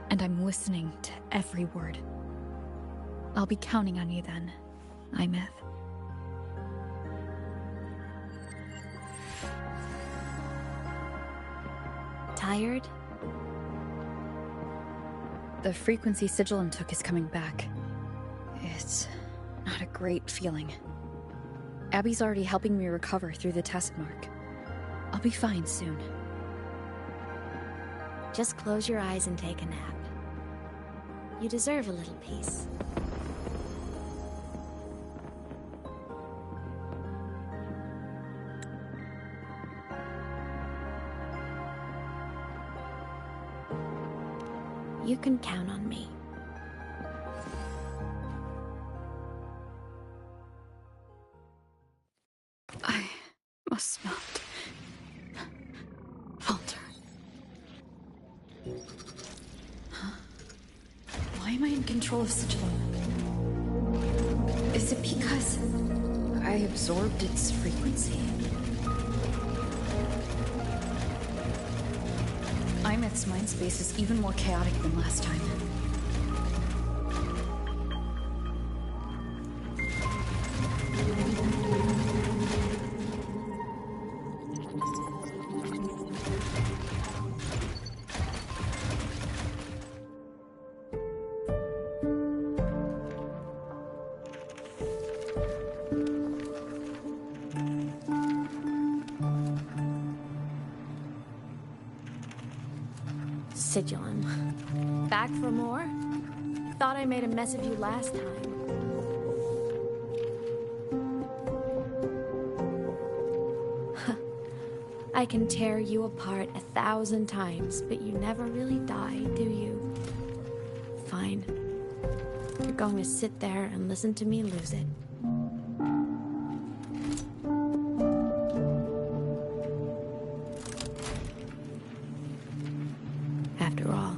And I'm listening to every word. I'll be counting on you then, Imeth. Tired? The frequency Sigilum took is coming back. It's not a great feeling. Abby's already helping me recover through the test mark. I'll be fine soon. Just close your eyes and take a nap. You deserve a little peace. You can count on me. I must not falter. Huh? Why am I in control of Sigilum? Is it because I absorbed its frequency? Imeth's mind space is even more chaotic than last time. Sigilum. Back for more? Thought I made a mess of you last time. I can tear you apart 1,000 times, but you never really die, do you? Fine. You're going to sit there and listen to me lose it. After all,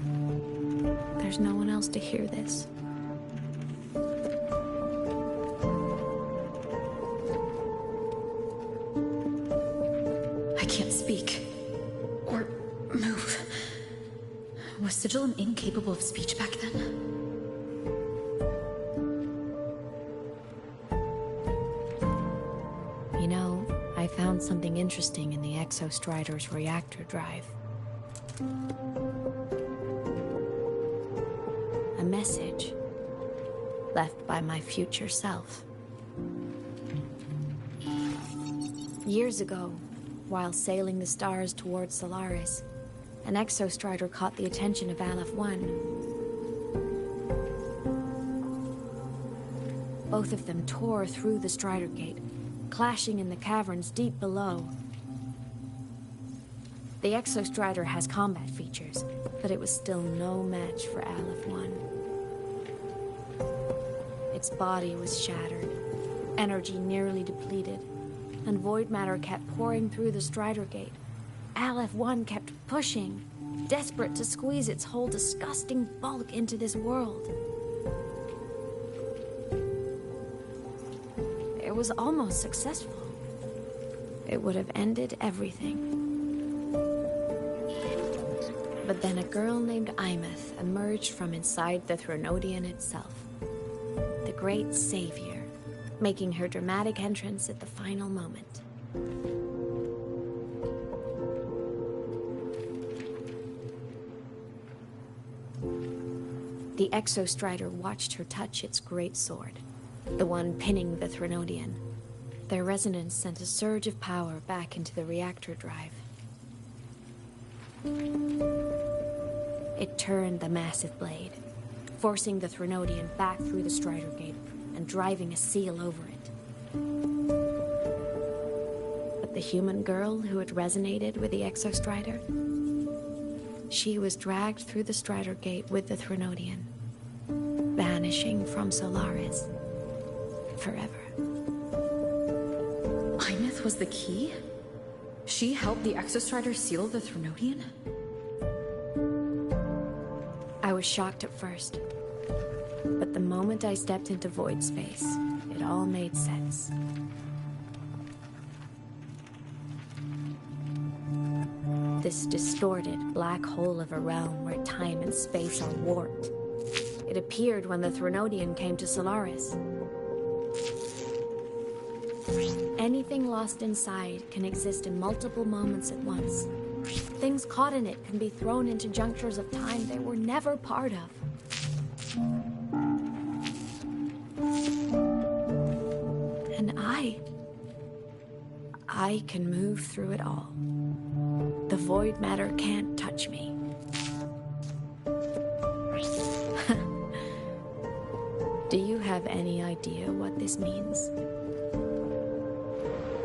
there's no one else to hear this. I can't speak. Or move. Was Sigilum incapable of speech back then? You know, I found something interesting in the Exostrider's reactor drive. A message left by my future self. Years ago, while sailing the stars towards Solaris, an Exostrider caught the attention of Aleph 1. Both of them tore through the Strider Gate, clashing in the caverns deep below. The Exostrider has combat features, but it was still no match for Aleph 1. Its body was shattered, energy nearly depleted, and void matter kept pouring through the Strider Gate. Aleph 1 kept pushing, desperate to squeeze its whole disgusting bulk into this world. It was almost successful. It would have ended everything. But then a girl named Imeth emerged from inside the Threnodian itself. The great savior, making her dramatic entrance at the final moment. The Exostrider watched her touch its great sword, the one pinning the Threnodian. Their resonance sent a surge of power back into the reactor drive. It turned the massive blade, forcing the Threnodian back through the Strider Gate and driving a seal over it. But the human girl who had resonated with the Exostrider, she was dragged through the Strider Gate with the Threnodian, vanishing from Solaris forever. Imeth was the key? She helped the Exostrider seal the Threnodian? I was shocked at first, but the moment I stepped into void space, it all made sense. This distorted black hole of a realm where time and space are warped. It appeared when the Threnodian came to Solaris. Anything lost inside can exist in multiple moments at once. Things caught in it can be thrown into junctures of time they were never part of. And I can move through it all. The void matter can't touch me. Do you have any idea what this means?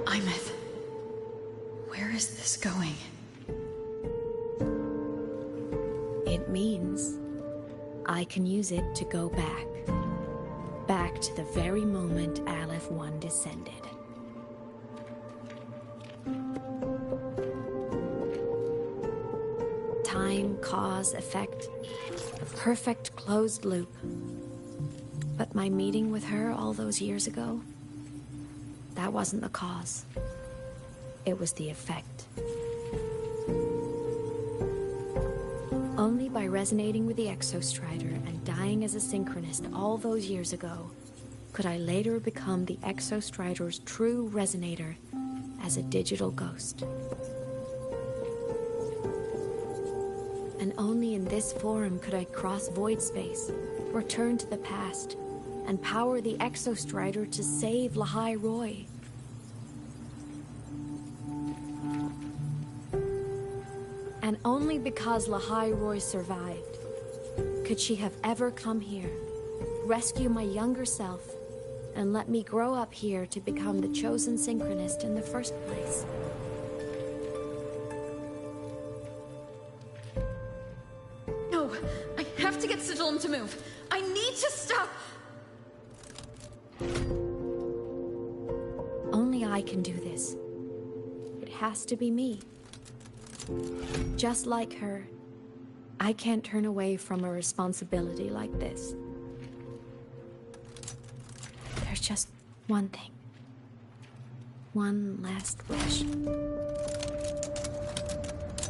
Imeth, where is this going? It means I can use it to go back. Back to the very moment Aleph 1 descended. Time, cause, effect. A perfect closed loop. But my meeting with her all those years ago, that wasn't the cause. It was the effect. Only by resonating with the Exostrider and dying as a synchronist all those years ago could I later become the Exostrider's true resonator as a digital ghost. And only in this form could I cross void space, return to the past, and power the Exostrider to save Lahai Roy. And only because Lahai Roy survived could she have ever come here, rescue my younger self, and let me grow up here to become the chosen synchronist in the first place. No, I have to get Sigillum to move. I need to stop. Only I can do this. It has to be me. Just like her, I can't turn away from a responsibility like this. There's just one thing. One last wish.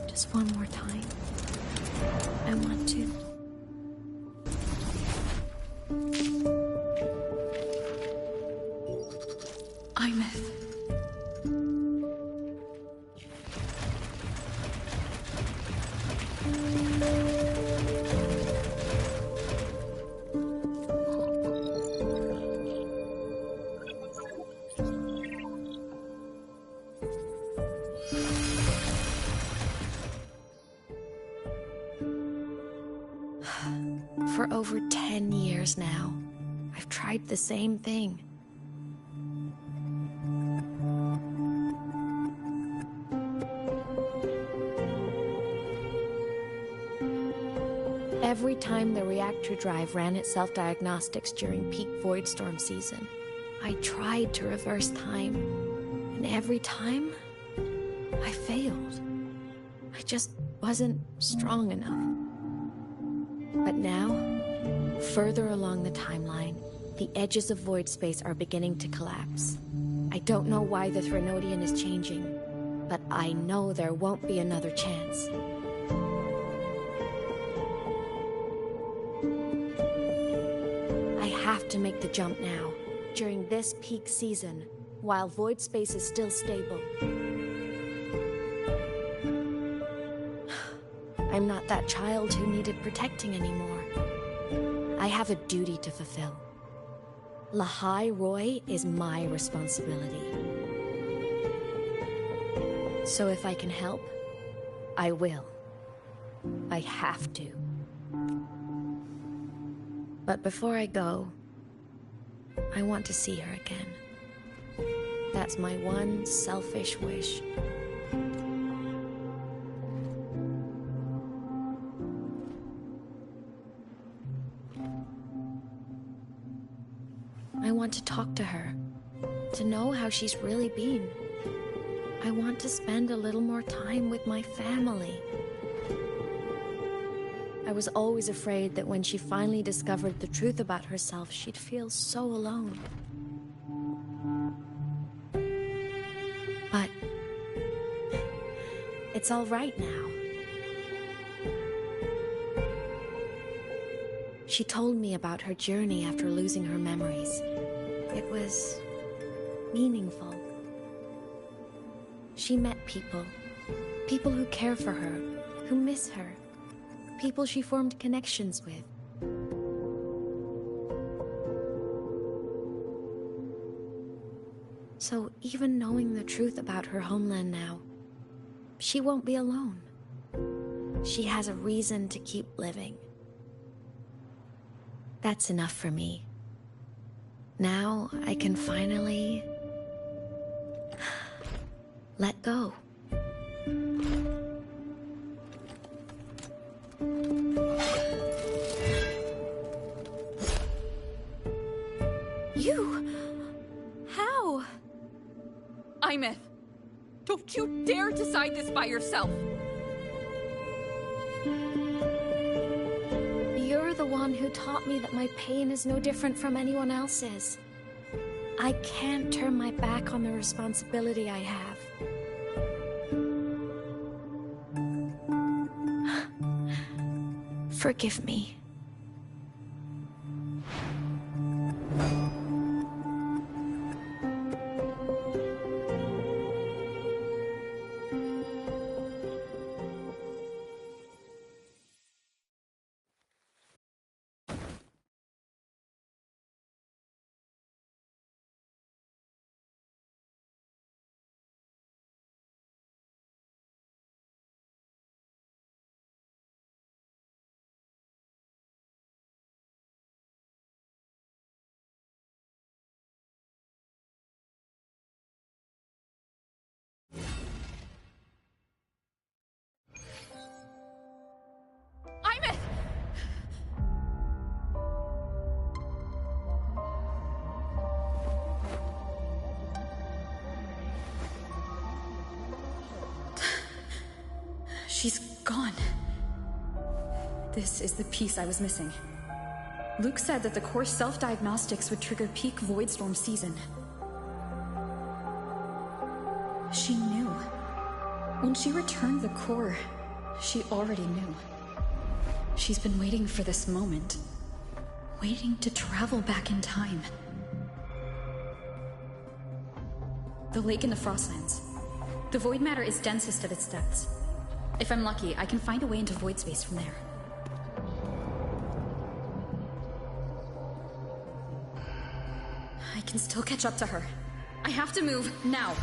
Just one more time. I want to. Imeth. For over 10 years now, I've tried the same thing. Every time the reactor drive ran its self-diagnostics during peak Voidstorm season, I tried to reverse time, and every time, I failed. I just wasn't strong enough. But now, further along the timeline, the edges of void space are beginning to collapse. I don't know why the Threnodian is changing, but I know there won't be another chance. I have to make the jump now, during this peak season, while void space is still stable. I'm not that child who needed protecting anymore. I have a duty to fulfill. Lahai Roy is my responsibility. So if I can help, I will. I have to. But before I go, I want to see her again. That's my one selfish wish. I want to talk to her, to know how she's really been. I want to spend a little more time with my family. I was always afraid that when she finally discovered the truth about herself, she'd feel so alone. But it's all right now. She told me about her journey after losing her memories. It was meaningful. She met people. People who care for her, who miss her. People she formed connections with. So even knowing the truth about her homeland now, she won't be alone. She has a reason to keep living. That's enough for me. Now I can finally let go. You? How? Imeth, don't you dare decide this by yourself! You're the one who taught me that my pain is no different from anyone else's. I can't turn my back on the responsibility I have. Forgive me. Imeth! She's gone. This is the piece I was missing. Luke said that the core self-diagnostics would trigger peak Voidstorm season. She knew. When she returned the core, she already knew. She's been waiting for this moment. Waiting to travel back in time. The lake in the Frostlands. The void matter is densest at its depths. If I'm lucky, I can find a way into void space from there. I can still catch up to her. I have to move now.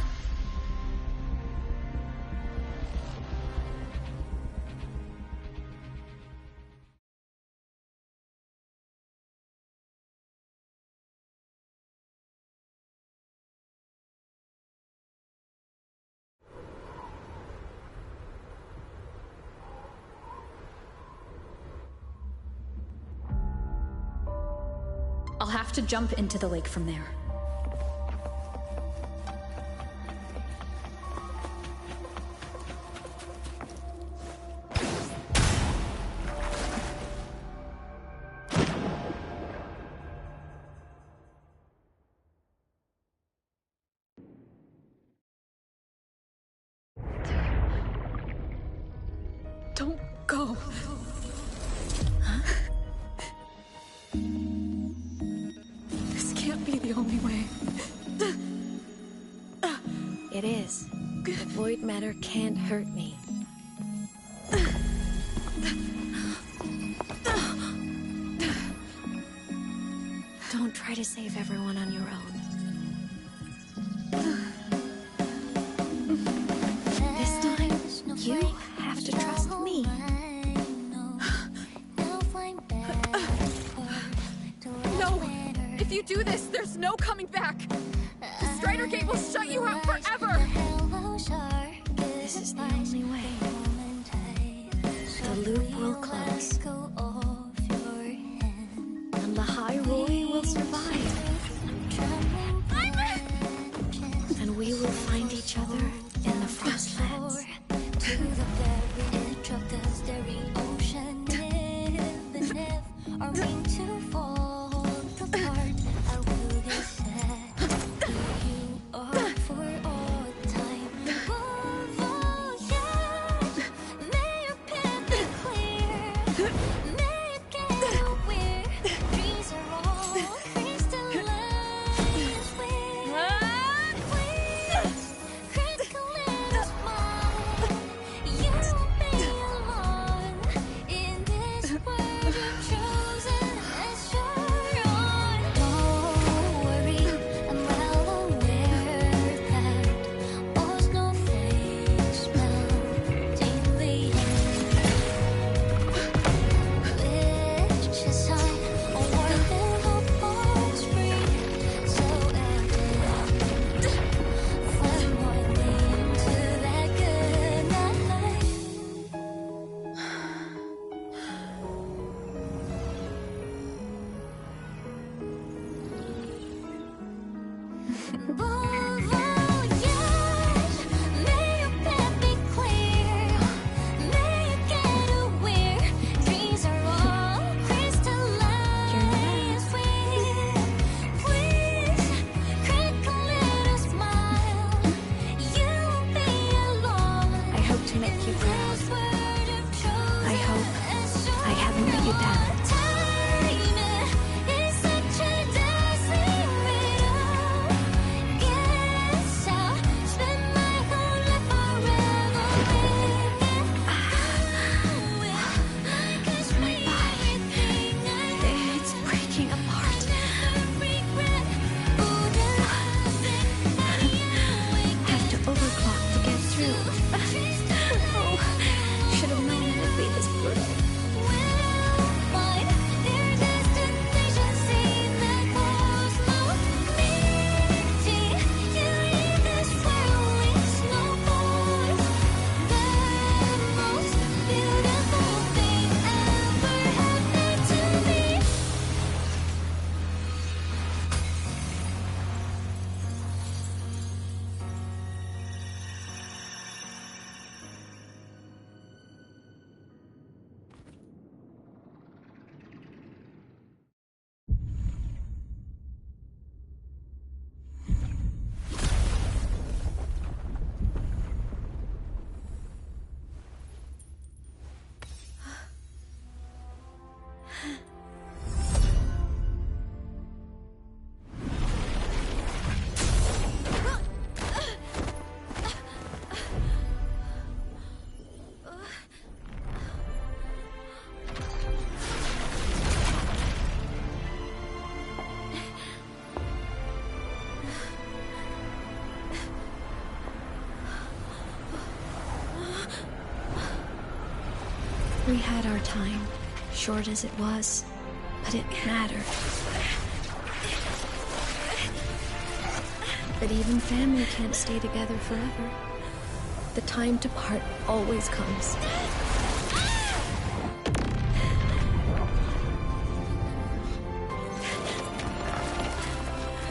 I'll have to jump into the lake from there. Don't go. This can't be the only way. It is. The void matter can't hurt me. Don't try to save everyone on your own. This time, you have to trust me. No! If you do this, there's no coming back! The Strider Gate will shut you out forever! This is the only way. The loop will close. And the High Roy will survive. And we will find each other in the Frostlands. To the very edge of the starry ocean, even if our wings to fall apart, I will get sad. You are for all time. Oh, yeah. May your path be clear. May you get aware. Dreams are all crystallized with please, critical little smile. You won't be alone in this world you've chosen as your own. Don't worry, I'm well aware that all snowflakes melt in the air. Which is a world that hope is free, so evident. Find my way into that good night. May your path be clear. May you get aware. Dreams are all crystallized with please, critical little smile. You won't be alone. I hope to make you proud. I hope I haven't let you down. It's such a dazzling riddle. Guess I'll spend my whole life forever with My body. It's breaking apart. Have to overclock to get through. Oh, should have known it would be this brutal. Find their destinations in the cosmos. Meeting you in this whirling snowfall. The most beautiful thing ever happened to me. We had our time, short as it was, but it mattered. But even family can't stay together forever. The time to part always comes.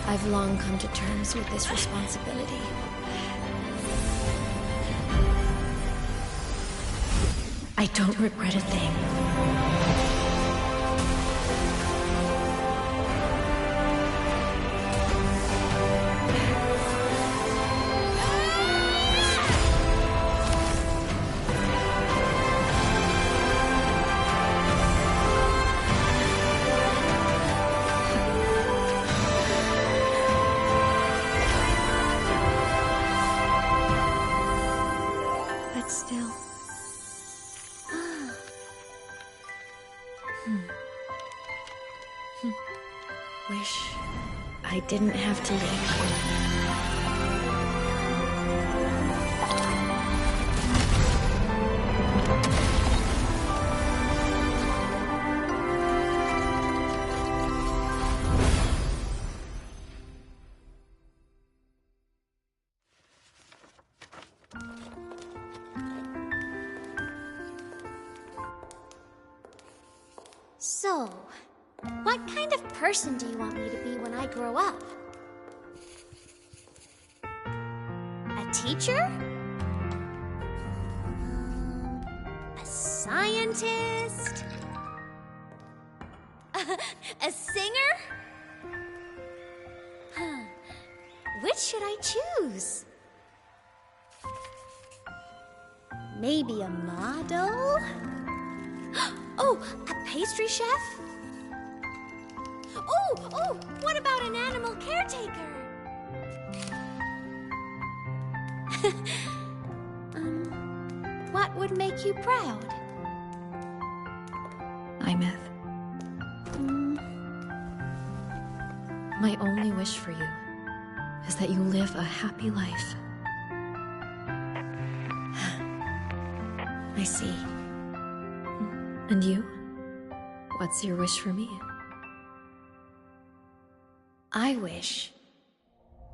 I've long come to terms with this responsibility. I don't regret a thing. But still. wish I didn't have to leave. So, what kind of person do you want me to be when I grow up? A teacher? A scientist? A singer? Huh. Which should I choose? Maybe a model? Oh, a pastry chef? Oh, what about an animal caretaker? What would make you proud? Imeth. My only wish for you is that you live a happy life. I see. And you? What's your wish for me? I wish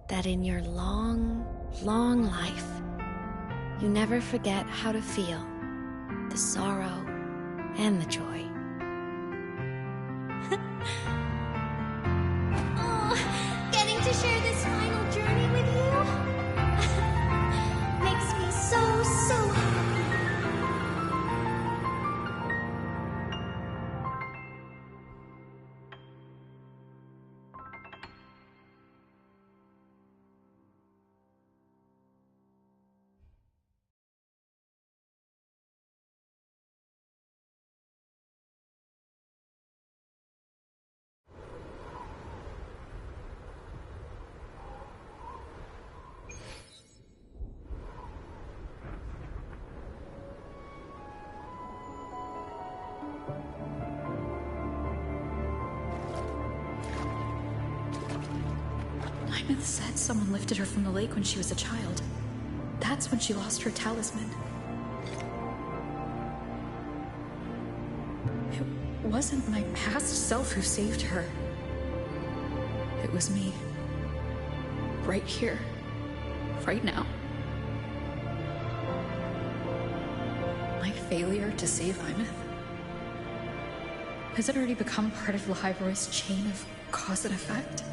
that in your long, long life, you never forget how to feel the sorrow and the joy. Oh, getting to share this final journey with you makes me so happy. Imeth said someone lifted her from the lake when she was a child. That's when she lost her talisman. It wasn't my past self who saved her. It was me. Right here. Right now. My failure to save Imeth? Has it already become part of Lahiroy's chain of cause and effect?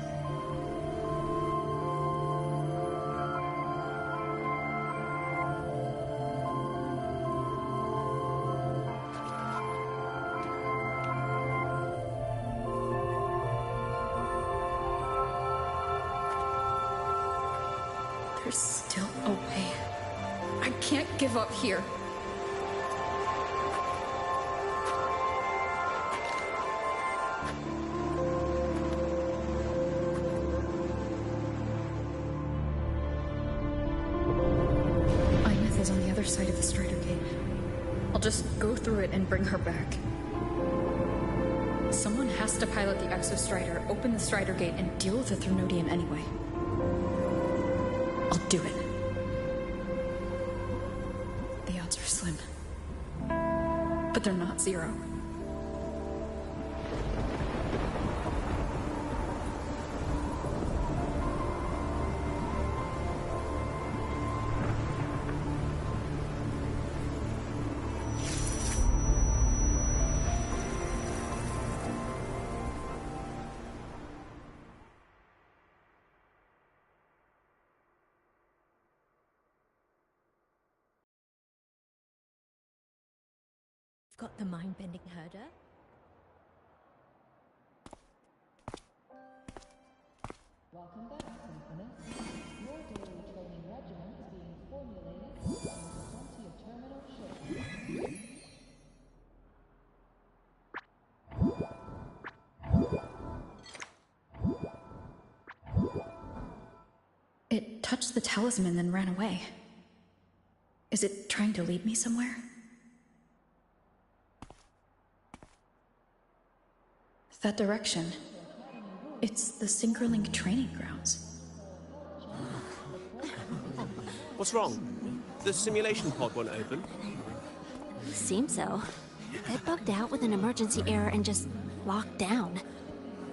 There's still a way. I can't give up here. Imeth is on the other side of the Strider Gate. I'll just go through it and bring her back. Someone has to pilot the Exostrider, open the Strider Gate, and deal with the Threnodian anyway. I'll do it. The odds are slim. But they're not zero. Got the mind-bending herder? Welcome back, Synchronous. Your daily training regimen is being formulated on plenty of terminal ships. It touched the talisman, then ran away. Is it trying to lead me somewhere? That direction. It's the Synchronlink training grounds. What's wrong? The simulation pod won't open? Seems so. It bugged out with an emergency error and just locked down.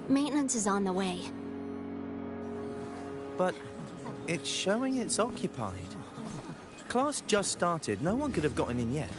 Maintenance is on the way. But it's showing it's occupied. Class just started. No one could have gotten in yet.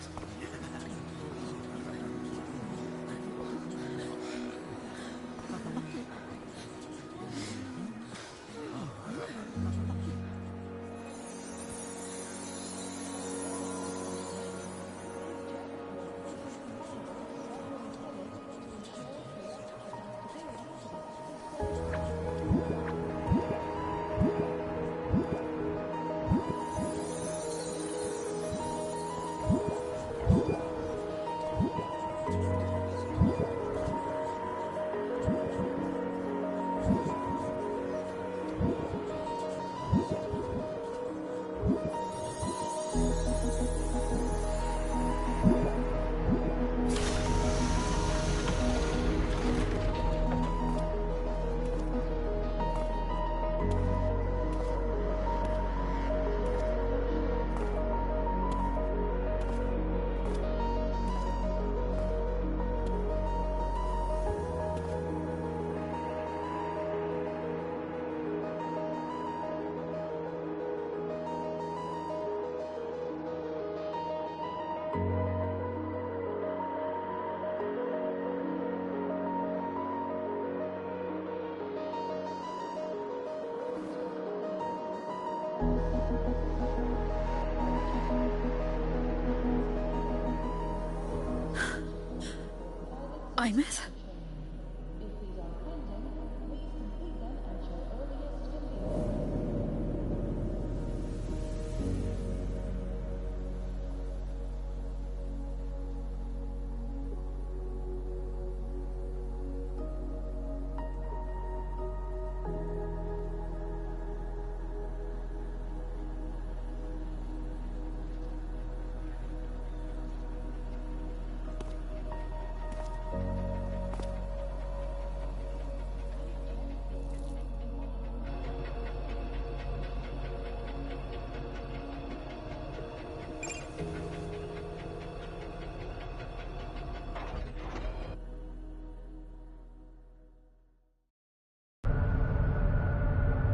Imeth?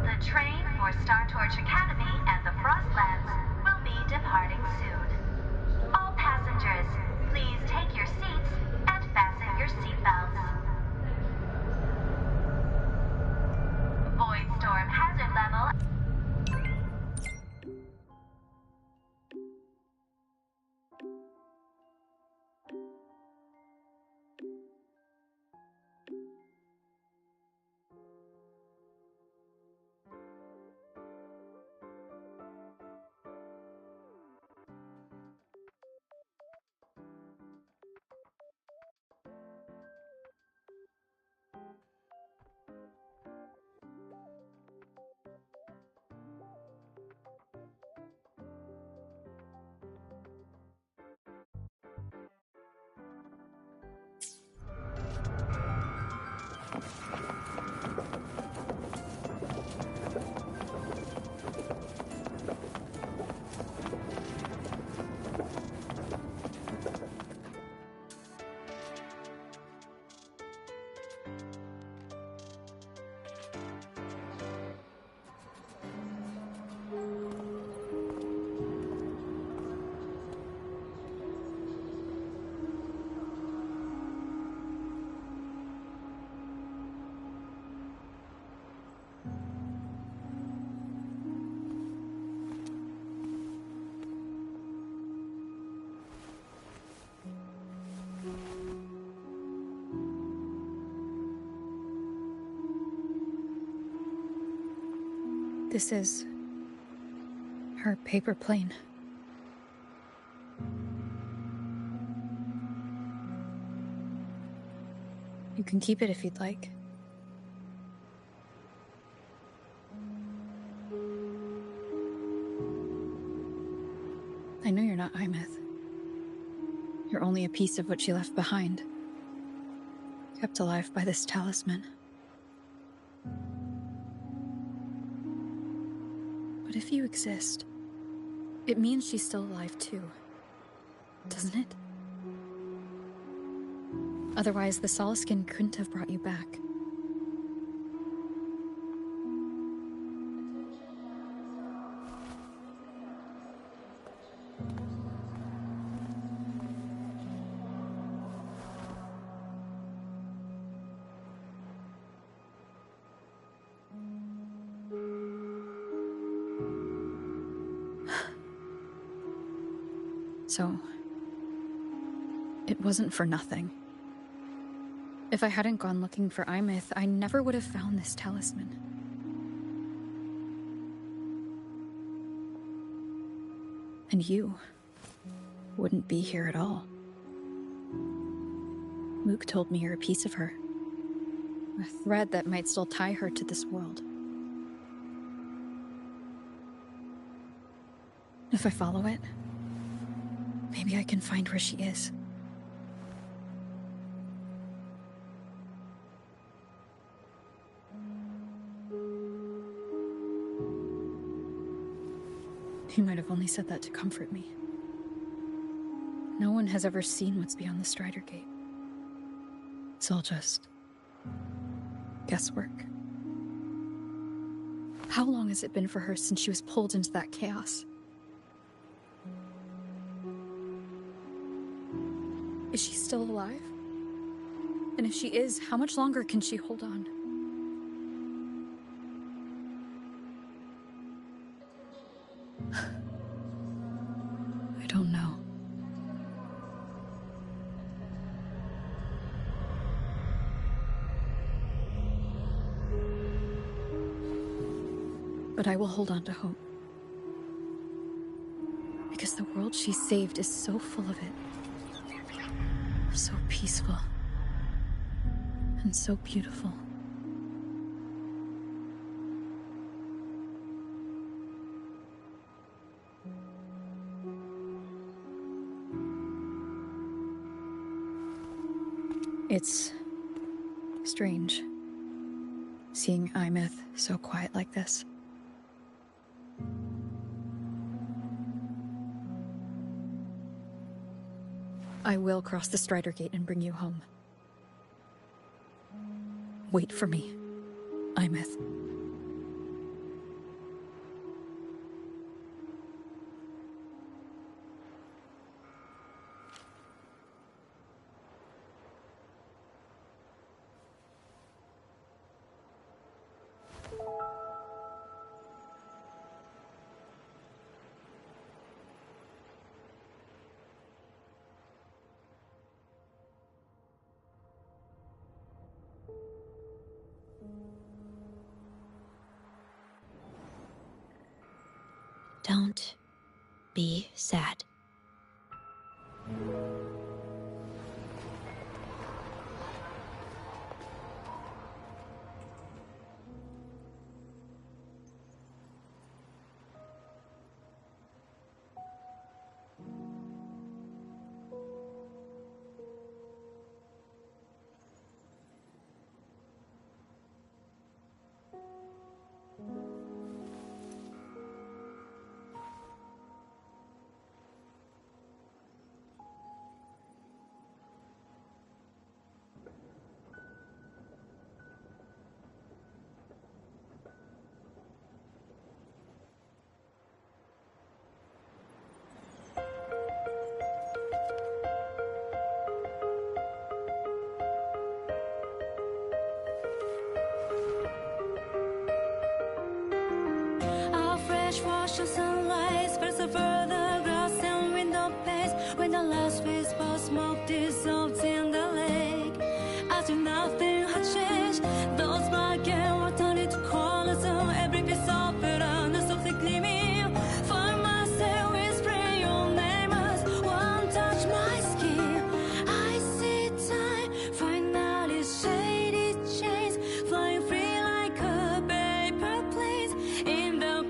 The train for Startorch Academy and the Frostlands will be departing soon. All passengers, please take your seats and fasten your seatbelts. Void storm hazard level. This is her paper plane. You can keep it if you'd like. I know you're not Imeth. You're only a piece of what she left behind, kept alive by this talisman. But if you exist, it means she's still alive too, doesn't it? Otherwise, the Solaskin couldn't have brought you back. So, it wasn't for nothing. If I hadn't gone looking for Imith, I never would have found this talisman. And you wouldn't be here at all. Mook told me you're a piece of her. A thread that might still tie her to this world. If I follow it, maybe I can find where she is. You might have only said that to comfort me. No one has ever seen what's beyond the Strider Gate. It's all just guesswork. How long has it been for her since she was pulled into that chaos? Is she still alive? And if she is, how much longer can she hold on? I don't know. But I will hold on to hope. Because the world she saved is so full of it. So peaceful. And so beautiful. It's strange, seeing Imith so quiet like this. I will cross the Strider Gate and bring you home. Wait for me, Imith. Don't be sad. Wash the sunlight, spreads over the grass and window panes. When the last wisp of smoke dissolves in the lake, as if nothing had changed, those black and white turned into colors. Every piece of it and softly gleaming. Find myself whispering your name as one touch my skin. I see time finally shaded chains, flying free like a paper plane in the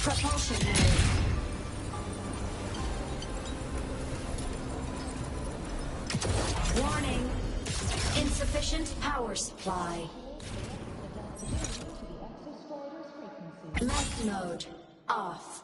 Propulsion mode. Warning. Insufficient power supply. Light mode off.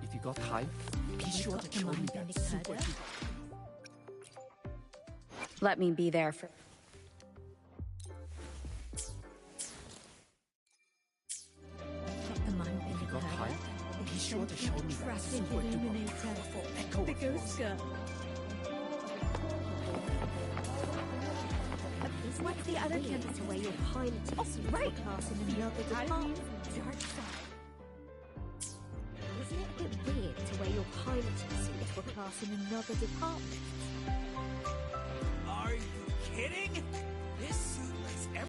If you got time, be sure to show me that super. Let me be there for... If you got time, be sure to show me that super echo. The ghost girl. What's the other campus where you're piloting? Oh, right. Class in another department. Dark side. Isn't it a bit weird to wear your piloting suit for class in another department?